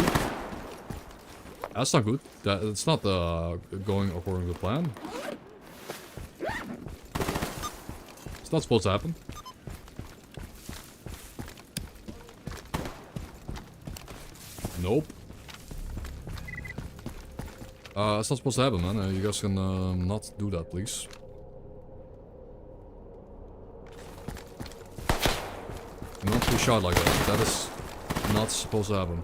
That's not good. It's not going according to plan. It's not supposed to happen. Nope. It's not supposed to happen, man. You guys can not do that, please. Not too shot like that. That is not supposed to happen.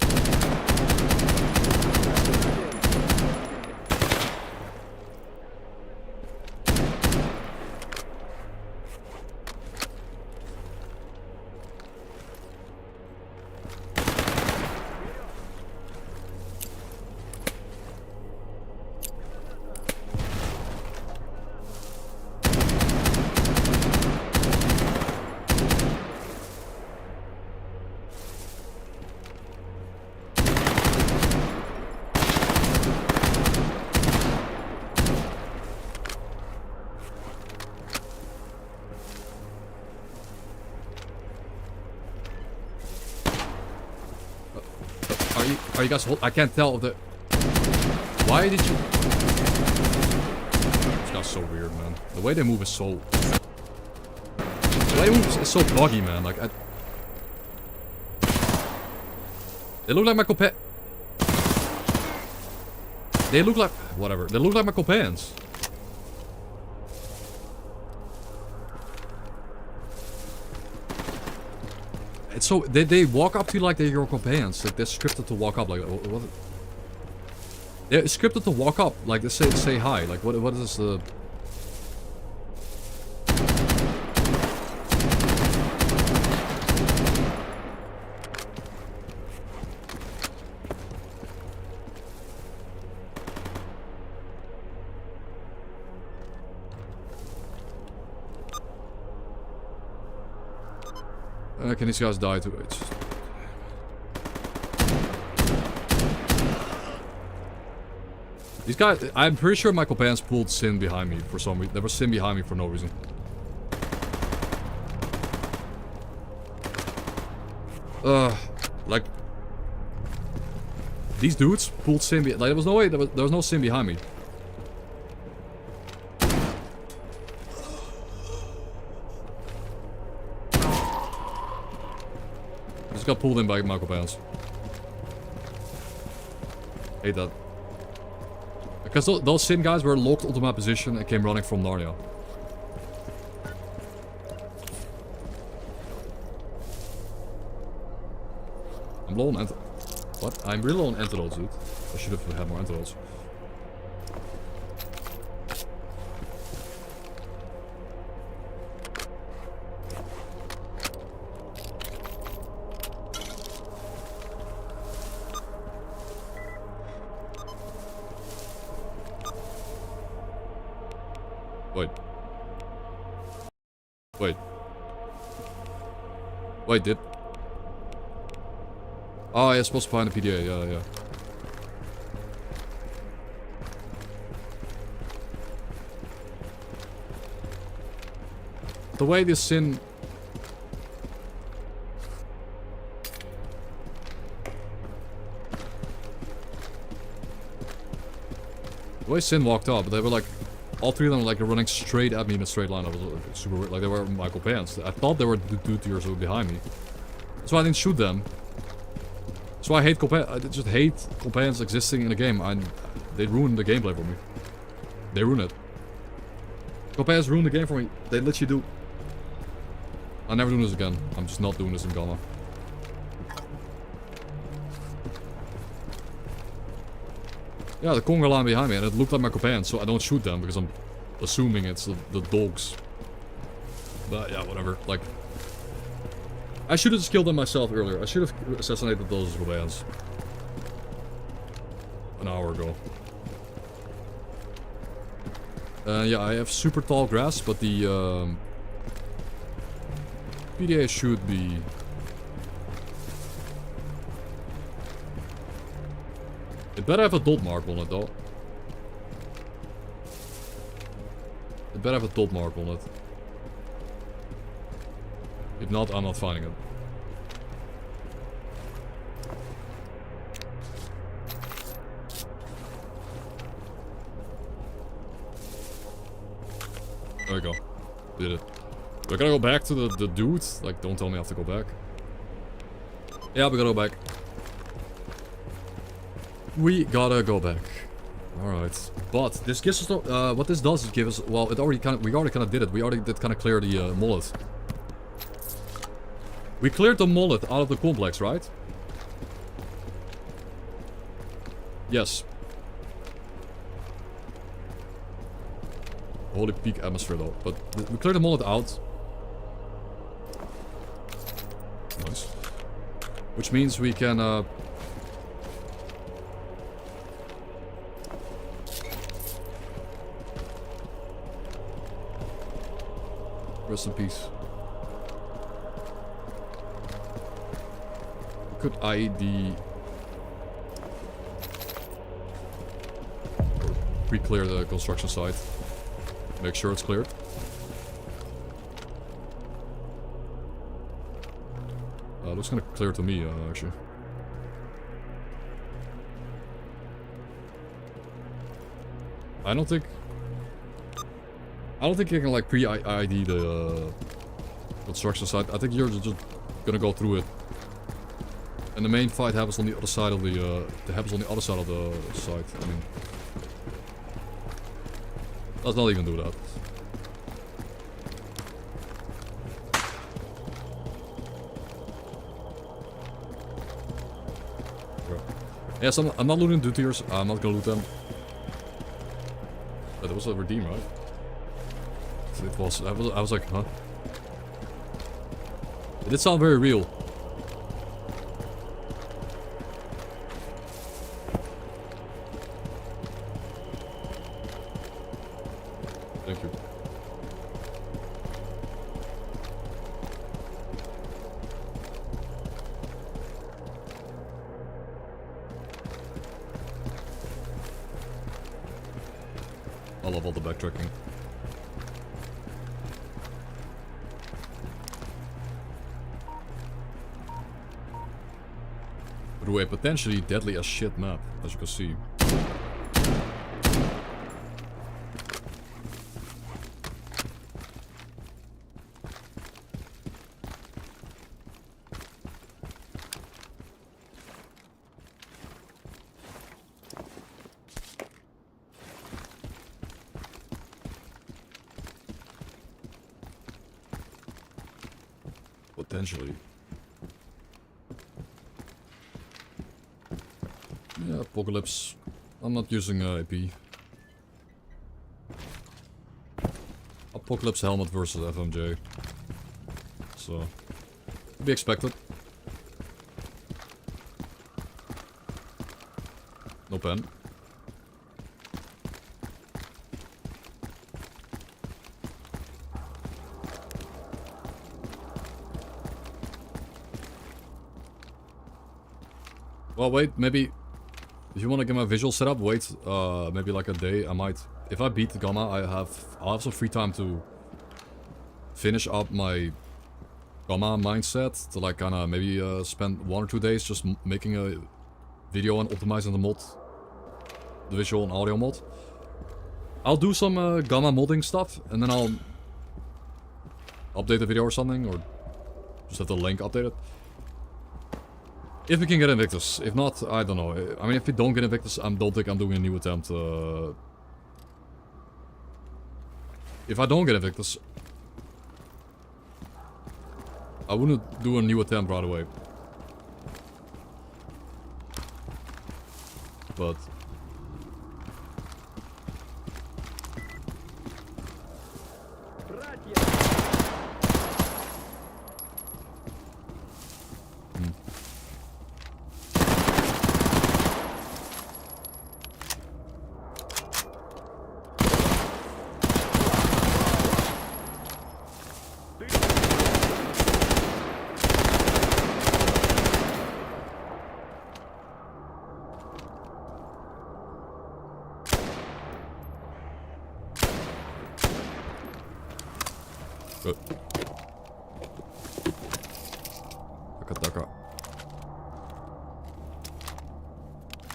Are you guys hold? I can't tell the. Why did you? It's not so weird, man. The way they move is so. The way they move is so buggy, man. Like they look like my compa. They look like whatever. They look like my companions. It's so they walk up to you like they're your companions. Like they're scripted to walk up. Like what? They're scripted to walk up. Like they say hi. Like what is the? Can these guys die too? These guys, I'm pretty sure my companions pulled Sin behind me for some reason. There was Sin behind me for no reason. Like these dudes pulled Sin. Like there was no way. There was no Sin behind me. Got pulled in by my companions. Hate that. Because those Sin guys were locked onto my position and came running from Narnia. I'm low on what? I'm really low on antidotes, dude. I should have had more antidotes. Wait, did? Oh, yeah, supposed to find a PDA, yeah. The way this Sin... The way Sin walked up, they were like... All three of them were like running straight at me in a straight line. That was super weird. Like they were my companions. I thought they were the 2 tiers who were behind me. That's why I didn't shoot them. That's why I hate I just hate companions existing in the game. They ruin the gameplay for me. They ruin it. Companions ruin the game for me. They let you do... I'm never doing this again. I'm just not doing this in Gamma. Yeah, the conga line behind me, and it looked like my companions, so I don't shoot them because I'm assuming it's the dogs. But yeah, whatever. Like, I should have just killed them myself earlier. I should have assassinated those companions an hour ago. Yeah, I have super tall grass, but the PDA should be... It better have a dot mark on it, though. It better have a dot mark on it. If not, I'm not finding it. There we go. Did it. Do I gotta go back to the dudes? Like, don't tell me I have to go back. Yeah, we gotta go back. We gotta go back. Alright. But this gives us no, what this does is give us, well, we already kinda did it. We already did kinda clear the mullet. We cleared the mullet out of the complex, right? Yes. Holy peak atmosphere though. But we cleared the mullet out. Nice. Which means we can rest in peace. Could ID pre-clear the construction site. Make sure it's cleared. Looks kind of clear to me, actually. I don't think you can like pre-ID the construction site. I think you're just gonna go through it, and the main fight happens on the other side of the site. I mean, let's not even do that. Yeah, so I'm not looting 2 tiers. I'm not gonna loot them. But it was a redeem, right? It was. I was like, huh? It did sound very real. Thank you. I love all the backtracking. Through a potentially deadly as shit map, as you can see. Potentially. Yeah, Apocalypse. I'm not using AP. Apocalypse helmet versus FMJ. So, to be expected. No pen. Well, wait, maybe if you want to get my visual setup, wait maybe like a day. I might, if I beat the Gamma, I'll have some free time to finish up my Gamma mindset to like kinda maybe spend 1 or 2 days just making a video and optimizing the mod, the visual and audio mod. I'll do some Gamma modding stuff and then I'll update the video or something, or just have the link updated. If we can get Invictus. If not, I don't know. I mean, if we don't get Invictus, I don't think I'm doing a new attempt. If I don't get Invictus, I wouldn't do a new attempt right away. But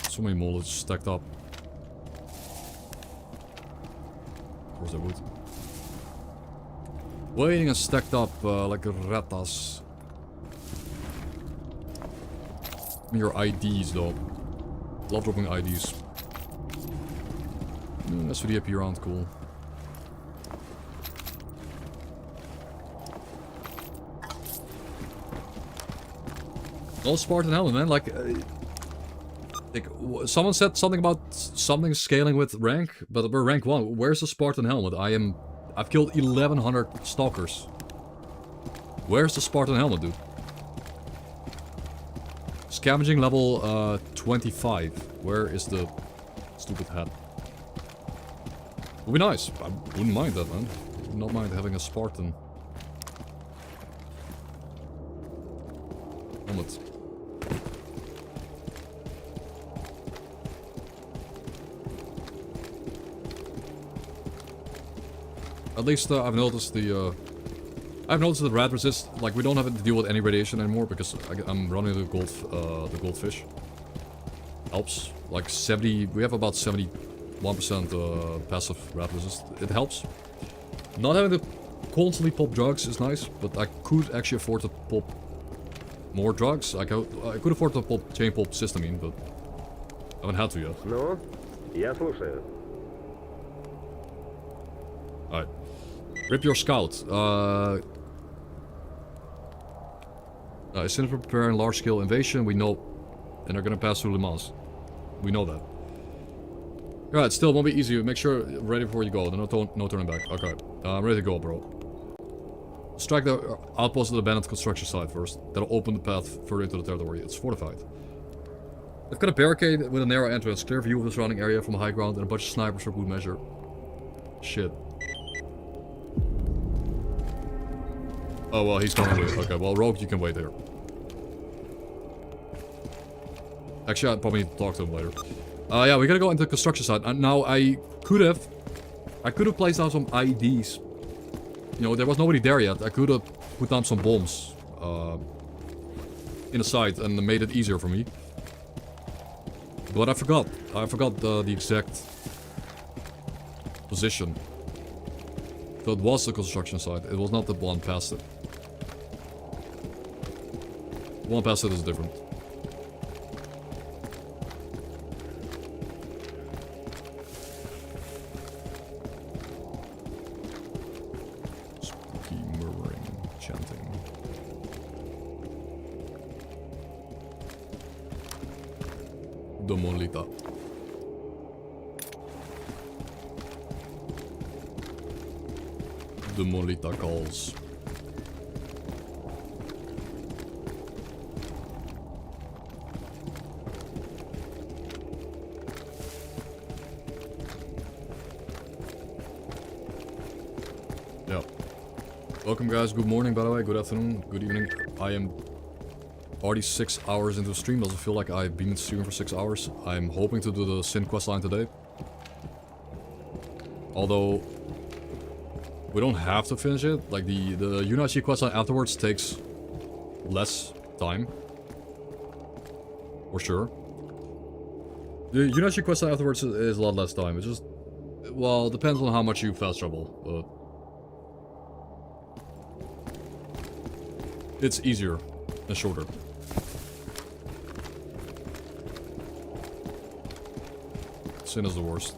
so many mullets stacked up. Of course I would. Waiting and stacked up like ratas. Your IDs though. Love dropping IDs. SVD around, cool. No Spartan helmet, man. Like someone said something about something scaling with rank, but we're rank 1. Where's the Spartan helmet? I've killed 1100 stalkers. Where's the Spartan helmet, dude? Scavenging level 25. Where is the stupid hat? Would be nice. I wouldn't mind that, man. Would not mind having a Spartan helmet. At least I've noticed the rad resist. Like we don't have to deal with any radiation anymore because I'm running the goldfish. Helps. Like 70. We have about 71% passive rad resist. It helps. Not having to constantly pop drugs is nice, but I could actually afford to pop more drugs. I could afford to pop chain pop cysteamine, but I haven't had to yet. No, я слушаю. Alright. Rip your scout. Instead of preparing large-scale invasion, we know, and they're gonna pass through Le Mans. We know that. Alright, still won't be easy. Make sure you're ready before you go. No turning back. Okay, I'm ready to go, bro. Strike the outpost of the abandoned construction site first. That'll open the path further into the territory. It's fortified. They've got a barricade with a narrow entrance, clear view of the surrounding area from the high ground, and a bunch of snipers for good measure. Shit. Oh, well, he's gonna wait. Okay, well, Rogue, you can wait there. Actually, I'd probably need to talk to him later. Yeah, we gotta go into the construction site. Now, I could have placed down some IEDs. You know, there was nobody there yet. I could have put down some bombs in the site and made it easier for me. But I forgot. I forgot the exact position. So it was the construction site. It was not the one past it. The one past it is different. Spooky murmuring, chanting. Domolita. The Molita calls. Yeah. Welcome guys, good morning by the way, good afternoon, good evening. I am already 6 hours into the stream, doesn't feel like I've been streaming for 6 hours. I'm hoping to do the Sin quest line today. Although We don't have to finish it. Like, the Unity questline afterwards takes less time. For sure. The Unity questline afterwards is a lot less time. It's just... Well, it depends on how much you fast travel, but... It's easier and shorter. Sin is the worst.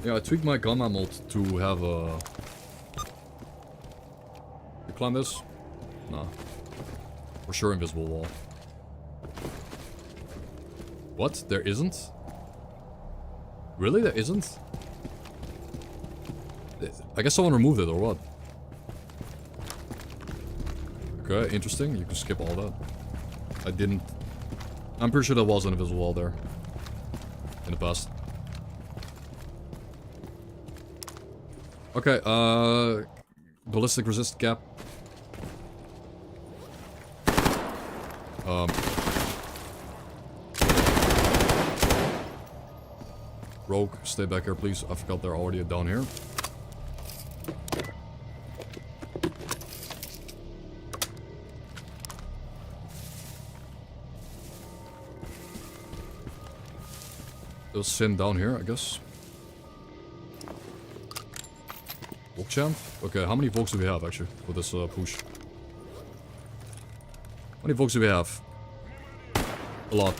Yeah, I tweaked my gamma mod to have a... You climb this? Nah. For sure invisible wall. What? There isn't? Really? There isn't? I guess someone removed it, or what? Okay, interesting. You can skip all that. I didn't... I'm pretty sure there was an invisible wall there. In the past. Okay, ballistic resist gap. Rogue, stay back here, please. I forgot they're already down here. There's Sin down here, I guess. Volk champ? Okay, how many Volks do we have, actually, for this push? How many Volks do we have? A lot.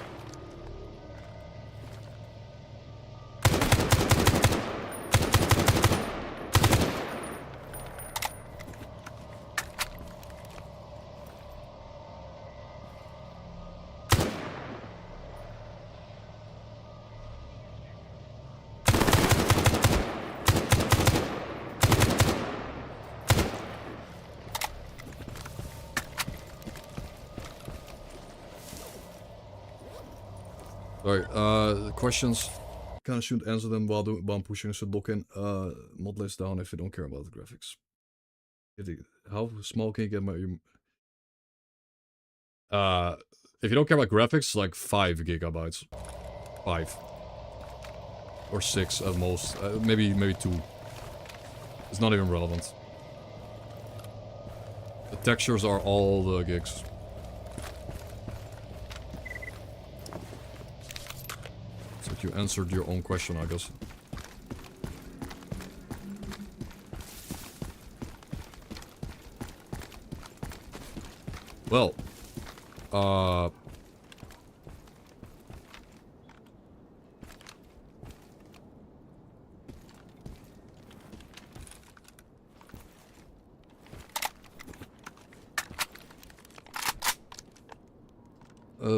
Sorry, questions. Kinda shouldn't answer them while I'm pushing, so lock in mod list down if you don't care about the graphics. How small can you get my... if you don't care about graphics, like 5 gigabytes. 5. Or 6 at most. Maybe 2. It's not even relevant. The textures are all the gigs. You answered your own question, I guess. Well,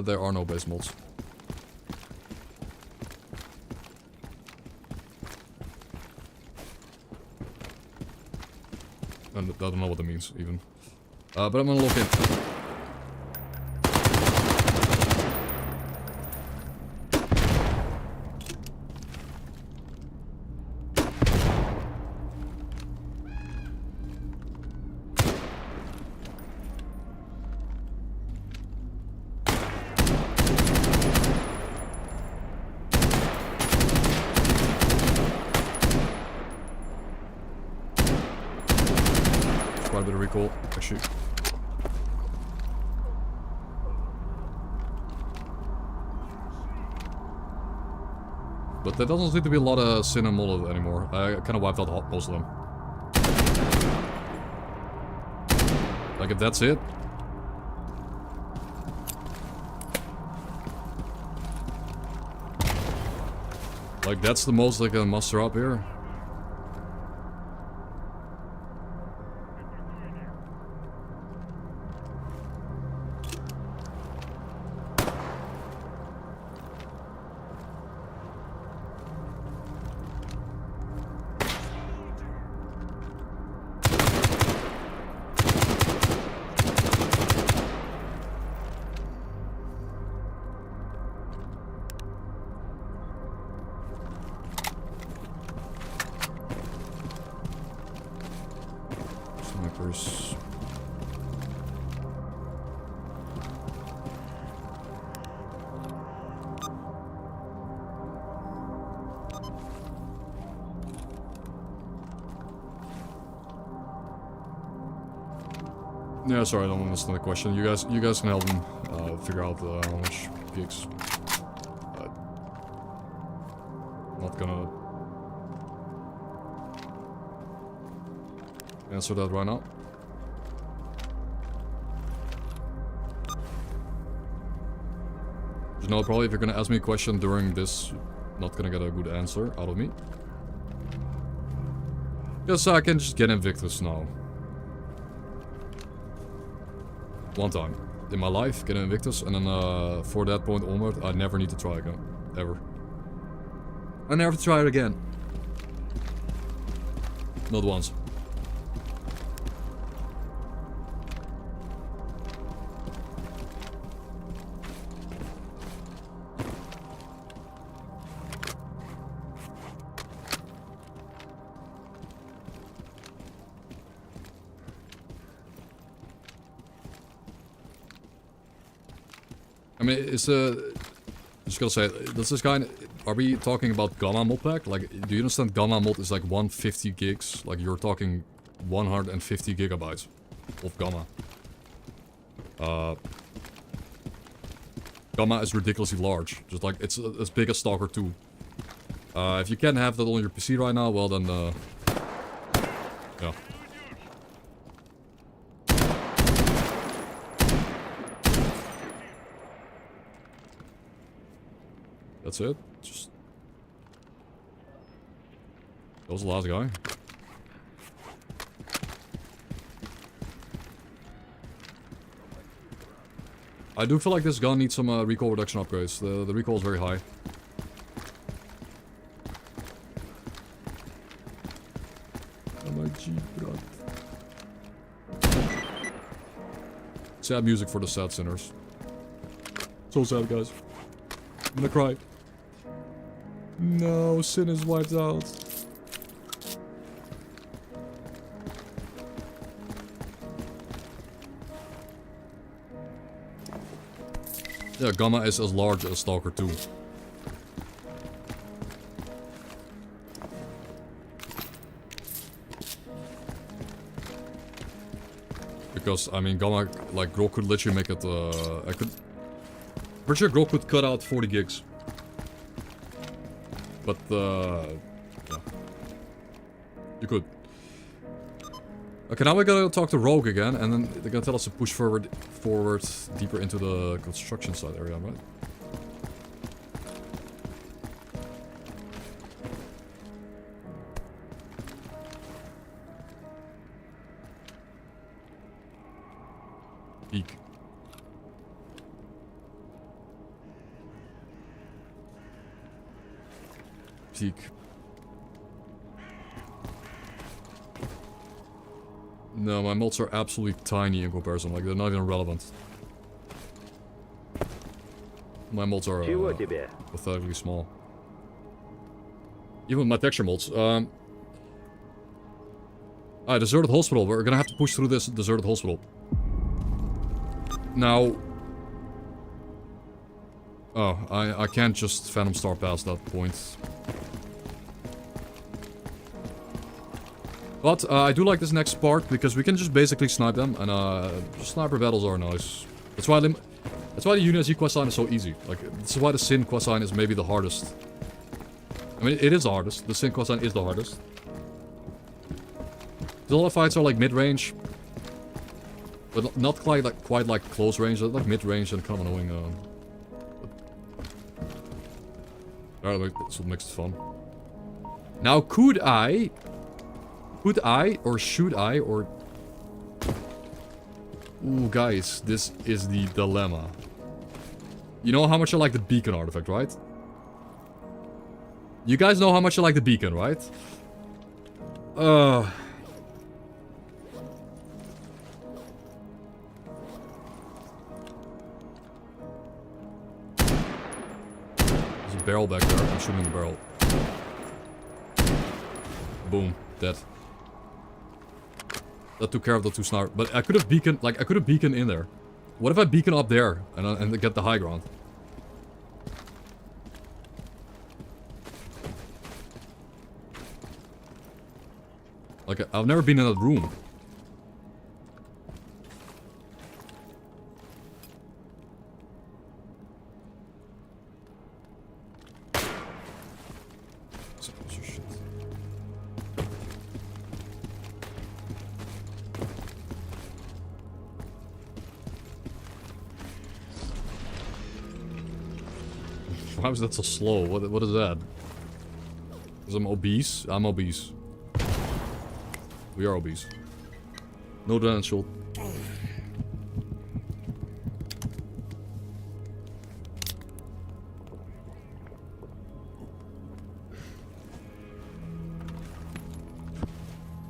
there are no base mods. I don't know what that means, even. But I'm gonna look in. Quite a bit of recoil, actually. But there doesn't seem to be a lot of Sin and Molotov anymore. I kind of wiped out most of them. Like, if that's it. Like, that's the most I can muster up here. Invictus. Yeah, sorry, I don't understand the question. You guys can help him figure out how much gigs. Not gonna answer that right now. You know, probably if you're gonna ask me a question during this, not gonna get a good answer out of me. Yes, I can just get Invictus now. One time in my life, get Invictus, and then for that point onward, I never need to try again. Ever. I never try it again. Not once. I mean, it's just gonna say, does this guy... Are we talking about Gamma mod pack? Like, do you understand Gamma mod is like 150 gigs? Like, you're talking 150 gigabytes of Gamma. Gamma is ridiculously large. Just like, it's as big as S.T.A.L.K.E.R 2. If you can't have that on your PC right now, well then, yeah. That's it. Just... That was the last guy. I do feel like this gun needs some recoil reduction upgrades. The recoil is very high. Sad music for the sad sinners. So sad, guys. I'm gonna cry. No, Sin is wiped out. Yeah, Gamma is as large as S.T.A.L.K.E.R 2. Because, I mean, Gamma, like, Grok could literally make it, pretty sure Grok could cut out 40 gigs. But, yeah. You could. Okay, now we gotta talk to Rogue again, and then they're gonna tell us to push forward deeper into the construction site area, right? Peak. Peak. No, my mods are absolutely tiny in comparison. Like, they're not even relevant. My mods are pathetically small. Even my texture mods. Deserted hospital. We're gonna have to push through this deserted hospital. Now... Oh, I can't just Phantom Star past that point. But I do like this next part because we can just basically snipe them, and sniper battles are nice. That's why the UNSC questline is so easy. Like, this is why the Sin questline is maybe the hardest. I mean, it is the hardest. The Sin questline is the hardest. The other fights are like mid-range, but not quite like close range. They're like mid-range and kind of annoying. Alright, that's what makes it fun. Now, could I, or should I, or... Ooh, guys, this is the dilemma. You know how much I like the beacon artifact, right? You guys know how much I like the beacon, right? There's a barrel back there. I'm shooting the barrel. Boom. Dead. That took care of the 2 sniper. But I could have beaconed, like, I could have beaconed in there. What if I beacon up there and get the high ground? Like, I've never been in that room. Why was that so slow? What is that? Because I'm obese? I'm obese. We are obese. No damage shield.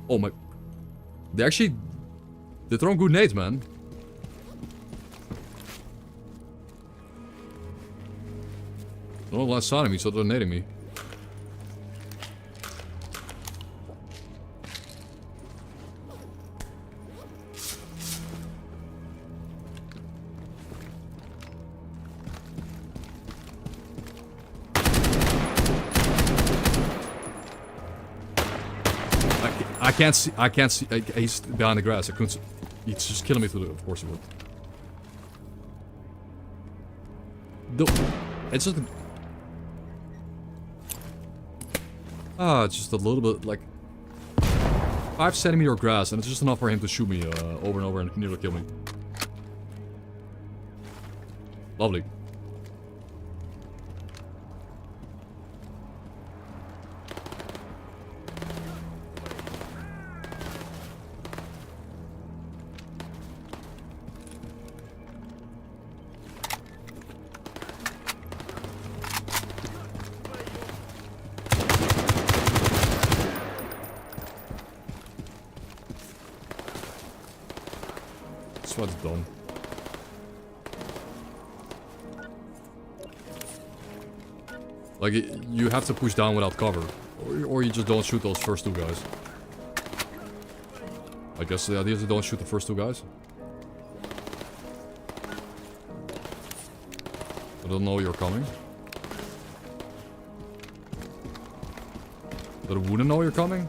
Oh my... They're throwing good nades, man. No last sight of me, so they're nading me. I can't see, he's behind the grass, I couldn't see. He's just killing me through the, of course he would. It's just... it's just a little bit, like... 5 centimeter grass, and it's just enough for him to shoot me over and over and nearly kill me. Lovely. That's what's done. Like, you have to push down without cover. Or you just don't shoot those first 2 guys. I guess the idea is you don't shoot the first 2 guys. I don't know you're coming. They wouldn't know you're coming?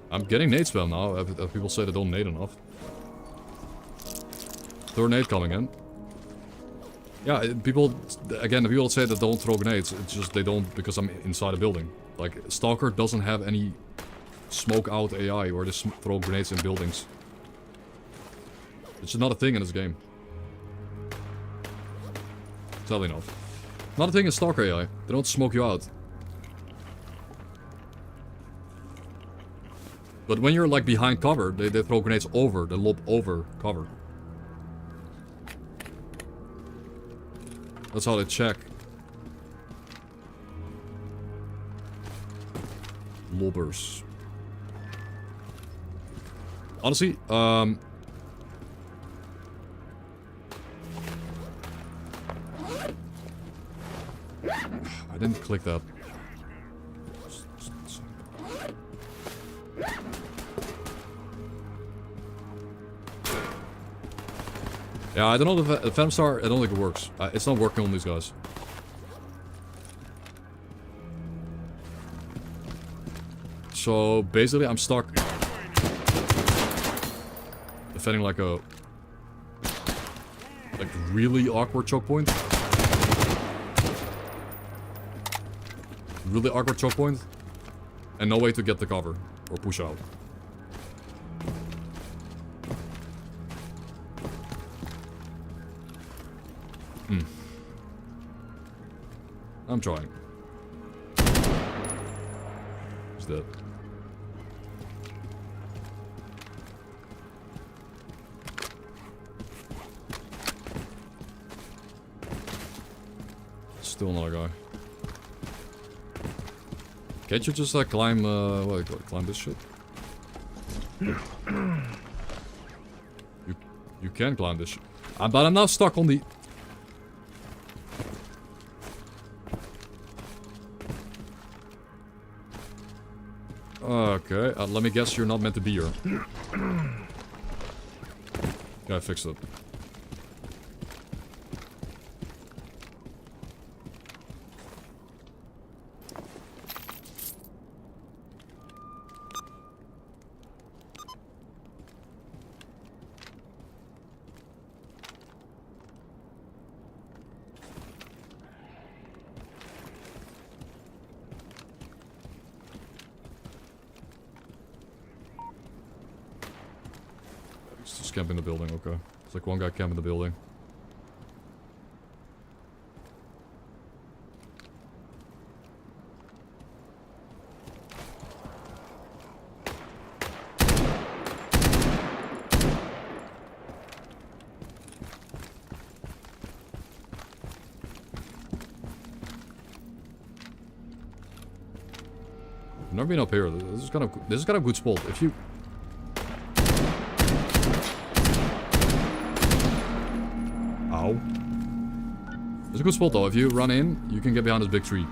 I'm getting nade spam now. People say they don't nade enough. 3rd nade coming in. Yeah, people... Again, the people say that don't throw grenades. It's just they don't because I'm inside a building. Like, S.T.A.L.K.E.R doesn't have any smoke out AI or just throw grenades in buildings. It's just not a thing in this game. Sadly enough. Not a thing in S.T.A.L.K.E.R AI. They don't smoke you out. But when you're like behind cover, they throw grenades over, they lob over cover. That's how they check. Lobbers. Honestly, I didn't click that. Yeah, I don't know the Phantom Star, I don't think it works. It's not working on these guys. So, basically, I'm stuck. Defending like a... like, really awkward choke point. Really awkward choke point. And no way to get the cover. Or push out. I'm trying. He's dead. Still another guy. Can't you just like climb, climb this shit? You can climb this shit. But I'm now stuck on the... Okay, let me guess you're not meant to be here. Yeah, I fixed it. Just camp in the building, okay. It's like one guy camp in the building. I've never been up here. This is kind of a good spot. If you... Ow. It's a good spot though. If you run in, you can get behind this big tree.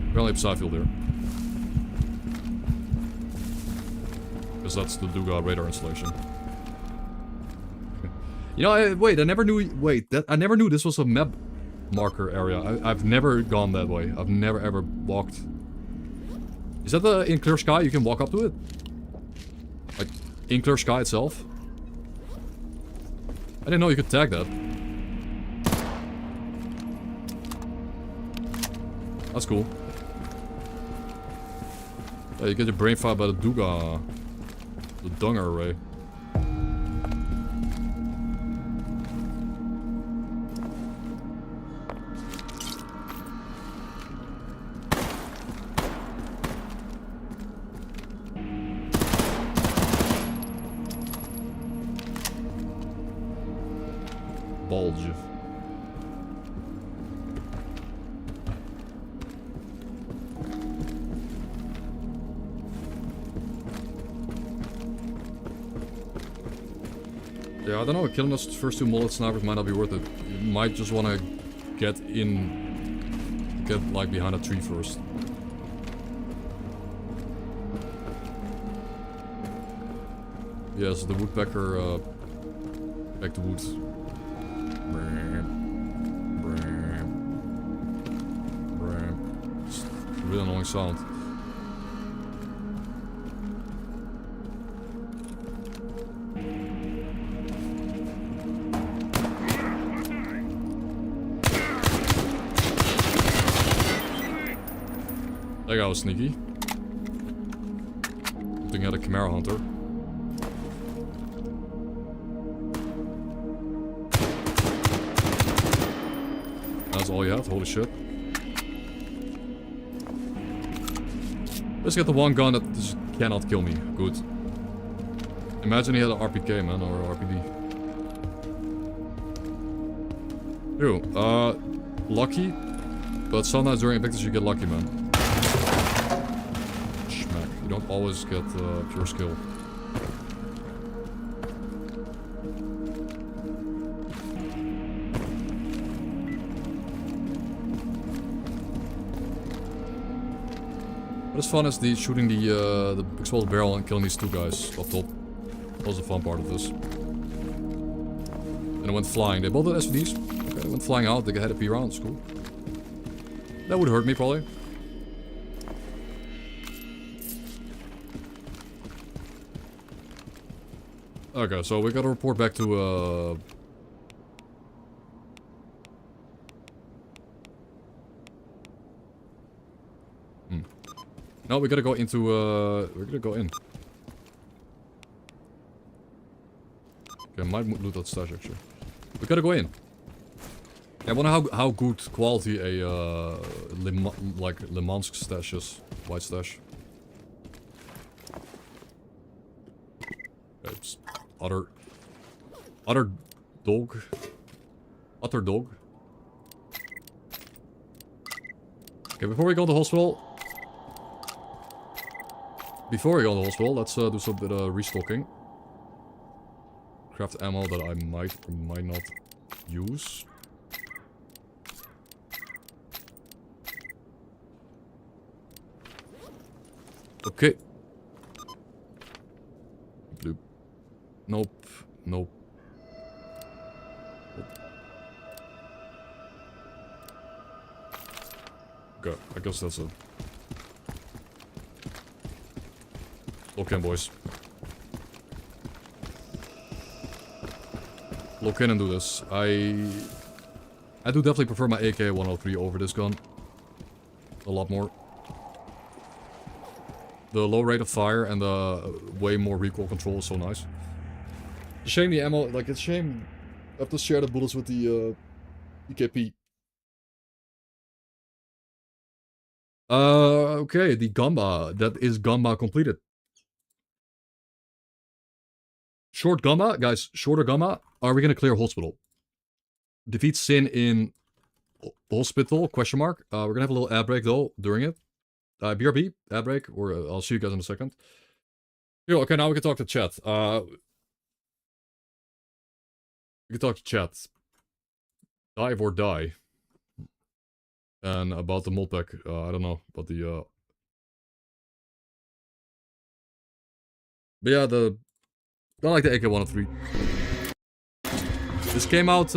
Apparently a side field there. Because that's the Duga radar installation. You know, wait, I never knew... Wait, I never knew this was a map marker area. I've never gone that way. I've never ever walked... Is that the in clear sky? You can walk up to it? Like, in clear sky itself? I didn't know you could tag that. That's cool. Yeah, you get your brain fired by the Duga... The Dunger array. Bulge. Yeah, I don't know, killing those first two mullet snipers might not be worth it. You might just want to get like behind a tree first. Yes, the woodpecker, back to woods. It's a really annoying sound. That guy was sneaky. I think he had a Chimera hunter. That's all you have? Holy shit. Let's get the one gun that just cannot kill me. Good. Imagine he had an RPK, man, or RPD. Ew, lucky. But sometimes during Invictus you get lucky, man. Schmack. You don't always get pure skill. What is fun is shooting the explosive barrel and killing these two guys up top. That was the fun part of this. And it went flying. They both had SVDs. Okay, they went flying out. They had a P round. It's cool. That would hurt me probably. Okay, so we gotta report back to No, we gotta go into, we're gonna go in. Okay, I might loot that stash, actually. We gotta go in. I wonder how good quality a, like, Limansk stash is. White stash. Okay, it's other Other dog. Other dog. Okay, before we go to the hospital... Before we go to the hospital, let's do some bit of restocking. Craft ammo that I might or might not use. Okay. Bloop. Nope. Nope. Okay, I guess that's it. Lock in, boys. Lock in and do this. I do definitely prefer my AK-103 over this gun. A lot more. The low rate of fire and the way more recoil control is so nice. It's a shame the ammo, like it's a shame I have to share the bullets with the EKP. Okay, the Gamba. That is Gamba completed. Short Gamba, guys, shorter Gamba. Are we gonna clear hospital? Defeat Sin in hospital, question mark. We're gonna have a little ad break though, during it. BRB, ad break, or I'll see you guys in a second. Yo, okay, now we can talk to chat. We can talk to chat. Dive or die. And about the mod pack, I don't know, but the, But yeah, I like the AK-103. This came out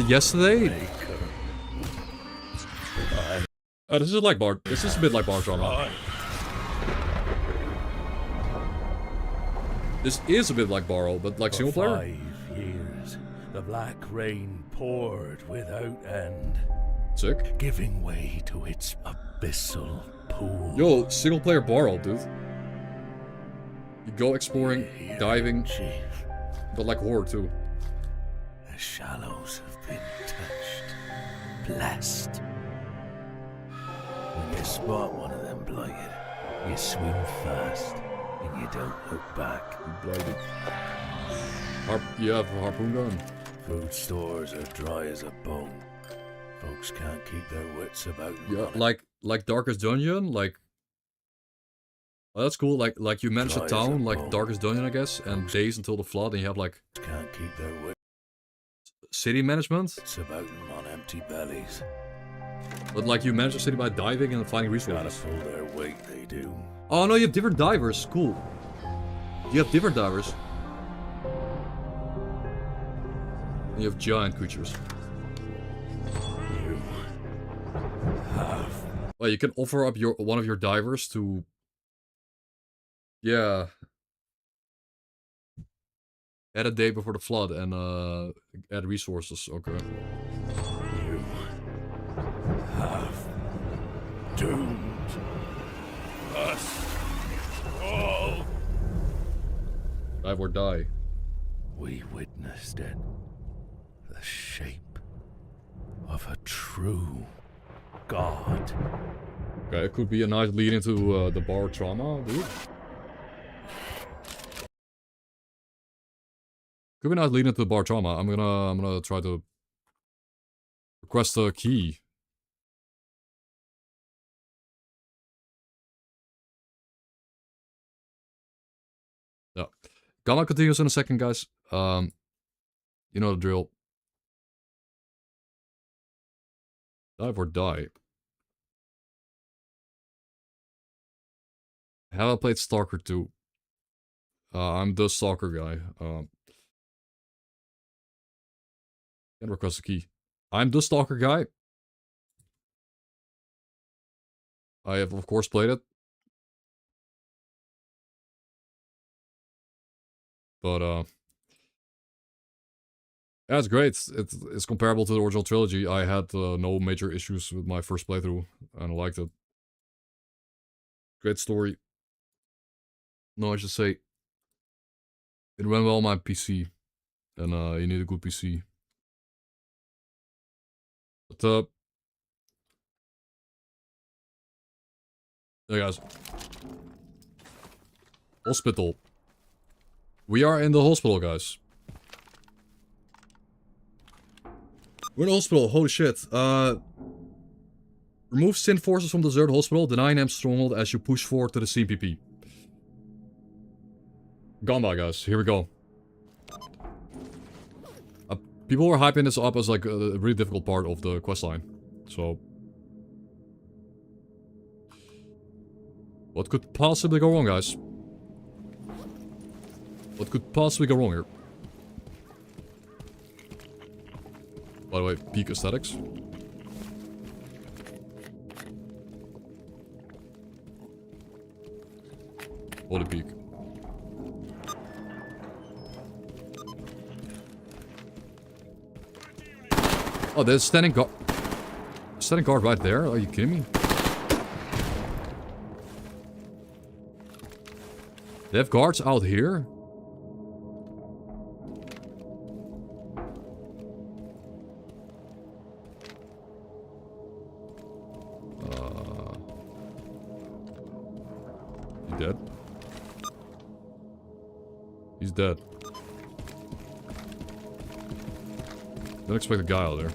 yesterday. This is like bar. This is a bit like bar drama. This is a bit like Barrel, but like single player. 5 years, the black rain poured without end. Sick. Giving way to its abyssal pool. Yo, single player Barrel, dude. You go exploring, diving, but like horror too. The shallows have been touched, blessed. When you spot one of them blighted, you swim fast and you don't look back. Blighted. You have a harpoon gun. Food stores are dry as a bone. Folks can't keep their wits about them. Yeah, like Darkest Dungeon, like. Oh, that's cool. Like you manage a town, like Darkest Dungeon, I guess, and Days Until the Flood, and you have like. Can't keep their wits. City management. It's about them on empty bellies. But like you manage a city by diving and finding resources. Gotta pull their weight, they do. Oh no, you have different divers. Cool. You have different divers. And you have giant creatures. You have. Well, you can offer up one of your divers to. Yeah. Add a day before the flood and add resources. Okay. You have doomed us all. Dive or die. We witnessed it. The shape of a true god. Okay, it could be a nice lead into the bar trauma, dude. Could be a nice lead into the bar trauma. I'm gonna try to request a key. Yeah. Gamma continues in a second, guys. You know the drill. Dive or die. Have I played Stalker 2? I'm the Stalker guy. Can request a key. I'm the Stalker guy. I have of course played it. But yeah, it's great. It's comparable to the original trilogy. I had no major issues with my first playthrough, and I liked it. Great story. No, I should say it ran well on my PC, and you need a good PC. But hey guys, hospital. We are in the hospital, guys. We're in the hospital. Holy shit. Remove Sin forces from the deserted hospital. Deny them stronghold as you push forward to the CPP. Gone by, guys. Here we go. People were hyping this up as like a really difficult part of the questline. So... what could possibly go wrong, guys? What could possibly go wrong here? By the way, peak aesthetics. Holy peak. Oh, there's standing guard. Standing guard right there? Are you kidding me? They have guards out here? He dead? He's dead. Don't expect a guy out there.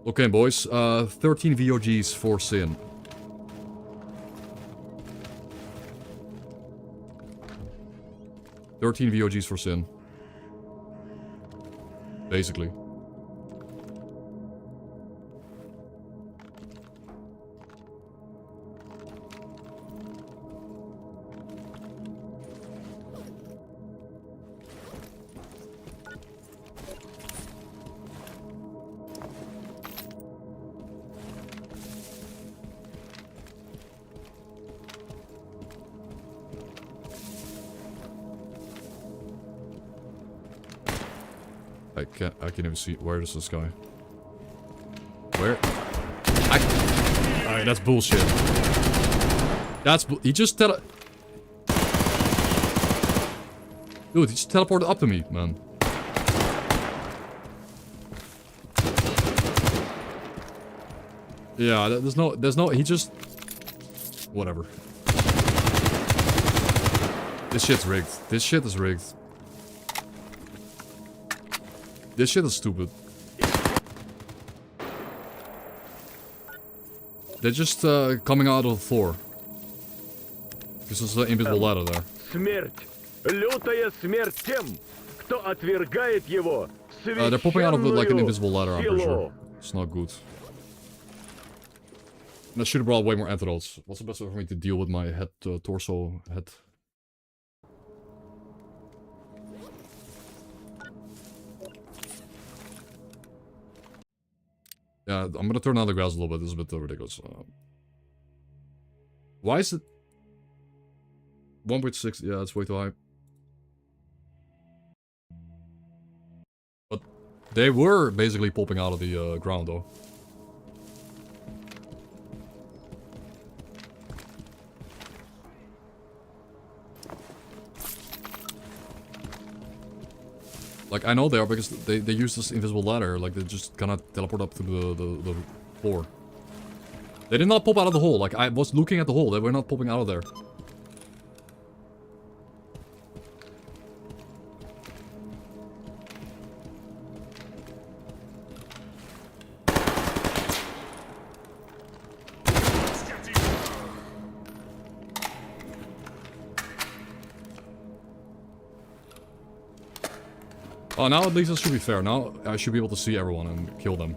Okay, boys. 13 VOGs for Sin. VOGs for Sin. Basically. I can't even see. Where is this guy? Where? Alright, that's bullshit. That's he just Dude, he just teleported up to me, man. Yeah, there's no, he just... Whatever. This shit's rigged. This shit is rigged. This shit is stupid. They're just coming out of the floor. This is the invisible ladder there. Смерть. Лютая смерть тем, кто отвергает его. They're popping out of it like an invisible ladder, I'm pretty sure. It's not good. And I should have brought way more antidotes. What's the best way for me to deal with my head, torso, head? Yeah, I'm gonna turn down the grass a little bit. This is a bit ridiculous. Why is it 1.6? Yeah, it's way too high. But they were basically popping out of the ground, though. Like, I know they are because they use this invisible ladder. Like, they just kind of teleport up to the floor. They did not pop out of the hole. Like, I was looking at the hole. They were not popping out of there. Oh, now at least this should be fair. Now I should be able to see everyone and kill them.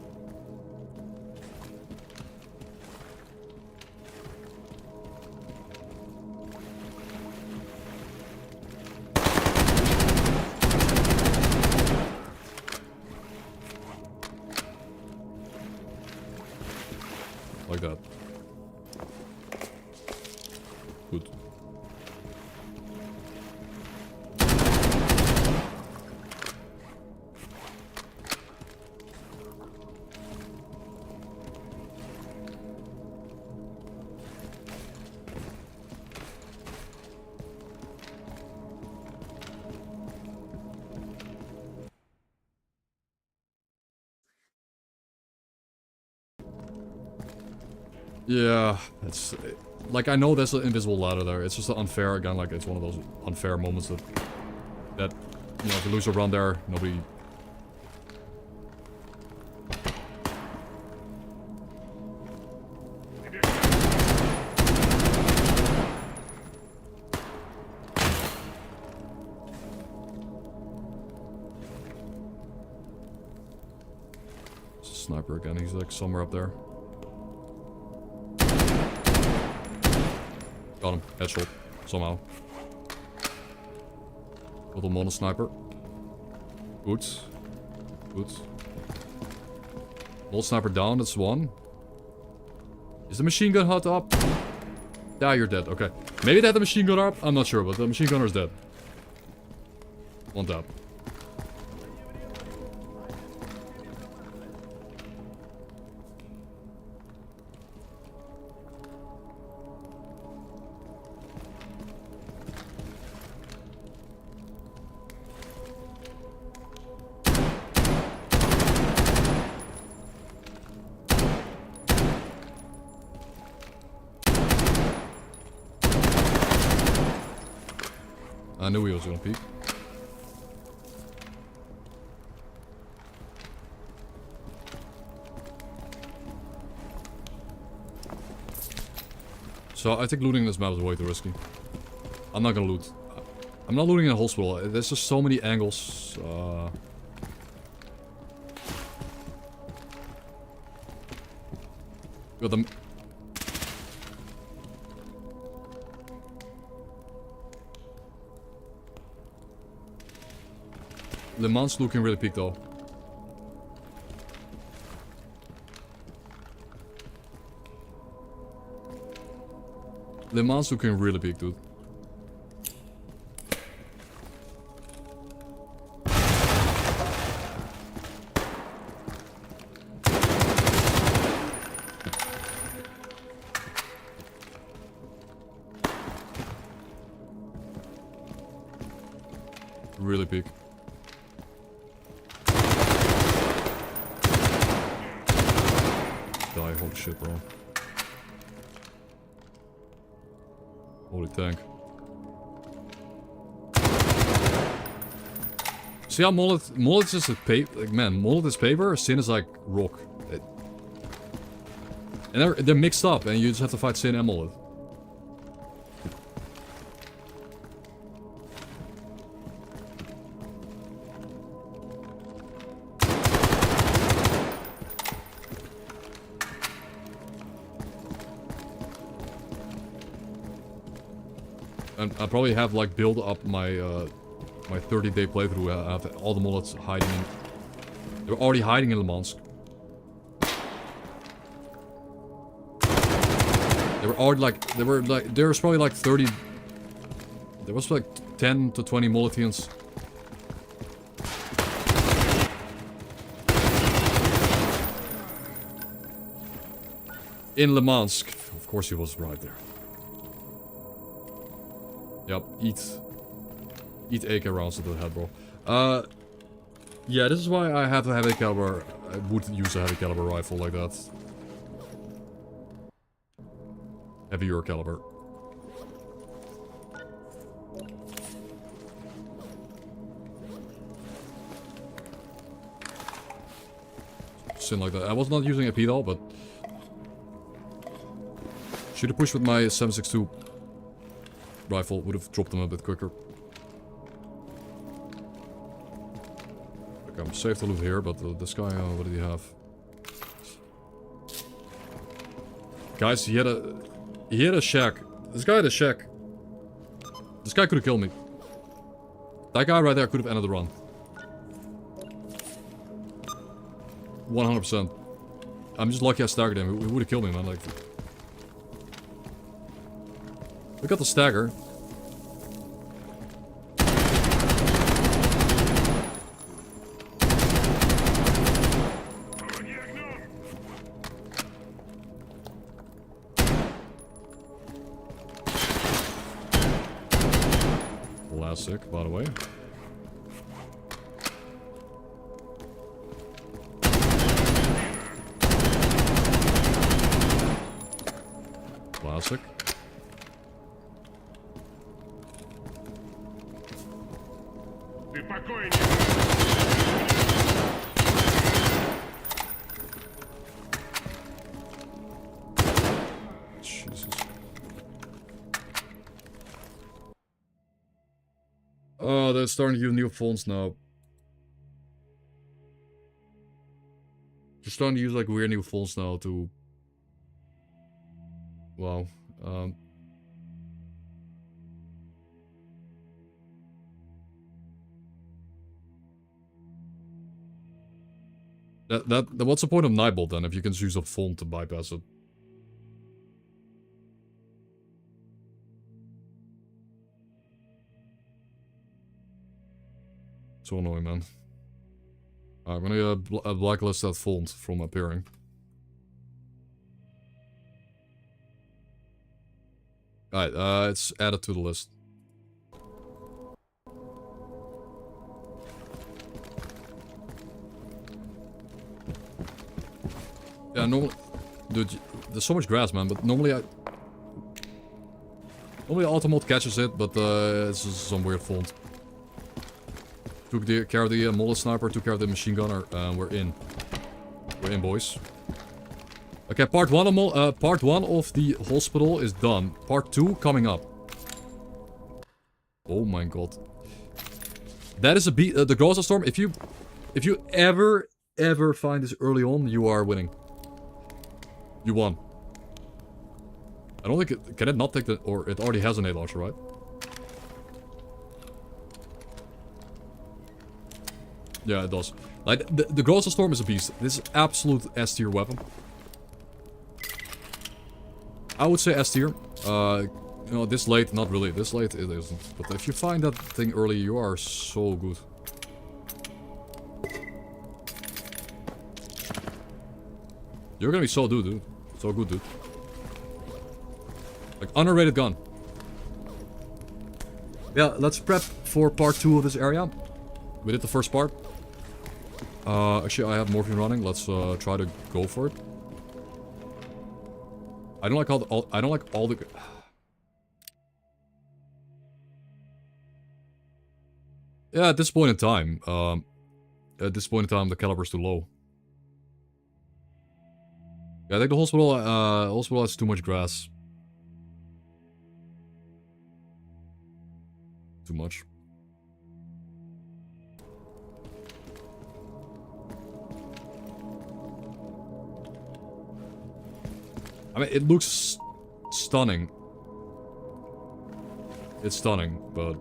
Like that. Good. Yeah, it's... Like, I know there's an invisible ladder there. It's just unfair, again, like, it's one of those unfair moments that... you know, if you lose a run there, nobody... It's a sniper again, he's like somewhere up there. Got him, headshot, somehow. Little mono sniper. Good. Good. Mono sniper down, that's one. Is the machine gun hot up? Yeah, you're dead, okay. Maybe they had the machine gun up, I'm not sure, but the machine gunner is dead. One tap. I knew he was gonna peek. So I think looting this map is way too risky. I'm not gonna loot. I'm not looting in a hospital. There's just so many angles. Got them. Le Mans looking really peak though. Le Mans looking really big, dude. Really big. Die, holy shit, bro. Holy tank. See how mullet is just a paper, like, man, mullet is paper, sin is like rock. And they're mixed up and you just have to fight sin and mullet. And I probably have like built up my my 30-day playthrough. I have all the mullets hiding in. They were already hiding in Le Mans. They were already like there was probably like 30. There was like 10 to 20 Mulletians. In Le Mans. Of course he was right there. Yep, eat AK rounds to the head, bro. Yeah, this is why I have a heavy caliber. I would use a heavy caliber rifle like that. Heavier caliber. Sin like that. I was not using a pedal, but should have pushed with my 7.62 rifle. Would have dropped them a bit quicker. I'm safe to loot here, but this guy, what did he have? Guys, he had a shack. This guy had a shack. This guy could have killed me. That guy right there could have ended the run. 100%. I'm just lucky I staggered him. He would have killed me, man. Like, we got the stagger. Classic, by the way. sick. Jesus. Oh, they're starting to use new phones now. They're starting to use like weird new phones now to... Wow. What's the point of Nightbolt then if you can just use a phone to bypass it? So annoying, man. I'm gonna blacklist that font from appearing. Alright, it's added to the list. Yeah, normally... Dude, there's so much grass, man, but normally Automod catches it, but it's just some weird font. Took care of the mullet sniper, took care of the machine gunner, we're in. We're in, boys. Okay, part one of the hospital is done. Part 2 coming up. Oh my god. That is the Groza Storm. If you ever find this early on, you are winning. You won. I don't think can it not take the, or it already has an A launcher, right? Yeah, it does. Like, the Groza Storm is a beast. This is absolute S-tier weapon. I would say S-tier. You know, this late, not really. This late, it isn't. But if you find that thing early, you are so good. You're gonna be so dude. So good, dude. Like, underrated gun. Yeah, let's prep for part 2 of this area. We did the first part. Actually, I have morphine running. Let's try to go for it. I don't like all the. Yeah, at this point in time, the caliber's too low. Yeah, I think the hospital has too much grass. Too much. I mean, it looks stunning. It's stunning, but...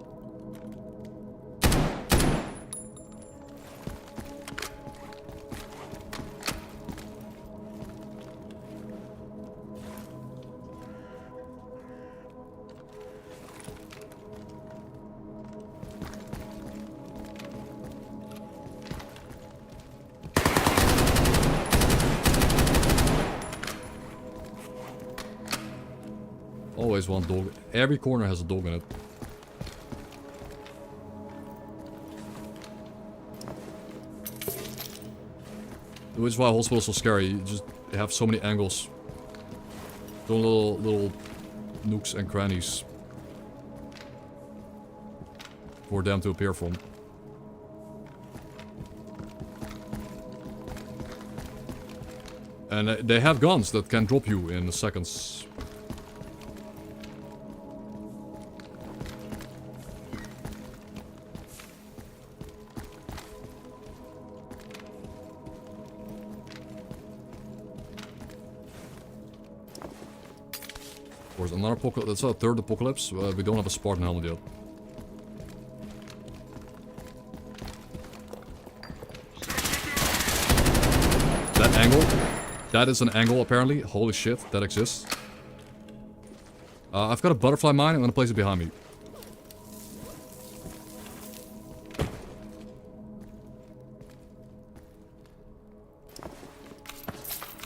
Always one dog. Every corner has a dog in it. Which is why hospital's so scary. You just have so many angles. So little nooks and crannies for them to appear from. And they have guns that can drop you in seconds. Another apocalypse. That's our third apocalypse. We don't have a Spartan helmet yet. That angle. That is an angle apparently. Holy shit, that exists. I've got a butterfly mine. I'm gonna place it behind me.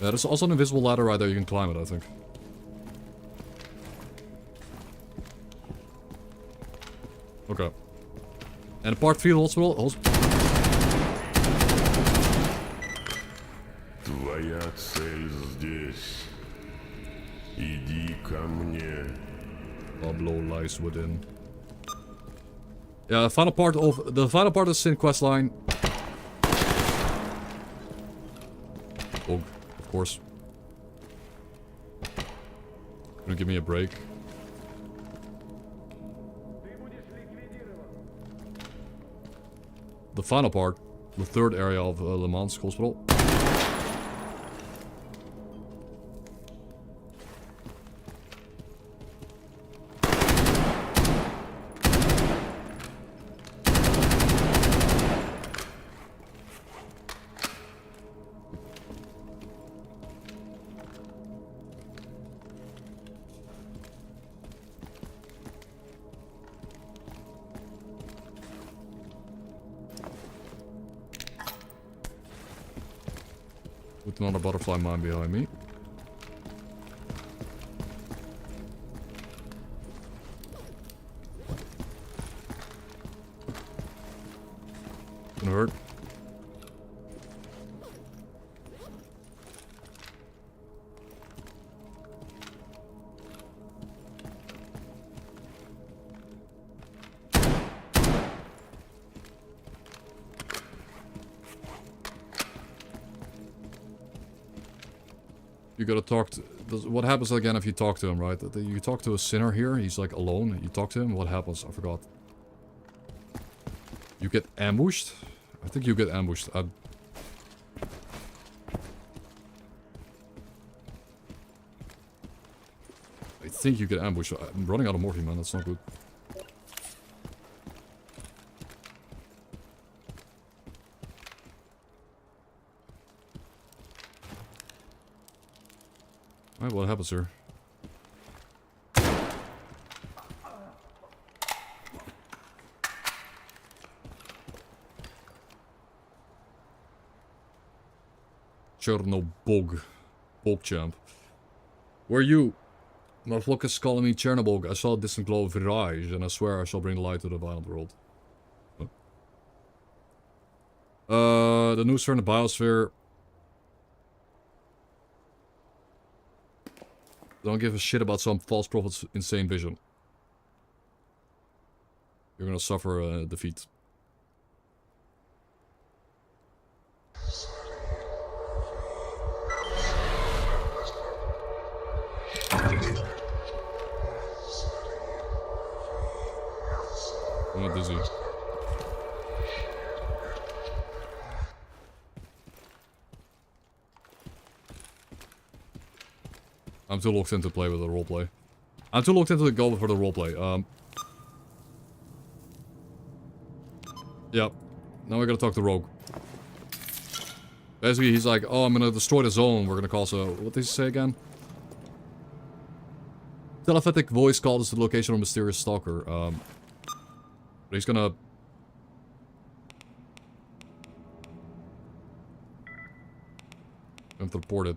Yeah, there's also an invisible ladder right there. You can climb it, I think. Okay. And part 3 hospital. Твоя цель здесь. Иди ко мне. Pablo lies within. Yeah, the final part of the Sin questline. Oh, of course. Gonna give me a break. The final part, the third area of Le Mans Hospital. With another butterfly mine behind me. Gonna hurt. You gotta talk to... What happens again if you talk to him, right? You talk to a sinner here, he's like alone. You talk to him, what happens? I forgot. You get ambushed? I think you get ambushed. I think you get ambushed. I'm running out of morphine, man. That's not good. Alright, what happens here? Chernobog. Bogchamp. Where are you? My flock is calling me Chernobog. I saw a distant glow of Virage, and I swear I shall bring light to the violent world. Huh? The news from the biosphere. Don't give a shit about some false prophet's insane vision. You're gonna suffer a defeat. I'm not dizzy. I'm too locked in to play with the roleplay. I'm too locked into the goal for the roleplay. Yep. Now we gotta talk to Rogue. Basically, he's like, oh, I'm gonna destroy the zone. We're gonna call so... What did he say again? Telepathic voice called us to the location of a mysterious stalker. But he's gonna... I'm to report it.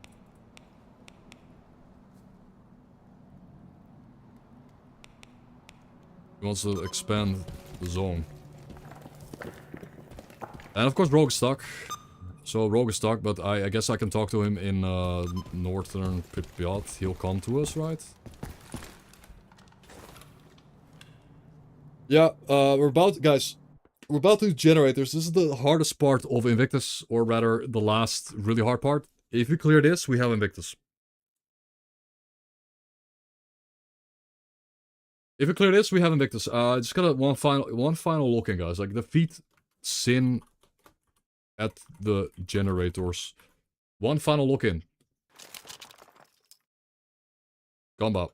He wants to expand the zone. And of course Rogue is stuck. So Rogue is stuck, but I guess I can talk to him in northern Pripyat. He'll come to us, right? Yeah, we're about to do generators. This is the hardest part of Invictus, or rather the last really hard part. If we clear this, we have Invictus. If we clear this, we have Invictus. Just got one final look in, guys. Like, defeat Sin at the generators. One final look in. Combat.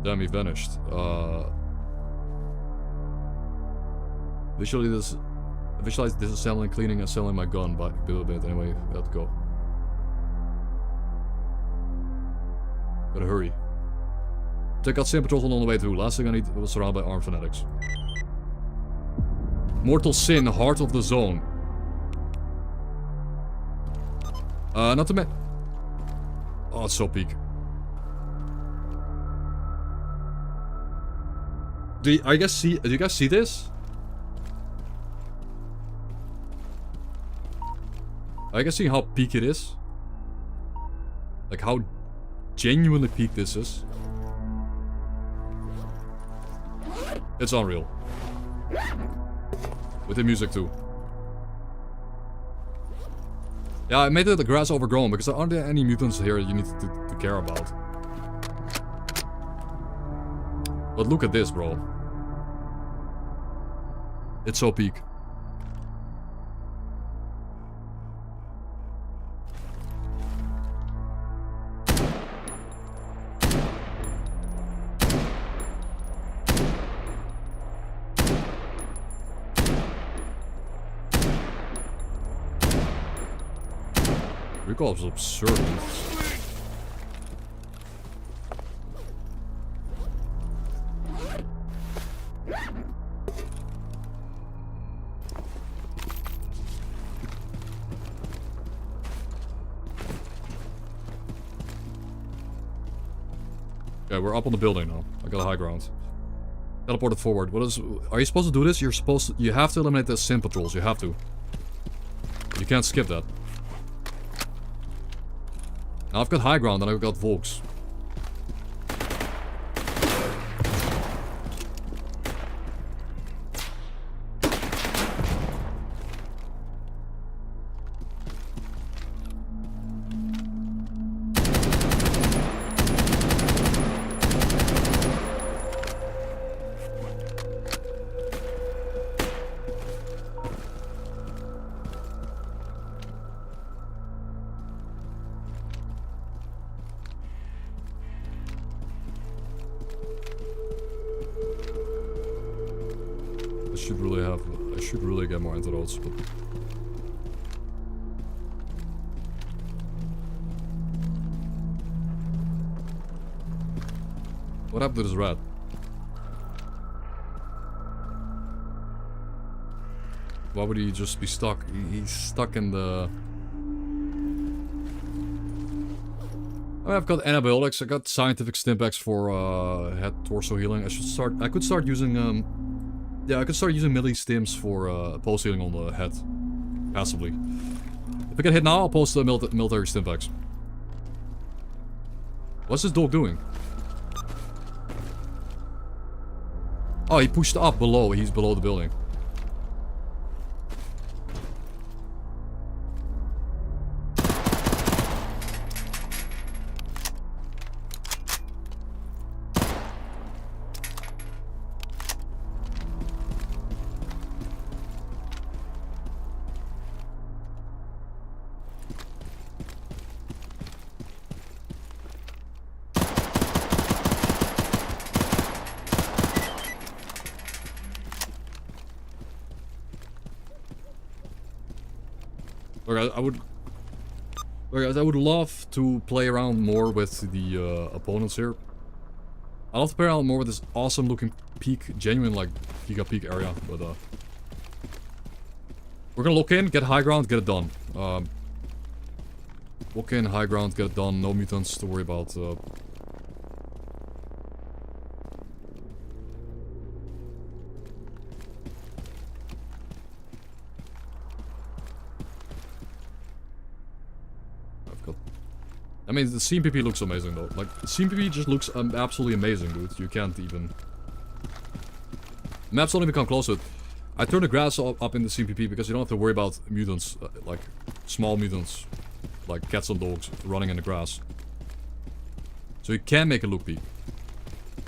Damn, he vanished. Visualize disassembling, cleaning, and selling my gun by bit by bit. Anyway, let's go. Gotta hurry. Check out Sin Patrol on the way through. Last thing I need was surrounded by armed fanatics. Mortal Sin, heart of the zone. Not to oh, it's so peak. Do you guys see this? I can see how peak it is. Like how genuinely peak this is. It's unreal. With the music too. Yeah, I made the grass overgrown because there aren't any mutants here you need to care about. But look at this, bro. It's so peak. Recoil is absurd. Okay, we're up on the building now. I got a high ground. Teleported forward. What is? Are you supposed to do this? You're supposed to. You have to eliminate the sim patrols. You have to. You can't skip that. Now I've got high ground and I've got Volks. I should really get more antidotes, but... What happened to this rat? Why would he just be stuck? He's stuck in the... I've got antibiotics, I got scientific stimpaks for head torso healing. I could start using yeah, I could start using melee stims for pulse healing on the head. Passively. If I get hit now, I'll post the military stimpaks. What's this dog doing? Oh, he pushed up below. He's below the building. I would love to play around more with the opponents here. I'd love to play around more with this awesome looking peak, genuine like Giga Peak area, but we're gonna look in, get high ground, get it done. Look in, high ground, get it done, no mutants to worry about. I mean, the CMPP looks amazing though. Like, the CMPP just looks absolutely amazing, dude. You can't even... Maps don't even come close to it. I turn the grass up in the CMPP because you don't have to worry about mutants, like small mutants, like cats and dogs running in the grass. So you can make it look big.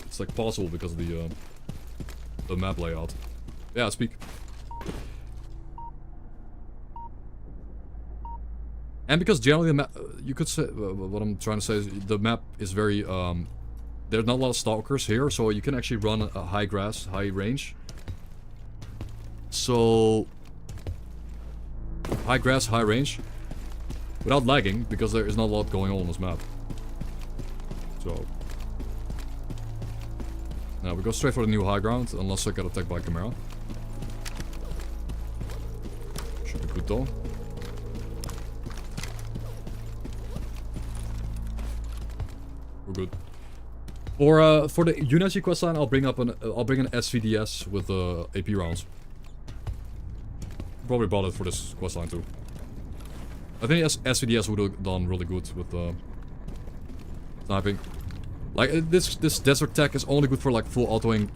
It's like possible because of the map layout. Yeah, speak. And because generally the map, you could say, what I'm trying to say is the map is very, there's not a lot of stalkers here, so you can actually run a high grass, high range. So, high grass, high range, without lagging, because there is not a lot going on this map. So, now we go straight for the new high ground, unless I get attacked by Chimera. Should be good though. We're good. For the Unity questline, I'll bring an SVDS with AP rounds. Probably bought it for this questline too. I think SVDS would have done really good with sniping. Like, this Desert Tech is only good for, like, full autoing.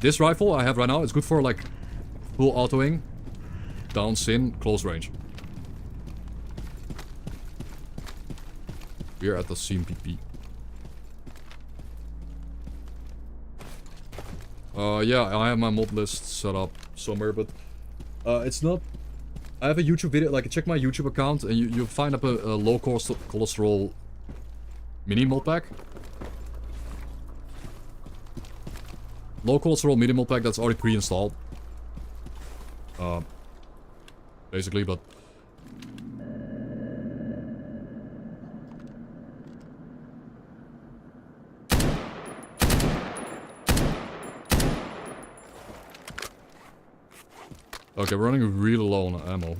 This rifle I have right now is good for, like, full autoing, down sin, close range. We're at the CMPP. Yeah, I have my mod list set up somewhere, but it's not... I have a YouTube video, like, check my YouTube account, and you find up a low cholesterol mini mod pack. Low cholesterol mini mod pack that's already pre-installed. Basically, but... Okay, we're running really low on ammo.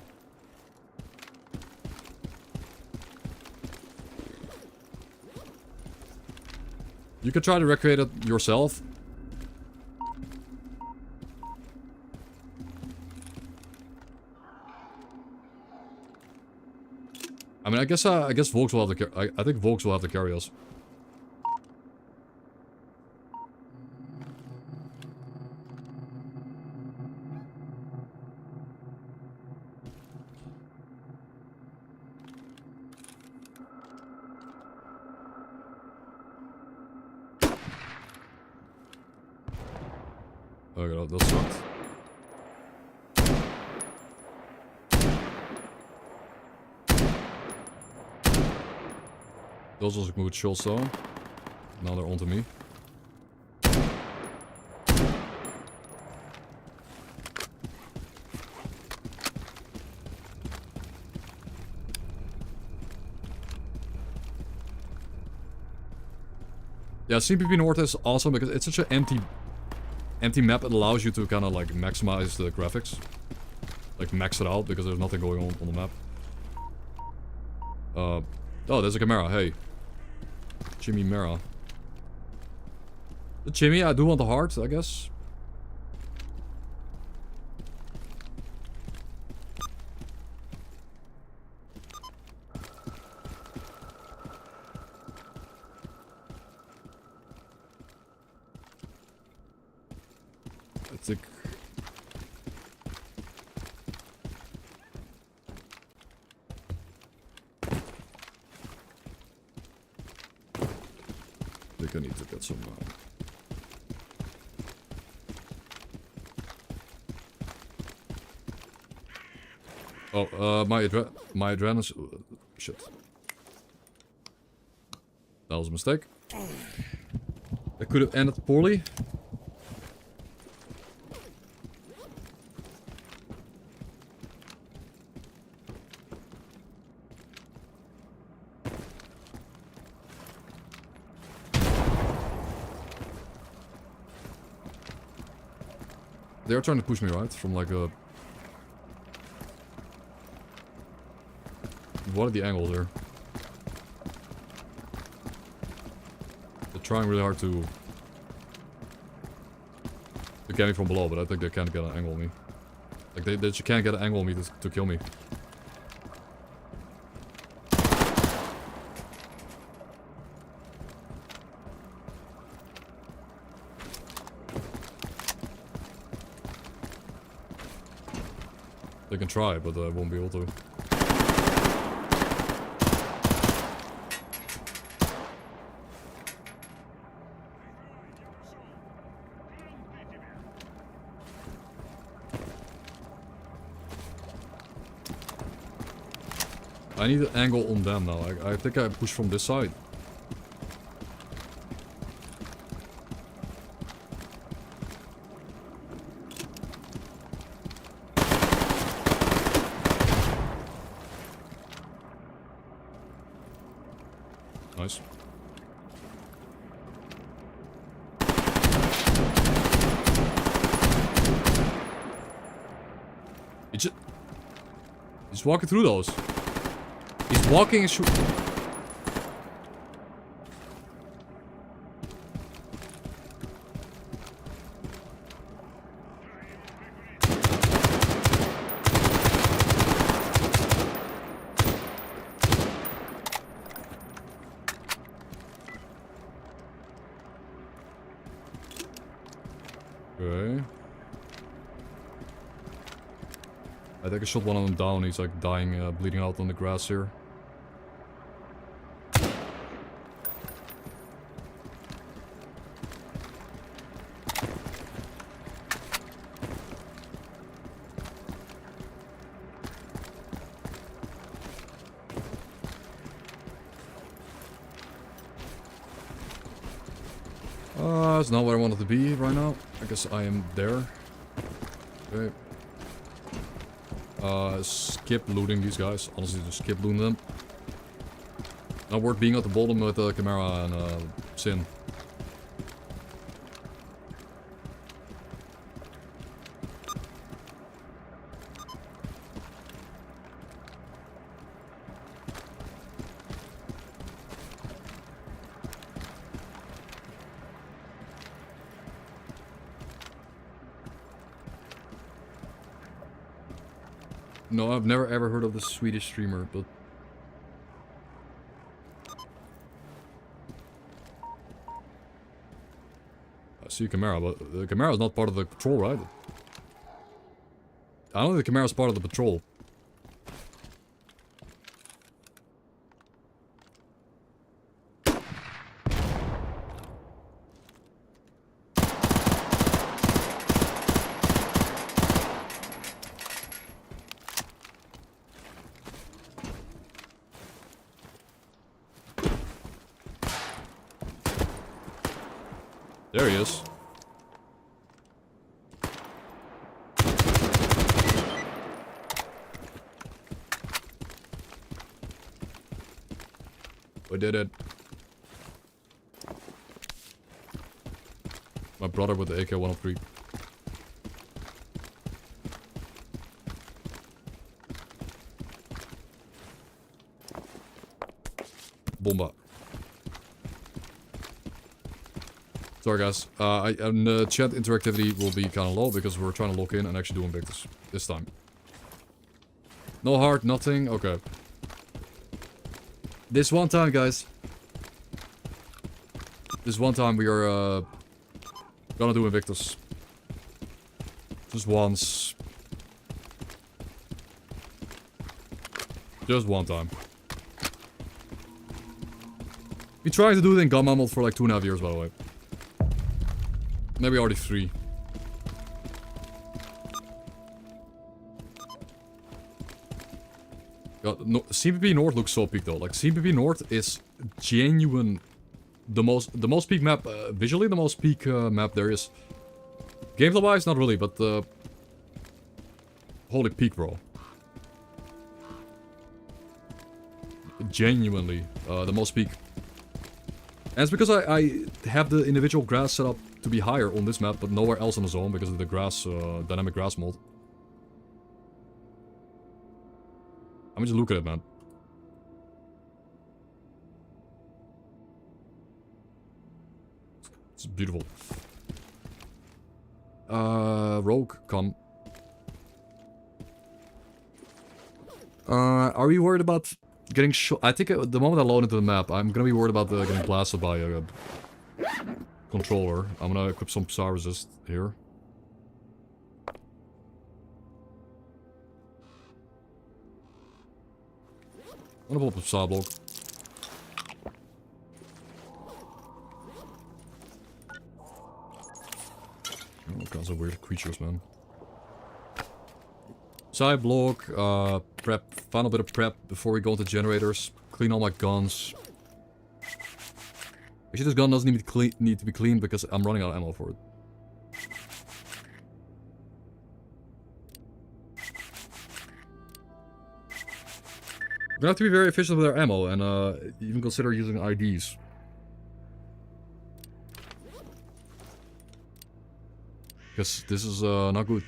You can try to recreate it yourself. I mean, I guess Volks will have to I think Volks will have to carry us. Okay, that sucked. Those was a good shot, so now they're onto me. Yeah, CPP North is awesome because it's such an empty map. It allows you to kind of like maximize the graphics, like max it out because there's nothing going on the map. Oh, there's a camera. Hey, Jimmy Mera. Jimmy, I do want the heart, I guess. I think... I need to get some... my adrenaline... shit. That was a mistake. That could have ended poorly. They're trying to push me, right? From like a... What are the angles there? They're trying really hard to get me from below, but I think they can't get an angle on me. Like, they just can't get an angle on me to kill me. They can try, but I won't be able to. I need an angle on them now. I think I push from this side. Nice. He's walking through those. He's walking and shooting. Okay. I think I shot one of them down. He's like dying, bleeding out on the grass here. It's not where I wanted to be right now. I guess I am there. Okay. Skip looting these guys. Honestly, just skip looting them. Not worth being at the bottom with Chimera and Sin. No, I've never ever heard of this Swedish streamer, but... I see Chimera, but the Chimera is not part of the patrol, right? I don't think the Chimera is part of the patrol. There he is. We did it. My brother with the AK-103. Bomba. Sorry guys, and chat interactivity will be kind of low because we're trying to lock in and actually do Invictus this time. No heart, nothing, okay. This one time, guys. This one time we are gonna do Invictus. Just once. Just one time. We tried to do it in Gamma mod for like 2.5 years, by the way. Maybe already 3. God, no, CPP North looks so peak though. Like CPP North is genuine, the most peak map, visually the most peak map there is. Gameplay wise, not really, but holy peak, bro. Genuinely, the most peak. And it's because I have the individual grass set up to be higher on this map, but nowhere else on the zone because of the grass, dynamic grass mod. I mean, just look at it, man. It's beautiful. Rogue, come. Are we worried about getting shot? I think the moment I load into the map, I'm gonna be worried about getting blasted by a controller. I'm gonna equip some Psy resist here. I'm gonna pull up a Psy block. All kinds of weird creatures, man. Psy block, prep, final bit of prep before we go into generators. Clean all my guns. Actually, this gun doesn't need to be cleaned because I'm running out of ammo for it. We're gonna have to be very efficient with our ammo and even consider using IDs. Because this is not good.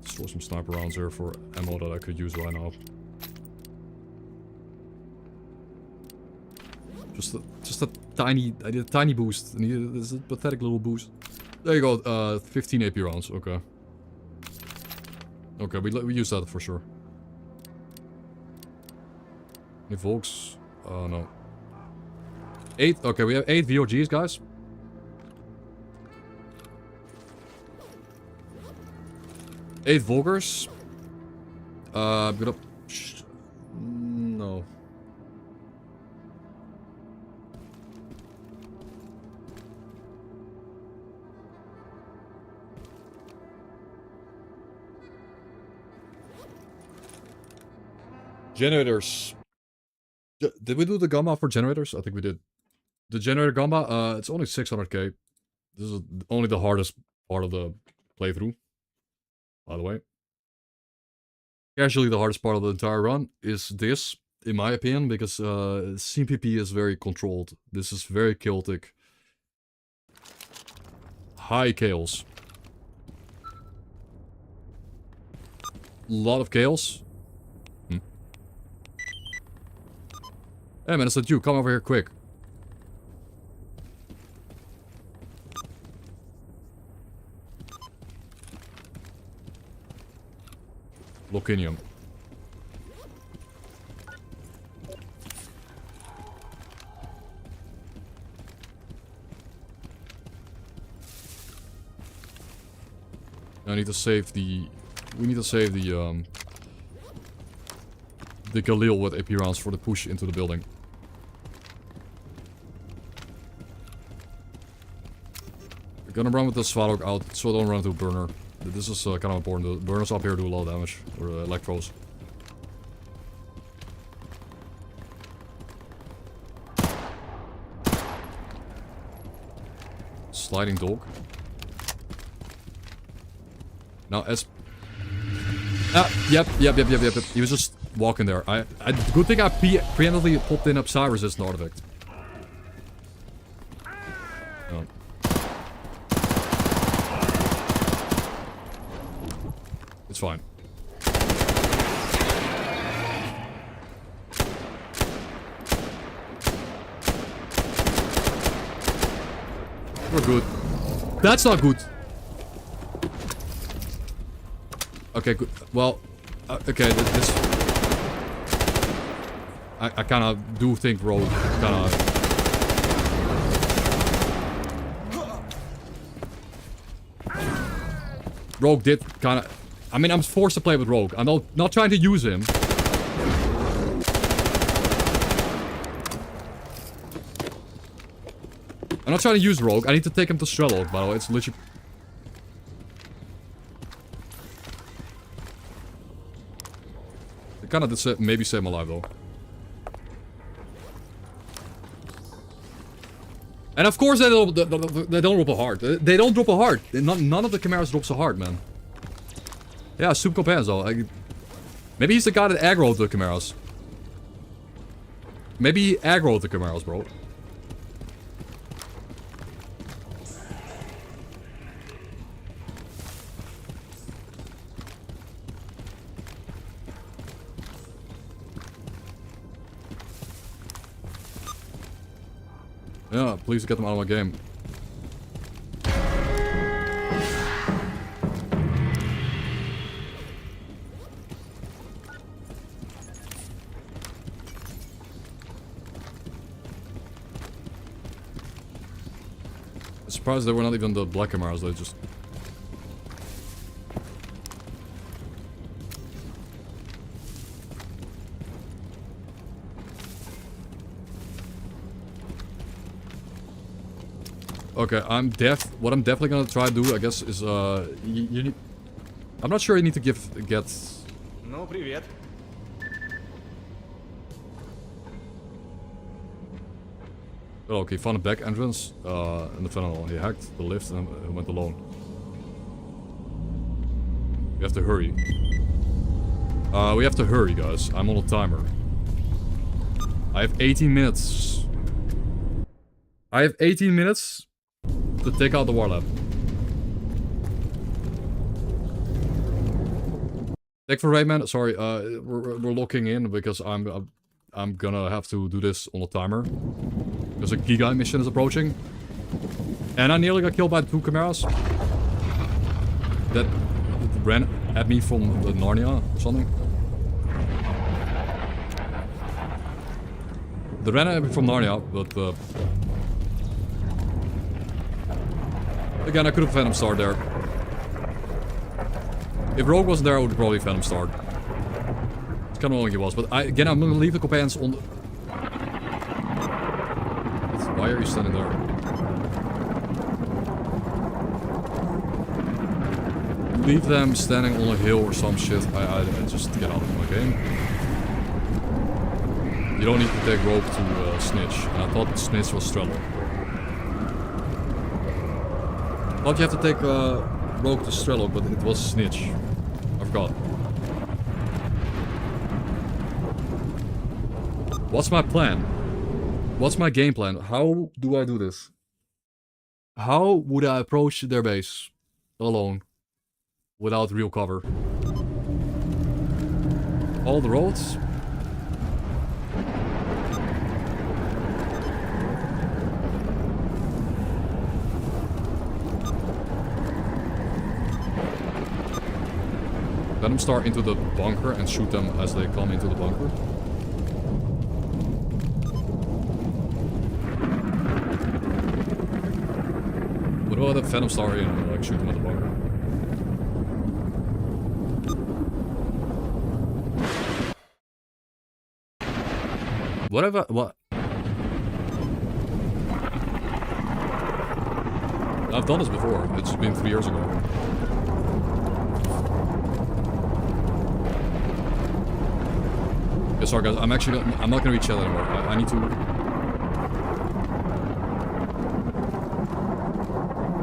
Store some sniper rounds there for ammo that I could use right now. Just a tiny, I did a tiny boost. I needed this pathetic little boost. There you go, 15 AP rounds, okay. Okay, we use that for sure. Any Volks? No. 8. Okay, we have 8 VOGs, guys. Eight Vulgars. I'm gonna... No. Generators. Did we do the gamma for generators? I think we did. The generator gamma, it's only 600k. This is only the hardest part of the playthrough. By the way. Casually, the hardest part of the entire run is this, in my opinion, because CPP is very controlled. This is very chaotic. High chaos. Lot of chaos. Hey man, is that you? Come over here quick. Locinium. I need to save the... We need to save the Galil with AP rounds for the push into the building. We're gonna run with the S.T.A.L.K.E.R out, so don't run into a burner. This is kind of important. The burners up here do a lot of damage. Or electros. Sliding dog. Now as... Yep. He was just walking there. Good thing I preemptively popped in Psy resistant artifact. No. It's fine. We're good. That's not good. Okay, good. Well, okay, this... I kind of do think Rogue kind of... Rogue did kind of... I mean, I'm forced to play with Rogue. I'm not trying to use him. I'm not trying to use Rogue. I need to take him to S.T.A.L.K.E.R, by the way. It's literally... It kind of did maybe save my life, though. And of course they don't drop a heart. They don't drop a heart. None of the Chimeras drops a heart, man. Yeah, super compense though. Maybe he's the guy that aggroed the Chimeras. Maybe he aggroed the Chimeras, bro. Yeah, please get them out of my game. I'm surprised they were not even the black Chimeras, they just... Okay, what I'm definitely gonna try to do, I guess, is, I'm not sure you need to get... Ну, привет. Oh, okay, found a back entrance, in the tunnel. He hacked the lift and went alone. We have to hurry. We have to hurry, guys. I'm on a timer. I have 18 minutes. I have 18 minutes to take out the war lab. Thank for Rayman. Sorry, we're locking in because I'm gonna have to do this on a timer because a Giga mission is approaching, and I nearly got killed by 2 Chimeras. That ran at me from the Narnia or something. They ran at me from Narnia, but again, I could have Phantom Star there. If Rogue wasn't there, I would have probably Phantom Starred. It's kind of annoying he was, but again, I'm gonna leave the companions on the... Why are you standing there? Leave them standing on a hill or some shit. I just get out of my game. You don't need to take Rogue to Snitch. And I thought Snitch was S.T.A.L.K.E.R. Thought you have to take Rogue to S.T.A.L.K.E.R, but it was Snitch. I forgot. What's my plan? What's my game plan? How do I do this? How would I approach their base alone without real cover? All the roads? Let them start into the bunker and shoot them as they come into the bunker. What about the Phantom Star in and like shoot them at the bunker? Whatever. What? I've done this before. It's just been 3 years ago. Yeah, sorry guys. I'm not gonna reach out anymore. I need to.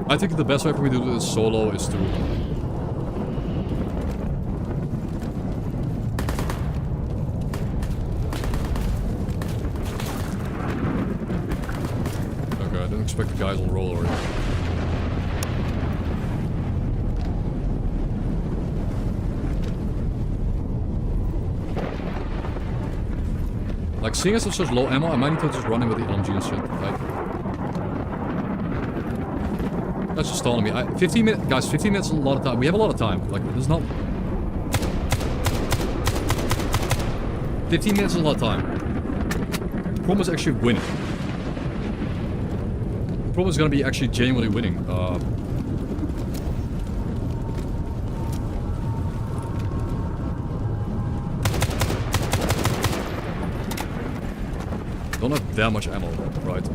I think the best way for me to do this solo is to... Okay, I didn't expect the guys on the roll already. Like, seeing as it's such low ammo, I might need to just run in with the LMG and shit. Like, that's just stalling me. 15 minutes, guys, 15 minutes is a lot of time. We have a lot of time. Like, there's not... 15 minutes is a lot of time. The problem is actually winning. The problem is gonna be actually genuinely winning. Don't have that much ammo, right?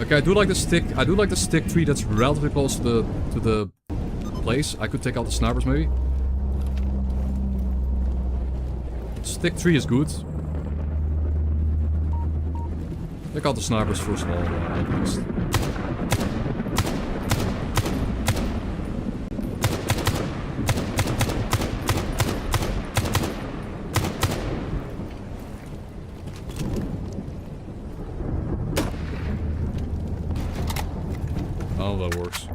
Okay, I do like the stick. I do like the stick tree that's relatively close to the place. I could take out the snipers maybe. Stick tree is good. Take out the snipers first of all, at least. Oh, that works.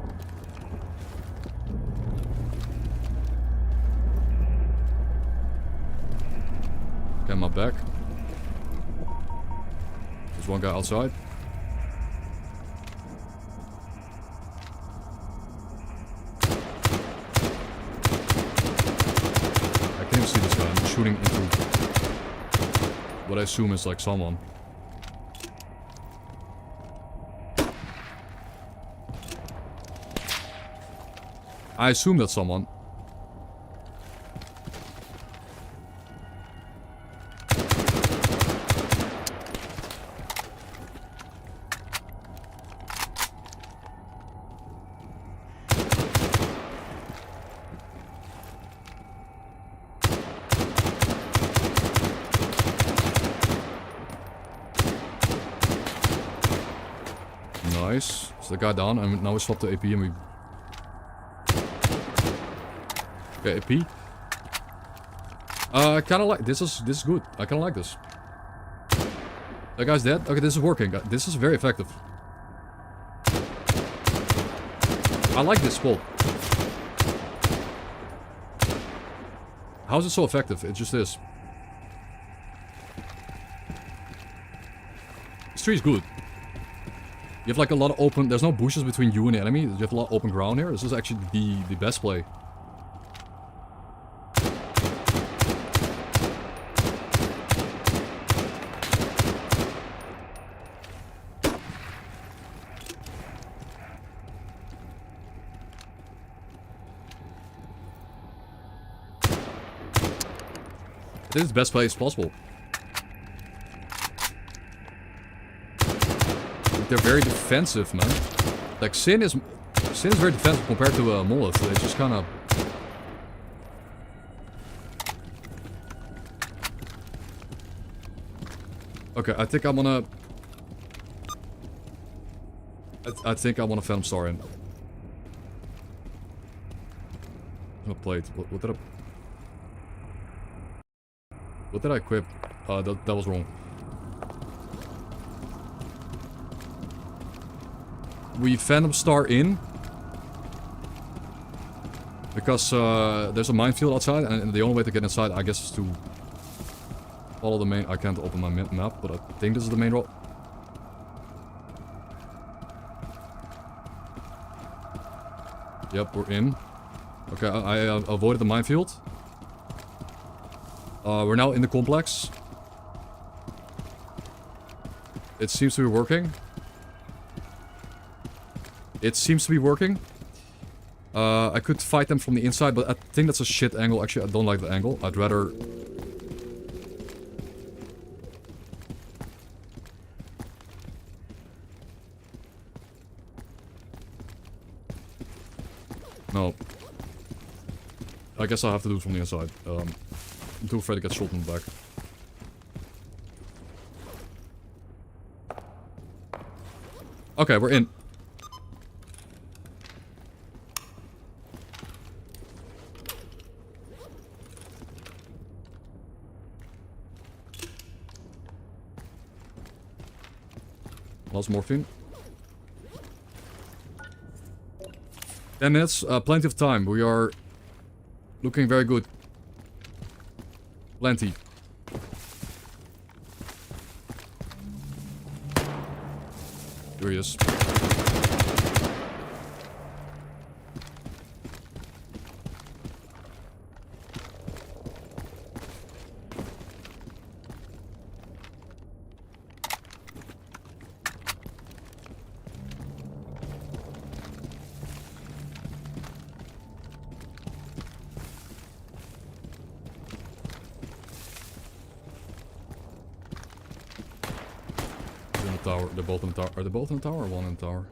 Get my back. There's one guy outside. I can't even see this guy. I'm shooting into what I assume is like someone. I assume that's someone. Nice. Is the guy down? And now we swap the AP and we... Okay, AP. I kinda like this is good. I kinda like this. That guy's dead. Okay, this is working. This is very effective. I like this spot. How is it so effective? It just is. This tree is good. You have like a lot of open... There's no bushes between you and the enemy. You have a lot of open ground here. This is actually the best play. This is the best place possible. They're very defensive, man. Like, Sin is very defensive compared to Molotov. They just kind of... Okay, I think I'm gonna... I think I want to Phantom Star in. No plate. What did I... What did I equip? That was wrong. We Phantom Star in. Because there's a minefield outside, and the only way to get inside, I guess, is to follow the main... I can't open my map, but I think this is the main road. Yep, we're in. Okay, I avoided the minefield. We're now in the complex. It seems to be working. It seems to be working. I could fight them from the inside, but I think that's a shit angle. Actually, I don't like the angle. I'd rather... No. I guess I'll have to do it from the inside. I'm too afraid to get shot in the back. Okay, we're in. Lost morphine. 10 minutes, plenty of time. We are looking very good. Plenty. Here he is. Tower. They're both in the tower. Are they both in the tower or one in the tower?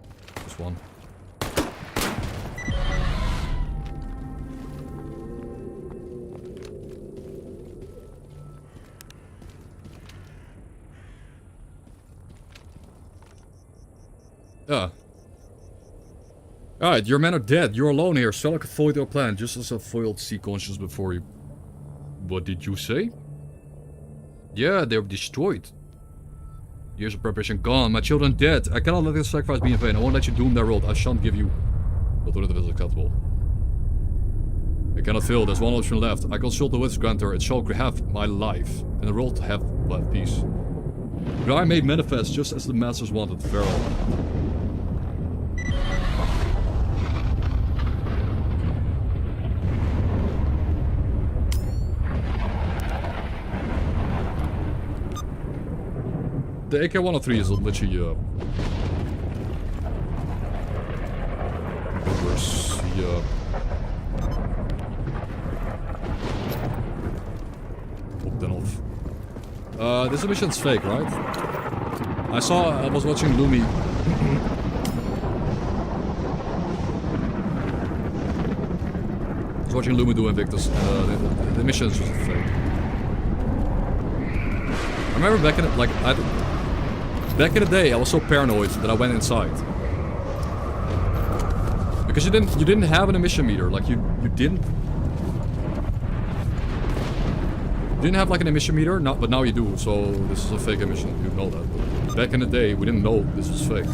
Just one. Yeah. Alright, your men are dead. You're alone here. S.T.A.L.K.E.R foiled your plan, just as I foiled Sea Conscious before you. What did you say? Yeah, they're destroyed. Years of preparation gone. My children dead. I cannot let this sacrifice be in vain. I won't let you doom their world. I shan't give you. Alternative is acceptable. I cannot fail. There's one option left. I consult the Witch Grantor. It shall have my life, and the world have peace. But I made manifest just as the masters wanted. Farewell. The AK-103 is literally, reverse, Op then off. This mission's fake, right? I was watching Lumi. I was watching Lumi do Invictus, and the mission is just fake. I remember back in the, back in the day, I was so paranoid that I went inside. Because you didn't have an emission meter, like you didn't have like an emission meter, but now you do, so this is a fake emission, you know that. But back in the day, we didn't know this was fake.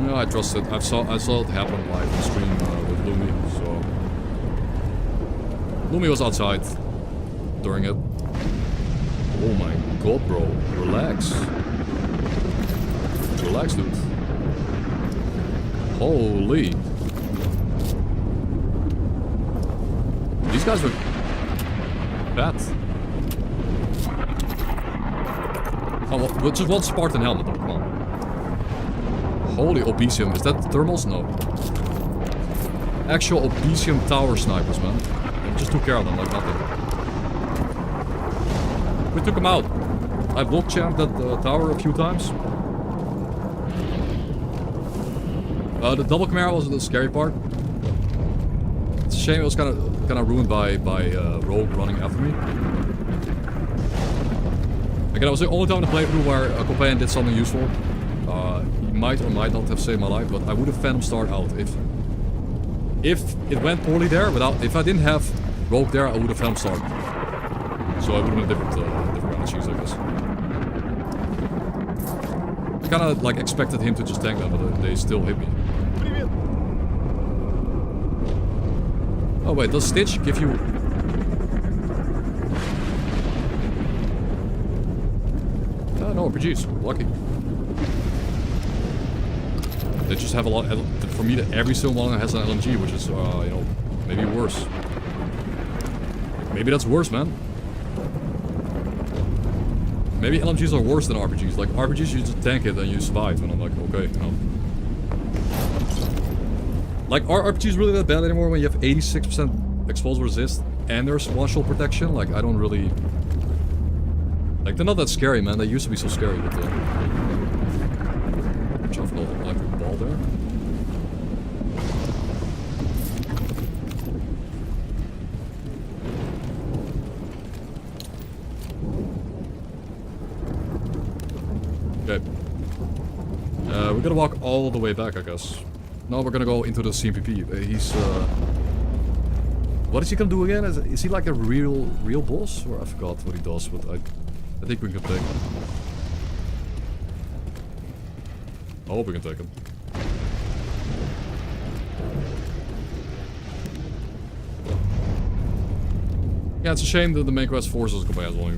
No, I trust it. I saw it happen live on stream with Lumi, so Lumi was outside during it. Oh my god, bro. Relax. Relax, dude. Holy. These guys are fat. Oh, well, just one Spartan helmet though, come on. Holy Obesium. Is that thermals? No. Actual Obesium tower snipers, man. We just took care of them like nothing. We took them out. I block champed that tower a few times. The double Chimera was the scary part. It's a shame it was kind of ruined by Rogue running after me. Again, I was the only time in the playthrough where a companion did something useful. He might or might not have saved my life, but I would have Phantom Starred out if it went poorly there. If I didn't have Rogue there, I would have Phantom Starred. So I would have been a different round of cheese, I guess. I kind of like expected him to just tank them, but they still hit me. Oh wait, does Stitch give you... no RPGs. Lucky. They just have a lot... For me, every single one has an LMG, which is, you know, maybe worse. Maybe that's worse, man. Maybe LMGs are worse than RPGs. Like, RPGs, you just tank it and you survive. And I'm like, okay, you know. Like, are RPGs really that bad anymore when you have 86% explosive resist and there's one-shot protection? Like, I don't really... Like, they're not that scary, man. They used to be so scary, but... Watch out for the electric ball there. Okay. We're gonna walk all the way back, I guess. No, we're gonna go into the CMPP. He's, what is he gonna do again? Is he like a real boss? Or I forgot what he does, but I think we can take him. I hope we can take him. Yeah, it's a shame that the main quest forces commands only.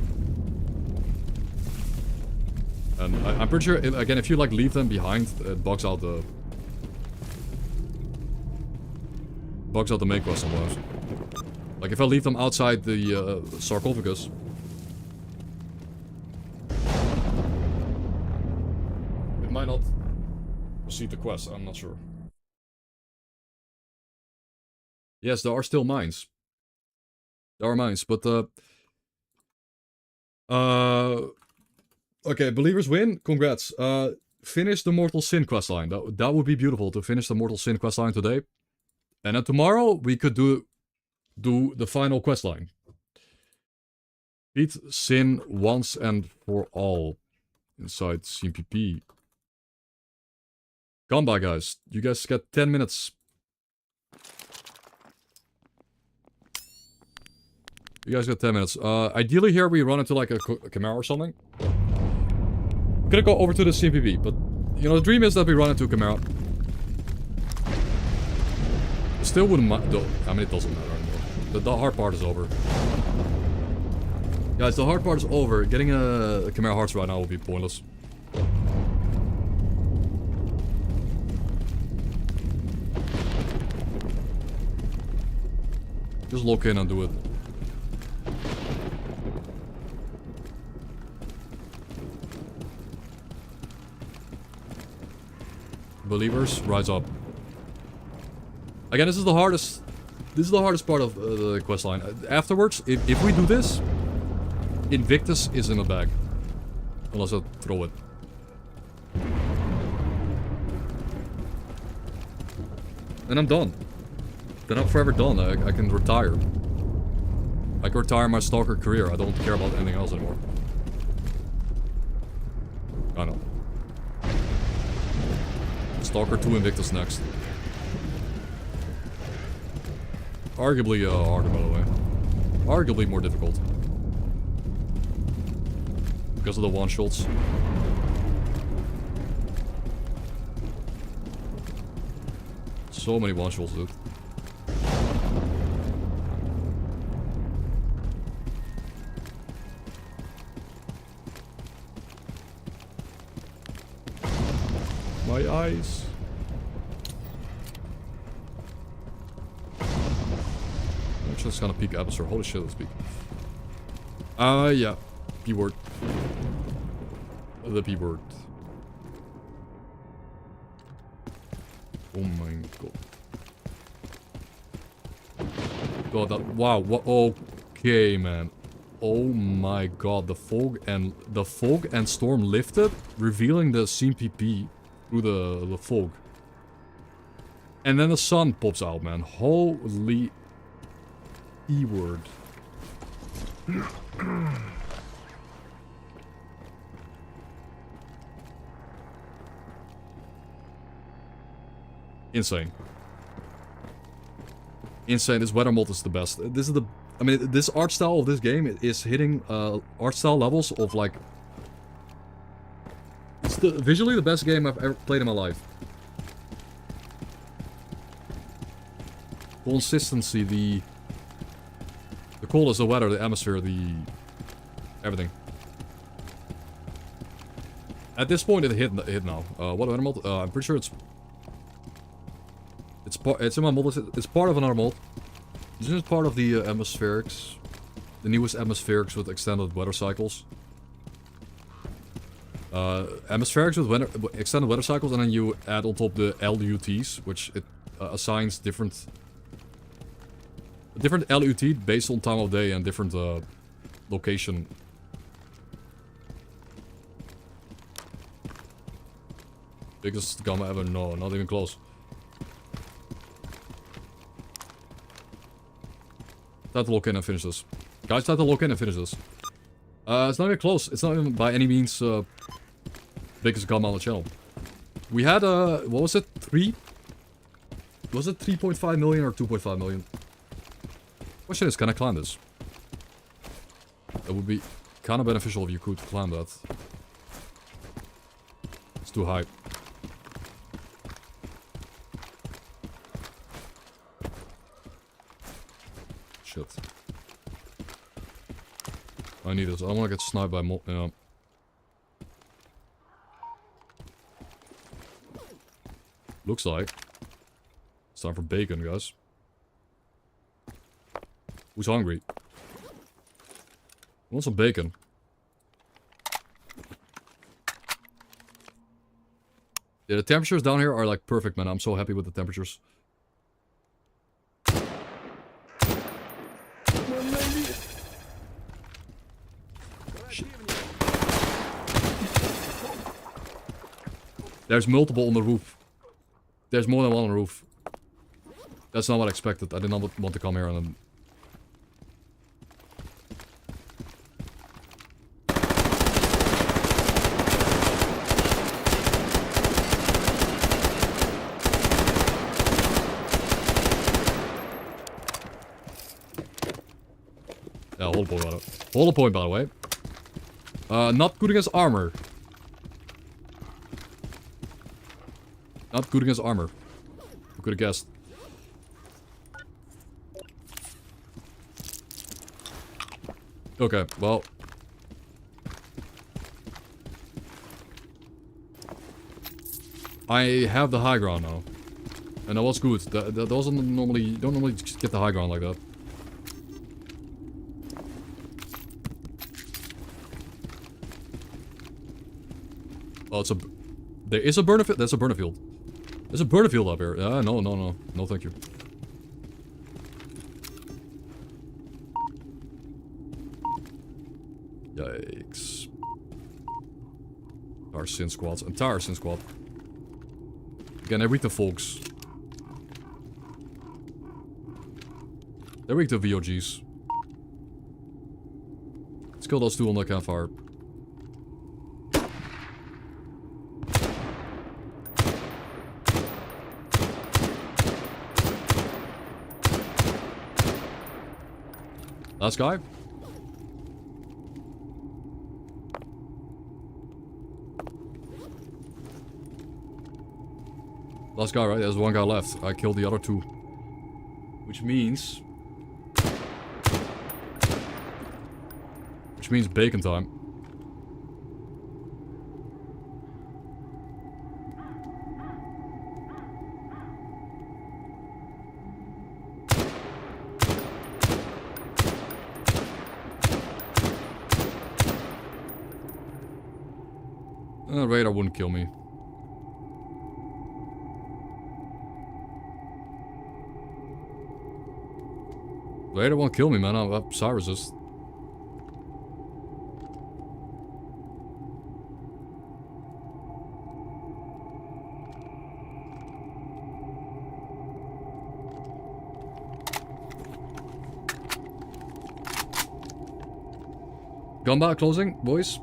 And I'm pretty sure, again, if you like leave them behind, it bugs out the... Bugs out the main quest sometimes. Like if I leave them outside the sarcophagus. It might not proceed the quest, I'm not sure. Yes, there are still mines. There are mines, but okay, believers win. Congrats. Finish the Mortal Sin questline. That would be beautiful to finish the Mortal Sin questline today. And then tomorrow we could do the final questline. Beat Sin once and for all inside CMPP. Come by, guys. You guys get 10 minutes. You guys got 10 minutes. Ideally here we run into like a Chimera or something. I'm gonna go over to the CMPP, but you know the dream is that we run into a Chimera. Still wouldn't mind though. I mean it doesn't matter anymore. The hard part is over. Guys, the hard part is over. Getting a Chimera Hearts right now will be pointless. Just lock in and do it. Believers, rise up. Again, this is the hardest part of the questline. Afterwards, if we do this, Invictus is in the bag. Unless I throw it. Then I'm done. Then I'm forever done. I can retire. I can retire my S.T.A.L.K.E.R career. I don't care about anything else anymore. I know. S.T.A.L.K.E.R 2 Invictus next. Arguably harder, by the way. Arguably more difficult. Because of the one-shots. So many one-shots, dude. My eyes. I'm just gonna peek atmosphere. Holy shit, let's peek. Yeah. P word. The P word. Oh my god. God, that, wow, what, okay, man. Oh my god, the fog and storm lifted, revealing the CMPP through the fog. And then the sun pops out, man. Holy E-word. Insane. Insane. This weather mod is the best. This is the... I mean, this art style of this game is hitting art style levels of like... It's visually the best game I've ever played in my life. Consistency, the coldness, the weather, the atmosphere, the... everything. At this point it hit now. What weather mod? I'm pretty sure it's in my mod. It's part of another mod. This is part of the atmospherics. The newest atmospherics with extended weather cycles. Atmospherics with extended weather cycles, and then you add on top the LUTs, which it assigns different LUT based on time of day and different location. Biggest gamma ever? No, not even close. Time to lock in and finish this. Guys, time to lock in and finish this. It's not even close. It's not even by any means biggest gamma on the channel. We had, what was it? 3? Was it 3.5 million or 2.5 million? Question is, can I climb this? That would be kind of beneficial if you could climb that. It's too high. Shit. I need this. I don't want to get sniped by more. Yeah. Looks like it's time for bacon, guys. Who's hungry? I want some bacon. Yeah, the temperatures down here are like perfect, man. I'm so happy with the temperatures. There's multiple on the roof. There's more than one on the roof. That's not what I expected. I did not want to come here and then... Yeah, hold a point, by the way. Hold a point, by the way. Not good against armor. Not good against armor. Who could have guessed? Okay, well. I have the high ground now. And that was good. That doesn't normally... You don't normally just get the high ground like that. Oh, it's a... There is a burner field? There's a burner field. There's a burner field up here. No. No, thank you. Yikes. Entire sin squad. Entire sin squad. Again, they read the folks. They read the VOGs. Let's kill those two on the campfire. Last guy? Last guy, right? There's one guy left. I killed the other two. Which means bacon time. Radar wouldn't kill me. Radar won't kill me, man. I'm psi resist. Gunbar closing, boys.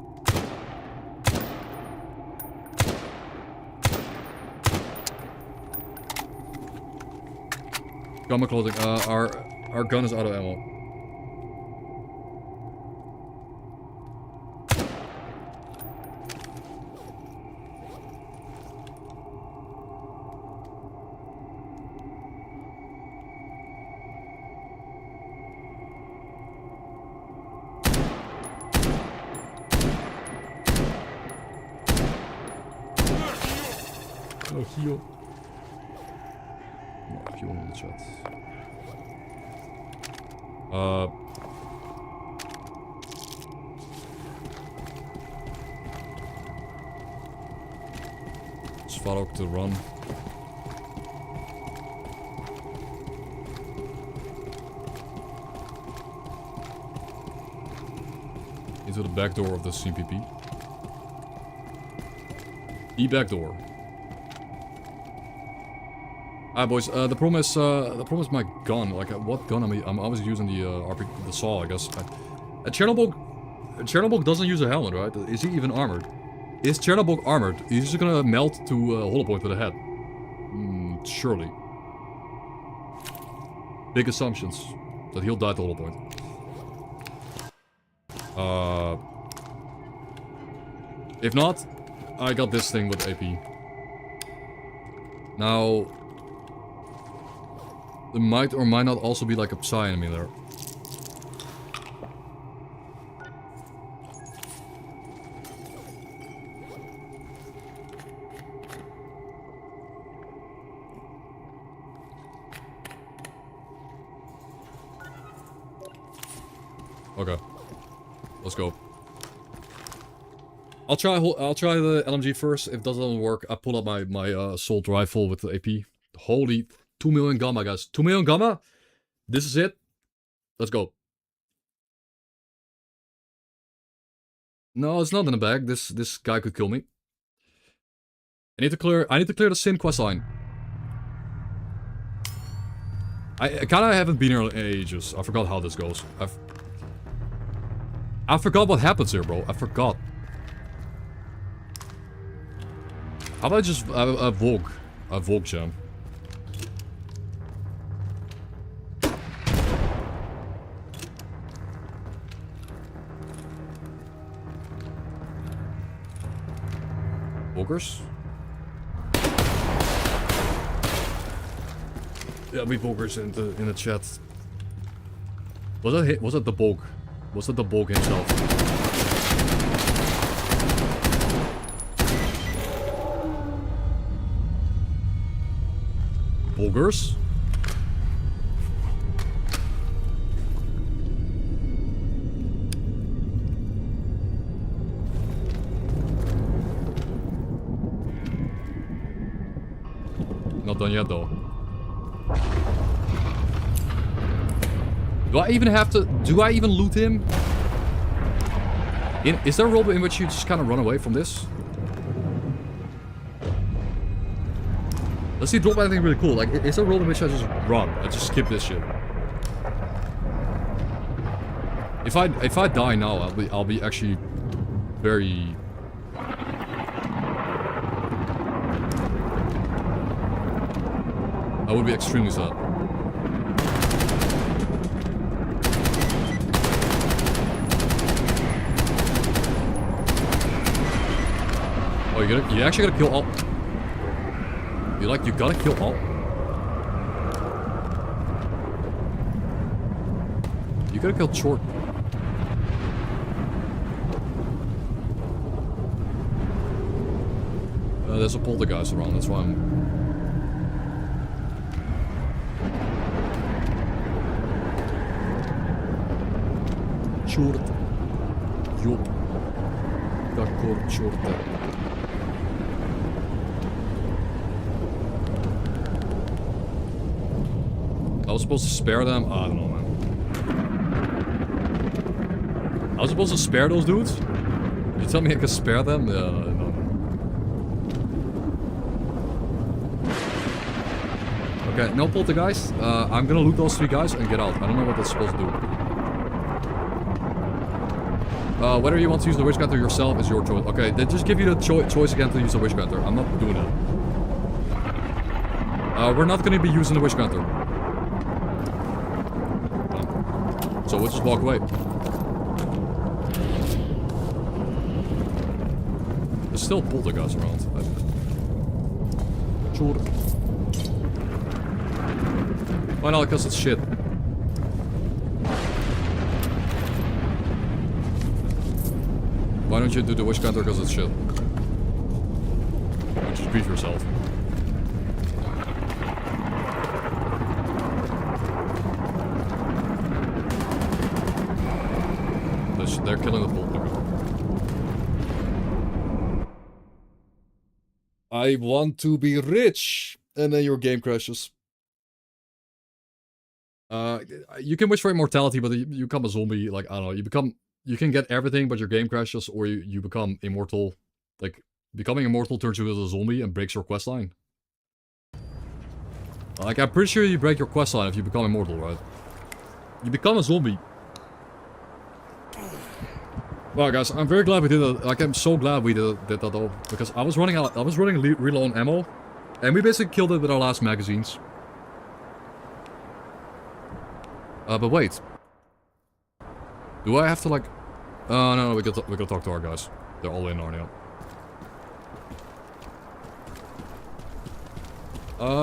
Gunbar closing. Our gun is out of ammo. Heal. No, heal in the chat. S.T.A.L.K.E.R to run. Into the back door of the CPP. The back door. Alright, boys. The problem is my gun. Like, what gun am I? I'm obviously using the saw, I guess. Chernobyl doesn't use a helmet, right? Is he even armored? Is Chernobyl armored? He's just gonna melt to a hollow point with a head. Surely. Big assumptions that he'll die to hollow point. If not, I got this thing with AP. Now. There might or might not also be like a psi enemy there. Okay. Let's go. I'll try the LMG first. If it doesn't work, I pull up my assault rifle with the AP. Holy 2 million gamma, guys. 2 million gamma? This is it. Let's go. No, it's not in the bag. This guy could kill me. I need to clear the Sin quest line. I kinda haven't been here in ages. I forgot how this goes. I forgot what happens here, bro. I forgot. How about just a Vogue jam? Vogers? Yeah, we Vogers in the chat. Was that the Vogue? Was that the Vogue himself? Vogers? Not done yet, though. Do I even loot him? Is there a role in which you just kind of run away from this? Does he drop anything really cool? Like, is there a role in which I just run? I just skip this shit. If I die now, I'll be actually very... I would be extremely sad. Oh, you actually gotta kill all... You gotta kill all... You gotta kill short. There's a poltergeist around, that's why I'm... Short. Yup. Как short. was supposed to spare them? I don't know, man. I was supposed to spare those dudes? You tell me I can spare them? No. Okay, no poltergeist. I'm gonna loot those 3 guys and get out. I don't know what that's supposed to do. Whether you want to use the Witch Counter yourself is your choice. Okay, they just give you the choice again to use the Witch Counter. I'm not doing that. We're not gonna be using the Witch Counter. So we'll just walk away. There's still poltergeists around. Sure. Why not? Because it's shit. Why don't you do the Witch Counter? Because it's shit. Just grief yourself. They're killing the poltergeist. I want to be rich, and then your game crashes. You can wish for immortality, but you become a zombie. Like, I don't know, you can get everything, but your game crashes, or you become immortal. Like, becoming immortal turns you into a zombie and breaks your questline. Like, I'm pretty sure you break your questline if you become immortal, right? You become a zombie. Well, guys, I'm very glad we did it. Like, I'm so glad we did that though, because I was running really low on ammo, and we basically killed it with our last magazines. But wait. Do I have to, like... no, we gotta talk to our guys. They're all in Narnia.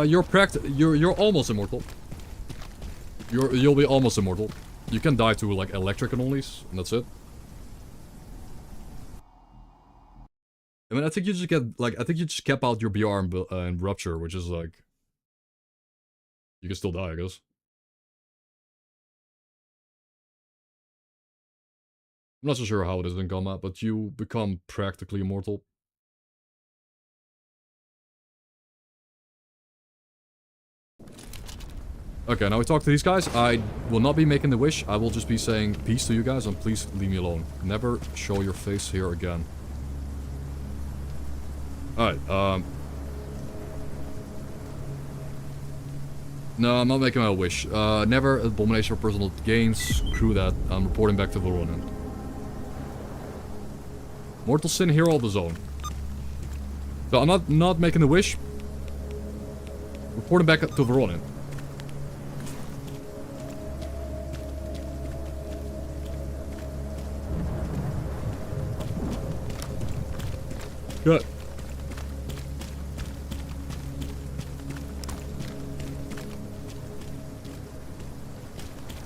You're almost immortal. You'll be almost immortal. You can die to, like, electric anomalies, and that's it. I mean, I think you just get, like, I think you just cap out your BR and Rupture, which is, like... You can still die, I guess. I'm not so sure how it is in combat, but you become practically immortal. Okay, now we talk to these guys. I will not be making the wish. I will just be saying peace to you guys, and please leave me alone. Never show your face here again. Alright, no, I'm not making my wish. Never abomination for personal gains. Screw that. I'm reporting back to Veronin. Mortal Sin Hero of the Zone. So I'm not making the wish. Reporting back to Veronin. Good.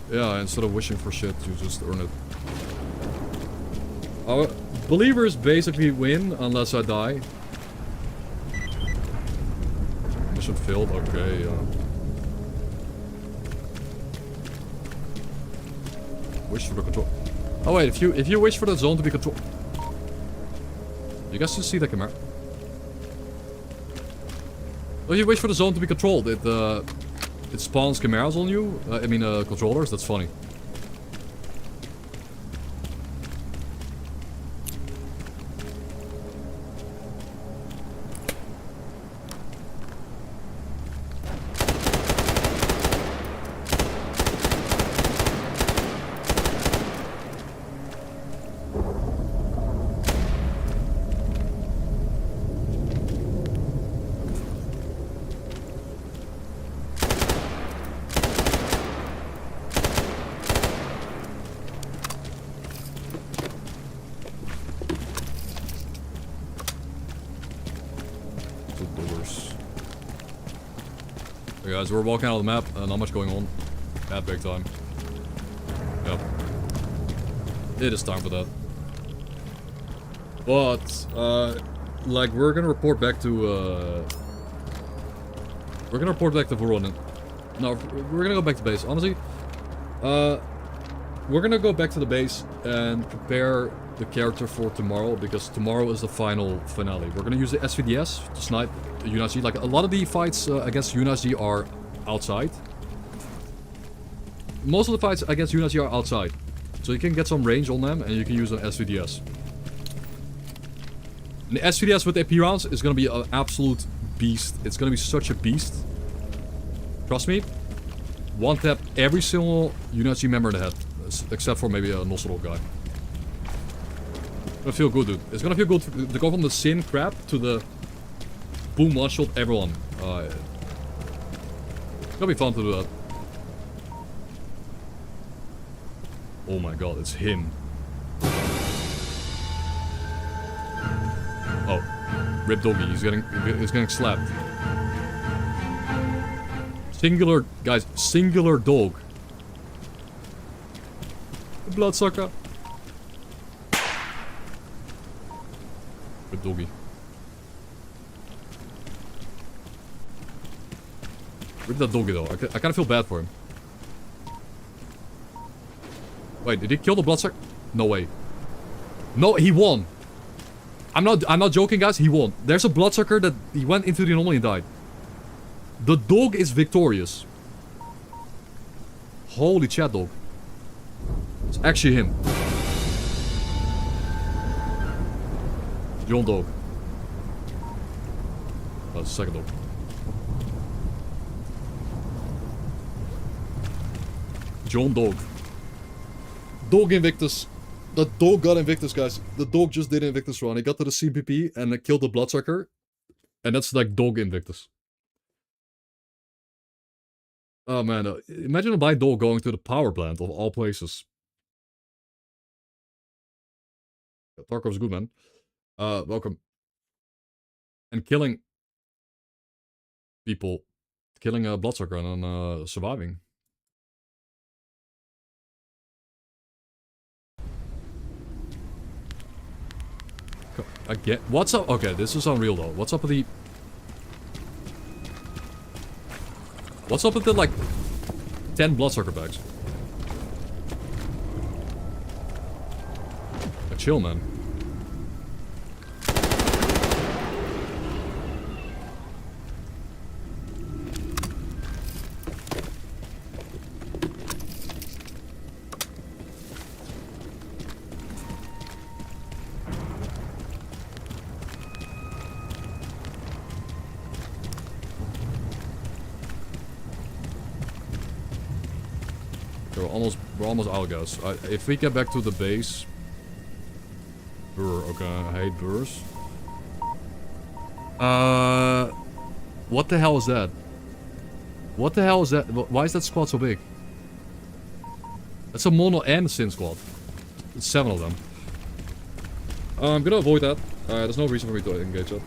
Yeah, instead of wishing for shit, you just earn it. Our believers basically win unless I die. Mission failed, okay, Wish for the control. Oh wait, if you wish for the zone to be controlled. You guys just see the camera. Oh, you wish for the zone to be controlled. It spawns chimeras on you. Controllers. That's funny. Guys, we're walking out of the map, not much going on. At big time. Yep. It is time for that. But, like, we're gonna report back to, We're gonna report back to Veronin. No, we're gonna go back to base. Honestly, we're gonna go back to the base and prepare the character for tomorrow, because tomorrow is the final finale. We're gonna use the SVDS to snipe UNSG. Like, a lot of the fights against UNSG are outside. most of the fights against units are outside. So you can get some range on them and you can use an SVDS. And the SVDS with AP rounds is gonna be an absolute beast. It's gonna be such a beast. Trust me. One tap every single Unity member in the head. Except for maybe a Nossorol guy. It's gonna feel good, dude. It's gonna feel good to go from the Sin crap to the boom one shot everyone. It's gonna be fun to do that. Oh my god, it's him. Oh, Rip Doggy. He's getting slapped. Singular, guys. Singular dog. The bloodsucker. Rip Doggy. Rip that doggy though. I kind of feel bad for him. Wait, did he kill the bloodsucker? No way. No, he won. I'm not joking, guys. He won. There's a bloodsucker that he went into the anomaly and died. The dog is victorious. Holy chat, dog. It's actually him. John dog. That's the second dog. John dog. Dog Invictus. The dog got Invictus, guys. The dog just did Invictus run. He got to the CPP and killed the bloodsucker. And that's like dog Invictus. Oh man, imagine a blind dog going to the power plant of all places. Tarkov's good, man. Welcome. And killing people. Killing a bloodsucker and surviving. Again, what's up? Okay, this is unreal though. What's up with the... What's up with the, like, 10 bloodsucker bags? Chill, man. We're almost out, guys. If we get back to the base... Burr, okay, I hate burrs. What the hell is that? What the hell is that? Why is that squad so big? That's a mono and a Sin squad. It's 7 of them. I'm gonna avoid that. There's no reason for me to engage that.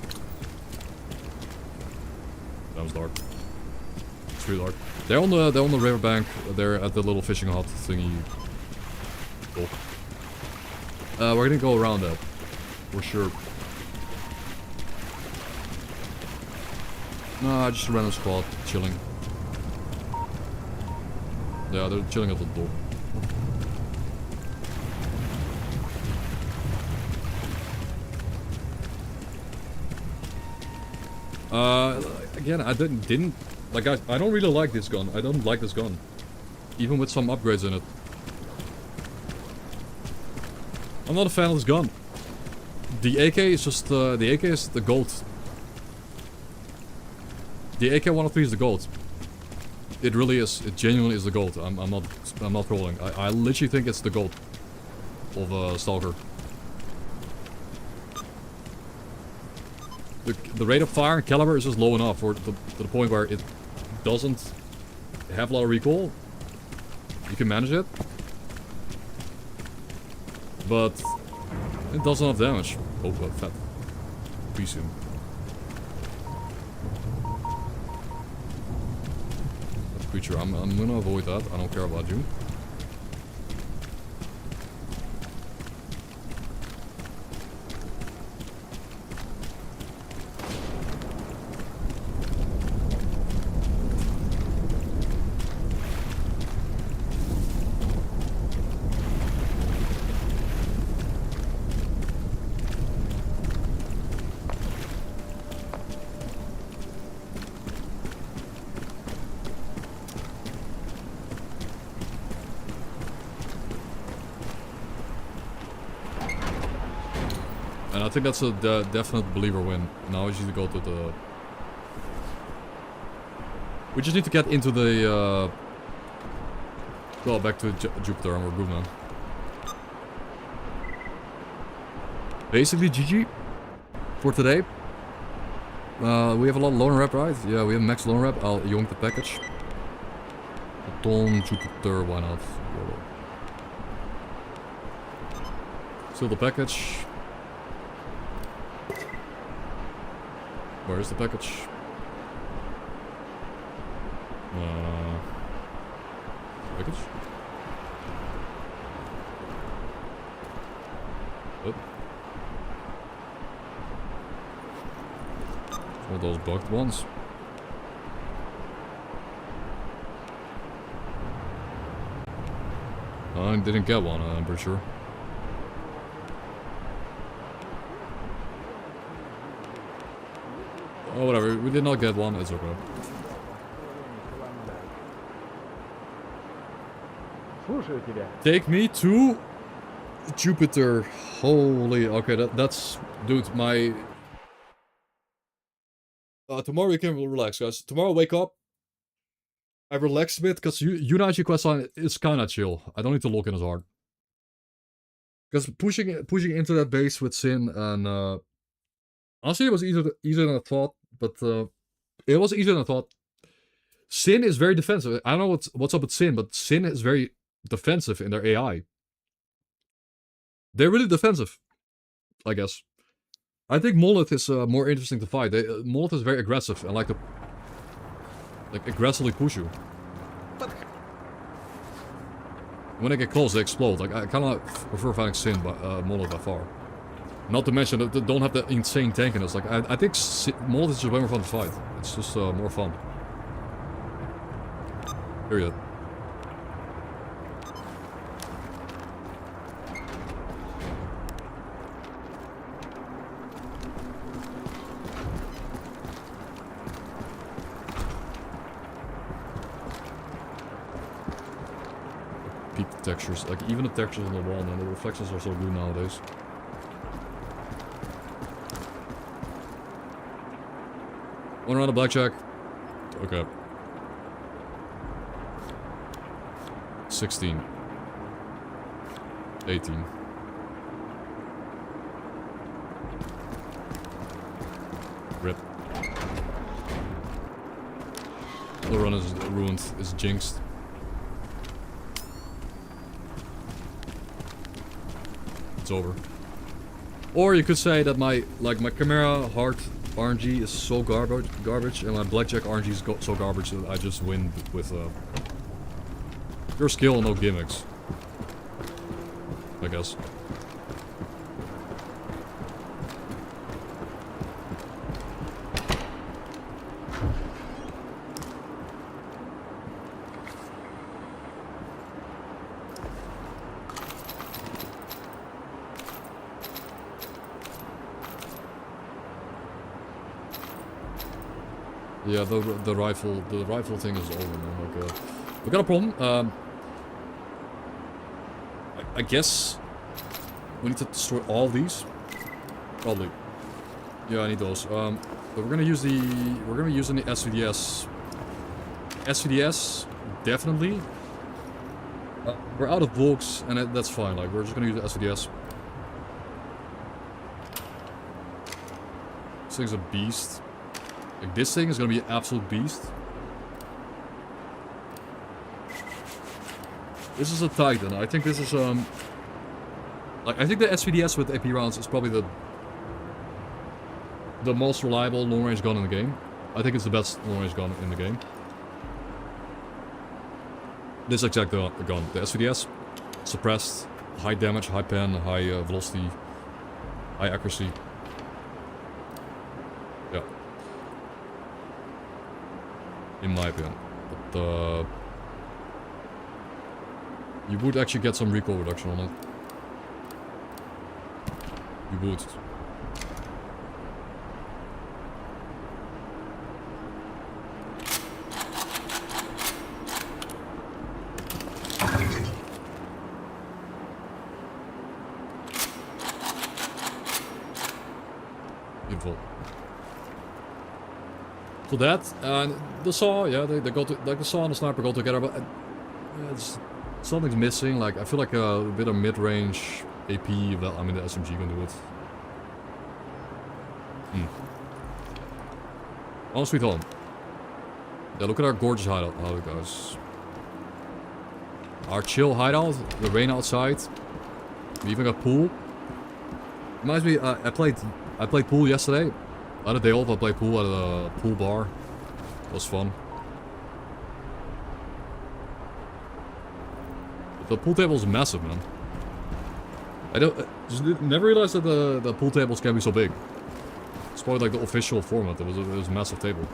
That was dark. It's really dark. They're on the riverbank. They're at the little fishing hut thingy. Cool. We're gonna go around that. For sure. Nah, just a random squad. Chilling. Yeah, they're chilling at the door. Again, I didn't like, guys, I don't really like this gun. I don't like this gun. Even with some upgrades in it. I'm not a fan of this gun. The AK is just, the AK is the gold. The AK-103 is the gold. It really is. It genuinely is the gold. I'm not trolling. I literally think it's the gold of S.T.A.L.K.E.R. The rate of fire and caliber is just low enough to the point where it doesn't have a lot of recoil. You can manage it. But it does enough damage. Oh, fat. Peace him. That creature, I'm gonna avoid that. I don't care about you. And I think that's a definite believer win. Now we just need to go to the... We just need to get into the... Well, back to Jupiter and we're good, man. Basically, GG for today. We have a lot of lone rep, right? Yeah, we have max lone rep. I'll yoink the package. Don Jupiter, why not? Still the package. Where is the package? Package? Oh. One of those bugged ones. I didn't get one, I'm pretty sure. Oh, whatever. We did not get one. It's okay. Take me to Jupiter. Holy. Okay, that's... Dude, my... tomorrow we can relax, guys. Tomorrow wake up. I relax a bit, because United questline is kinda chill. I don't need to look in as hard. Because pushing into that base with Sin and... honestly, it was easier than I thought, but it was easier than I thought. Sin is very defensive. I don't know what's up with Sin, but Sin is very defensive in their AI. They're really defensive, I guess. I think Monolith is more interesting to fight. Monolith is very aggressive and like to aggressively push you. When they get close, they explode. Like I kind of prefer fighting Sin, but Monolith by far. Not to mention that they don't have the insane tankiness. Like I think Monolith is just way more fun to fight. It's just more fun. Period. Peak textures. Like even the textures on the wall, man. The reflections are so good nowadays. One round of blackjack. Okay. 16. 18. Rip. The run is ruined. Is jinxed. It's over. Or you could say that my Chimera heart RNG is so garbage, and my blackjack RNG is so garbage that I just win with pure skill and no gimmicks. I guess. Yeah, the rifle thing is over, man. Like, we got a problem. I guess we need to destroy all these. Probably. Yeah, I need those. But we're gonna use the SVDS. SVDS, definitely. We're out of Volks, and that's fine. Like, we're just gonna use the SVDS. This thing's a beast. Like, this thing is gonna be an absolute beast. This is a Titan. I think this is, like, I think the SVDS with AP rounds is probably the most reliable long-range gun in the game. I think it's the best long-range gun in the game. This exact gun. The SVDS, suppressed, high damage, high pen, high velocity, high accuracy. Yeah. In my opinion. But, you would actually get some recoil reduction on it. You would. beautiful. So that, and the saw, yeah, they go to, like the saw and the sniper go together, but something's missing. Like, I feel like a bit of mid-range AP, well, I mean, the SMG can do it. On sweet home. Yeah, look at our gorgeous hideout, guys. Our chill hideout, the rain outside. We even got pool. Reminds me, I played pool yesterday. I had a day off, I played pool at a pool bar. It was fun. The pool table is massive, man. I just never realized that the pool tables can be so big. It's probably like the official format. It was a massive table.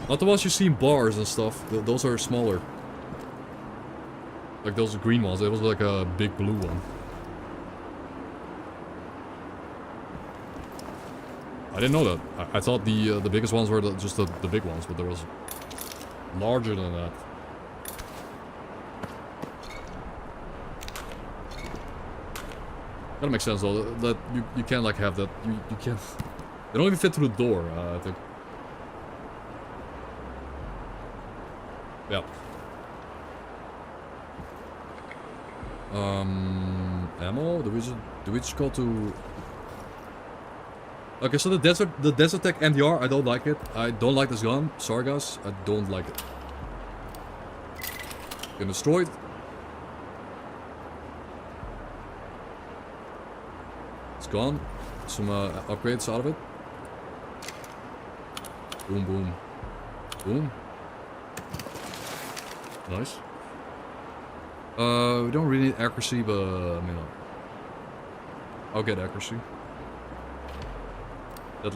Not the ones you see in bars and stuff. Those are smaller. Like those green ones. It was like a big blue one. I didn't know that. I thought the biggest ones were just the big ones, but there was larger than that. That makes sense though. That you can't like have that. You can't. They don't even fit through the door. I think. Yeah. Ammo? Do we just go to... Okay, so the Desert Tech NDR, I don't like it. I don't like this gun. Sorry guys, I don't like it. Been destroyed. It's gone. Some upgrades out of it. Boom, boom. Boom. Nice. We don't really need accuracy, but I mean, I'll get accuracy. That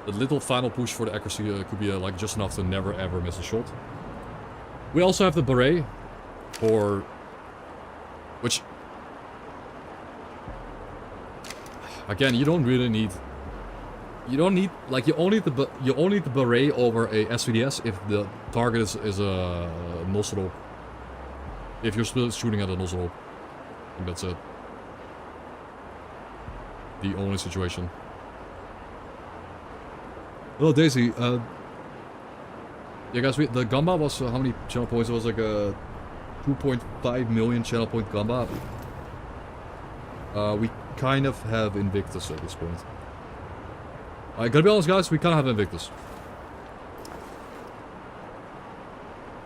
little final push for the accuracy could be like just enough to never ever miss a shot. We also have the beret, for which again you don't really need. You don't need like you only need the beret over a SVDS if the target is a nozzle. If you're still shooting at a nozzle, I think that's it. The only situation. Hello Daisy. Yeah guys, the Gamba was how many channel points? It was like a 2.5 million channel point Gamba. We kind of have Invictus at this point. I gotta be honest guys, we kinda have Invictus.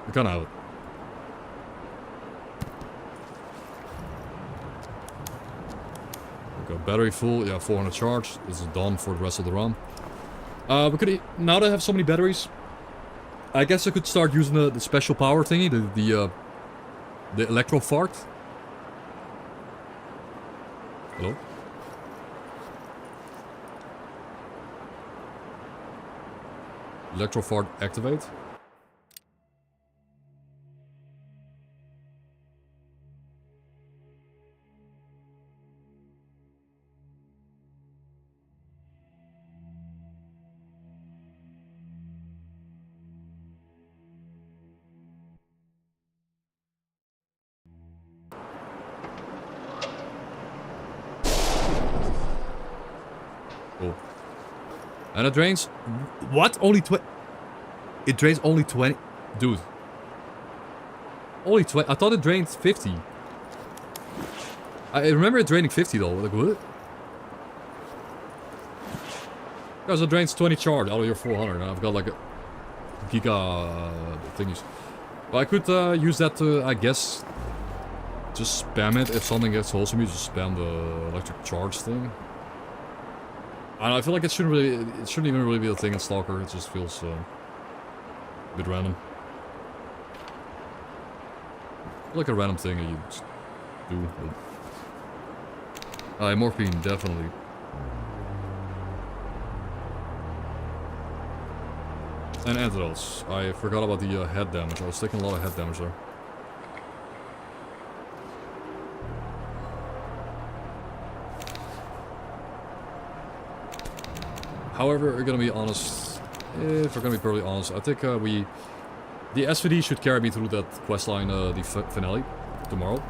We kinda have it. Okay, battery full, yeah, 400 charge. This is done for the rest of the run. We could, now that I have so many batteries, I guess I could start using the special power thingy, the electro fart. Hello? Electro fart activate. Oh. And it drains... What? Only 20... It drains only 20... Dude. Only 20... I thought it drained 50. I remember it draining 50 though. Like, what? Because it drains 20 charge out of your 400. And I've got like a... Giga... thingies. But I could use that to, I guess... Just spam it. If something gets hold of me, just spam the electric charge thing. I don't know, I feel like it shouldn't even really be a thing in S.T.A.L.K.E.R. It just feels a bit random. Like a random thing that you just do. But... morphine, definitely. And antidotes. I forgot about the head damage. I was taking a lot of head damage there. However, we're gonna be honest, if we're gonna be perfectly honest, I think the SVD should carry me through that questline, the finale, tomorrow.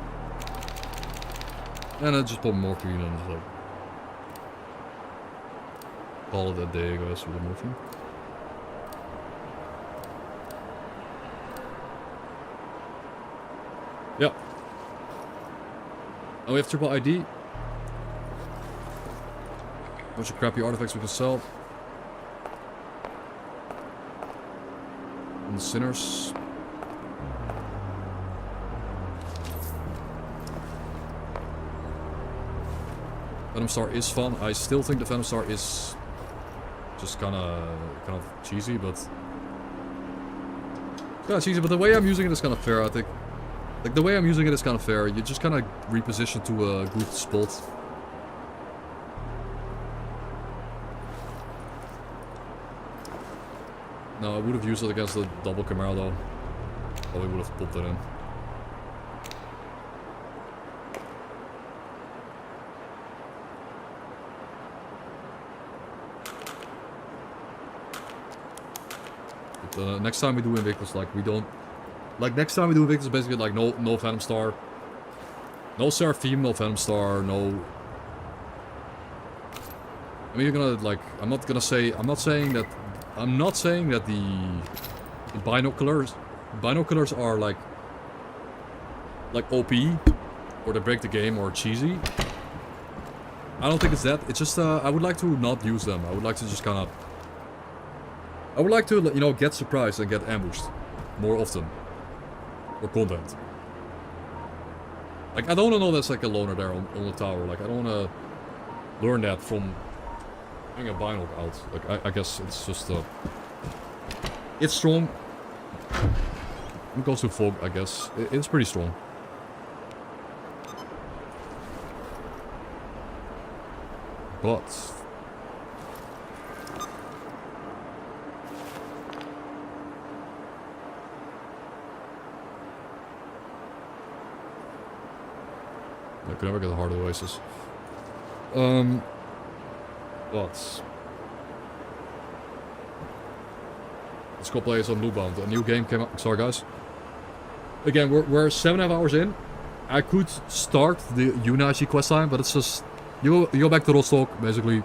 And then just put morphine and like... call it a day, I guess, with the movie. Yep. And we have triple ID. Bunch of crappy artifacts we can sell. And the sinners. Venom Star is fun. I still think the Venom Star is just kind of cheesy, but it's kind of cheesy. But the way I'm using it is kind of fair, I think. Like the way I'm using it is kind of fair. You just kind of reposition to a good spot. No, I would have used it against the double camera though. Probably would have popped it in. But, next time we do Invictus, like we don't... Like next time we do Invictus, basically like no Phantom Star. No Seraphim, no Phantom Star, no... I mean, you're gonna like... I'm not saying that the binoculars are like OP or they break the game or cheesy. I don't think it's that. It's just I would like to not use them. I would like to just kind of... I would like to, you know, get surprised and get ambushed more often. Or content. Like I don't want to know there's like a loner there on the tower. Like I don't want to learn that from having a binoc out. Like I guess it's just it's strong. It goes to fog, I guess. It's pretty strong. But I could never get a hard oasis. But let's go play some Lootbound. A new game came out. Sorry, guys. Again, we're 7.5 hours in. I could start the Yunachi quest line, but it's just you go back to Rostock, basically. You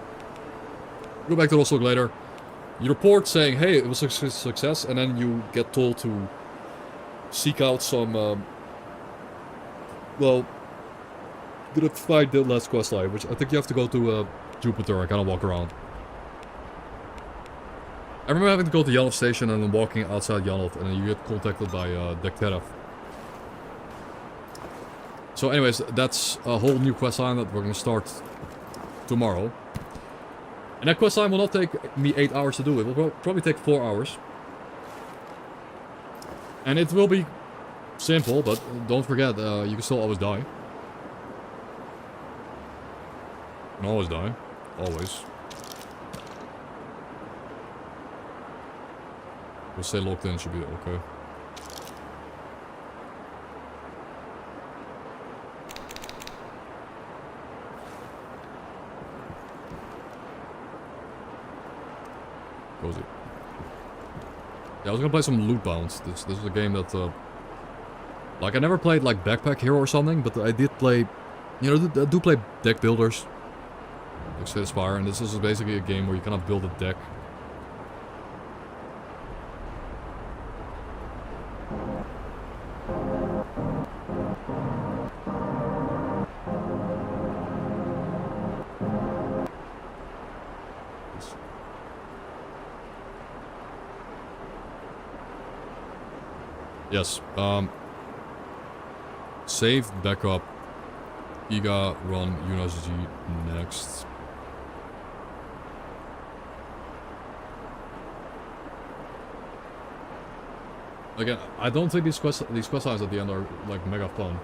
go back to Rostock later. You report saying, "Hey, it was a success," and then you get told to seek out some. Well, gonna find the last quest line, which I think you have to go to Jupiter and kind of walk around. I remember having to go to Janov Station and then walking outside Janov, and then you get contacted by S.T.A.L.K.E.R. So anyways, that's a whole new quest line that we're gonna start tomorrow. And that quest line will not take me 8 hours to do. It will probably take 4 hours. And it will be simple, but don't forget, you can still always die. You can always die. Always. We'll stay locked in, should be okay. Cozy. Yeah, I was gonna play some Lootbound. This is a game that, like, I never played, like, Backpack Hero or something, but I did play, you know, I do play deck builders. Like S.T.A.L.K.E.R, and this is basically a game where you kind of build a deck. Yes, save, backup, Iga, run, Unazi next. Again, I don't think these quest lines at the end are like mega fun.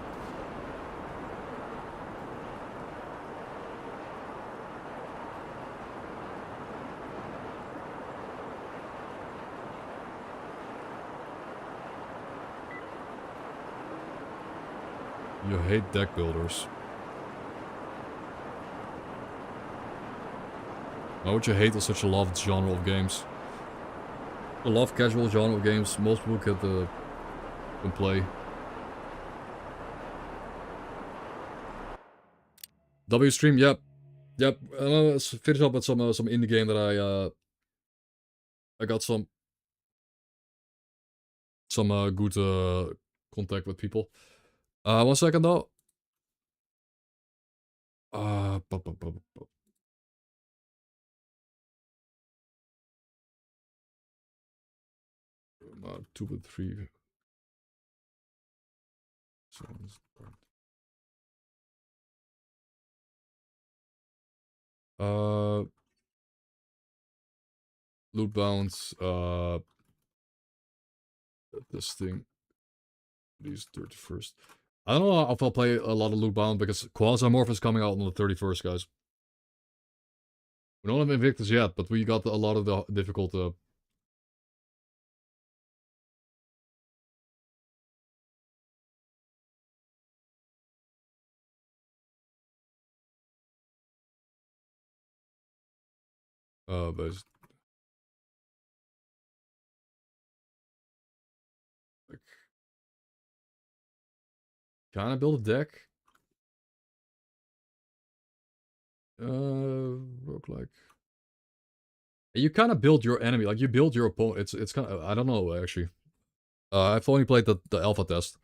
You hate deck builders. Why would you hate such a loved genre of games? I love casual genre of games. Most people can play. W stream, yep. Yep, let's finish up with some indie game that I got some good contact with people. 1 second though. Pop, pop, pop, pop. Two with three. Loot bounds. This thing. These 31st. I don't know if I'll play a lot of loot bound because Quasimorph is coming out on the 31st, guys. We don't have Invictus yet, but we got a lot of the difficult. But like, kind of build a deck. Roguelike. You kind of build your enemy, like you build your opponent. It's kind of, I don't know actually. I've only played the alpha test.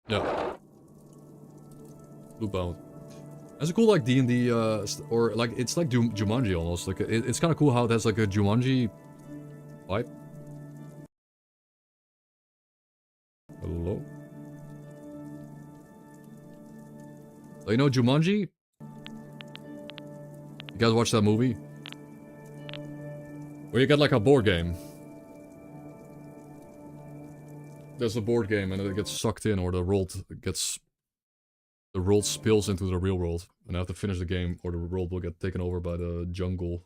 Yeah. Loot bound. That's a cool like D&D or like it's like Jumanji almost. Like it's kind of cool how it has like a Jumanji vibe. Hello. You know Jumanji? You guys watch that movie? Where you get like a board game. There's a board game and it gets sucked in or the world spills into the real world. And I have to finish the game or the world will get taken over by the jungle.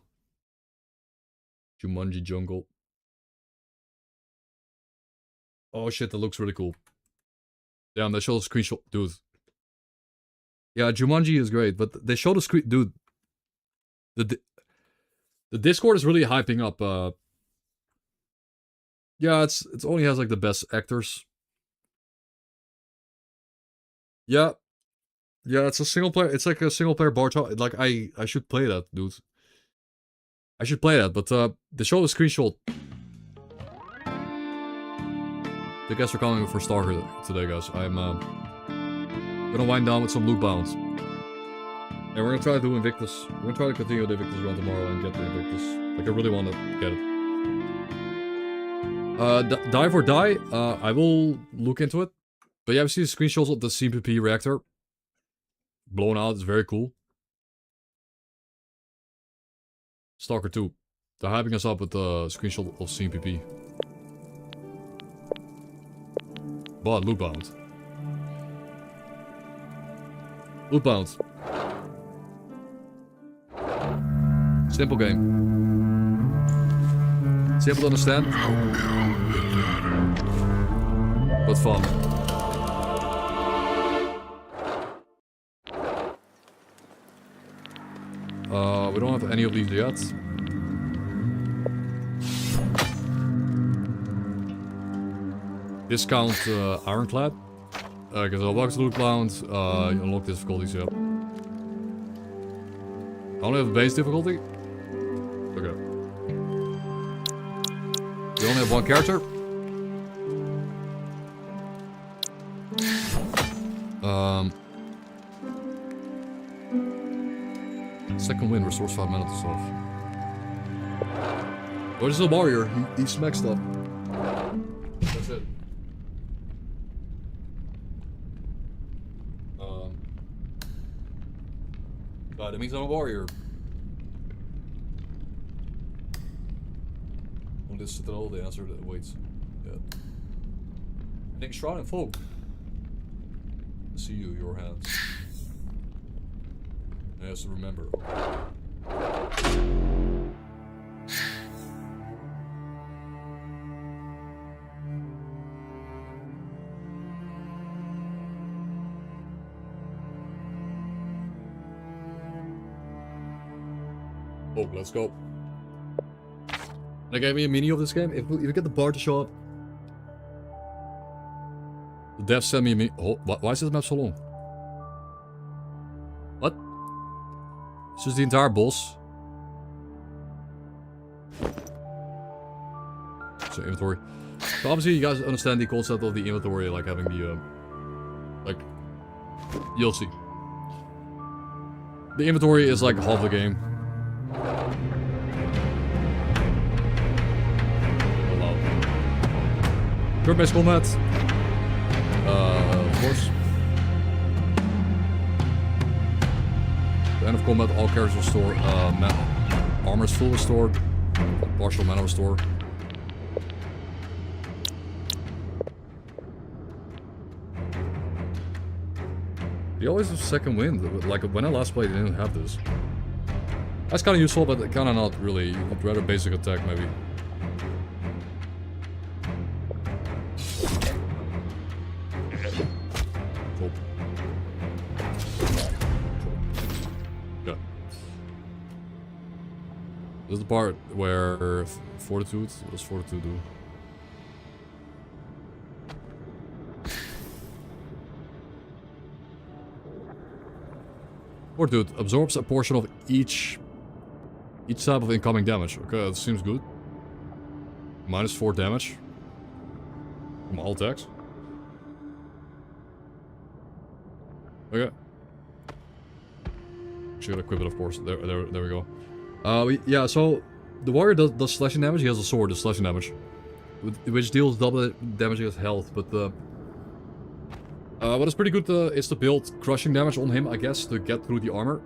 Jumanji jungle. Oh shit, that looks really cool. Damn, they show the screenshot. Dude. Yeah, Jumanji is great, but they show the screen... Dude. The Discord is really hyping up, yeah, it only has like the best actors. Yeah. Yeah, it's a single player. It's like a single player bar chart. Like I should play that, dude. I should play that, but they show the screenshot. The guests are coming for S.T.A.L.K.E.R today, guys. I'm gonna wind down with some loot bounds. And we're gonna try to do Invictus. We're gonna try to continue the Invictus run tomorrow and get the Invictus. Like I really want to get it. Dive or die. I will look into it. But yeah, we see the screenshots of the CPP reactor. Blown out. It's very cool. S.T.A.L.K.E.R 2. They're hyping us up with the screenshot of CPP. But loot bound. Loot bound. Simple game. Simple to understand. But fun. We don't have any of these yet. Discount Ironclad. Because I'll box loot bound. Unlock difficulties, yep. I only have the base difficulty. Okay. You only have one character. Second win restores 5 mana to stuff. Oh, this is a warrior. He smacks stuff. That's it. That means I'm a warrior. On this citadel, the answer that waits. Yeah. Nick Shroud and Folk. See you, your hands. I have to remember. Oh, let's go. They gave me a mini of this game. If you get the bar to show up. The devs sent me a mini. Oh, why is this map so long? What? It's just the entire boss. So inventory. So obviously you guys understand the concept of the inventory, like having the like you'll see. The inventory is like half the game. Turn-based combat. Of course. The end of combat, all characters restore. Armor is full restored. Partial mana restore. You always have second wind. Like when I last played, I didn't have this. That's kind of useful, but kind of not really. I'd rather basic attack maybe. Cool. Yeah. This is the part where fortitude. What does fortitude do? Fortitude absorbs a portion of each type of incoming damage. Okay, that seems good. -4 damage from all attacks. Okay. Should equip it, of course. There we go. Yeah. So the warrior does slashing damage. He has a sword, does slashing damage, which deals double damage against health. But what is pretty good is to build crushing damage on him, I guess, to get through the armor.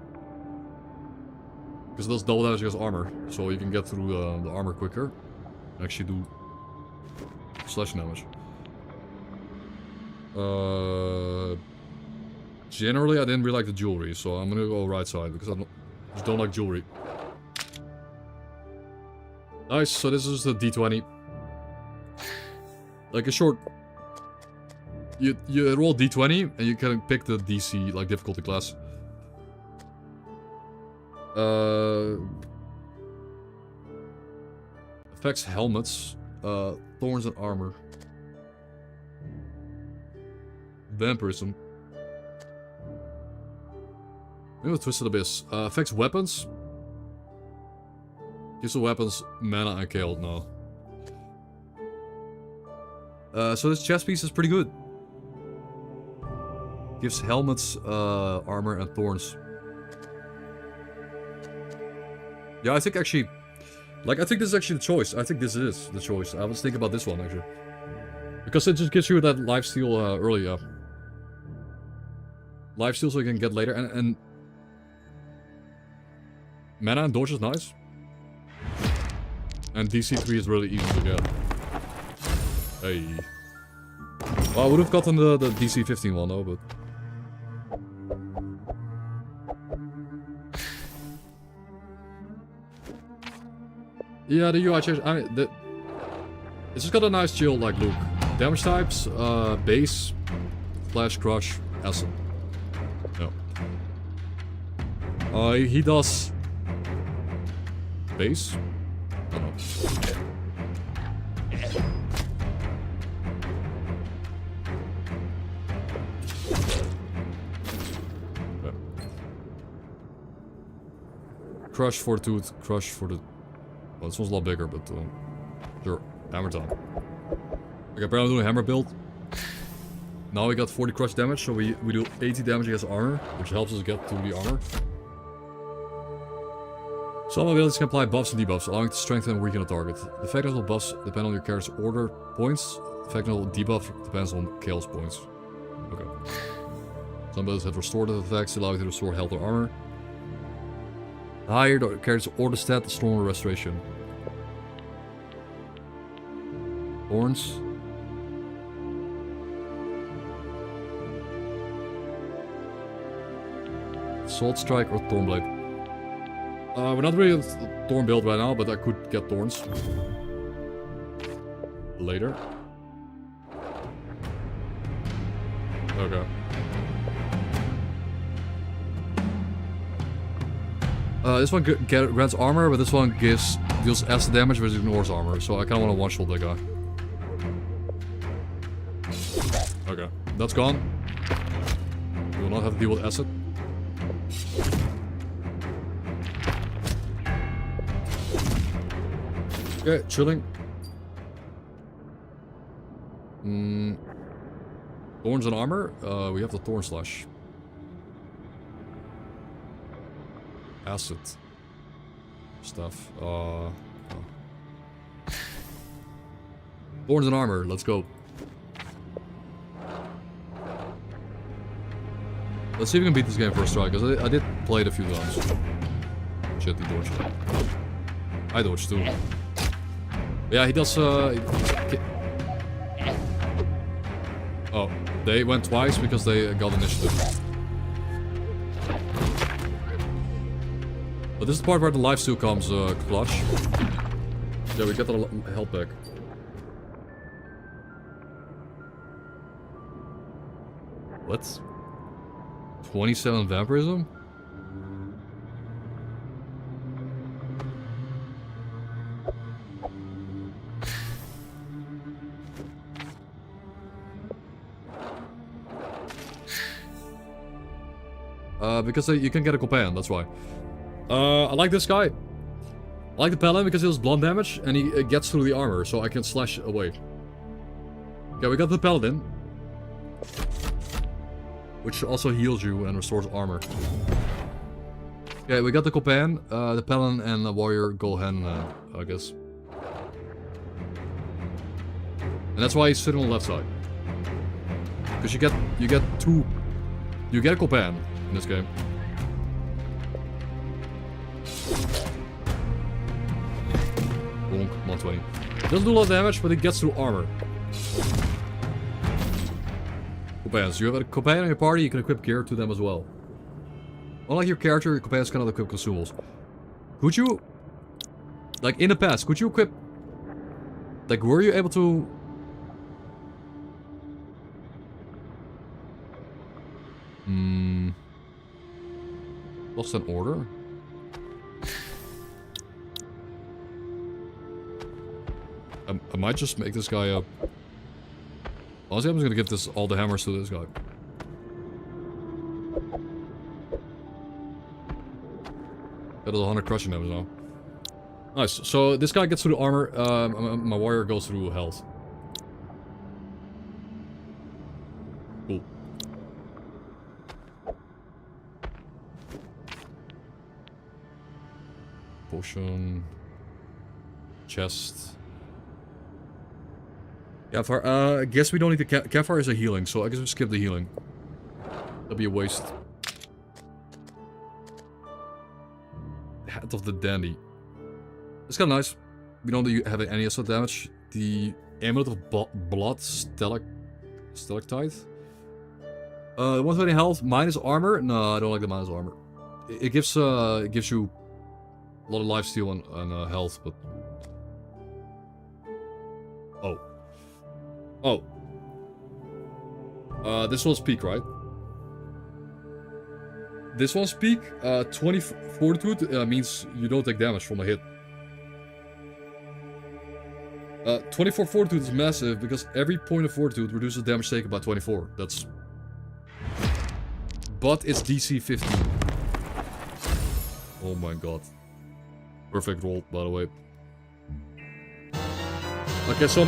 Because it does double damage against armor, so you can get through the armor quicker. And actually do slashing damage. Generally, I didn't really like the jewelry, so I'm gonna go right side because I just don't like jewelry. Nice. So this is the D20. Like a short. You roll D20 and you can pick the DC, like difficulty class. Affects helmets, thorns and armor. Vampirism. Maybe Twisted Abyss. Affects weapons. Gives the weapons mana and KO. No. So this chest piece is pretty good. Gives helmets, armor, and thorns. Yeah, I think actually... Like, I think this is actually the choice. I think this is the choice. I was thinking about this one, actually. Because it just gives you that lifesteal early, lifesteal so you can get later. And mana and dodge is nice. And DC3 is really easy to get. Hey. Well, I would have gotten the DC15 one, though, but... Yeah, the UI change. I mean, it's just got a nice chill like look. Damage types, base, flash, crush, acid. Yeah. He does base. I don't know. Okay. Crush for tooth, crush for the. Well, this one's a lot bigger, but sure. Hammer time. Okay, apparently I'm doing a hammer build. Now we got 40 crush damage, so we do 80 damage against armor, which helps us get to the armor. Some abilities can apply buffs and debuffs, allowing to strengthen and weaken a target. The effectiveness of buffs depend on your character's order points. The effectiveness of debuff depends on chaos points. Okay. Some abilities have restorative effects, allow you to restore health or armor. The higher the character's order stat, the stronger restoration. Thorns. Salt Strike or Thornblade. We're not really a Thorn build right now, but I could get Thorns. Later. Okay. This one grants armor, but this one gives deals acid damage but ignores armor, so I kind of want to one-shot that guy. Okay, that's gone. We will not have to deal with acid. Okay, chilling. Thorns and armor. We have the thorn slash. Acid stuff. Thorns and armor. Let's go. Let's see if we can beat this game first try, because I did play it a few times. Shit, he dodged. I dodged too. Yeah, he does. Oh, they went twice because they got initiative. But this is the part where the lifesteal comes clutch. Yeah, we get the health back. What? 27 vampirism? Because you can get a companion, that's why. I like this guy. I like the paladin because he does blunt damage and he gets through the armor, so I can slash away. Okay, we got the paladin, which also heals you and restores armor. Okay, we got the companion. The paladin and the warrior go hand in hand, I guess. And that's why he's sitting on the left side. Because you get two. You get a companion in this game. Bonk, 120. Doesn't do a lot of damage, but it gets through armor. Companions. You have a companion in your party, you can equip gear to them as well. Unlike your character, your companions cannot equip consumables. Could you... Like, in the past, could you equip... Like, were you able to... Lost an order? I might just make this guy up. Honestly, I'm just gonna give this all the hammers to this guy. That is 100 crushing damage now. Nice. So this guy gets through the armor. My warrior goes through health. Cool. Potion. Chest. Campfire. I guess we don't need the campfire is a healing, so I guess we skip the healing. That'd be a waste. Hat of the Dandy. It's kind of nice. We don't have any extra damage. The Amulet of Blood, Stalactite. 120 health, minus armor. No, I don't like the minus armor. It gives you a lot of lifesteal and health, but this one's peak, right? This one's peak. 20 fortitude means you don't take damage from a hit. 24 fortitude is massive because every point of fortitude reduces damage taken by 24. That's... But it's DC 15. Oh my god. Perfect roll, by the way. Okay, so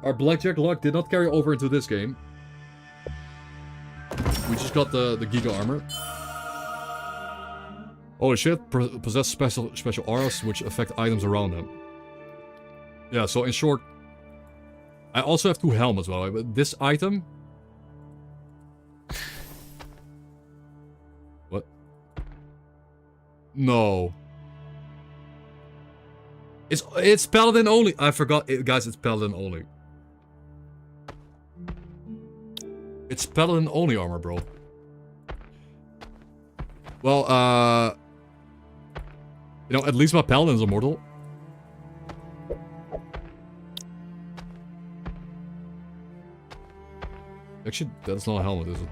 our blackjack luck did not carry over into this game. We just got the Giga armor. Holy shit, possess special auras which affect items around them. Yeah, so in short, I also have 2 helmets, by the way, but this item... What? No. It's Paladin only. I forgot, guys, it's Paladin only. It's Paladin only armor, bro. Well, you know, at least my Paladin's immortal. Actually, that's not a helmet, is it?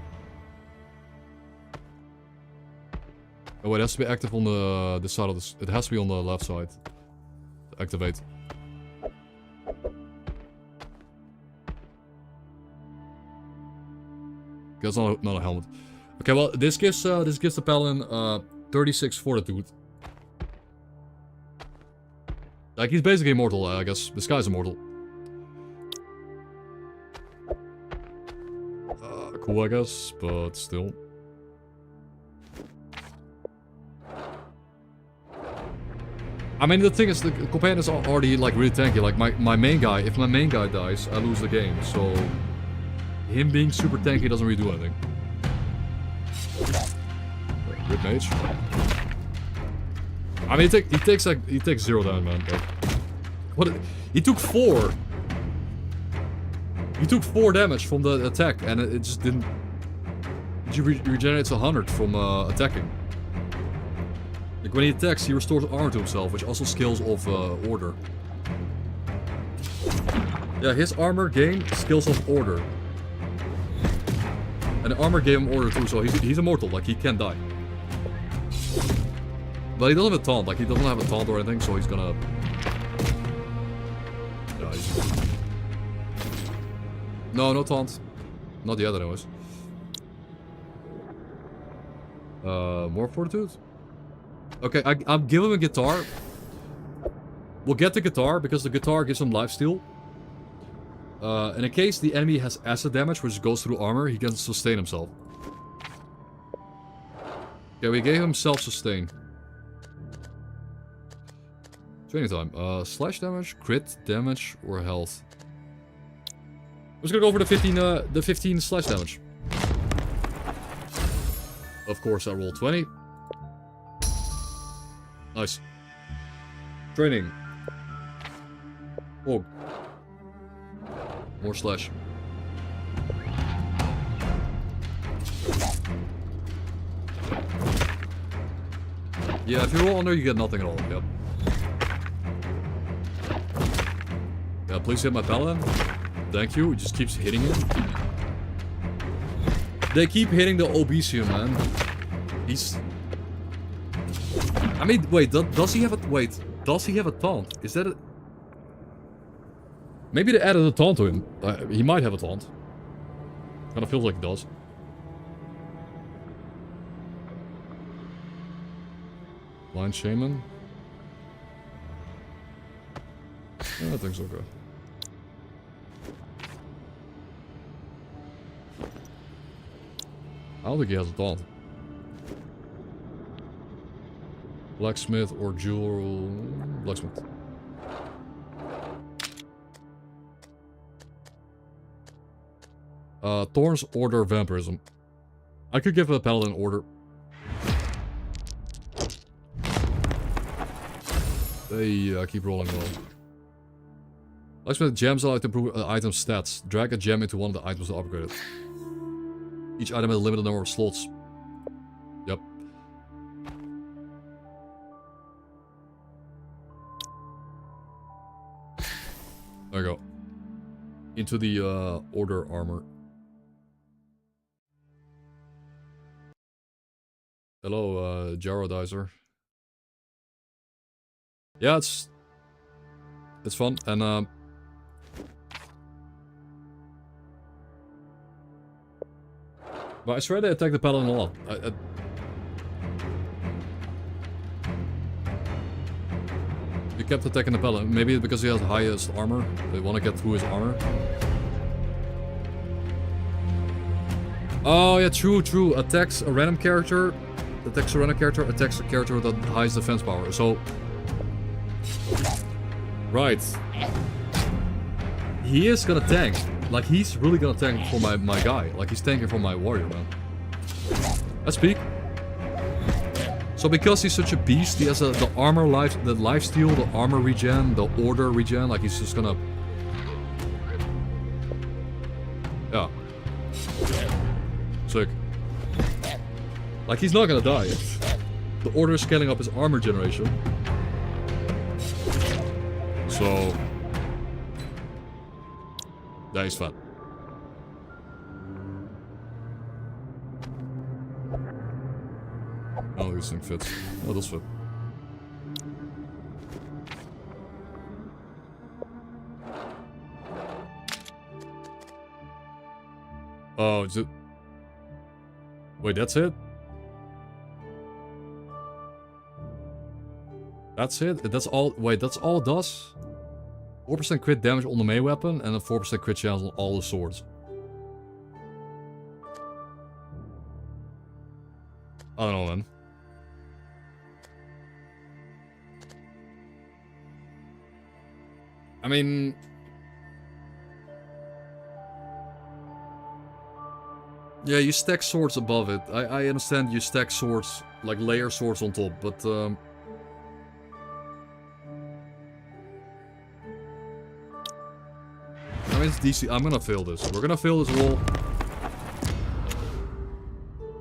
Oh, it has to be active on the side of this. It has to be on the left side to activate. That's not a helmet. Okay, well, this gives the Paladin 36 fortitude. Like, he's basically immortal, I guess. This guy's immortal. Cool, I guess, but still. I mean, the thing is, the companions are already, like, really tanky. Like, my main guy, if my main guy dies, I lose the game, so... Him being super tanky doesn't really do anything. Good mage. I mean, he takes 0 damage, man. But what? He took 4. He took 4 damage from the attack, and it just didn't. He regenerates 100 from attacking. Like when he attacks, he restores armor to himself, which also scales off order. Yeah, his armor gain scales off order. And the armor gave him order too, so he's immortal, like he can't die. But he doesn't have a taunt, like he doesn't have a taunt or anything, so he's gonna... Yeah, he's... No taunt. Not yet anyways. More fortitude? Okay, I'm giving him a guitar. We'll get the guitar, because the guitar gives him lifesteal. And in case the enemy has acid damage, which goes through armor, he can sustain himself. Okay, we gave him self-sustain. Training time. Slash damage, crit damage, or health. I'm just gonna go for the 15 slash damage. Of course, I rolled 20. Nice. Training. Oh. More slash. Yeah, if you roll under, you get nothing at all. Yep. Yeah, please hit my Paladin. Thank you. It just keeps hitting it. They keep hitting the Obesium, man. He's... I mean, wait, does he have a... Wait, does he have a taunt? Is that a... Maybe they added a taunt to him. He might have a taunt. Kinda feels like he does. Blind Shaman. Yeah, I think so, okay. I don't think he has a taunt. Blacksmith or jewel... Blacksmith. Thorn's Order Vampirism. I could give a Paladin order. They keep rolling well. Blacksmith gems allow to improve item stats. Drag a gem into one of the items to upgrade it. Each item has a limited number of slots. Yep. There we go. Into the order armor. Hello, Jarodizer. Yeah, it's fun, and but I swear they attack the Paladin a lot. You kept attacking the Paladin. Maybe because he has the highest armor. They want to get through his armor. Oh yeah, true. Attacks a random character. Attacks a random character. Attacks a character with the highest defense power. So... Right. He is gonna tank. Like, he's really gonna tank for my guy. Like, he's tanking for my warrior, man. Let's peek. So because he's such a beast, he has the armor life, the lifesteal, the armor regen, the order regen. Like, he's just gonna... Yeah. Sick. Like, he's not gonna die. The order is scaling up his armor generation. So... That is fun. Oh, this thing fits. Oh, it does fit. Oh, is it? Wait, that's it? That's it? That's all? Wait, that's all it does? 4% crit damage on the melee weapon and a 4% crit chance on all the swords. I don't know, man. I mean... Yeah, you stack swords above it. I understand you stack swords, like layer swords on top, but... I mean, it's DC. I'm gonna fail this. We're gonna fail this roll.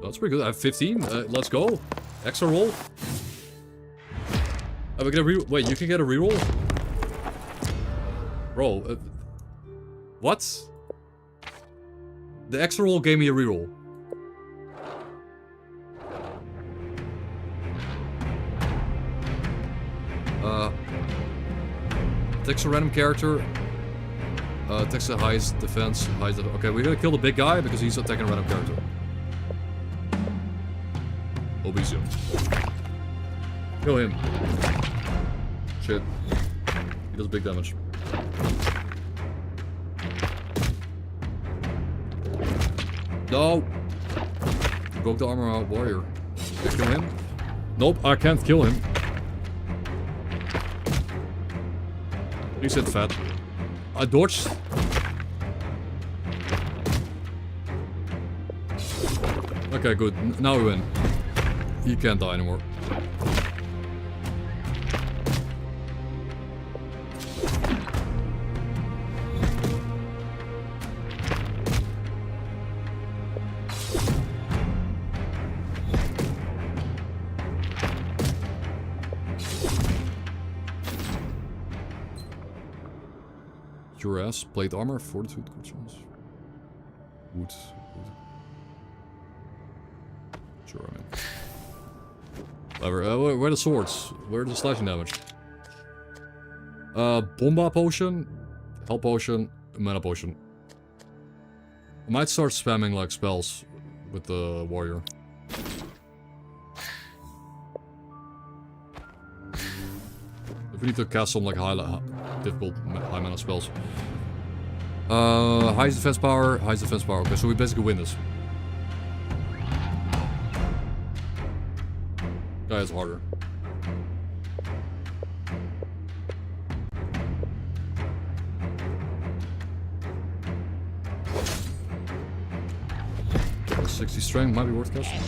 That's pretty good. I have 15. Let's go. Extra roll. We get a re- Wait, you can get a reroll? Bro, what? The extra roll gave me a reroll. Takes a random character. Takes the highest defense, okay, we're gonna kill the big guy because he's attacking a random character. Obizio. Kill him. Shit. He does big damage. No! Broke the armor out warrior. Can I kill him? Nope, I can't kill him. He said fat. I dodged. Okay, good. Now we win. He can't die anymore. Your ass, plate armor, fortitude, good chance. Wood. Sure, I mean. Whatever. Where are the swords? Where are the slashing damage? Bomba potion, health potion, mana potion. I might start spamming like spells with the warrior. If we need to cast some like difficult high mana spells. Highest defense power, highest defense power. Okay, so we basically win this. Guy is harder. +60 strength might be worth casting.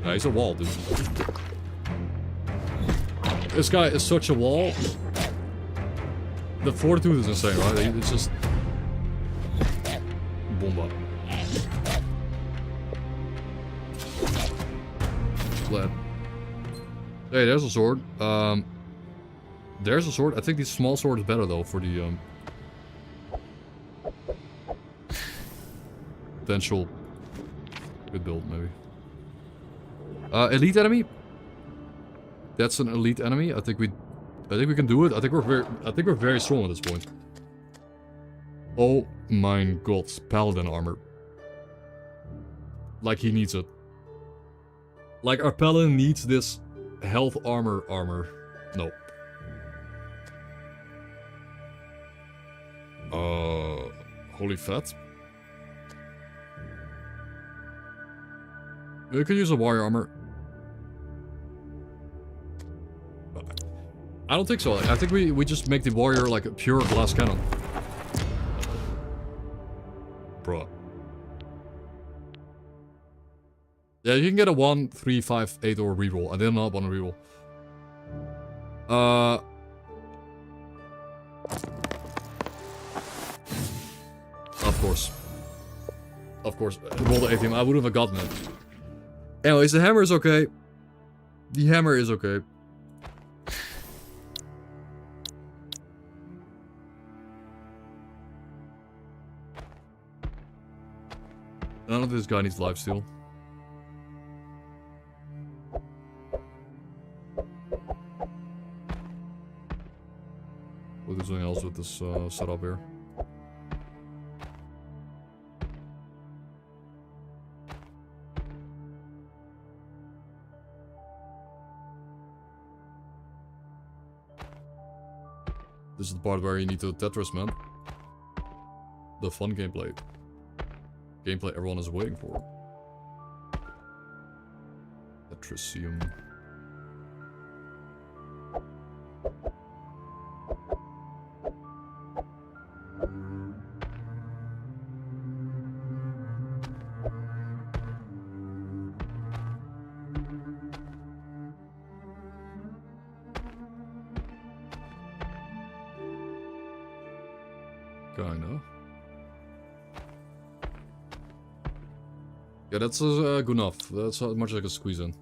Yeah, he's a wall, dude. This guy is such a wall. The fortitude is insane, right? It's just... Bomba. Glad. Hey, there's a sword. There's a sword. I think the small sword is better, though, for the, potential good build, maybe. Elite enemy. That's an elite enemy. I think we can do it. I think we're very strong at this point. Oh my god, paladin armor. Like he needs it. Like our paladin needs this health armor. No. Holy fat. We could use a warrior armor. I don't think so. I think we just make the warrior like a pure glass cannon. Bruh. Yeah, you can get a 1, 3, 5, 8 or reroll. I did not want to reroll. Of course. Of course. Roll the ATM. I wouldn't have gotten it. Anyways, the hammer is okay. The hammer is okay. None of this guy needs lifesteal. something else with this setup here. This is the part where you need to Tetris, man. The fun gameplay. Gameplay everyone is waiting for. Tetrisium. Kinda. Yeah, that's good enough. That's as much as I can squeeze in.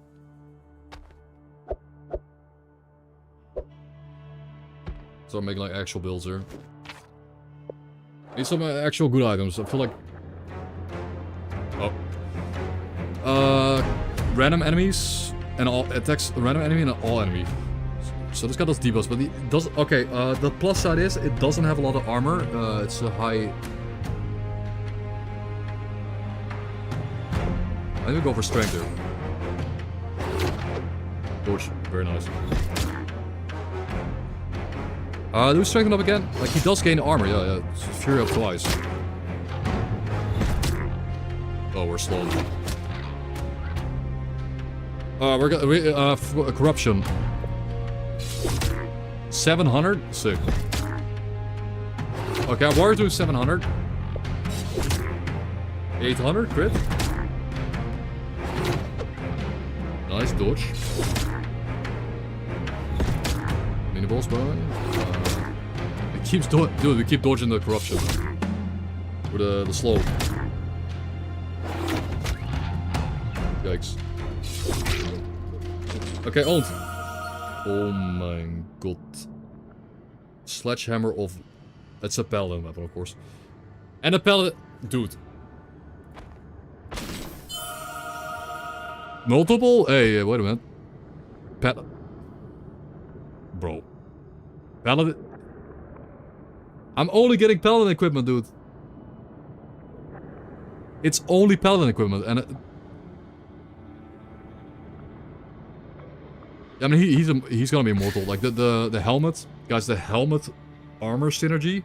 So I'm making like actual builds here. Need some actual good items. I feel like... Oh. Random enemies and all attacks random enemy and all enemy. So this guy does debuffs, but it does... Okay, the plus side is it doesn't have a lot of armor. It's a high... I think we go for strength here. Dodge, very nice. Do we strengthen up again? Like, he does gain armor, yeah. Fury up twice. Oh, we're slow. Corruption. 700? Sick. Okay, our warrior doing 700. 800, crit. Nice dodge. Mini balls, bro. It keeps dude, we keep dodging the corruption. With the slow. Yikes. Okay, owned. Oh my god. Sledgehammer of... It's a paladin weapon, of course. And a paladin... Dude. Multiple? Hey, wait a minute. Bro. Paladin... I'm only getting paladin equipment, dude. It's only paladin equipment, and... I mean, he's gonna be immortal. Like, the helmet... Guys, the helmet armor synergy.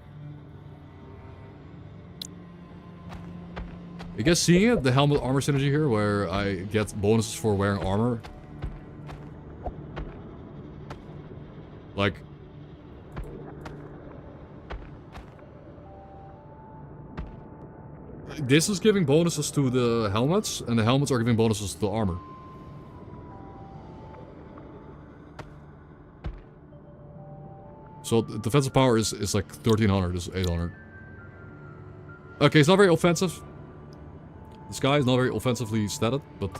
You guys seeing it? The helmet armor synergy here, where I get bonuses for wearing armor. Like... This is giving bonuses to the helmets, and the helmets are giving bonuses to the armor. So defensive power is like 1300, is 800. Okay, it's not very offensive. This guy is not very offensively statted, but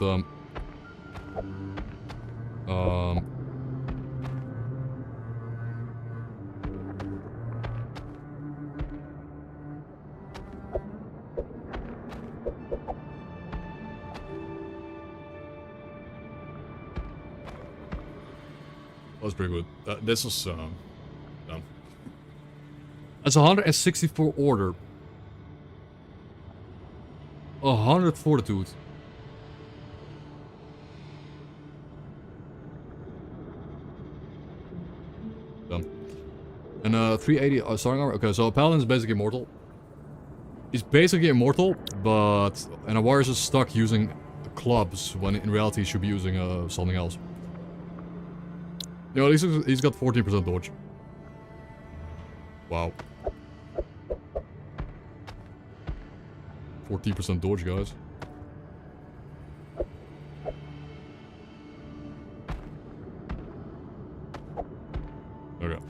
that's pretty good. This is done. That's 164 order. 100 fortitude. Done. And 380 starting armor. Okay, so a paladin is basically immortal. He's basically immortal, but and a warrior is just stuck using clubs when in reality he should be using something else. You know, at least he's got 14% dodge. Wow. 14% dodge, guys. Okay.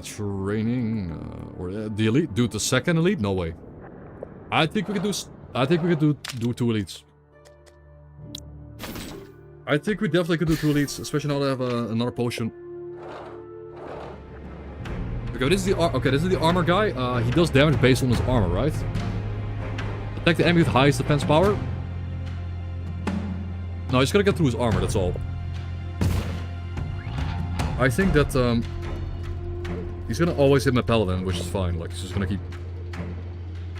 Training or the elite, dude. The second elite, no way. I think we could do. I think we could do 2 elites. I think we definitely could do 2 elites, especially now that I have another potion. Okay, this is the armor guy. He does damage based on his armor, right? Attack the enemy with highest defense power. No, he's gonna get through his armor, that's all. I think that He's gonna always hit my paladin, which is fine. Like, he's just gonna keep...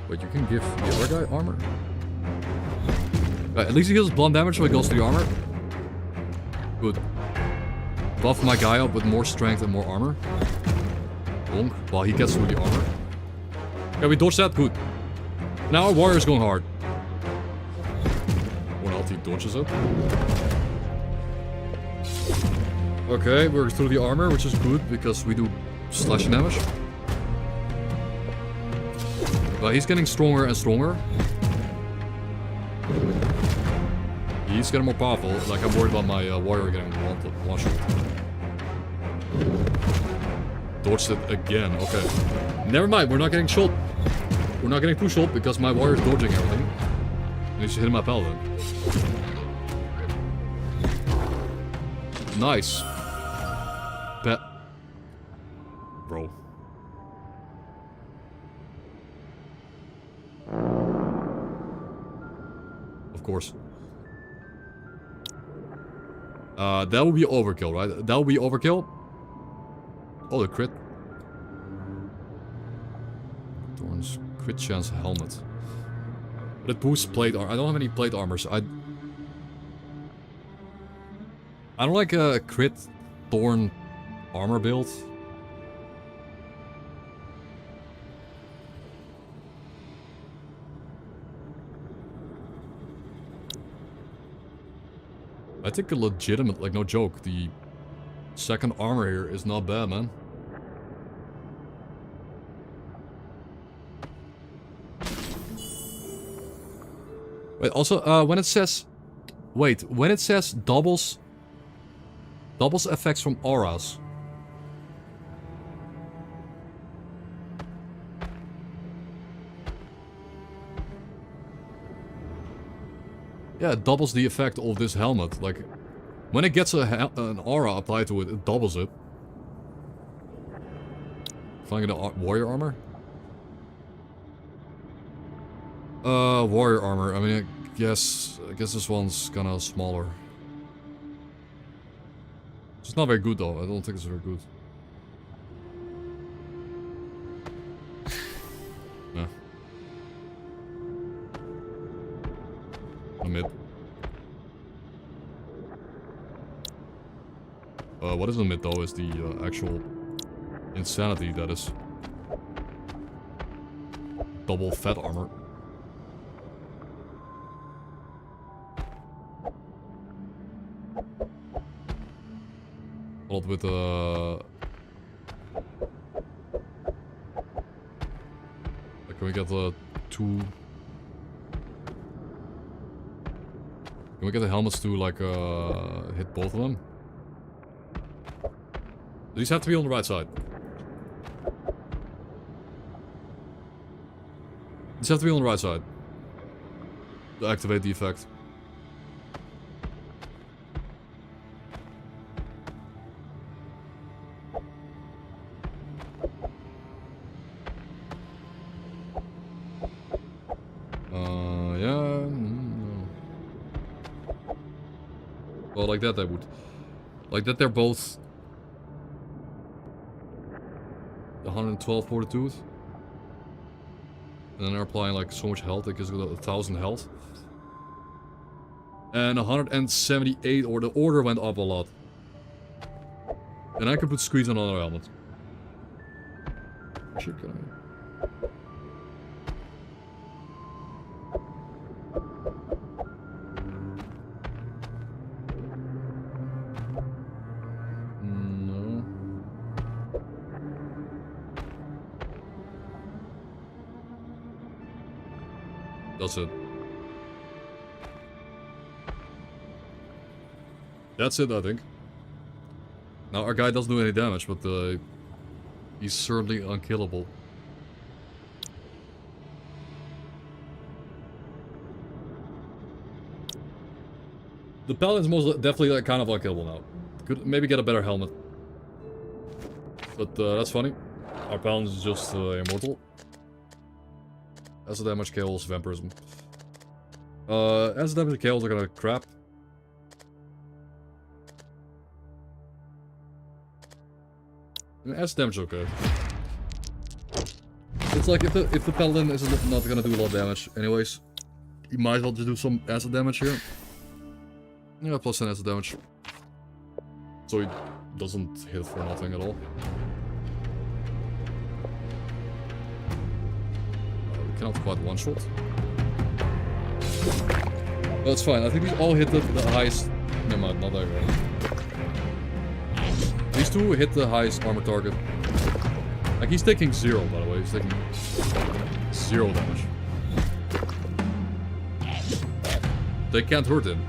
Wait, you can give the other guy armor? At least he heals blunt damage, so he goes to the armor. Good. Buff my guy up with more strength and more armor. Bonk, while he gets through the armor. Okay, we dodged that. Good. Now our warrior's going hard. One else he dodges it. Okay, we're through the armor, which is good because we do slashing damage. But he's getting stronger and stronger. He's getting more powerful. Like, I'm worried about my warrior getting one shot. Dodged it again. Okay. Never mind, we're not getting shot. We're not getting two shot because my warrior's dodging everything. And he's hitting my paladin. Nice. Pet. Bro. Of course. That would be overkill, right? That would be overkill. Oh, the crit. Thorns. Crit chance helmet. But it boosts plate armor. I don't have any plate armor, so I don't like a crit thorn armor build. I think a legitimate, like, no joke, the second armor here is not bad, man. Wait, also, when it says... Wait, when it says doubles effects from auras. Yeah, it doubles the effect of this helmet. Like, when it gets an aura applied to it, it doubles it. If I get a warrior armor? Warrior armor. I mean, I guess this one's kinda smaller. It's not very good though. I don't think it's very good. Yeah. Mid. What is a mid though is the actual insanity that is double fat armor. Followed with like, can we get the two? Can we get the helmets to, like, hit both of them? These have to be on the right side. These have to be on the right side. To activate the effect. Well, like that I would. Like that they're both 112 fortitude. And then they're applying like so much health, it gives 1,000 health. And 178, or the order went up a lot. And I could put squeeze on another helmet. Shit, can I? That's it. That's it, I think. Now, our guy doesn't do any damage, but he's certainly unkillable. The paladin's most definitely like, kind of unkillable now. Could maybe get a better helmet. But that's funny. Our paladin is just immortal. As the damage kills vampirism. As the damage kills are gonna crap. Acid damage, okay. It's like if the paladin is not gonna do a lot of damage, anyways, you might as well just do some acid damage here. Yeah, plus 10 acid damage. So he doesn't hit for nothing at all. We cannot quite one shot. That's fine. I think we all hit the highest. Never mind, not that right. These two hit the highest armor target. Like he's taking 0, by the way. He's taking 0 damage. They can't hurt him.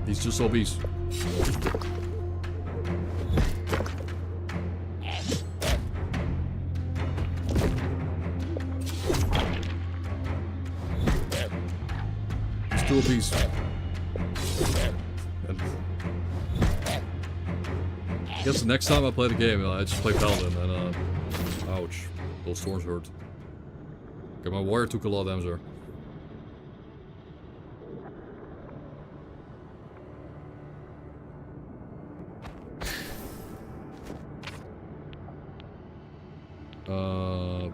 He's just obese. He's too obese. I guess the next time I play the game, I just play Paladin and ouch. Those thorns hurt. Okay, my warrior took a lot of damage there.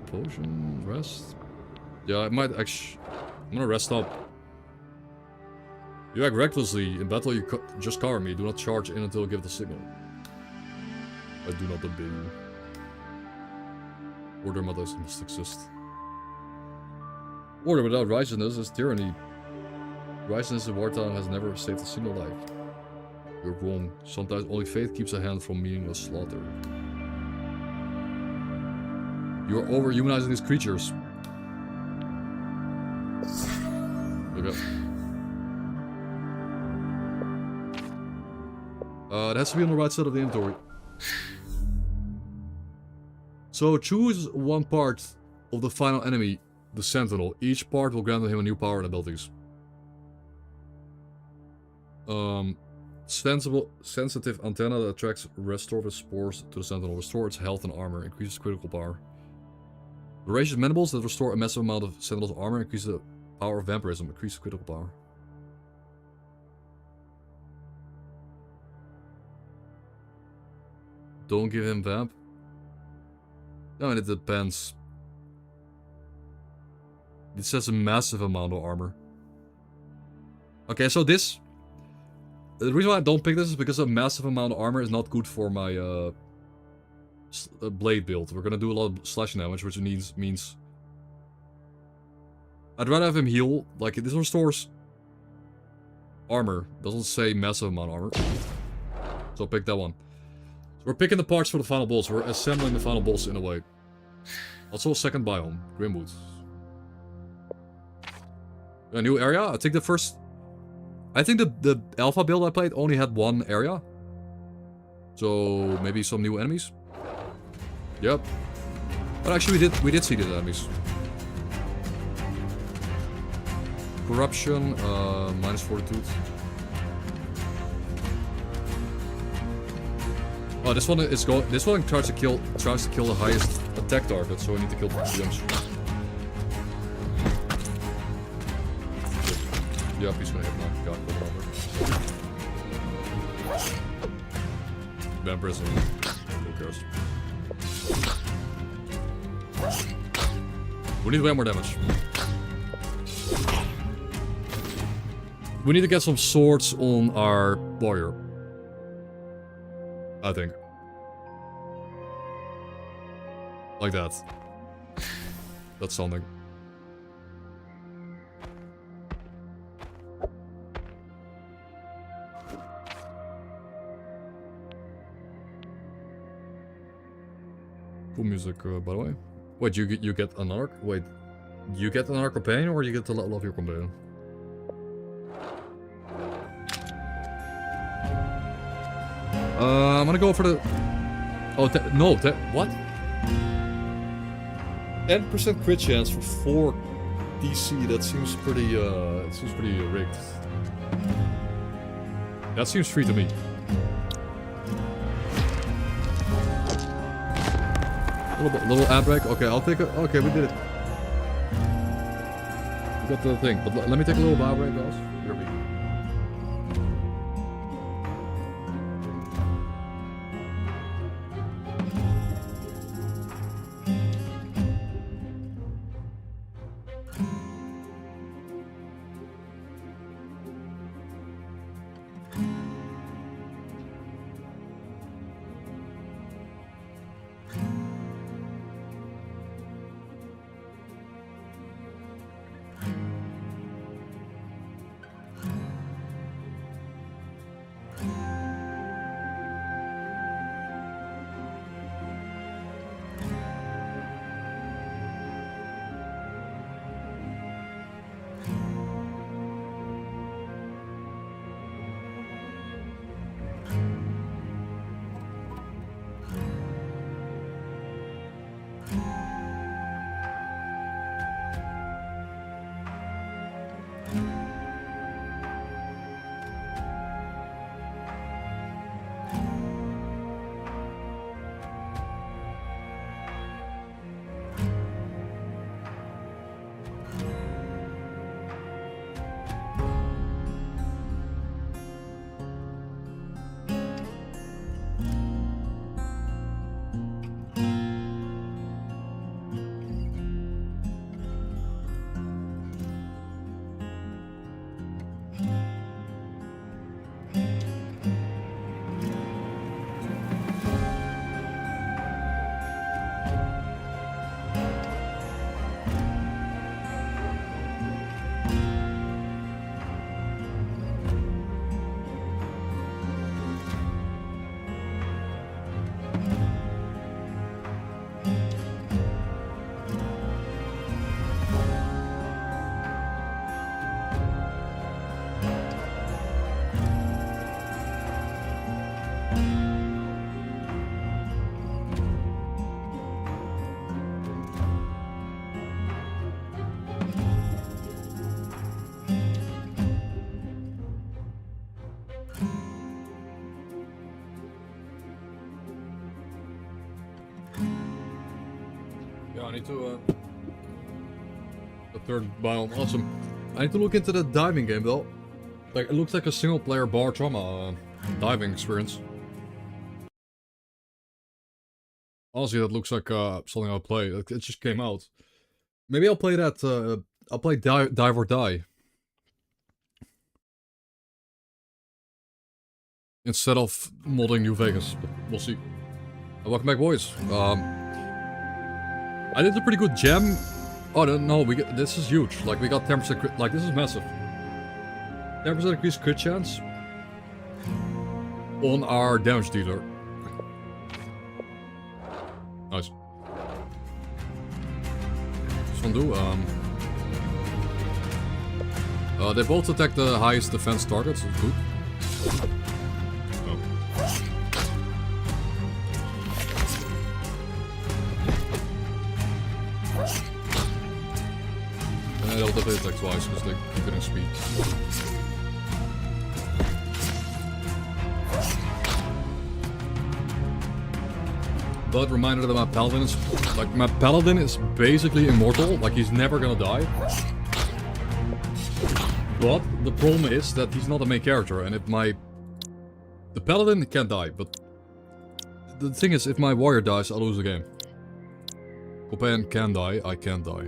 Potion, rest. Yeah, I might actually. I'm gonna rest up. You act recklessly. In battle, you just cover me. Do not charge in until I give the signal. I do not obey you. Order must exist. Order without righteousness is tyranny. Righteousness in wartime has never saved a single life. You're wrong. Sometimes only faith keeps a hand from meaningless slaughter. You're over-humanizing these creatures. Okay. It has to be on the right side of the inventory. So choose one part of the final enemy, the Sentinel. Each part will grant him a new power and abilities. Sensitive antenna that attracts restorative spores to the Sentinel. Restore its health and armor. Increases critical power. Voracious mandibles that restore a massive amount of Sentinel's armor. Increase the power of vampirism. Increase critical power. Don't give him vamp. No, and it depends. It says a massive amount of armor. Okay, so this... The reason why I don't pick this is because a massive amount of armor is not good for my blade build. We're gonna do a lot of slashing damage, which means... I'd rather have him heal. Like, this restores armor. Doesn't say massive amount of armor. So pick that one. So we're picking the parts for the final boss. We're assembling the final boss in a way. Also a second biome. Grimwood. A new area? I think the first... I think the alpha build I played only had one area. So maybe some new enemies. Yep. But actually we did see the enemies. Corruption, minus fortitude. Oh, this one is going. This one tries to kill the highest attack target, so I need to kill the gems. Yep, he's gonna hit now. God, vampirism. Who cares? We need way more damage. We need to get some swords on our warrior. I think. Like that. That's something. Cool music, by the way. Wait, you get an arc? Wait, you get an arc companion, or you get the level of your companion? I'm gonna go for the... Oh, no, what? 10% crit chance for 4 DC, that seems pretty, rigged. That seems free to me. Little ad break. Okay, I'll take it. Okay, we did it. We got the thing, but let me take a little ad break, guys. Here we go. Yeah, I need to, the third biome, awesome. I need to look into the diving game though. Like, it looks like a single player bar trauma diving experience. Honestly, that looks like something I'll play. It just came out. Maybe I'll play that, I'll play Dive or Die. Instead of modding New Vegas, but we'll see. Welcome back, boys. I did a pretty good gem. Oh no, this is huge. Like, we got 10% crit, like, this is massive. 10% increased crit chance on our damage dealer. Nice. This one do. They both attack the highest defense targets. It's good. And they don't have to attack twice because they keep it in speed. But reminder that my paladin is, like, my paladin is basically immortal. Like, he's never gonna die. But the problem is that he's not a main character, and if the paladin can't die, but the thing is, if my warrior dies, I'll lose the game. Companion can die, I can't die.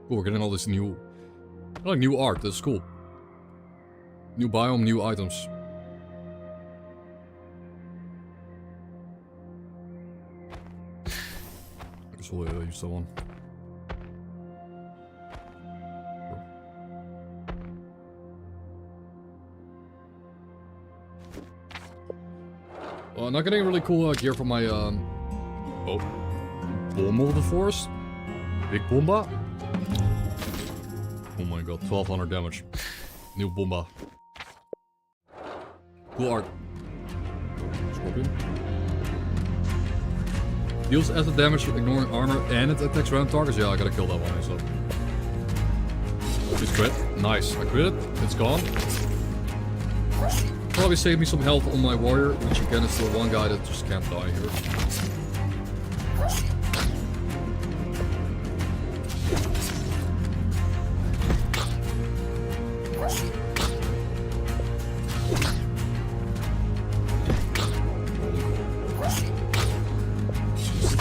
Cool, we're getting all this new, like, new art. That's cool. New biome, new items. I guess we'll use that one. Not getting really cool gear for my Bomb of the Forest. Big Bomba. Oh my god, 1200 damage. New Bomba. Cool art. Scorpion. Deals acid damage ignoring armor and it attacks random targets. Yeah, I gotta kill that one. So. Just crit. Nice. I crit it. It's gone. Probably saved me some health on my warrior, which again is the one guy that just can't die here.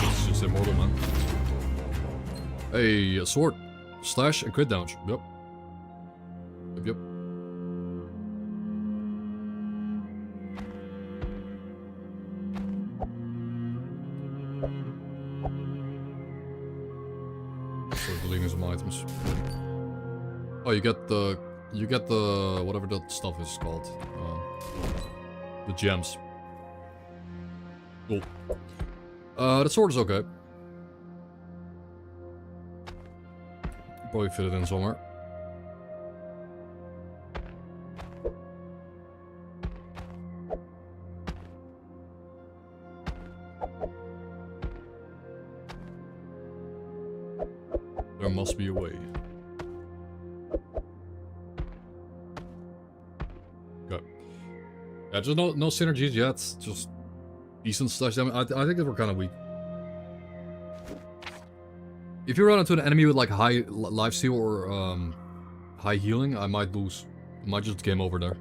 It's just immortal, man. Hey, a sword. Slash and crit damage. Yep. Yep. Deleting some items. Oh, you get the whatever that stuff is called. The gems. Cool. The sword is okay. Probably fit it in somewhere. There must be a way. Okay. Yeah, just no synergies yet. Just decent slash damage. I think they were kind of weak. If you run into an enemy with like high lifesteal or high healing, I might lose. I might just game over there.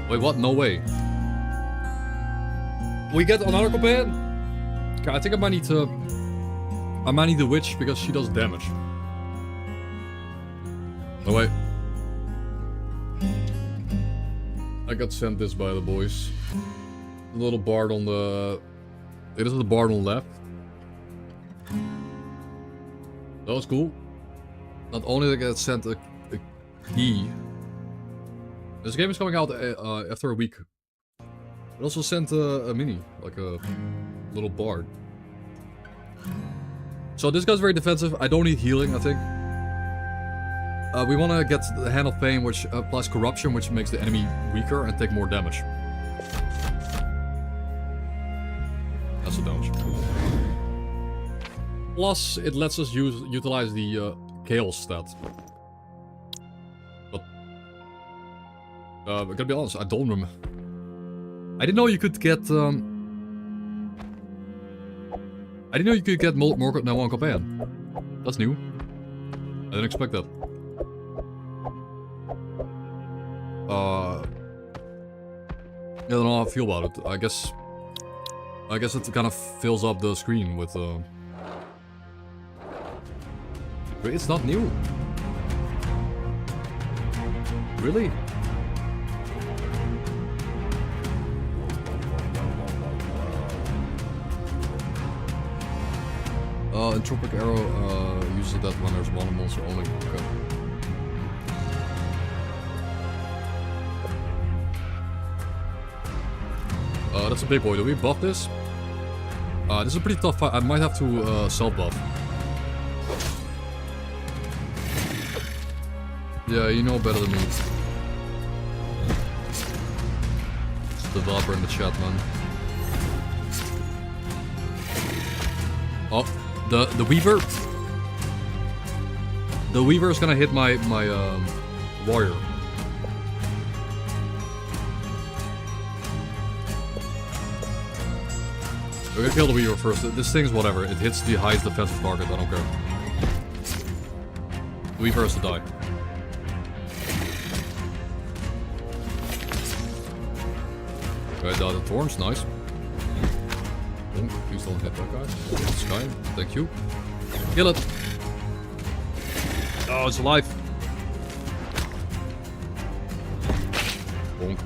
Wait, what? No way. We get another companion? Okay, I think I might need to... I might need the witch because she does damage. Oh wait. I got sent this by the boys. The little bard on the... It is the bard on the left. That was cool. Not only did I get sent a key. This game is coming out after a week. It also sent a mini, like a little bard. So this guy's very defensive. I don't need healing, I think. We want to get the Hand of Pain, which applies corruption, which makes the enemy weaker and take more damage. That's the damage. Plus, it lets us utilize the Chaos stat. But I gotta be honest, I don't remember. I didn't know you could get. I didn't know you could get more than one companion. That's new. I didn't expect that. I don't know how I feel about it. I guess it kind of fills up the screen with. But it's not new. Really? Entropic Arrow uses that when there's one monster only. Okay. That's a big boy. Do we buff this? This is a pretty tough fight. I might have to self-buff. Yeah, you know better than me. It's the developer in the chat, man. Oh, the Weaver. The Weaver is gonna hit my warrior. We're gonna kill the Weaver first. This thing's whatever. It hits the highest defensive target. I don't care. The Weaver has to die. Okay, the thorns, nice. Please don't hit that guy. This guy, thank you. Kill it. Oh, it's alive. Bonk.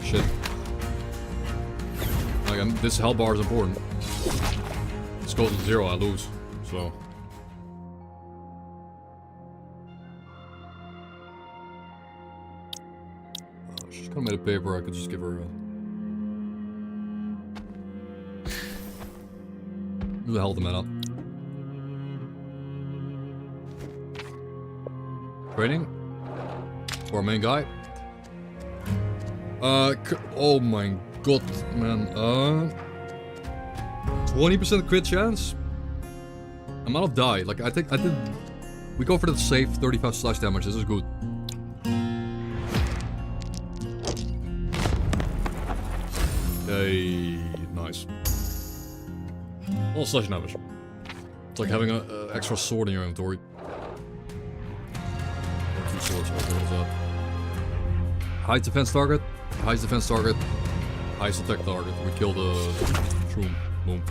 Shit. Again, this health bar is important. This goes to 0, I lose. So. She's kind of made a paper, I could just give her a... Who the hell the man up? Training? For our main guy? Oh my god, man. 20% crit chance? I might have died. Like, I think I did... We go for the safe 35 slash damage. This is good. Hey, nice. All slash damage. It's like having an extra sword in your inventory. Or 2 swords, what is that? Highest defense target, highest defense target, highest attack target. We kill the shroom. Boom.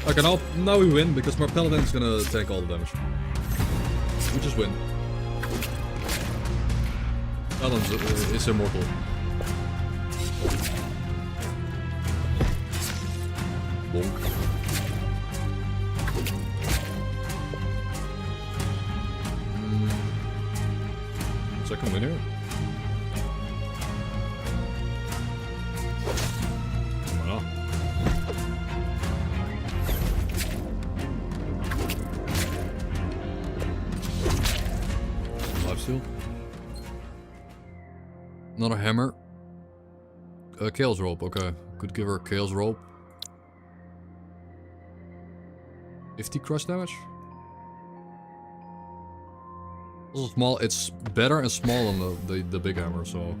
Okay, now we win because my paladin is gonna tank all the damage. We just win. Alan's is immortal. Bonk. Second winner. Come on. Live steal. Another hammer. Chaos rope, okay. Could give her chaos rope. 50 crush damage? Also small, it's better and small than the big hammer, so.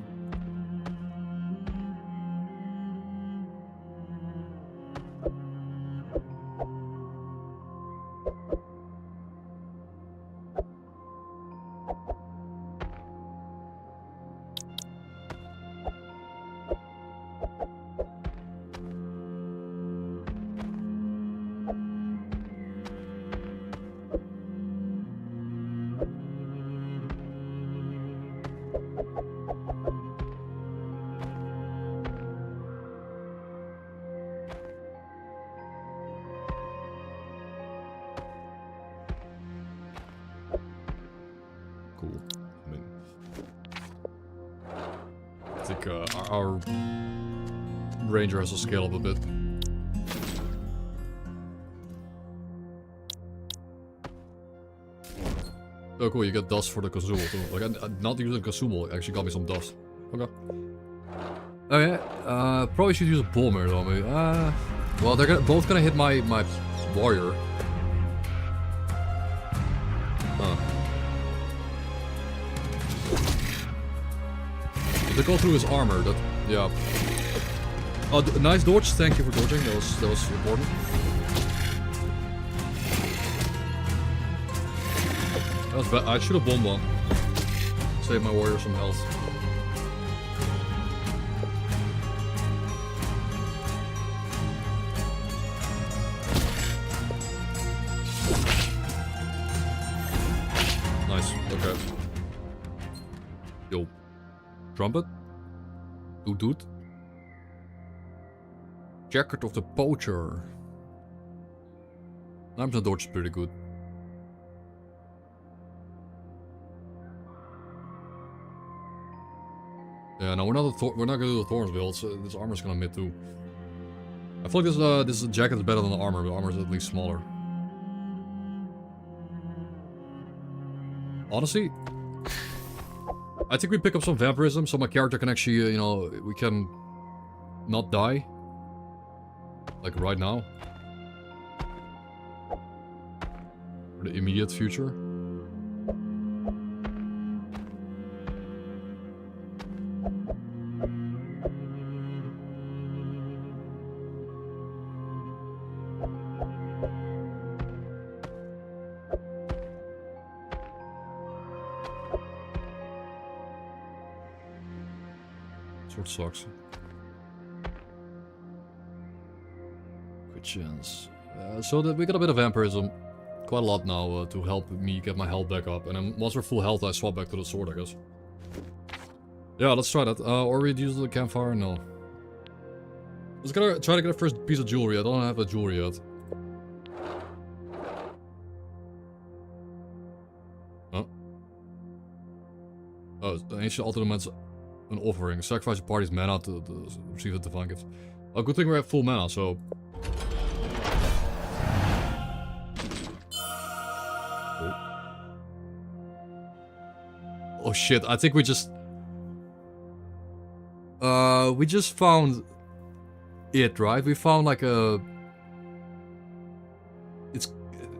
Cool. I mean, I think our ranger has to scale up a bit. Oh cool, you get dust for the consumable too. Like, I'm not using consumable, actually got me some dust. Okay. Oh yeah, probably should use a bomber though, maybe. Well, they're both gonna hit my warrior. Huh. If they go through his armor, that, yeah. Oh, nice dodge, thank you for dodging, that was important. That was bad. I should have bombed one. Save my warrior some health. Nice. Okay. Yo. Trumpet? Doot. Jacket of the Poacher. 9% dodge is pretty good. Yeah, no, we're not gonna do the Thorns build, so this armor's gonna mid too. I feel like this jacket is better than the armor, but the armor is at least smaller. Honestly, I think we pick up some vampirism, so my character can actually, you know, we can not die. Like right now. For the immediate future. Sword sucks. Good chance. So that we got a bit of vampirism. Quite a lot now to help me get my health back up. And then once we're full health, I swap back to the sword, I guess. Yeah, let's try that. Or we use the campfire? No. Let's try to get a first piece of jewelry. I don't have a jewelry yet. Huh? Oh, the ancient altar demands an offering. Sacrifice your party's mana to receive a divine gift. Oh, good thing we have full mana, so... Oh shit, I think we just found it, right? We found like a...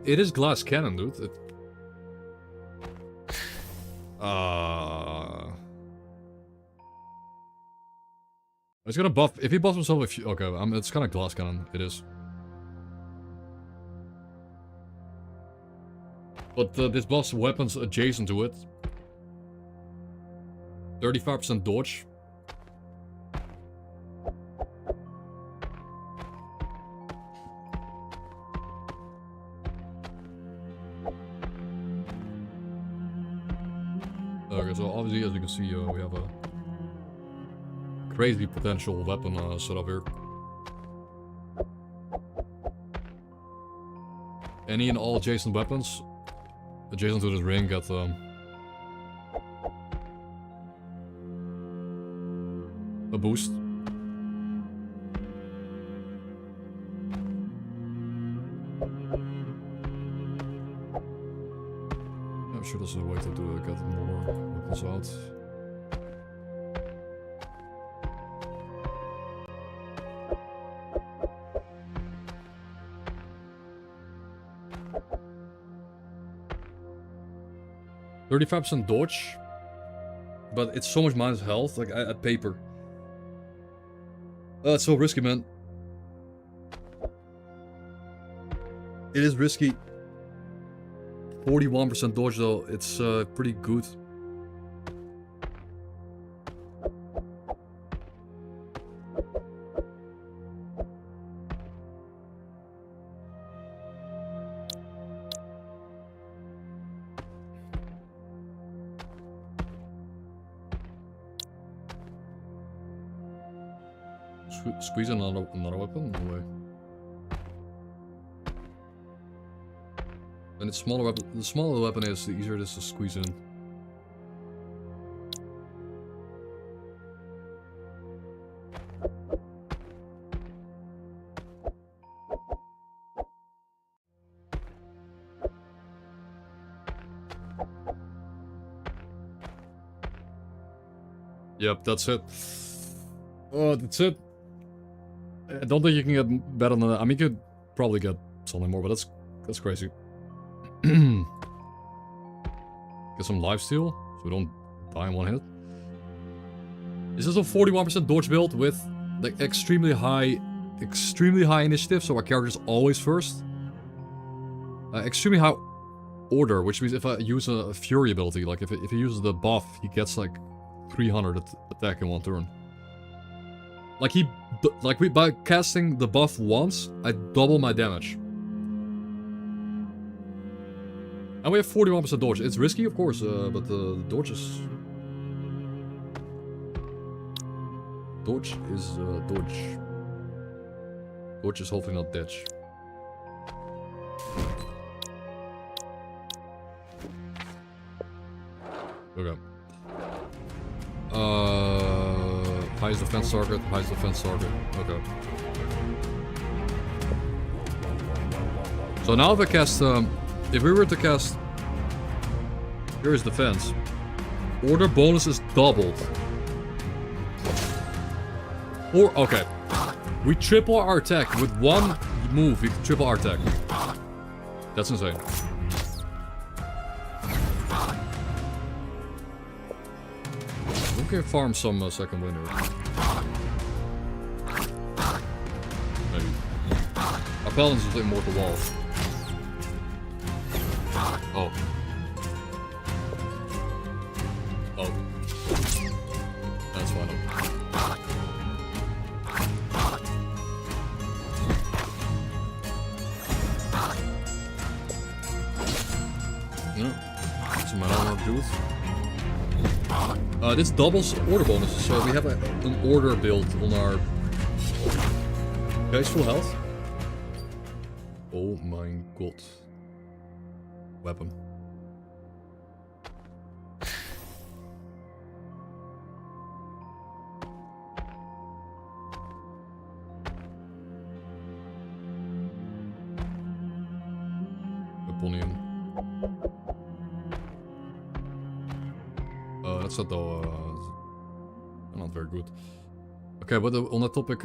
It is glass cannon, dude. It's gonna buff, if he buffs himself with, okay, it's kind of glass cannon, it is. But this buffs weapons adjacent to it. 35% dodge. Okay, so obviously crazy. As you can see, we have a crazy potential weapon setup here. Any and all adjacent weapons adjacent to this ring get a boost. I'm sure there's a way to do it, get more weapons out. %35% dodge, but it's so much minus health, like at paper. It's so risky, man. It is risky. 41% dodge though, it's pretty good. Squeeze another weapon? No way. And it's smaller weapon. The smaller the weapon is, the easier it is to squeeze in. Yep, that's it. Oh, that's it. I don't think you can get better than that. I mean, you could probably get something more, but that's crazy. Get some lifesteal, so we don't die in one hit. This is a 41% dodge build with the extremely high initiative, so our character is always first. Extremely high order, which means if I use a fury ability, like if he uses the buff, he gets like 300 attack in one turn. Like by casting the buff once, I double my damage. And we have 41% dodge. It's risky, of course, but the dodge is... Dodge is dodge. Dodge is hopefully not ditch. Okay. Highest defense target, highest defense target. Okay. So now if I cast, if we were to cast, here is defense. Order bonus is doubled. Or, okay. We triple our attack. With one move, we triple our attack. That's insane. We can farm some second winner. Maybe. Our paladins is immortal walls. Oh. Oh. That's fine. No. Some armor booth. This doubles order bonuses, so we have an order build on our... Guys, full health. Oh my god. Weapon. Weaponium. That's not though, not very good. Okay, but on that topic,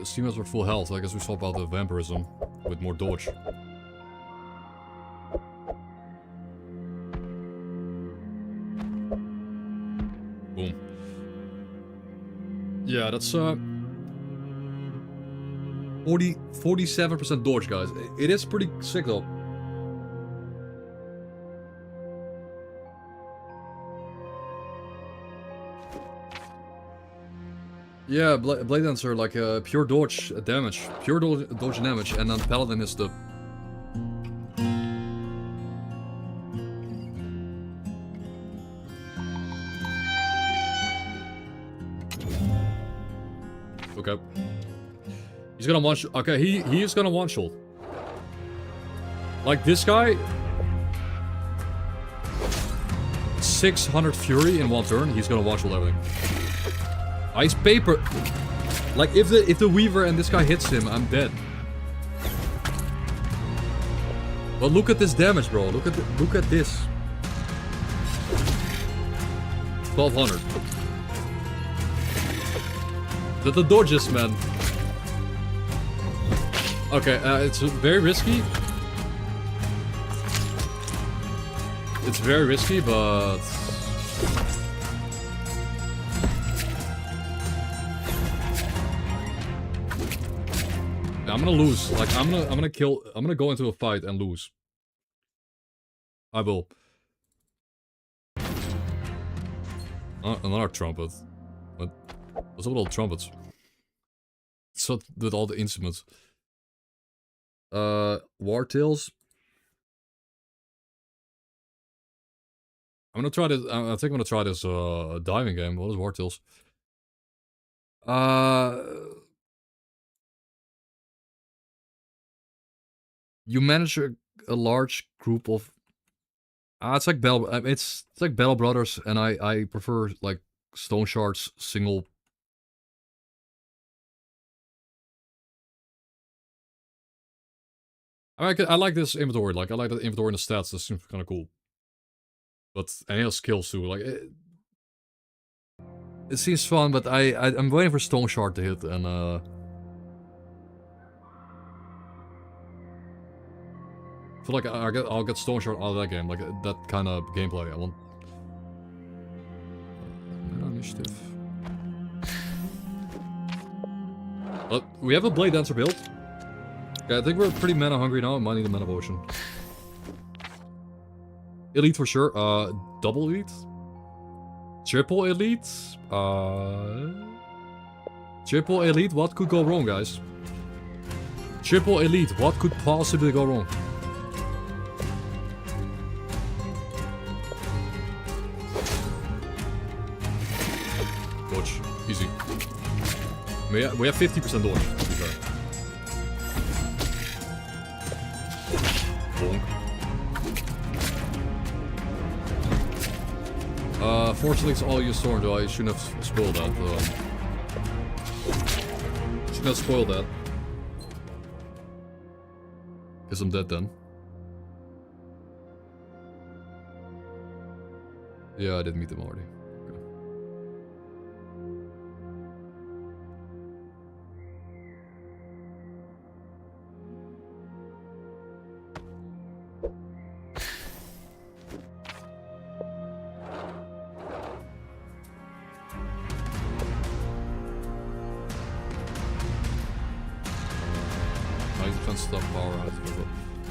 Steamers are full health. I guess we swap out the vampirism with more dodge. Boom. Yeah, that's 47% dodge, guys. It is pretty sick though. Yeah, Blade Dancer, like pure dodge damage. Pure dodge damage, and then Paladin is the... Okay. He's gonna one shot. Okay, he is gonna one shot. Like this guy. 600 fury in one turn. He's gonna one shot everything. Ice paper. Like if the Weaver and this guy hits him, I'm dead. But look at this damage, bro. Look at this. 1200. The dodges, man. Okay, it's very risky. It's very risky, but I'm gonna lose. Like I'm gonna go into a fight and lose. I will. Another trumpet. What's up with all the trumpets? So with all the instruments. Wartails. I'm gonna try this. I think I'm gonna try this diving game. What is Wartails? You manage a large group of. It's like it's like Battle Brothers, and I prefer like Stone Shards single. I like this inventory. Like I like the inventory and the stats. That seems kind of cool. But and he has skills too. Like it seems fun, but I'm waiting for Stone Shard to hit, and I feel like I'll get Stone Shard out of that game, like that kind of gameplay. I want initiative. But we have a Blade Dancer build. Okay, I think we're pretty mana hungry now. I might need a mana potion. Elite for sure. Double elite. Triple elite. Triple elite. What could go wrong, guys? Triple elite. What could possibly go wrong? Dodge. Easy. We have 50% dodge. To be fair. Bonk. Fortunately it's all you storm, though. I shouldn't have spoiled that. Shouldn't have spoiled that. Guess I'm dead then. Yeah, I did meet them already.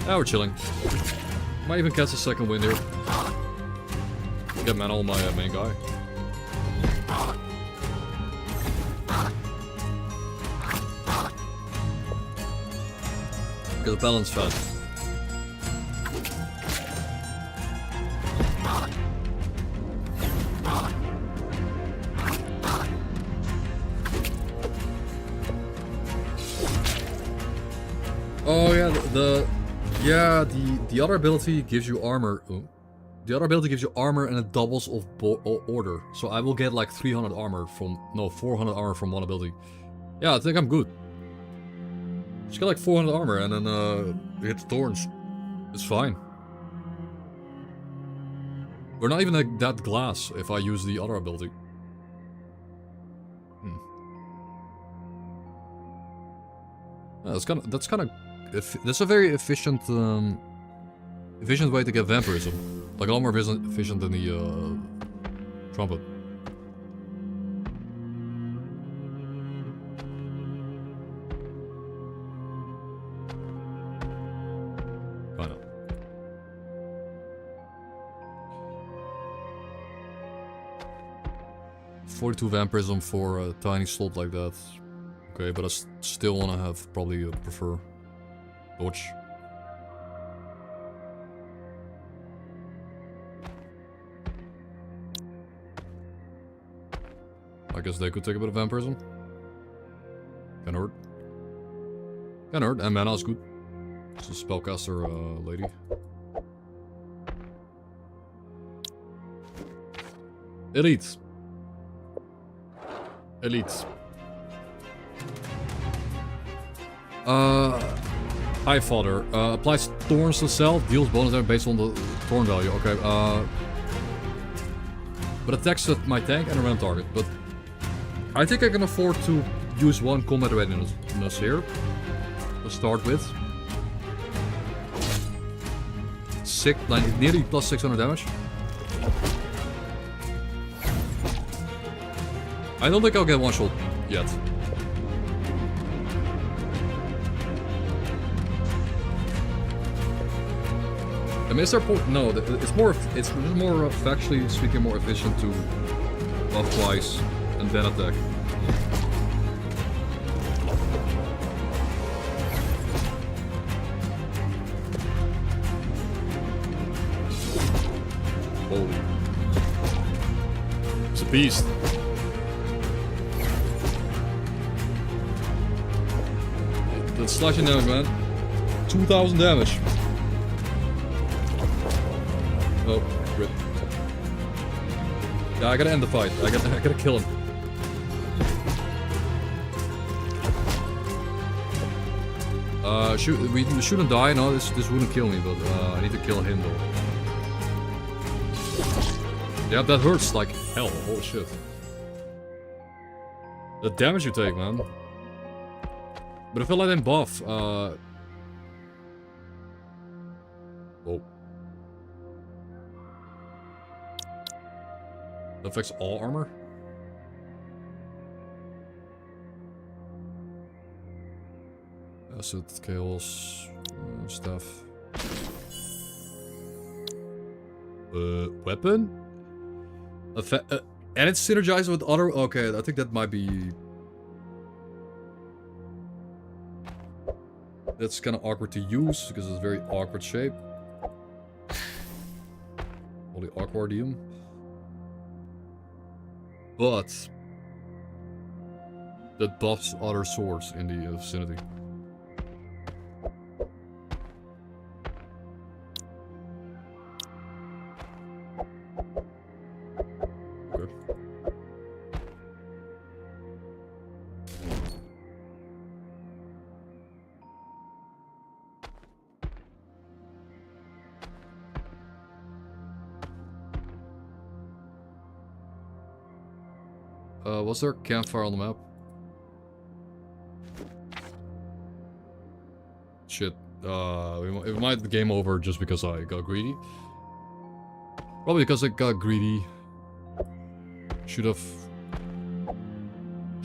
Now we're chilling. Might even catch a second win here. Get mana on my main guy. Get the balance fed. Oh yeah, the other ability gives you armor. The other ability gives you armor and it doubles of order. So I will get like 300 armor from 400 armor from one ability. Yeah, I think I'm good. Just get like 400 armor and then hit the thorns. It's fine. We're not even like that glass if I use the other ability. Yeah, that's a very efficient efficient way to get vampirism. Like a lot more efficient than the trumpet. I know. $42 vampirism for a tiny slot like that. Okay, but I still want to have probably prefer dodge. I guess they could take a bit of vampirism. Can hurt. Can hurt, and mana is good. It's a spellcaster lady. Elite. Elite. High Fodder. Applies thorns to self, deals bonus damage based on the thorn value. Okay, but attacks at my tank and a random target. But I think I can afford to use one combat readiness here. To start with. Nearly plus 600 damage. I don't think I'll get one shot yet. I mean, is there no, it's more factually speaking more efficient to buff twice and then attack. Holy. It's a beast. That's slashing damage, man. 2,000 damage. Oh, rip. Yeah, I gotta end the fight. I gotta kill him. We shouldn't die. No, this wouldn't kill me, but I need to kill him though. Yeah, that hurts like hell. Holy shit. The damage you take, man. But if I let him buff, oh. That affects all armor? Acid, chaos, stuff. Weapon? And it's synergized with other... Okay, I think that might be... That's kind of awkward to use, because it's a very awkward shape. Holy awkwardium. But... that buffs other swords in the vicinity. Okay. Was there a campfire on the map? Shit. It might be game over just because I got greedy. Probably because I got greedy. Should've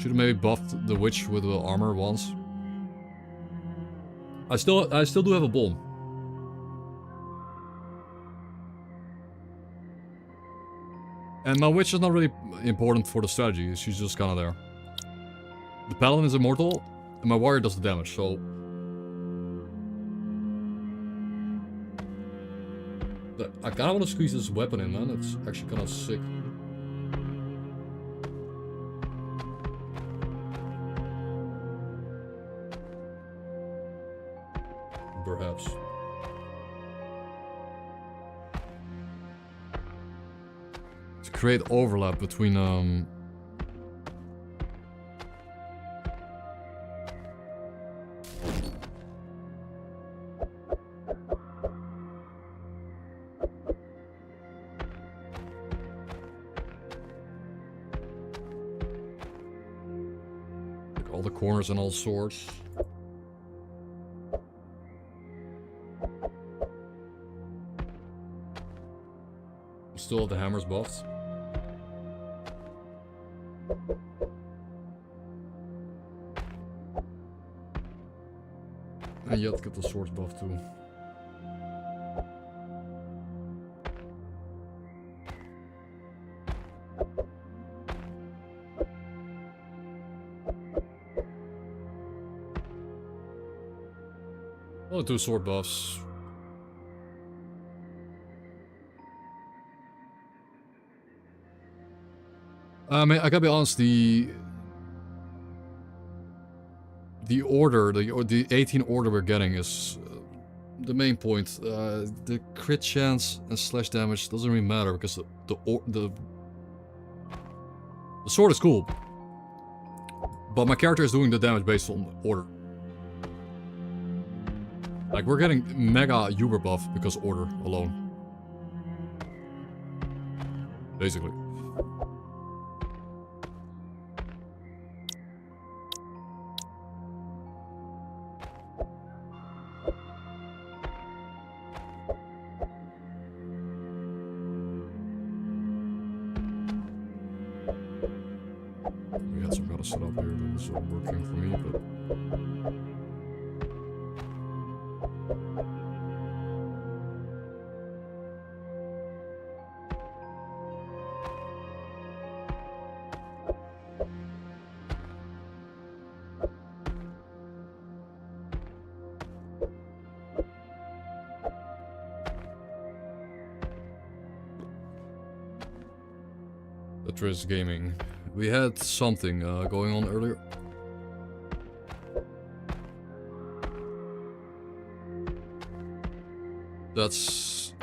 maybe buffed the witch with the armor once. I still do have a bomb. And my witch is not really important for the strategy, she's just kinda there. The paladin is immortal, and my warrior does the damage, so... I kinda wanna squeeze this weapon in, man, it's actually kinda sick. Perhaps. Create overlap between like all the corners and all swords. Still have the hammers buffed. And yet get the swords buff too. Only 2 sword buffs. I mean, I gotta be honest, the the order, the 18 order we're getting is the main point. The crit chance and slash damage doesn't really matter because the sword is cool, but my character is doing the damage based on order. Like, we're getting mega uber buff because order alone. Basically. We had some kind of setup here that was working for me, but... Tetris Gaming. We had something going on earlier. It's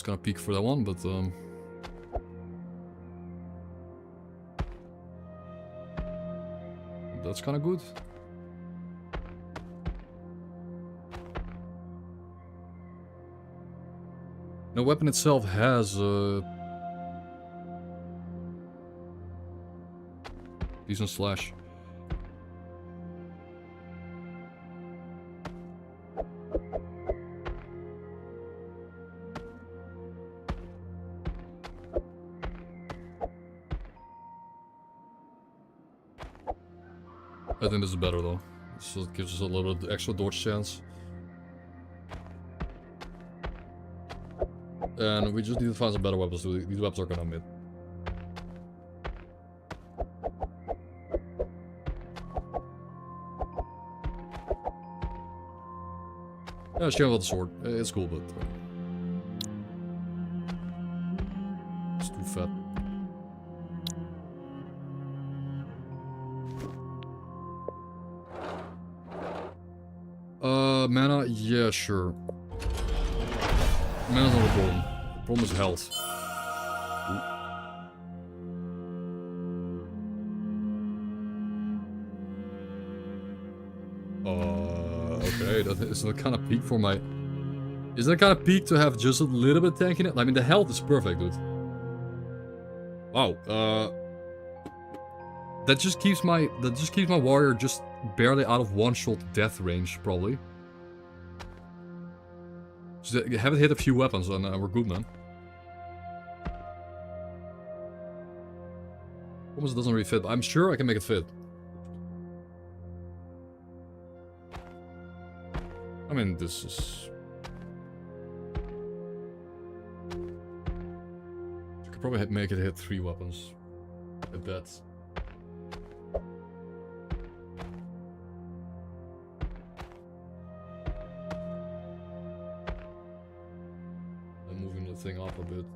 gonna peak for that one, but that's kind of good. The weapon itself has decent slash. I think this is better though. So it gives us a little bit extra dodge chance. And we just need to find some better weapons, so these weapons are gonna mid. Yeah, she got the sword. It's cool, but it's too fat. Mana? Yeah, sure. Mana's not a problem. The problem is health. Okay, that is that kind of peak for my... Is that kind of peak to have just a little bit of tank in it? I mean, the health is perfect, dude. Wow, that just keeps my warrior just barely out of one-shot death range, probably. Just haven't hit a few weapons and we're good, man. Almost doesn't really fit, but I'm sure I can make it fit. I mean, this is... You could probably make it hit 3 weapons. If that's... I'm moving the thing up a bit.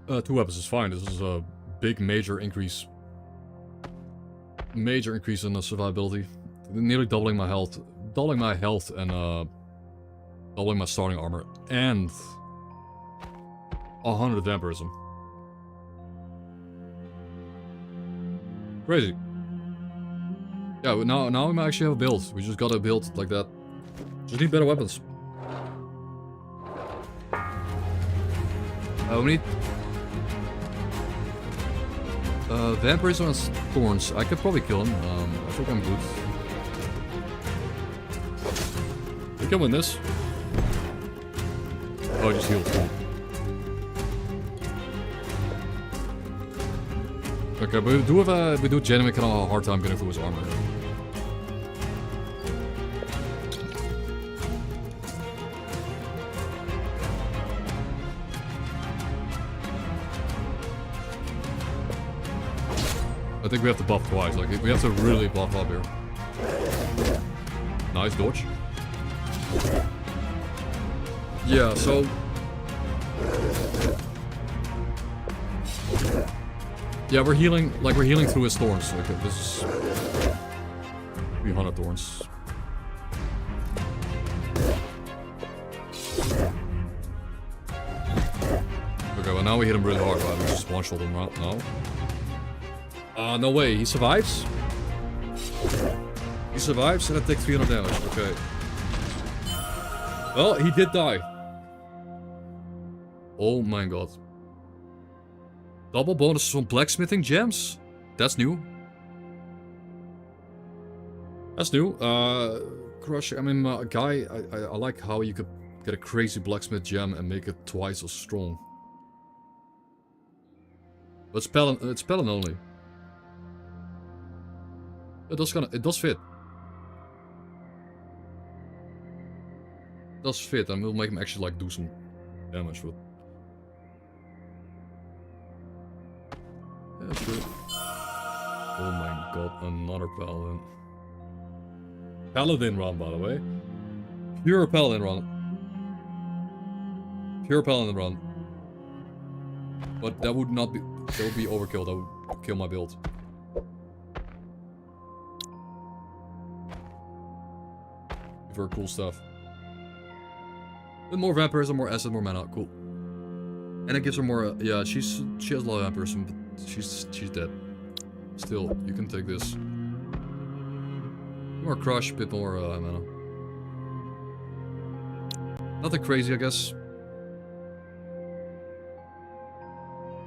No. 2 weapons is fine. This is a big major increase. Major increase in the survivability. Nearly doubling my health. Doubling my health and doubling my starting armor. And 100 vampirism. Crazy. Yeah, now we might actually have a build. We just gotta build like that. Just need better weapons. We need... Vampirism and thorns. I could probably kill him. I think I'm good. We can win this. Oh, I just healed. Okay, but we do genuinely kind of a hard time getting through his armor. I think we have to buff twice. Like, we have to really buff up here. Nice dodge. Yeah, so... Yeah, we're healing through his thorns. Like, this is... 300 thorns. Okay, well now we hit him really hard, right? We just one-shot him right now. No way, he survives? He survives and I take 300 damage, okay. Well, he did die. Oh my god. Double bonuses from blacksmithing gems? That's new. That's new. Crush, I mean, guy, I like how you could get a crazy blacksmith gem and make it twice as strong. But it's Pelin only. It does fit. It does fit, and we'll make him actually like do some damage with. Yeah, sure. Oh my god, another paladin. Paladin run, by the way. Pure paladin run. Pure paladin run. But that would not be. That would be overkill. That would kill my build. Very cool stuff. With more vampirism, more acid, more mana. Cool. And it gives her more. Yeah, she has a lot of vampirism, but she's dead. Still, you can take this. More crush, bit more mana. Nothing crazy, I guess.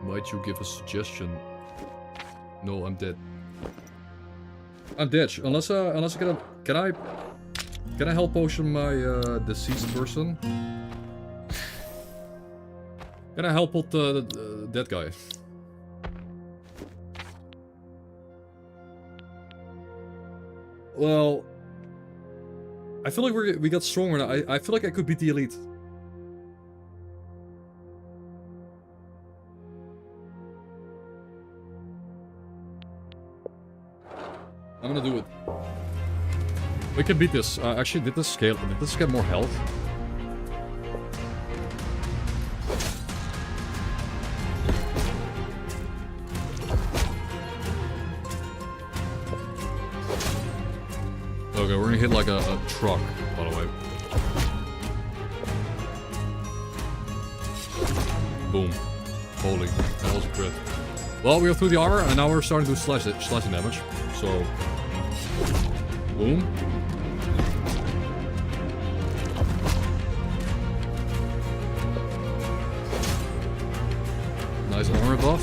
Might you give a suggestion? No, I'm dead. I'm dead. Unless I can I help potion my deceased person? Can I help out that guy? Well, I feel like we got stronger now. I feel like I could beat the elite. I'm gonna do it. We can beat this. Actually, did this get more health? Okay, we're gonna hit like a truck, by the way. Boom. Holy, that was a crit. Well, we go through the armor, and now we're starting to do slashing damage. So, boom. Nice armor buff.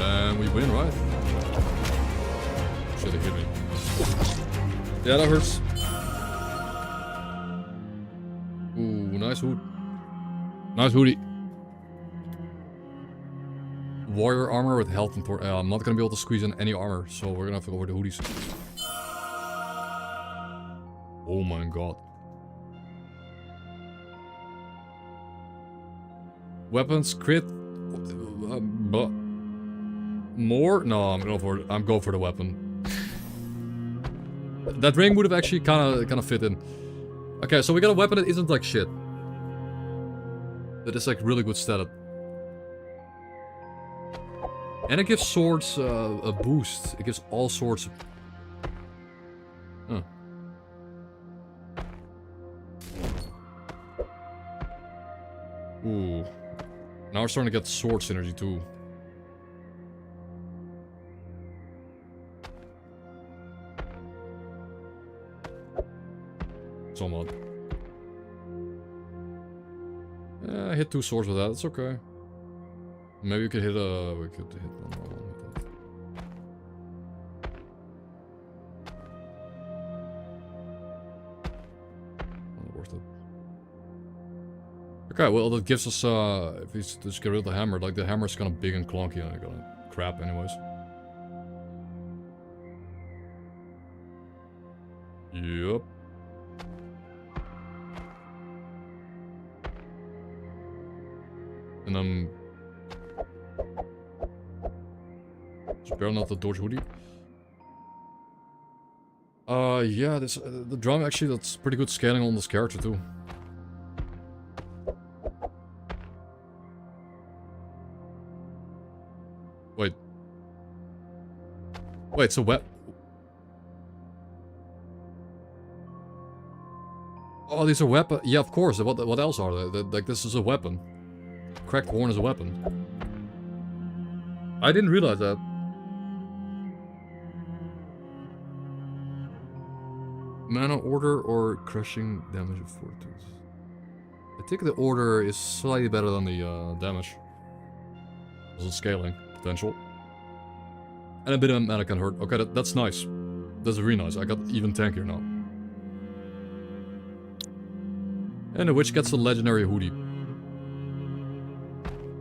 And we win, right? Should have hit me. Yeah, that hurts. Ooh, nice hood. Nice hoodie. Warrior armor with health and I'm not gonna be able to squeeze in any armor, so we're gonna have to go with the hoodies. Oh my god. Weapons crit. But more? No, I'm going for the weapon. That ring would have actually kind of fit in. Okay, so we got a weapon that isn't like shit. That is like really good stat. And it gives swords a boost. It gives all swords. Huh. Ooh. Now we're starting to get sword synergy too. Somewhat. I hit 2 swords with that. It's okay. Maybe we could hit a. We could hit one more one with that. Not worth it. Okay, well that gives us if we just get rid of the hammer, like the hammer is kind of big and clunky and kind of crap anyways. Yep. And I'm... Spare not the Dodge hoodie. Yeah, this the drum actually, that's pretty good scaling on this character too. Wait. Wait, so oh, these are weapons. Yeah, of course. What else are they? Like, this is a weapon. Cracked horn is a weapon. I didn't realize that. Mana order or crushing damage of fortitude. I think the order is slightly better than the damage. There's a scaling potential. And a bit of mana can hurt. Okay, that's nice. That's really nice. I got even tankier now. And the witch gets a legendary hoodie.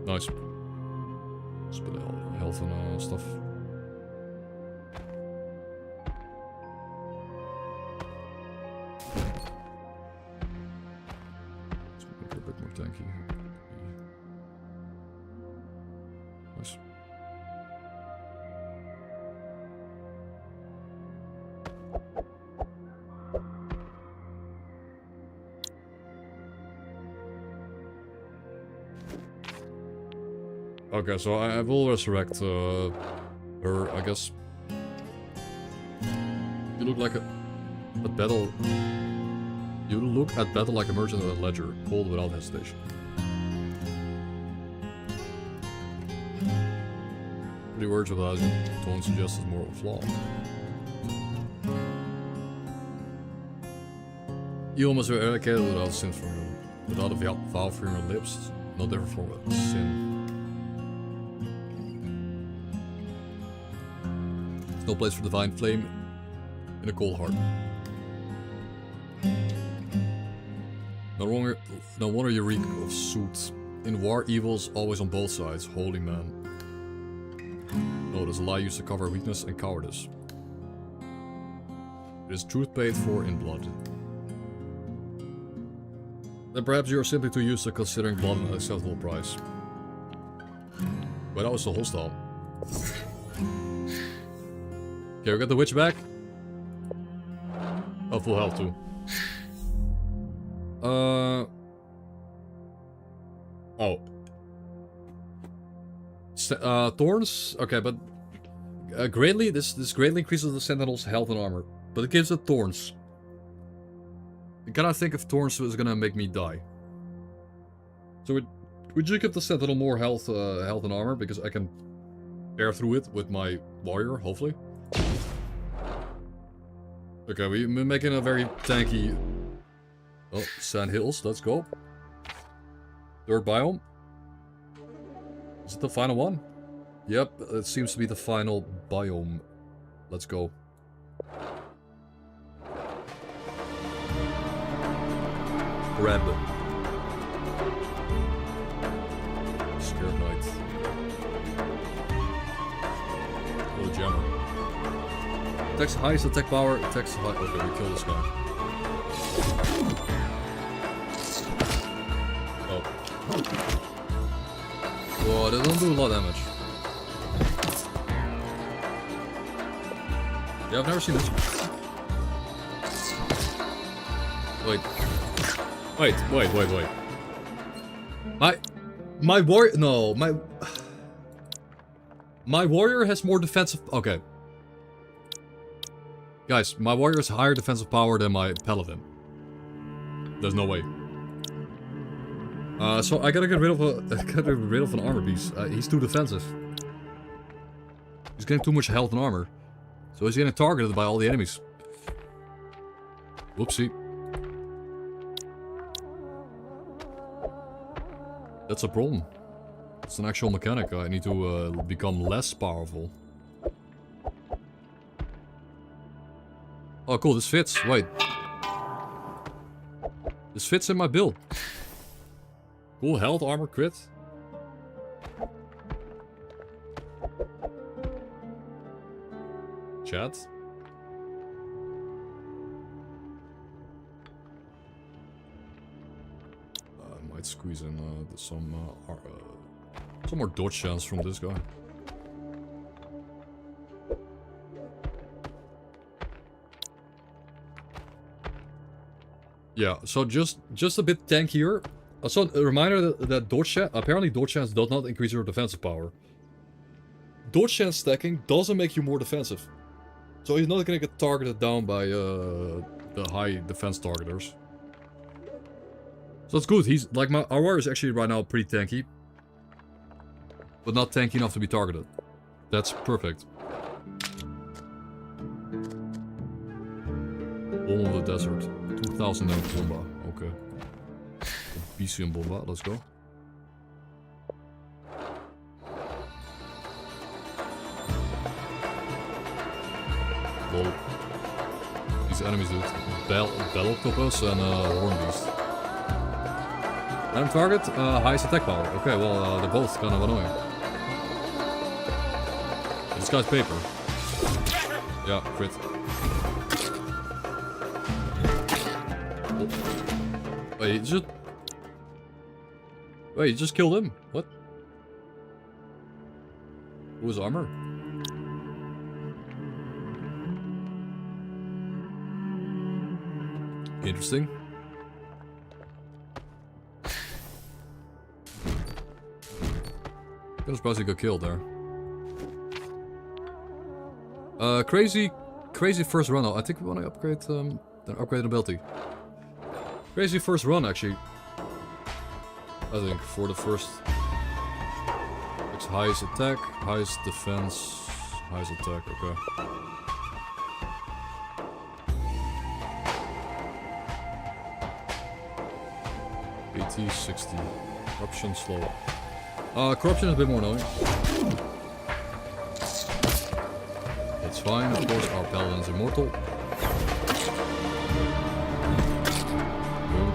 Nice. Just a bit of health and stuff. Let's make her a bit more tanky. Nice. Okay, so I will resurrect her, I guess. You look like a battle. You look at battle like a merchant at a ledger, cold without hesitation. Pretty words without tone suggests it's more of a flaw. You almost were eradicated without sin from you. Without a vow from your lips, no different from a sin. No place for divine flame in a cold heart. No wonder you reek of soot. In war, evil's always on both sides. Holy man. No, there's a lie used to cover weakness and cowardice. It is truth paid for in blood. Then perhaps you are simply too used to considering blood an acceptable price. But that was so hostile. Okay, we got the witch back. Oh, full health too. Oh. Thorns? Okay, but... greatly, this greatly increases the Sentinel's health and armor. But it gives it thorns. I cannot think if thorns is gonna make me die. So would you give the Sentinel more health, health and armor? Because I can tear through it with my warrior, hopefully. Okay, we're making a very tanky... Oh, sand hills, let's go. Third biome. Is it the final one? Yep, it seems to be the final biome. Let's go. Grab. Scared Knight. Oh, the jammer. Attacks highest attack power, attacks high. Okay, we kill this guy. Oh. Whoa, they don't do a lot of damage. Yeah, I've never seen this. Wait. My warrior. No, my warrior has more defensive. Okay. Guys, my warrior has higher defensive power than my paladin. There's no way. So I gotta get rid of an armor piece. He's too defensive. He's getting too much health and armor. So he's getting targeted by all the enemies. Whoopsie. That's a problem. It's an actual mechanic. I need to become less powerful. Oh, cool. This fits. Wait. This fits in my build. Cool. Health, armor, crit. Chat. Might squeeze in some more dodge chance from this guy. Yeah, so just a bit tankier. Also, a reminder that dodge chance, apparently dodge chance does not increase your defensive power. Dodge chance stacking doesn't make you more defensive. So he's not gonna get targeted down by the high defense targeters. So it's good. He's like our warrior is actually right now pretty tanky. But not tanky enough to be targeted. That's perfect. Bomb of the desert. 2000 damage bomba. Okay. Bisium bomba. Let's go. Lol. These enemies do Belloctopus and Hornbeast. Random target, highest attack power. Okay, well, they're both kind of annoying. This guy's paper. Yeah, crit. Oh. Wait, you just killed him? What? Who's armor? Interesting. I was supposed to get killed there. Crazy first run. I think we want to upgrade upgrade ability. Crazy first run, actually. I think for the first. It's highest attack, highest defense, highest attack. Okay. AT 60. Corruption slow. Corruption is a bit more annoying. It's fine, of course, our paladin's immortal. Boom.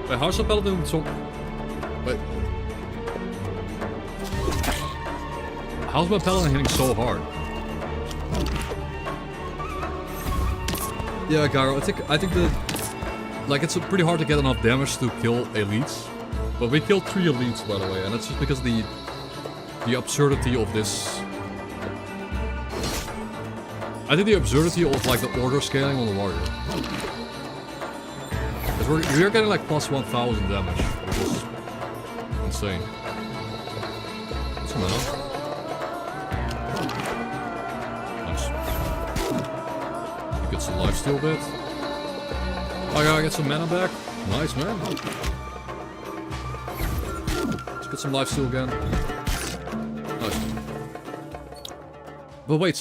Wait, how's the paladin so... Wait. How's my paladin hitting so hard? Yeah, Gyro, I think the... Like, it's pretty hard to get enough damage to kill elites. But we killed 3 elites, by the way, and that's just because the absurdity of this... I think the absurdity of, like, the order scaling on the warrior. Because we're getting, like, plus 1000 damage, which is insane. What's the mana? Nice. You get some lifesteal bit. Oh yeah, I get some mana back. Nice, man. Get some lifesteal again. Nice. But wait,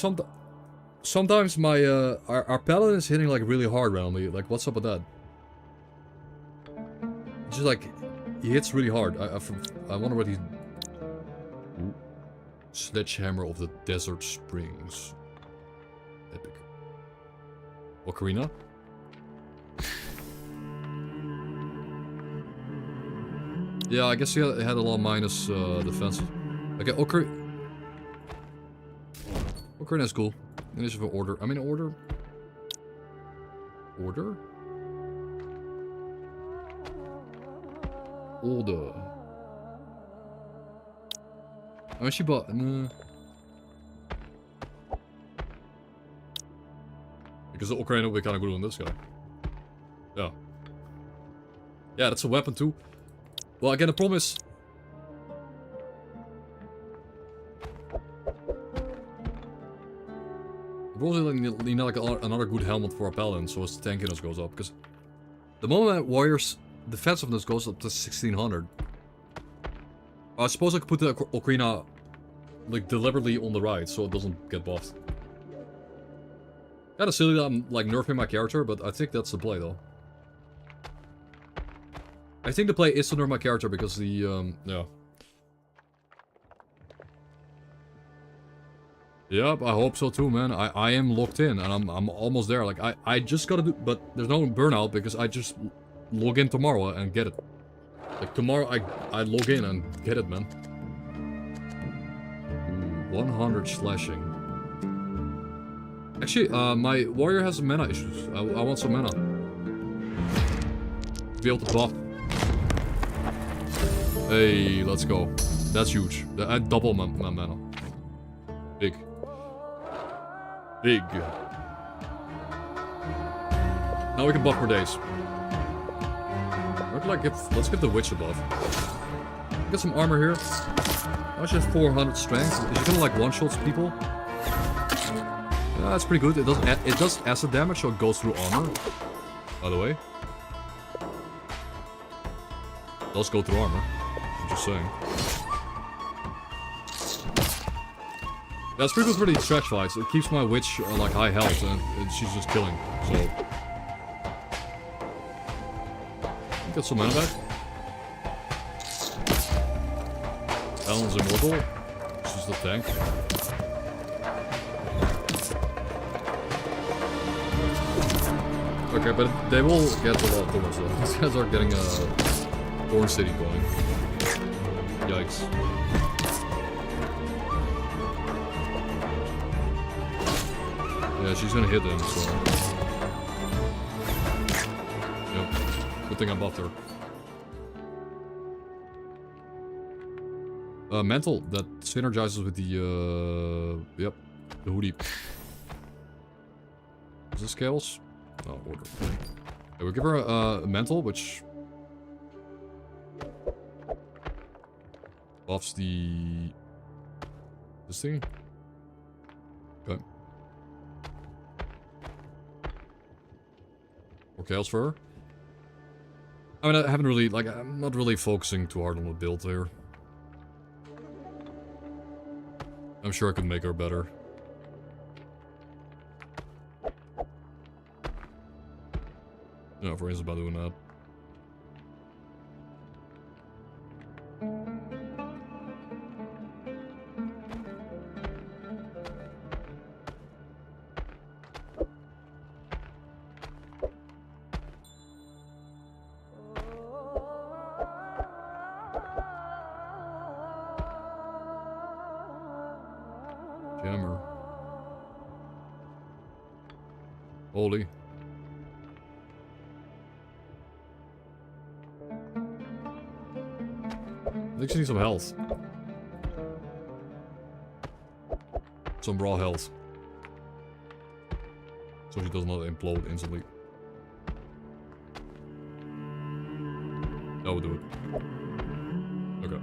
sometimes my our paladin is hitting like really hard randomly. Like, what's up with that? It's just like he hits really hard. I wonder what he's. Ooh. Sledgehammer of the Desert Springs. Epic. Ocarina. Yeah, I guess he had a lot of minus defense. Okay, Ocarina is cool. Initiative order. I mean, order? Order? Order. I mean, she bought... Because the Ocarina will be kind of good on this guy. Yeah. Yeah, that's a weapon too. Well, again, I promise. Probably need like another good helmet for a paladin, so his tankiness goes up. Because the moment warrior's defensiveness goes up to 1600, I suppose I could put the Ocarina like deliberately on the right, so it doesn't get buffed. Kinda silly that I'm like nerfing my character, but I think that's the play though. I think the play is to nerf my character because the, yeah. Yep, I hope so too, man. I am locked in, and I'm almost there. Like, I just gotta do, but there's no burnout because I just log in tomorrow and get it. Like, tomorrow I log in and get it, man. Ooh, 100 slashing. Actually, my warrior has some mana issues. I want some mana. To be able to buff. Hey, let's go. That's huge. I double my mana. Big. Big. Now we can buff for days. Let's get the witch above. Get some armor here. I should have 400 strength. Is she gonna like one-shots people? Yeah, that's pretty good. It does acid damage, so it goes through armor. By the way. It does go through armor. I'm just saying. That's pretty good for the stretch fights. It keeps my witch like high health and she's just killing. So get some mana back. Alan's immortal. She's the tank. Okay, but they will get a lot of damage though. These guys are getting a Orange City going. Yikes. Yeah, she's gonna hit them, so... Yep. Good thing I buffed her. Mental, that synergizes with the, yep, the hoodie. Is this scales? Oh, order. Yeah, we'll give her a mental, which... buffs the... this thing? Okay. More chaos for her. I mean, I haven't really, like, I'm not really focusing too hard on the build here. I'm sure I could make her better. No, for instance, about doing that. Jammer. Holy. I think she needs some health. Some raw health. So she does not implode instantly. That will do it. Okay.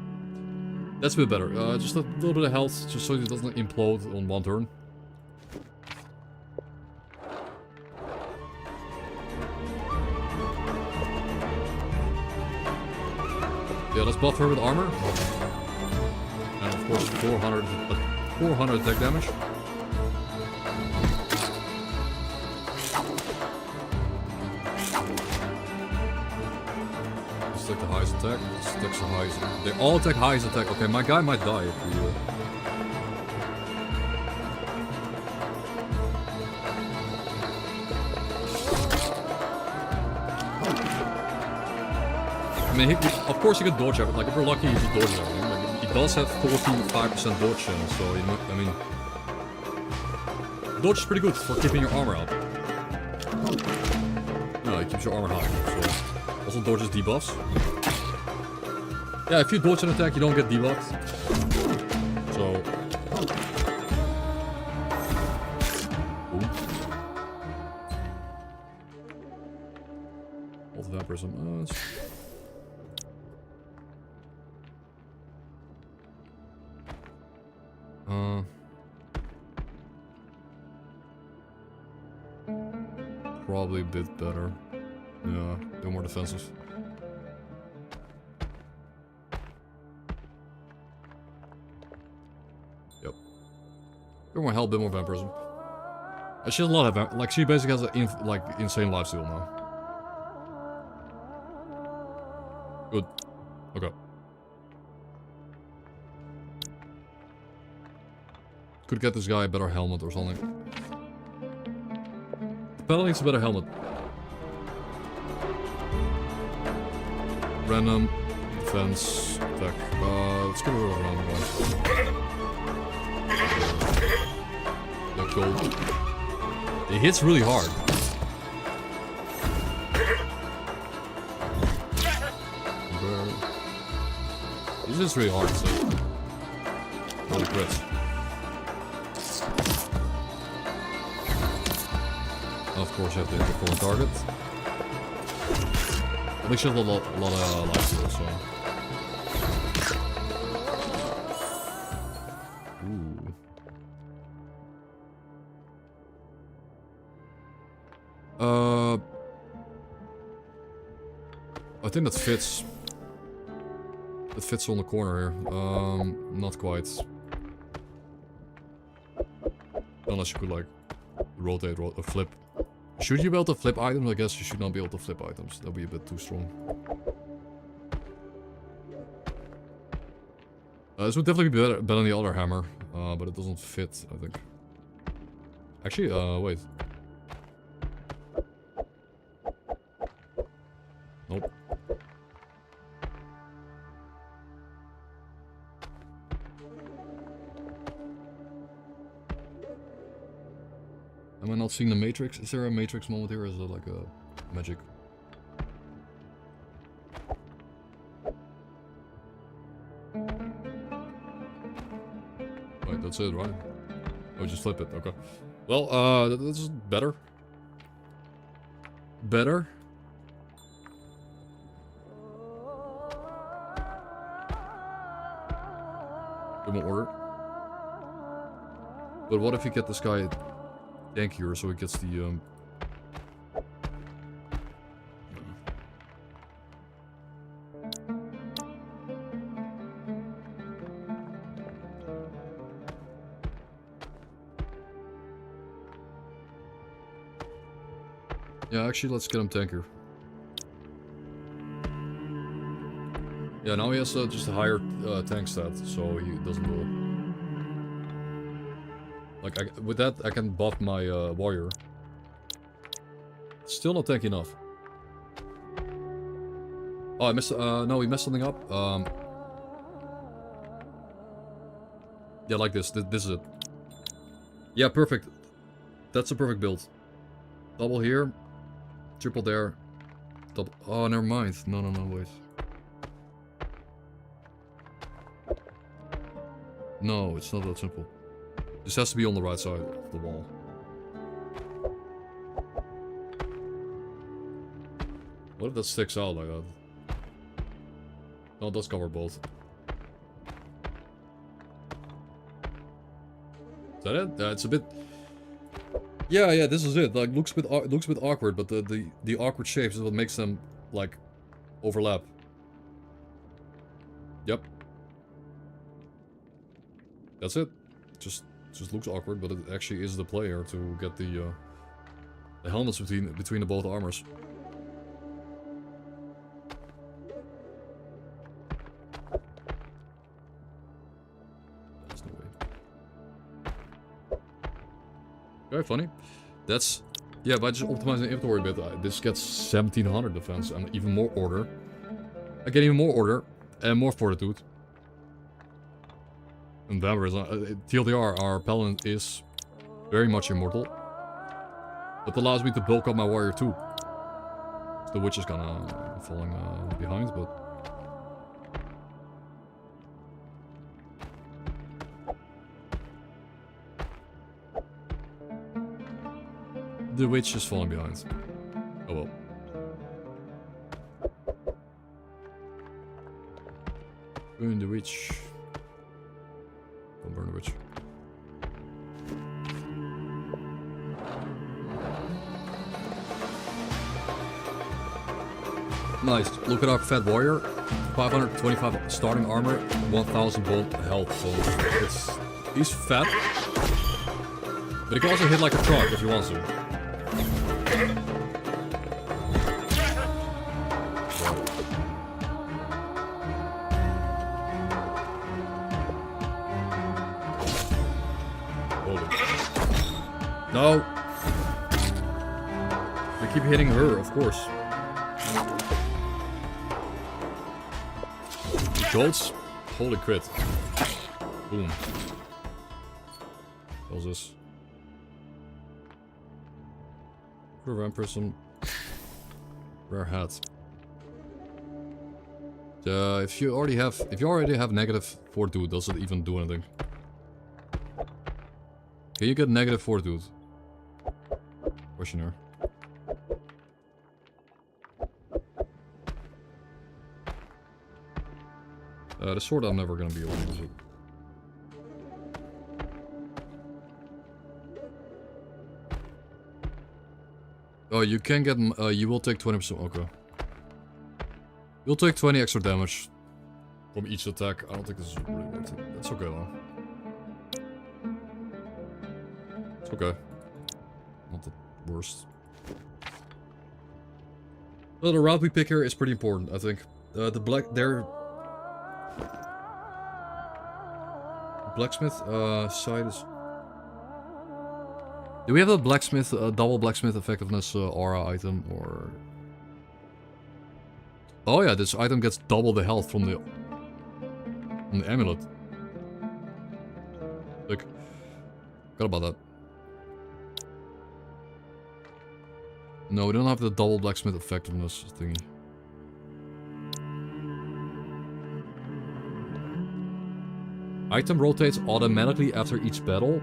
That's a bit better. Just a little bit of health, just so it doesn't implode on one turn. Yeah, let's buff her with armor. And of course 400 attack damage. Let's take the highest attack. Let's take the highest. They all attack highest attack. Okay, my guy might die if we... I mean, of course he can dodge everything. Like, if we're lucky, he just dodges everything. Like, he does have 45% dodge chance, so, you know, I mean... Dodge is pretty good for keeping your armor up. No, it keeps your armor high, so... Also dodges debuffs. Yeah, if you dodge an attack, you don't get debuffed. So... Both vampirism. Probably a bit better. Yeah, they're more defensive. Yep. Bit more health, bit more vampirism. She has a lot of like, she basically has an like insane lifesteal now. Good. Okay. Could get this guy a better helmet or something. Pella needs a better helmet. Random defense attack. Let's give her a random one. Yeah, cool. It hits really hard. This is really hard to say. Holy crits. Of course, you have to hit the forward target. At least you have a lot of life to it, so. Ooh. I think that fits. It fits on the corner here. Not quite. Unless you could like rotate, flip. Should you be able to flip items? I guess you should not be able to flip items. That'll be a bit too strong. This would definitely be better than the other hammer, but it doesn't fit, I think. Actually, wait. Nope. Am I not seeing the Matrix? Is there a Matrix moment here, or is it like a magic? Right, that's it, right? Oh, just flip it, okay. Well, this is better. Better? Give him order. But what if you get this guy tankier so he gets the yeah, actually let's get him tankier. Yeah, now he has just a higher tank stat, so he doesn't go. Like, with that, I can buff my warrior. Still not tanky enough. Oh, I missed. No, we messed something up. Yeah, like this. This is it. Yeah, perfect. That's a perfect build. Double here, triple there. Double. Oh, never mind. No, wait. No, it's not that simple. This has to be on the right side of the wall. What if that sticks out like that? No, it does cover both. Is that it? Yeah, it's a bit... Yeah, this is it. Like, looks a bit awkward, but the awkward shapes is what makes them, like, overlap. Yep. That's it. Just looks awkward, but it actually is the player to get the helmets between the both armors. There's no way. Very funny. That's yeah. By just optimizing the inventory a bit, this gets 1700 defense and even more order. I get even more order and more fortitude. And Vamper is TLDR, our paladin is very much immortal. That allows me to bulk up my warrior too. The witch is kinda falling behind, but... The witch is falling behind. Oh well. Burn the witch. Don't burn the witch. Nice. Look at our fat warrior. 525 starting armor, 1000 gold health. So he's fat, but he can also hit like a truck if he wants to. No. They keep hitting her, of course. Jolts? Holy crit. Boom. What was this? Rare Vampire, some rare hats. If you already have negative fortitude, does it even do anything? Can you get negative fortitude? Questionnaire. The sword I'm never gonna be able to use it. Oh, you can get, you will take 20%, okay. You'll take 20 extra damage from each attack. I don't think this is really worth it. It's okay though. It's okay. Not the worst. Well, the route we pick here is pretty important, I think. The blacksmith side is... Do we have a blacksmith, double blacksmith effectiveness aura item, or... Oh yeah, this item gets double the health from the amulet. Like, forgot about that. No, we don't have the double blacksmith effectiveness thingy. Item rotates automatically after each battle.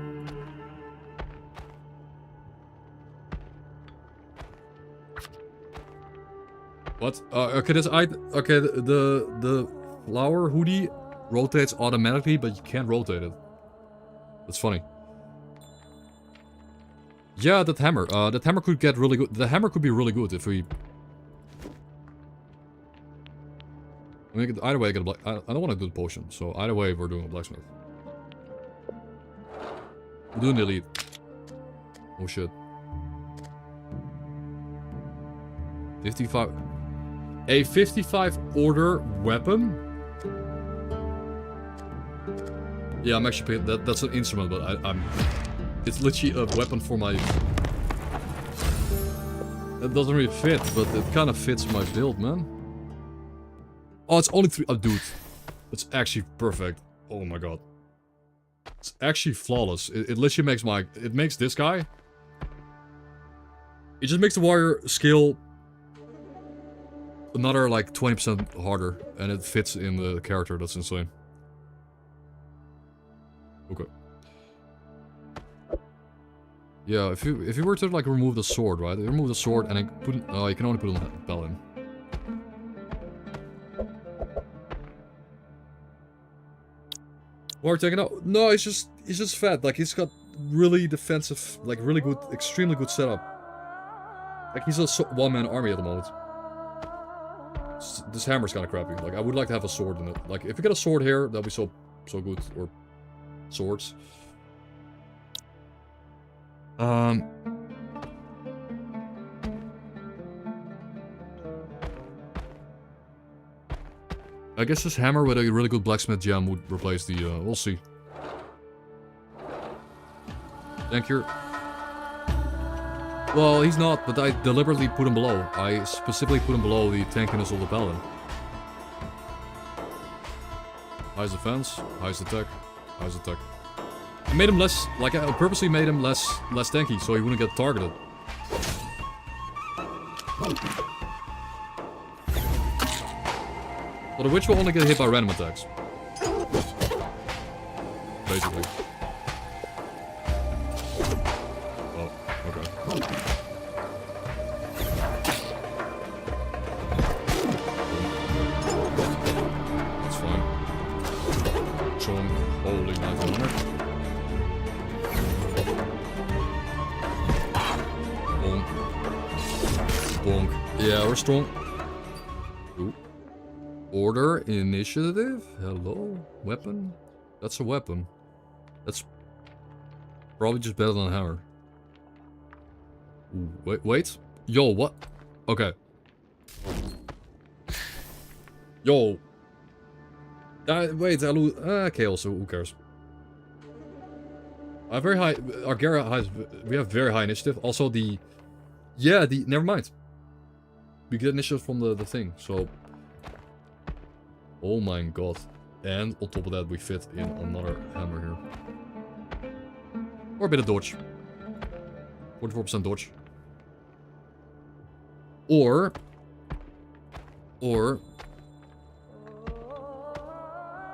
What? Okay, okay, the flower hoodie rotates automatically, but you can't rotate it. That's funny. Yeah, that hammer. That hammer could get really good. The hammer could be really good if we... I mean, either way, I don't want to do the potion, so either way, we're doing a blacksmith. We're doing the elite. Oh shit. 55... A 55 order weapon? Yeah, I'm actually paying, that's an instrument, but I'm... It's literally a weapon for my... It doesn't really fit, but it kind of fits my build, man. Oh, it's only 3... Oh, dude. It's actually perfect. Oh my god. It's actually flawless. It literally makes my... It makes this guy... It just makes the warrior skill... Another, like, 20% harder. And it fits in the character. That's insane. Okay. Yeah, if you were to, like, remove the sword, right? You remove the sword and then put... Oh, you can only put a bell in. Or taking out... No, he's just fat. Like, he's got really defensive... Like, really good... Extremely good setup. Like, he's a one-man army at the moment. This hammer's kind of crappy. Like, I would like to have a sword in it. Like, if you get a sword here, that'd be so good. Or swords. I guess this hammer with a really good blacksmith gem would replace the, we'll see. Thank you. Well, he's not, but I deliberately put him below. I specifically put him below the tankiness of the paladin. Highest defense, highest attack, highest attack. I made him less, like I purposely made him less tanky so he wouldn't get targeted. So the witch will only get hit by random attacks. Basically. Oh, okay. That's fine. Show him holy 1900. Bonk. Bonk. Yeah, we're strong. Ooh. Order, initiative, hello, weapon. That's a weapon. That's probably just better than a hammer. Ooh, wait. Yo, what? Okay. Yo. Wait, I lose. Okay, also, who cares? I have very high. Argera has. We have very high initiative. Also, the. Yeah, the. Never mind. We get initiative from the thing, so. Oh my god. And on top of that, we fit in another hammer here. Or a bit of dodge. 44% dodge. Or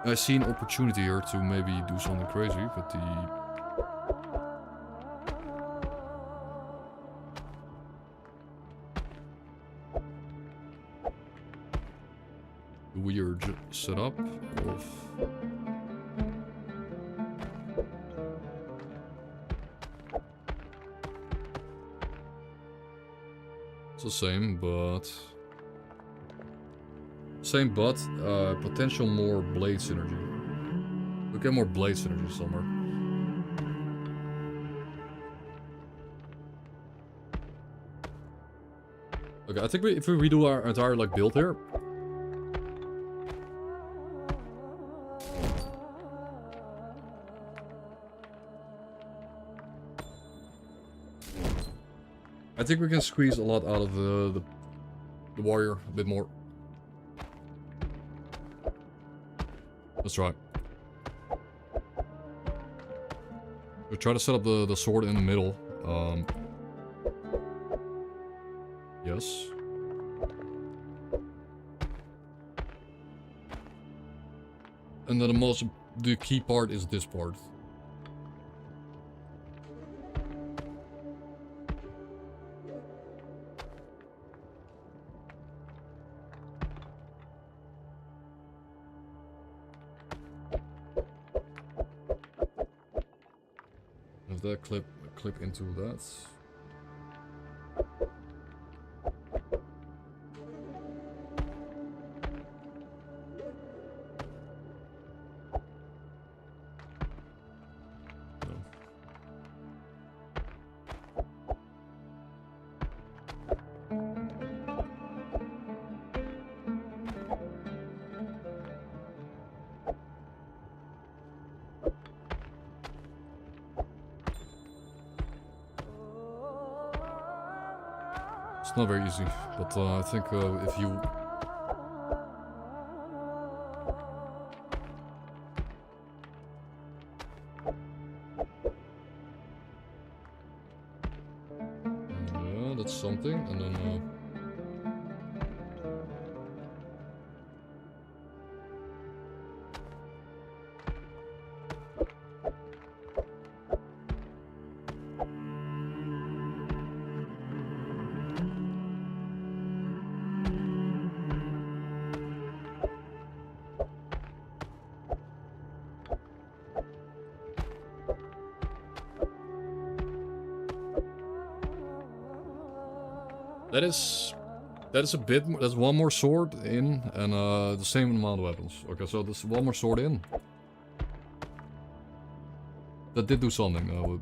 I see an opportunity here to maybe do something crazy with the... weird setup of... It's the same, but... potential more blade synergy. We'll get more blade synergy somewhere. Okay, I think if we redo our entire like build here. I think we can squeeze a lot out of the warrior a bit more. Let's try. We'll try to set up the sword in the middle. Yes. And then the key part is this part. Have that clip into that. It's not very easy, but I think if you... yeah, that's something, and then... That is a bit. That's one more sword in, and the same amount of weapons. Okay, so there's one more sword in. That did do something.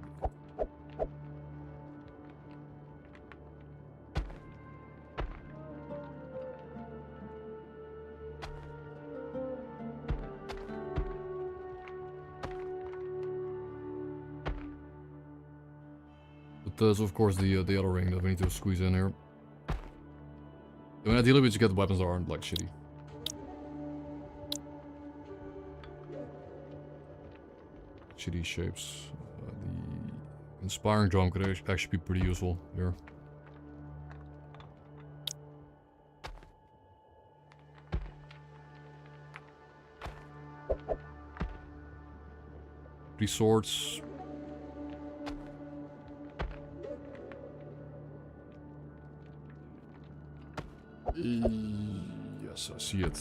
But there's of course the other ring that we need to squeeze in here. I mean, ideally we just get the weapons that aren't like shitty. Shitty shapes. The inspiring drum could actually be pretty useful here. Three swords. Yes, I see it.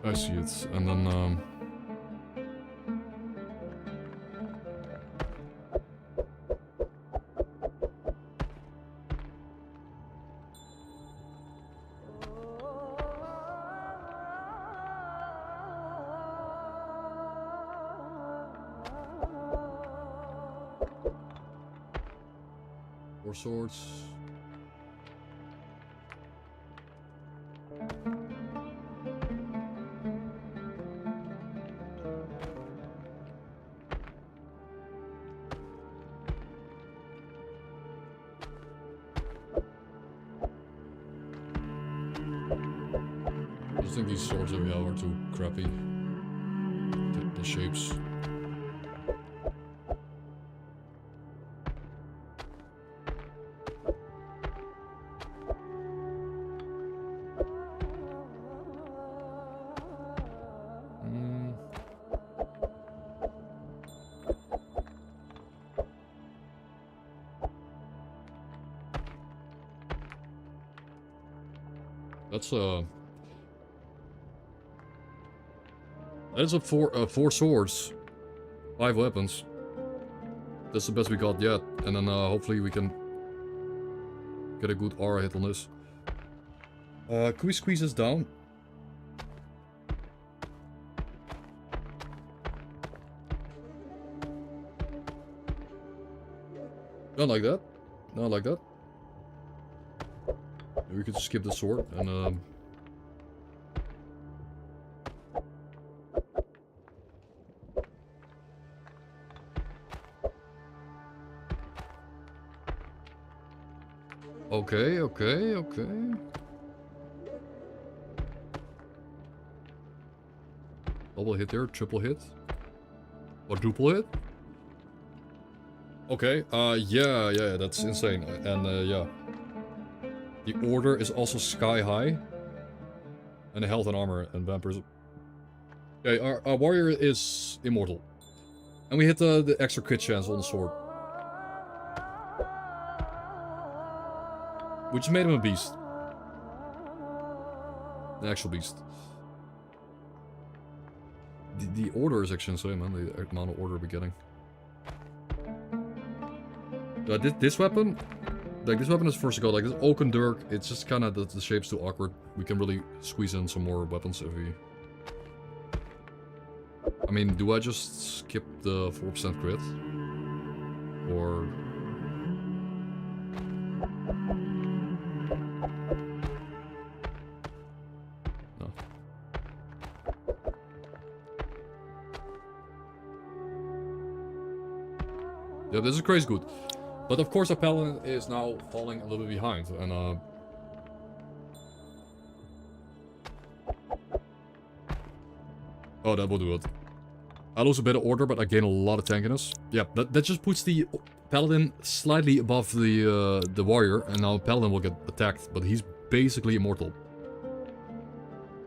I see it, and then four swords. I just think these swords that we have are too crappy. The shapes. That's that is a 4 swords, 5 weapons. That's the best we got yet, and then hopefully we can get a good aura hit on this. Can we squeeze this down? Not like that. Not like that. Maybe we could just skip the sword and okay, okay, okay. Double hit there, triple hit. Quadruple hit. Okay, yeah, that's insane. And yeah. The order is also sky high. And the health and armor and vampires. Okay, our warrior is immortal. And we hit the extra crit chance on the sword. Which made him a beast. An actual beast. The order is actually insane, man. The amount of order we're getting. This weapon, like this weapon is first to go. Like this S.T.A.L.K.E.R, it's just kind of the shape's too awkward. We can really squeeze in some more weapons if we. I mean, do I just skip the 4% crit, or? No. Yeah, this is crazy good. But of course, our paladin is now falling a little bit behind, and oh, that will do it. I lose a bit of order, but I gain a lot of tankiness. Yeah, that just puts the paladin slightly above the warrior, and now paladin will get attacked, but he's basically immortal.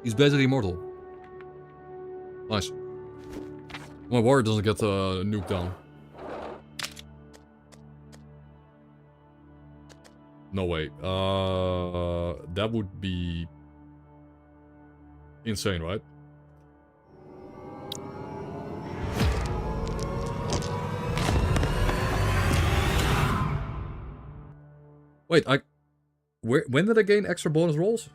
He's basically immortal. Nice. My warrior doesn't get nuked down. No way. That would be insane, right? Wait, when did I gain extra bonus rolls?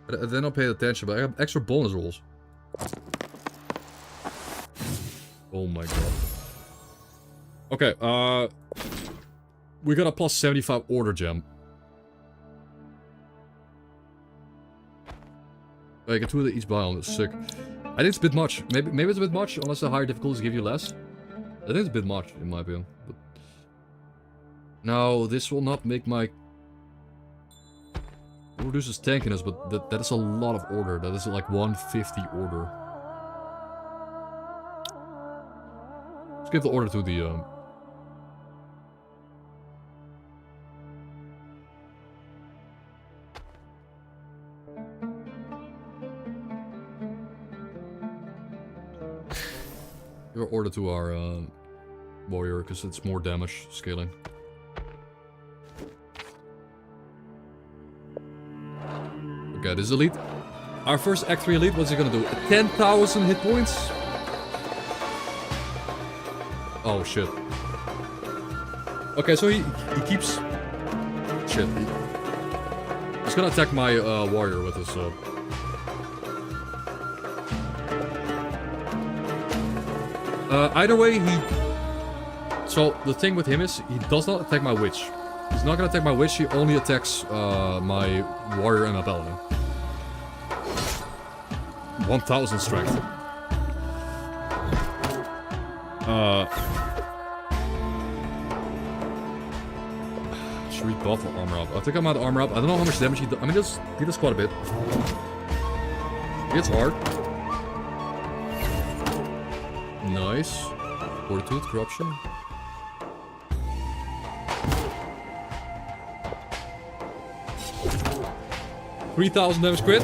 I did not pay attention, but I have extra bonus rolls. Oh my god. Okay, we got a plus 75 order gem. I get 2 of each biome, that's sick. I think it's a bit much. Maybe it's a bit much, unless the higher difficulties give you less. I think it's a bit much, in my opinion. But now, this will not make my... It reduces tankiness, but that is a lot of order. That is like 150 order. Let's give the order to the... Give order to our warrior, because it's more damage scaling. Okay, this is elite. Our first Act 3 elite, what's he gonna do? 10,000 hit points? Oh shit. Okay, so he keeps... Shit. He's gonna attack my warrior with his... either way, So, the thing with him is, he does not attack my witch. He's not gonna attack my witch, he only attacks my warrior and my paladin. 1000 strength. Should we buff the armor up? I think I'm out of armor up. I don't know how much damage he does. I mean, he does quite a bit. It's hard. Nice. Fortitude, corruption. $3,000 damage crit.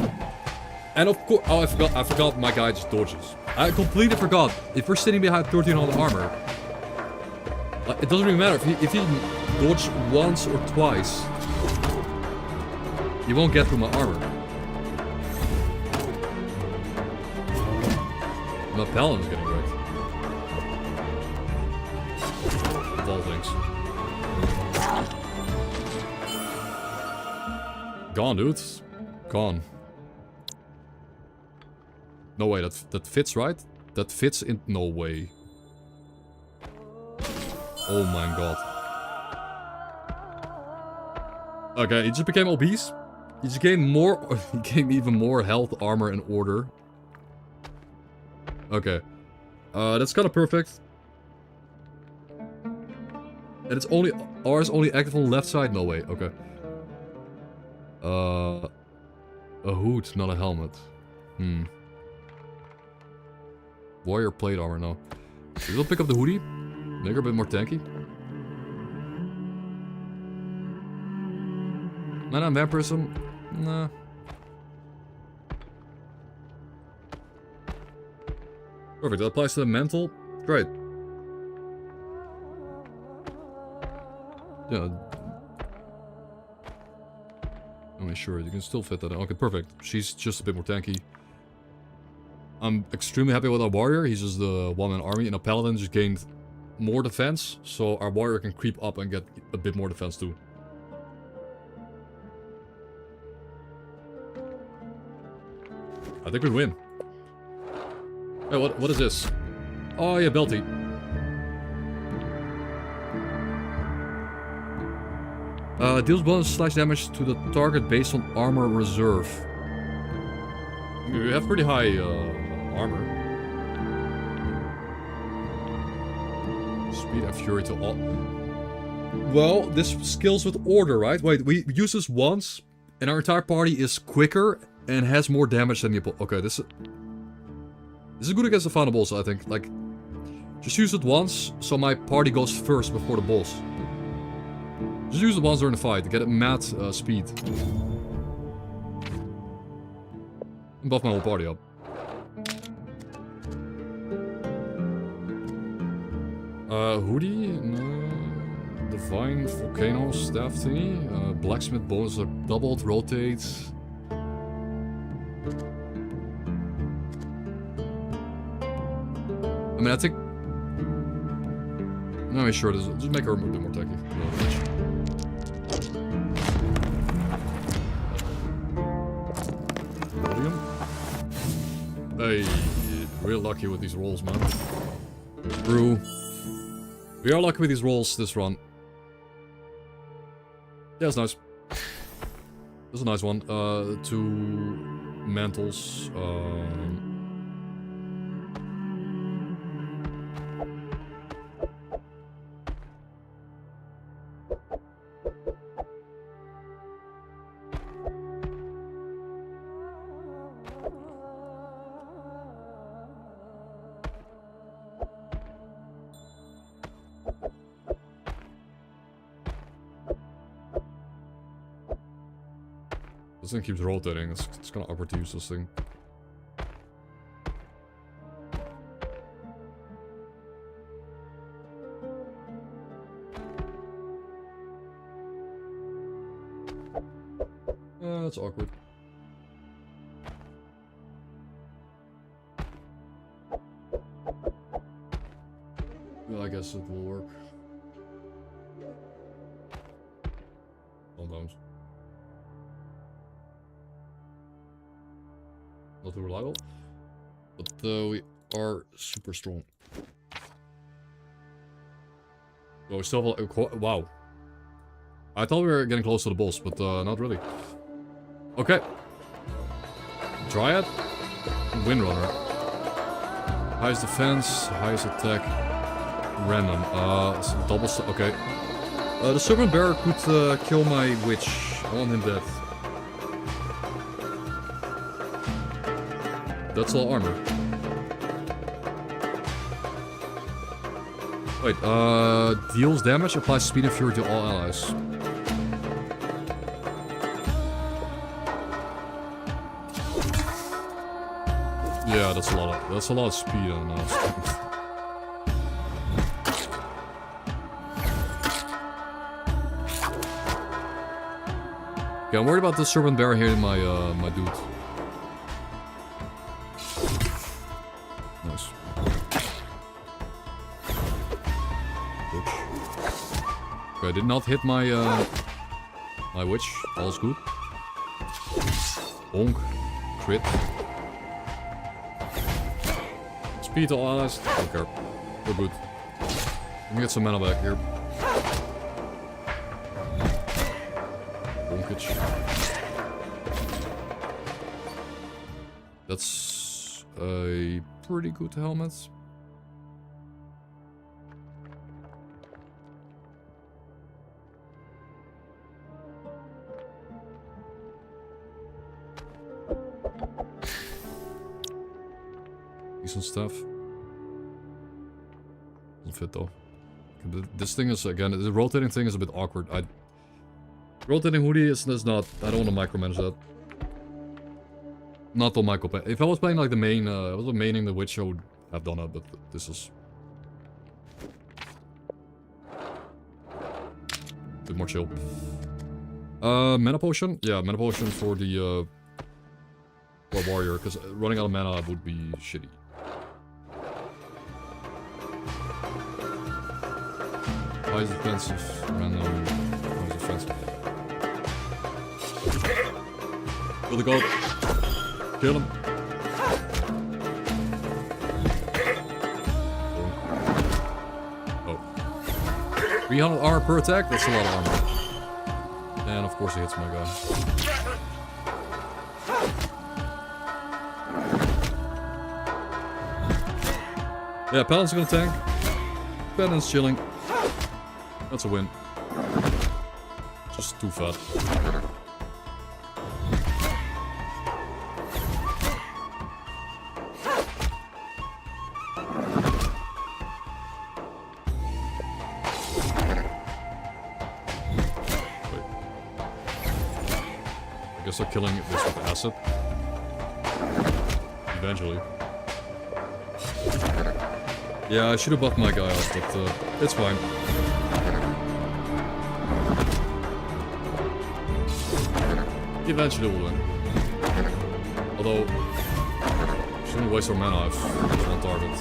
And of course, oh, I forgot my guy just dodges. I completely forgot. If we're sitting behind 1300 armor, it doesn't really matter if he dodge once or twice. You won't get through my armor. My paladin's getting wrecked. Of all things. Gone, dude. Gone. No way, that fits, right? That fits in... No way. Oh my god. Okay, he just became obese. He just gained more... He gained even more health, armor, and order. Okay. That's kind of perfect. And it's only... R is only active on the left side? No way, okay. A hood, not a helmet. Warrior plate armor, no. We'll pick up the hoodie. Make her a bit more tanky. Mana and vampirism? Nah. Perfect, that applies to the mantle. Great. Yeah. I'm not sure, you can still fit that in. Okay, perfect. She's just a bit more tanky. I'm extremely happy with our warrior. He's just the one-man army, and our paladin just gained more defense, so our warrior can creep up and get a bit more defense too. I think we win. Hey, what is this? Oh yeah, Belty. Deals bonus slash damage to the target based on armor reserve. We have pretty high armor. Speed and fury to all. Well, this scales with order, right? Wait, we use this once, and our entire party is quicker and has more damage than the opponent. Okay, this is good against the final boss, I think. Like, just use it once, so my party goes first before the boss. Just use it once during the fight to get it mad speed. And buff my whole party up. Hoodie? No. Divine Volcano Staff thingy. Blacksmith bonus are doubled, rotates. I mean, I think... No, I'm sure. Just make her a bit more techy. Hey, we're lucky with these rolls, man. True. We are lucky with these rolls this run. Yeah, it's nice. That's a nice one. 2 mantles. This thing keeps rotating. It's kind of awkward to use this thing. That's awkward. Well, I guess it will work. Sometimes. Not too reliable, but we are super strong. Oh, we still have a... Wow. I thought we were getting close to the boss, but not really. Okay. Dryad. Windrunner. Highest defense, highest attack. Random. Double... Okay. The Serpent Bearer could kill my witch. I want him dead. That's all armor. Wait, deals damage, applies speed and fury to all allies. Yeah, that's a lot of speed on us. Okay, I'm worried about the serpent bear here in my my dude. Nice. Witch. Okay, I did not hit my my witch. All's good. Bonk. Crit. Speed to allies. Don't care. We're good. Let me get some mana back here. Bonkage. That's a pretty good helmet. Decent stuff. Doesn't fit though. This thing is, again, the rotating thing is a bit awkward. Rotating hoodie is not, I don't want to micromanage that. Not on my copy. If I was playing like the main, I was maining the witch, I would have done it, but this is a bit more chill. Mana potion? Yeah, mana potion for the warrior, because running out of mana would be shitty. High is defensive, random, high is offensive. Kill the god. Kill him. Oh. 300 armor per attack? That's a lot of armor. And of course he hits my guy. Yeah, Paladin's gonna tank. Paladin's chilling. That's a win. Just too fat. I guess I'm killing this with acid. Eventually. Yeah, I should have buffed my guy out, but it's fine. Eventually we'll win. Although, shouldn't waste our mana if it's on target.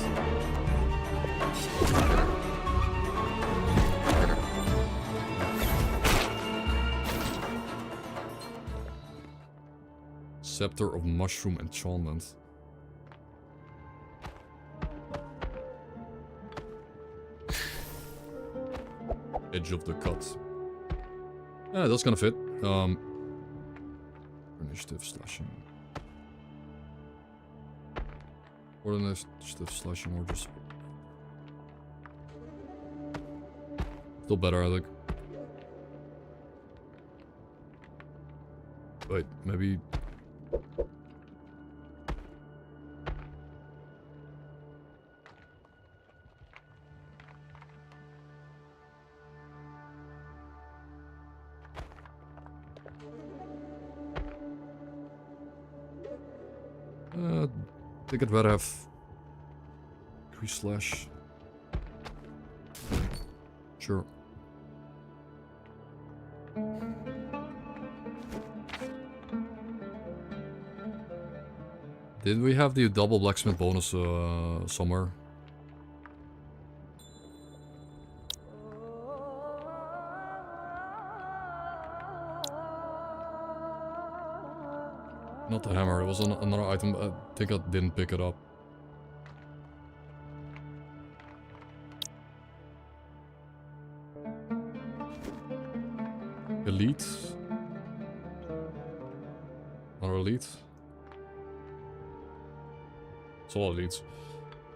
Scepter of Mushroom Enchantment. Edge of the cut. Yeah, that's gonna fit. Initiative slashing. Or initiative slashing, or just still better, I think. Wait, maybe. I think I'd rather have increase slash. Sure. Did we have the double blacksmith bonus somewhere? Not the hammer, it was another item. I think I didn't pick it up. Elite? Another elite? It's all elites.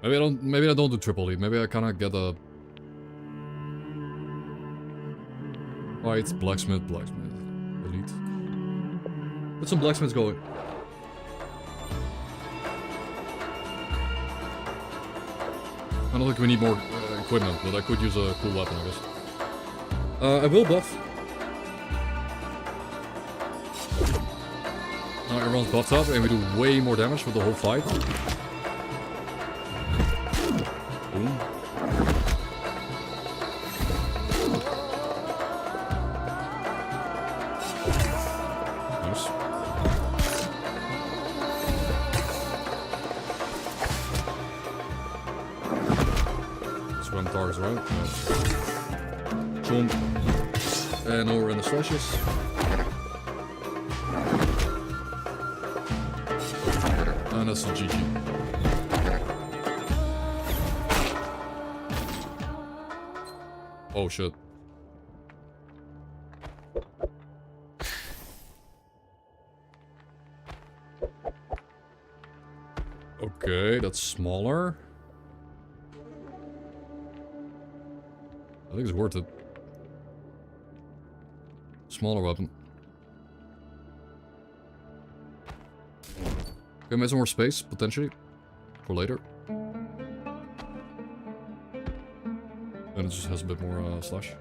Maybe I don't do triple elite. Maybe I kinda get a right, blacksmith, elite. Get some blacksmiths going. I don't think we need more equipment, but I could use a cool weapon, I guess. I will buff. Now everyone's buffed up and we do way more damage with the whole fight. Boom. the targets, right? No. Chomp. And over in the slashes. And that's a GG. Oh shit. Okay, that's smaller. I think it's worth it. Smaller weapon. Okay, maybe some more space, potentially. For later. And it just has a bit more slash.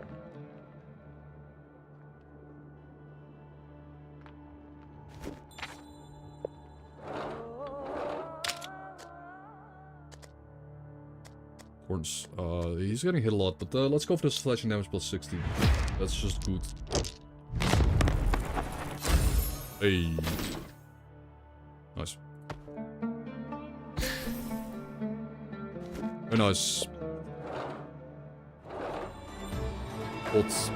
He's getting hit a lot, but let's go for the slashing damage plus 60. That's just good. Hey. Nice. Very nice.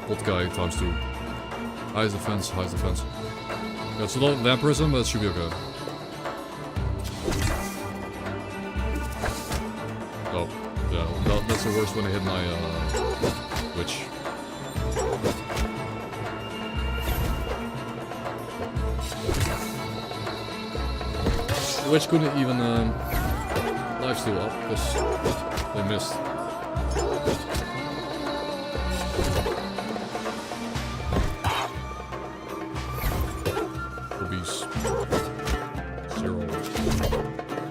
Bot guy times 2. Highest defense, highest defense. Yeah, it's a lot of vampirism, but it should be okay. Oh, yeah, that's the worst when I hit my witch. Witch couldn't even lifesteal up because they missed. Obese. 0.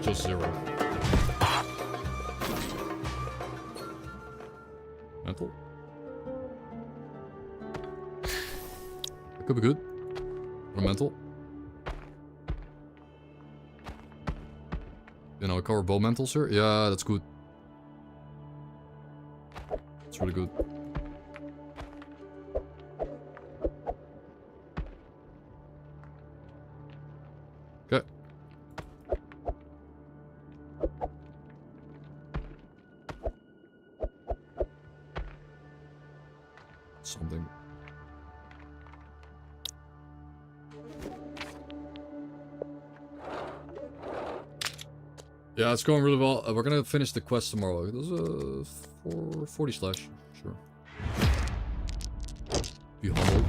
Just 0. Mental. That could be good. Or mental. You know, cover bow mentals here. Yeah, that's good. It's really good. Okay. Something. Yeah, it's going really well. We're gonna finish the quest tomorrow. There's a 40 slash. Sure. Be humble.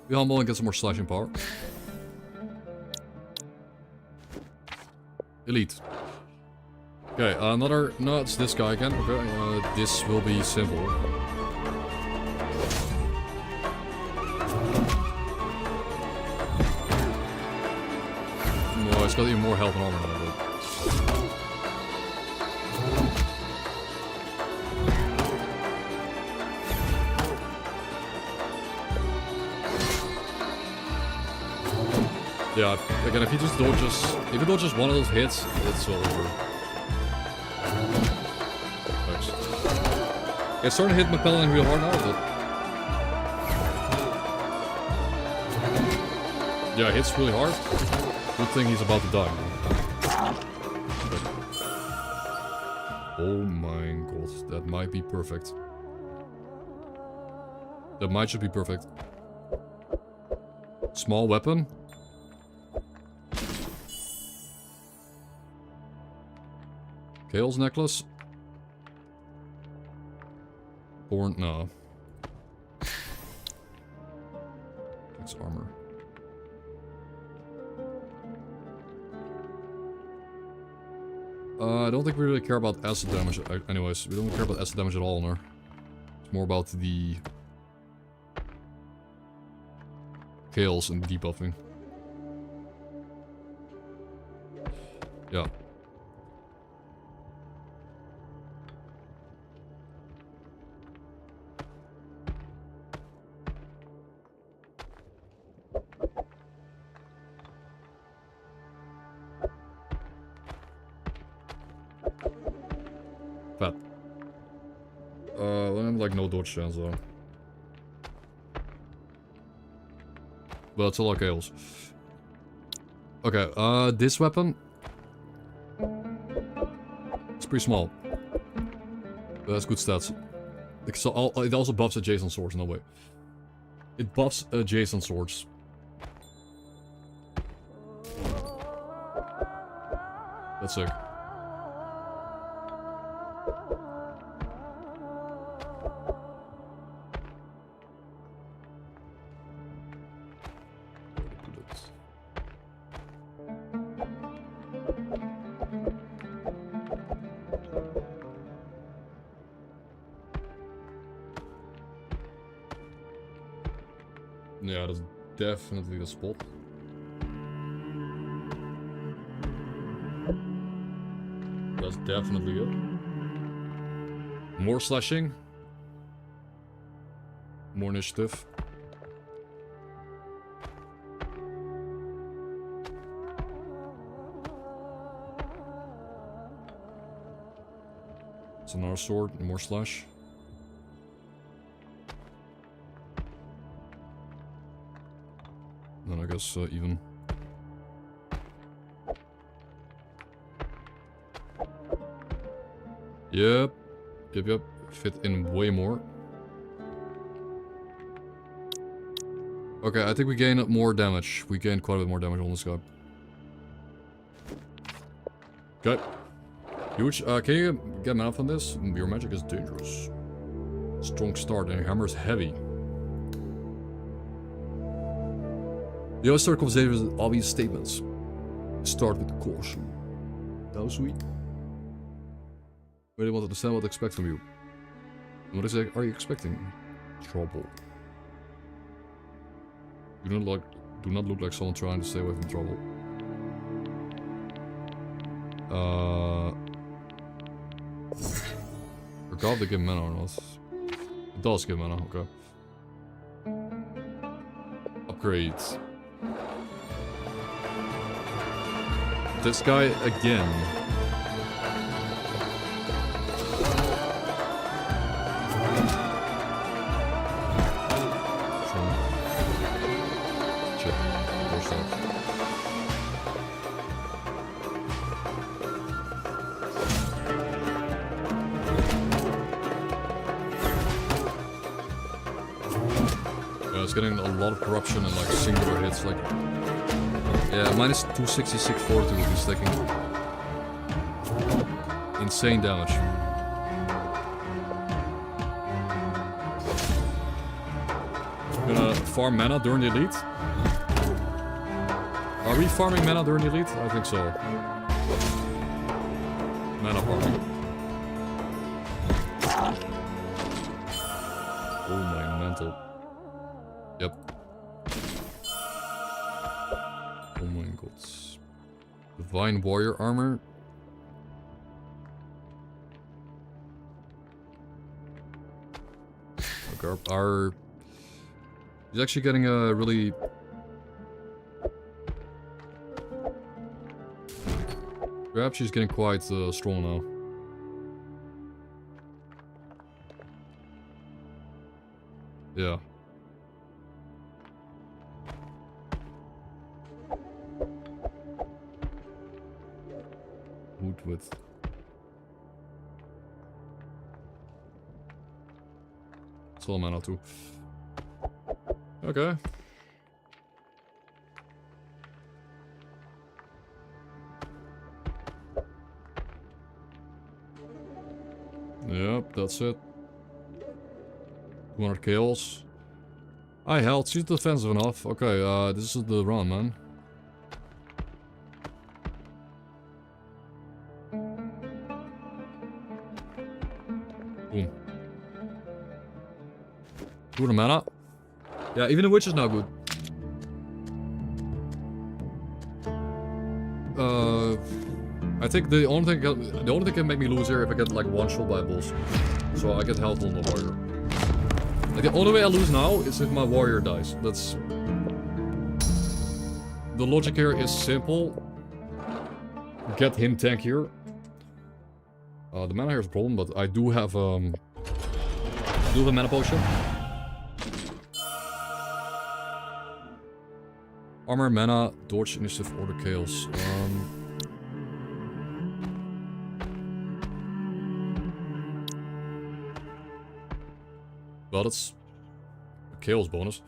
Be humble and get some more slashing power. Elite. Okay, another... No, it's this guy again. Okay, this will be simple. No, it's got even more health and armor now, but... Yeah, again, if you just dodge one of those hits, it's all over. Thanks. Yeah, it's starting to hit McPellan real hard now, but... Yeah, it hits really hard. Good thing he's about to die. Oh my god, that might be perfect. That might should be perfect. Small weapon. Kale's necklace. Born, no. It's armor. I don't think we really care about acid damage. Anyways, we don't care about acid damage at all in her. It's more about the Kales and debuffing. Yeah. Fat. Like no dodge chance though. But it's a lot of chaos. Okay, this weapon. It's pretty small. But that's good stats. So it also buffs adjacent swords, no way. It buffs adjacent swords. That's sick. Yeah, that's definitely the spot. That's definitely it. More slashing. More initiative. It's another sword, more slash. Then I guess even. Yep. Yep. Fit in way more. Okay, I think we gain more damage. We gained quite a bit more damage on this guy. Okay. Huge. Can you get mana from this? Your magic is dangerous. Strong start and your hammer is heavy. You always start conversations with obvious statements. Start with caution. That was sweet. Really want to understand what to expect from you. What are you expecting? Trouble. Do not look like someone trying to stay away from trouble. Forgot if they give mana or not. It does give mana, okay. Upgrades. This guy again. Getting a lot of corruption and like singular hits, like yeah, minus 266 fortitude will be sticking. Insane damage. Gonna farm mana during the elite. Are we farming mana during the elite? I think so. Mana farming. Oh my mental. Yep. Oh my god. Divine warrior armor. Okay, he's actually getting a really perhaps she's getting quite strong now. Yeah. With soul mana too. Okay. Yep, that's it. 200 kills. I held. She's defensive enough. Okay, this is the run, man. Boom. 200 mana. Yeah, even the witch is now good. I think the only thing can make me lose here if I get like one shot by a boss. So I get health on the warrior. Like the only way I lose now is if my warrior dies. That's the logic here is simple. Get him tankier. The mana here is a problem, but I do have a mana potion. Armor, mana, dodge, initiative, order, chaos. Well, it's a chaos bonus.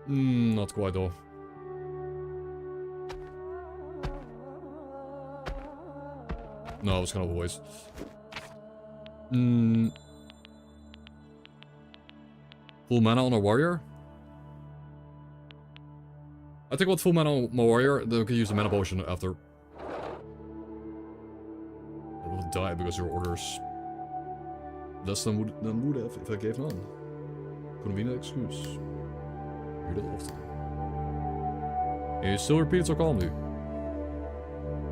Not quite though. No, it's kind of a waste. Full mana on a warrior? I think with full mana on my warrior, then we can use the mana potion after. I will die because your orders less than would have if I gave none. Convenient excuse. Hear that often. And you still repeat it so calmly.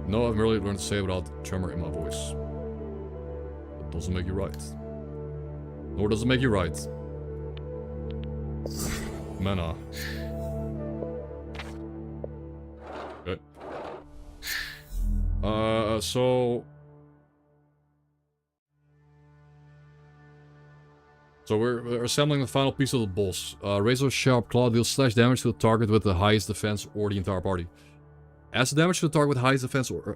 No, I've merely learned to say it without tremor in my voice. That doesn't make you right. Nor does it make you right. Mana. Okay. So we're assembling the final piece of the boss. Razor Sharp Claw deals slash damage to the target with the highest defense or the entire party. Adds damage to the target with highest defense or...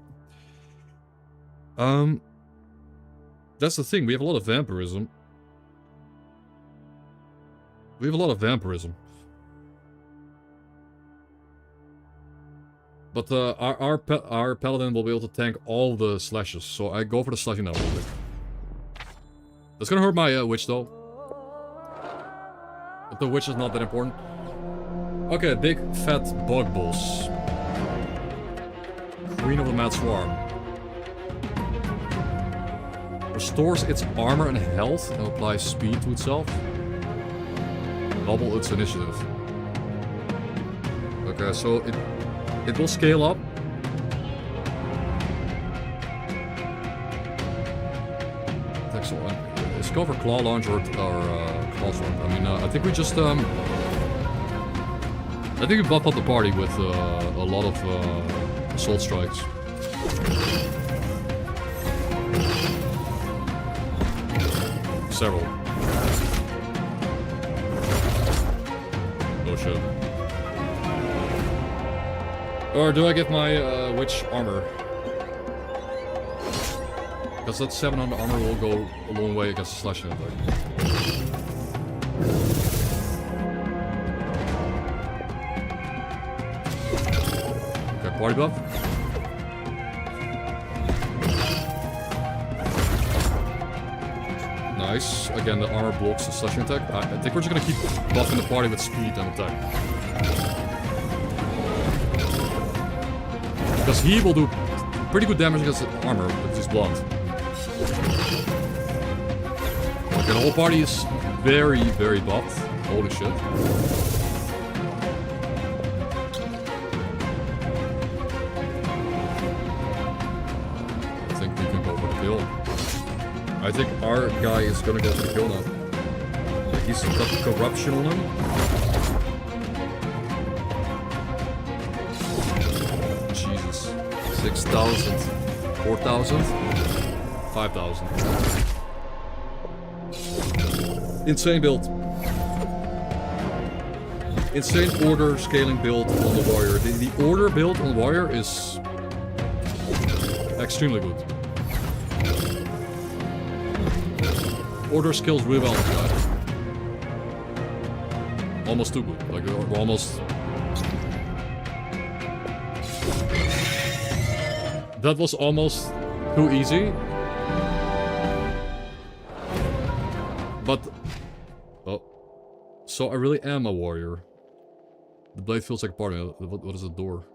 That's the thing, we have a lot of vampirism. But our paladin will be able to tank all the slashes, so I go for the slashing now real quick. That's gonna hurt my witch though. But the witch is not that important. Okay, big fat bug boss. Queen of the Mad Swarm. Restores its armor and health and applies speed to itself. Double its initiative. Okay, so it will scale up. Excellent. It's cover claw launch or claw sword. I mean, I think we just I think we buff up the party with a lot of assault strikes. Several. Oh shit. Or do I get my witch armor? Because that 7 on the armor will go a long way against the slashing attack. Okay, party buff. Nice. Again, the armor blocks the slashing attack. I think we're just gonna keep buffing the party with speed and attack. Because he will do pretty good damage against the armor with his blunt. Okay, the whole party is very, very buffed. Holy shit. I think we can go for the kill. I think our guy is gonna go for the kill now. Like he's got corruption on him. Jesus. 6,000. 4,000. 5,000. Insane build. Insane order scaling build on the warrior. The order build on the warrior is extremely good. Order scales really well on this guy. Almost too good. Like, almost... That was almost too easy. But... Oh. So I really am a warrior. The blade feels like a part of me. What is the door?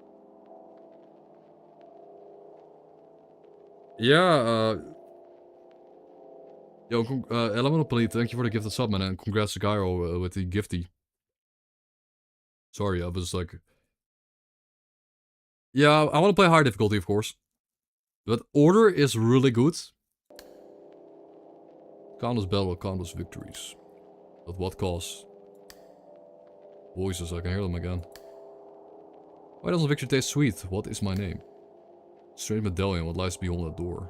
Yeah, Yo, Elemental Plate, thank you for the gifted sub, man, and congrats to Gyro with the gifty. Sorry, I was like... Yeah, I want to play higher difficulty, of course. But Order is really good. Countless battle, countless victories. At what cost? Voices, I can hear them again. Why doesn't victory taste sweet? What is my name? Strange medallion, what lies beyond that door?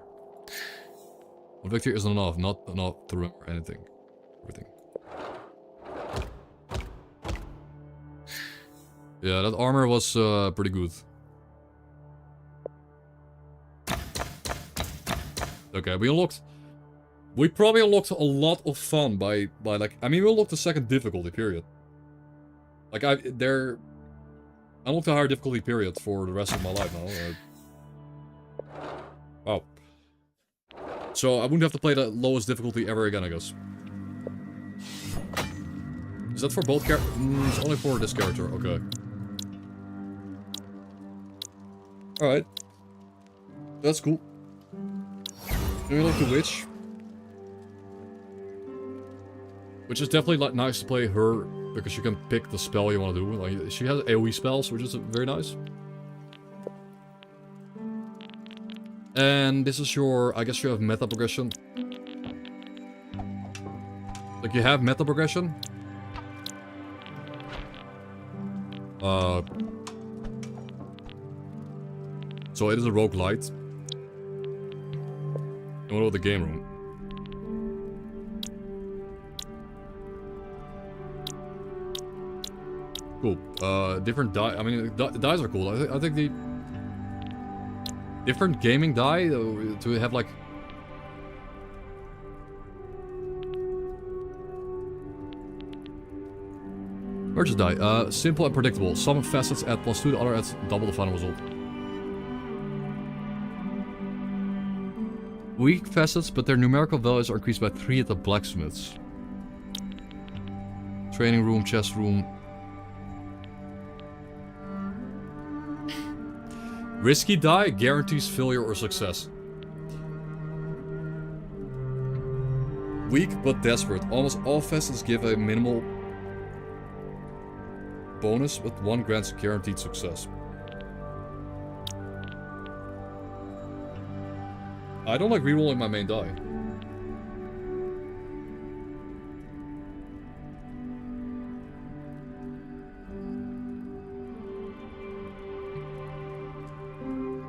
One victory isn't enough, not enough to remember anything. Everything. Yeah, that armor was pretty good. Okay, we unlocked We probably unlocked a lot of fun by like, I mean, we unlocked the second difficulty period. Like, I unlocked a higher difficulty period for the rest of my life now. Wow. So I wouldn't have to play the lowest difficulty ever again, I guess. Is that for both characters? It's only for this character, okay. Alright. That's cool. Then we look to Witch. Which is definitely like nice to play her, because you can pick the spell you want to do. Like, she has AoE spells, which is very nice. And this is your, I guess you have meta progression. Like, you have meta progression. So it is a roguelite. And what about the game room? Cool. Different die. I mean, dies are cool. I think the different gaming die to have like. Merchant die. Simple and predictable. Some facets add +2, the other adds double the final result. Weak facets, but their numerical values are increased by 3 at the blacksmiths. Training room, chest room. Risky die guarantees failure or success. Weak but desperate. Almost all facets give a minimal bonus, but 1 grants guaranteed success. I don't like rerolling my main die.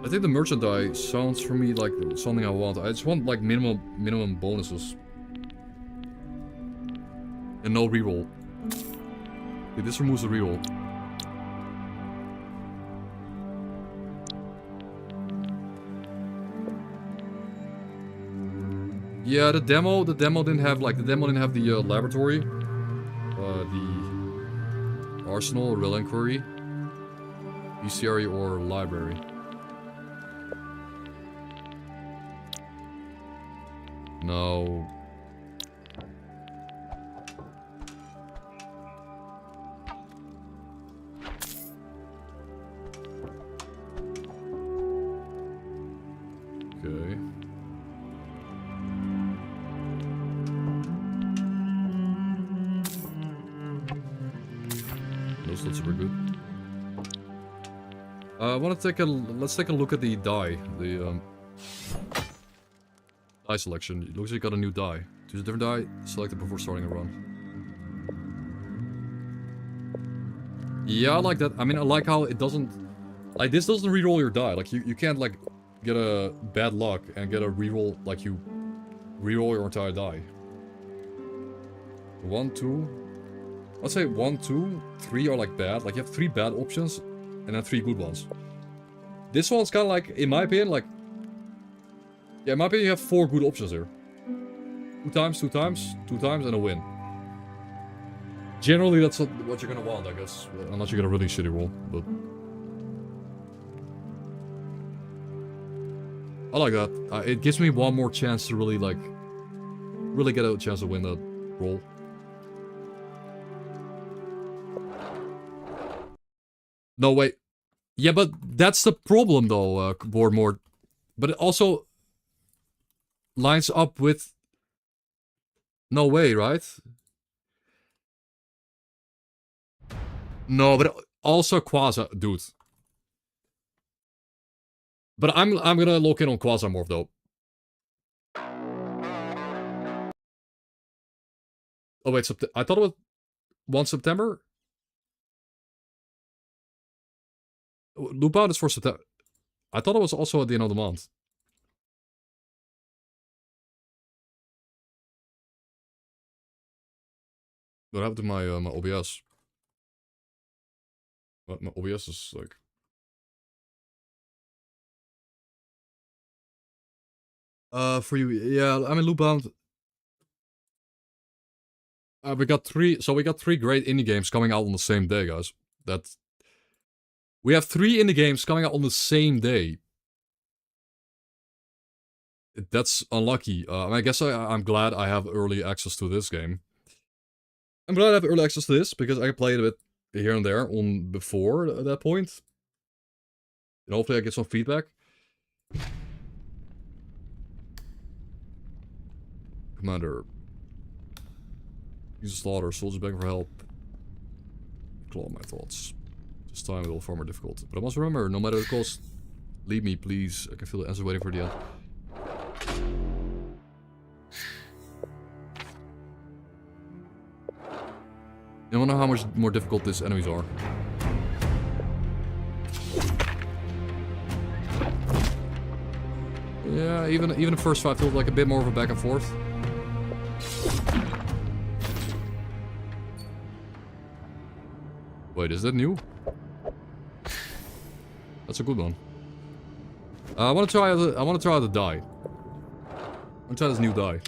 I think the merchant die sounds for me like something I want. I just want like minimum bonuses. And no reroll. Okay, this removes the reroll. Yeah, the demo didn't have the laboratory, the arsenal, reliquary, bestiary, or library. No. Okay. Those look super good. I want to let's take a look at the die. The die selection. It looks like you got a new die. Choose a different die, select it before starting a run. Yeah, I like that. I mean, I like how it doesn't... Like, this doesn't reroll your die. Like, you can't, like, get a bad luck and get a reroll, like, you reroll your entire die. 1, 2... Let's say 1, 2, 3 are, like, bad. Like, you have 3 bad options and then 3 good ones. This one's kind of like, in my opinion, like... Yeah, in my opinion, you have 4 good options here. 2 times, 2 times, 2 times, and a win. Generally, that's what you're gonna want, I guess. Unless you get a really shitty roll, but... I like that. It gives me one more chance to really, like... Really get a chance to win that roll. No, wait. Yeah, but that's the problem, though, Boardmore. But it also... lines up with... No way, right? No, but also Quasi, dude. But I'm gonna look in on Quasimorph though. Oh wait, I thought it was 1 September. Loop out is for September. I thought it was also at the end of the month. What happened to my my OBS? What, my OBS is like... For you, yeah, I mean, Loopbound, We got three great indie games coming out on the same day, guys. We have 3 indie games coming out on the same day. That's unlucky. I guess I'm glad I have early access to this game. I'm glad I have early access to this because I can play it a bit here and there on before that point. And hopefully I get some feedback. Commander. Use a slaughter, soldiers begging for help. Claw my thoughts. This time it will far more difficult. But I must remember, no matter the cost, leave me, please. I can feel the answer waiting for the end. I don't know how much more difficult these enemies are. Yeah, even the first 5 feels like a bit more of a back and forth. Wait, is that new? That's a good one. I want to try the die. I want to try this new die.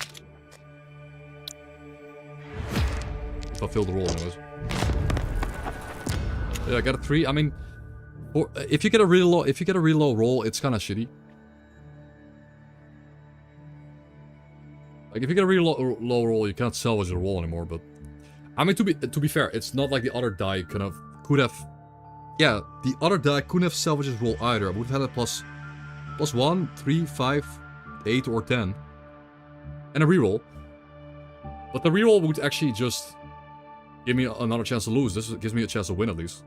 If I fail the roll, anyways. Yeah, I got a 3. I mean, if you get a really low roll, it's kind of shitty. Like if you get a really low roll, you can't salvage the roll anymore. But I mean, to be fair, it's not like the other die could have. Yeah, the other die couldn't have salvaged his roll either. I would have had a plus 1, 3, 5, 8, or 10, and a reroll. But the reroll would actually just give me another chance to lose. This gives me a chance to win at least.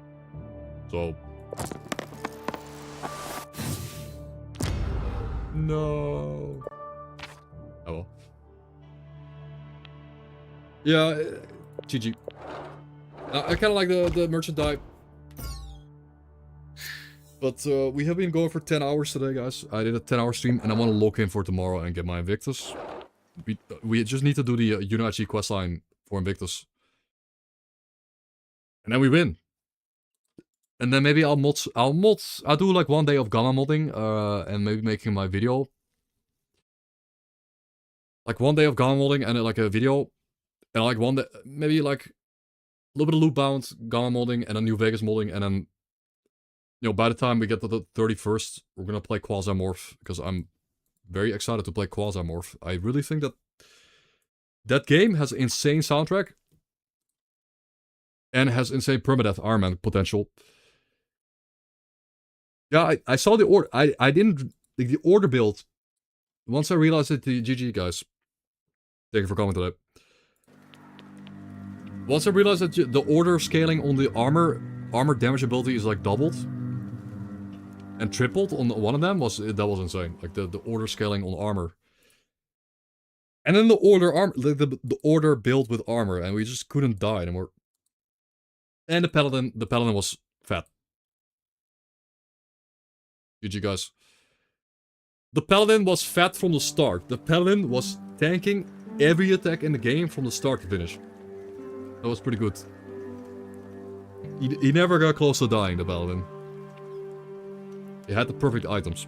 So. No. Oh well. Yeah, GG. I kind of like the merchant die. But we have been going for 10 hours today, guys. I did a 10-hour stream, and I want to lock in for tomorrow and get my Invictus. We just need to do the Unichi questline for Invictus. And then we win. And then maybe I'll do like 1 day of gamma modding, and maybe making my video. Like 1 day of gamma modding and like a video. And like 1 day, maybe like a little bit of loot bound, gamma modding, and then New Vegas modding, and then, you know, by the time we get to the 31st, we're gonna play Quasimorph, because I'm very excited to play Quasimorph. I really think that game has insane soundtrack, and has insane Permadeath Iron Man potential. Yeah, I saw the order. I didn't like the order build. Once I realized it, the GG guys. Thank you for coming today. Once I realized that the order scaling on the armor damage ability is like doubled and tripled on one of them, that was insane. Like the order scaling on armor. And then the order build with armor, and we just couldn't die anymore. And the paladin was fat. GG guys. The paladin was fat from the start. The paladin was tanking every attack in the game from the start to finish. That was pretty good. He never got close to dying, the paladin. He had the perfect items.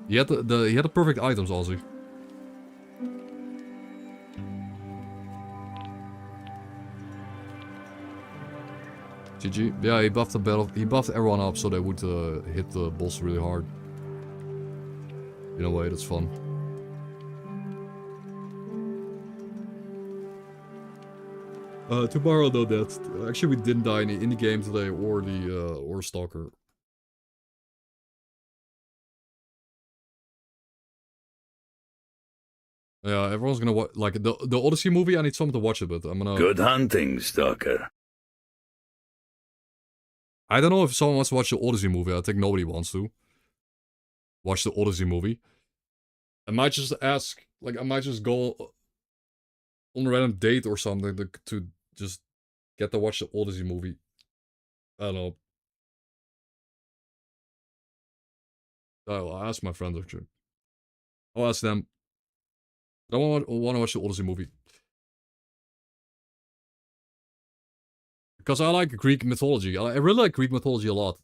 He had the perfect items, Ozzy. GG. Yeah, he buffed the battle. He buffed everyone up so they would hit the boss really hard. In a way, that's fun. Tomorrow though, that actually we didn't die in the game today, or S.T.A.L.K.E.R. Yeah, everyone's gonna watch like the Odyssey movie. I need someone to watch it, but I'm gonna. Good hunting, S.T.A.L.K.E.R. I don't know if someone wants to watch the Odyssey movie. I think nobody wants to watch the Odyssey movie. I might just ask, like, I might just go on a random date or something to just get to watch the Odyssey movie. I don't know. I'll ask my friends actually. I'll ask them. I want to watch the Odyssey movie. Because I like Greek mythology. I really like Greek mythology a lot.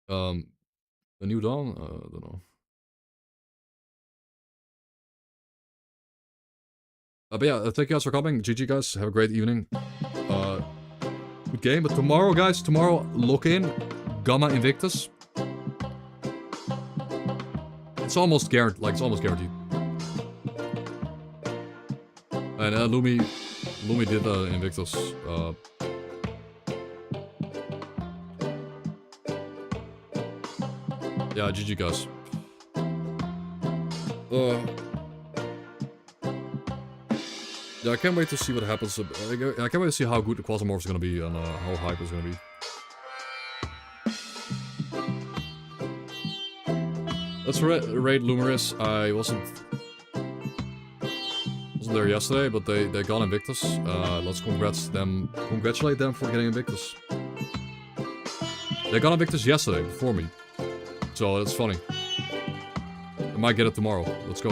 A New Dawn? I don't know. But yeah, thank you guys for coming. GG guys, have a great evening. Good game, but tomorrow guys, lock in Gamma Invictus. It's almost guaranteed, like it's almost guaranteed. And Lumi did Invictus. Yeah, GG guys. Yeah, I can't wait to see what happens. I can't wait to see how good the Quasimorph is gonna be and how hype it's gonna be. Let's raid Lumeris. I wasn't there yesterday, but they got Invictus. Let's congratulate them for getting Invictus. They got Invictus yesterday before me, so that's funny. I might get it tomorrow. Let's go.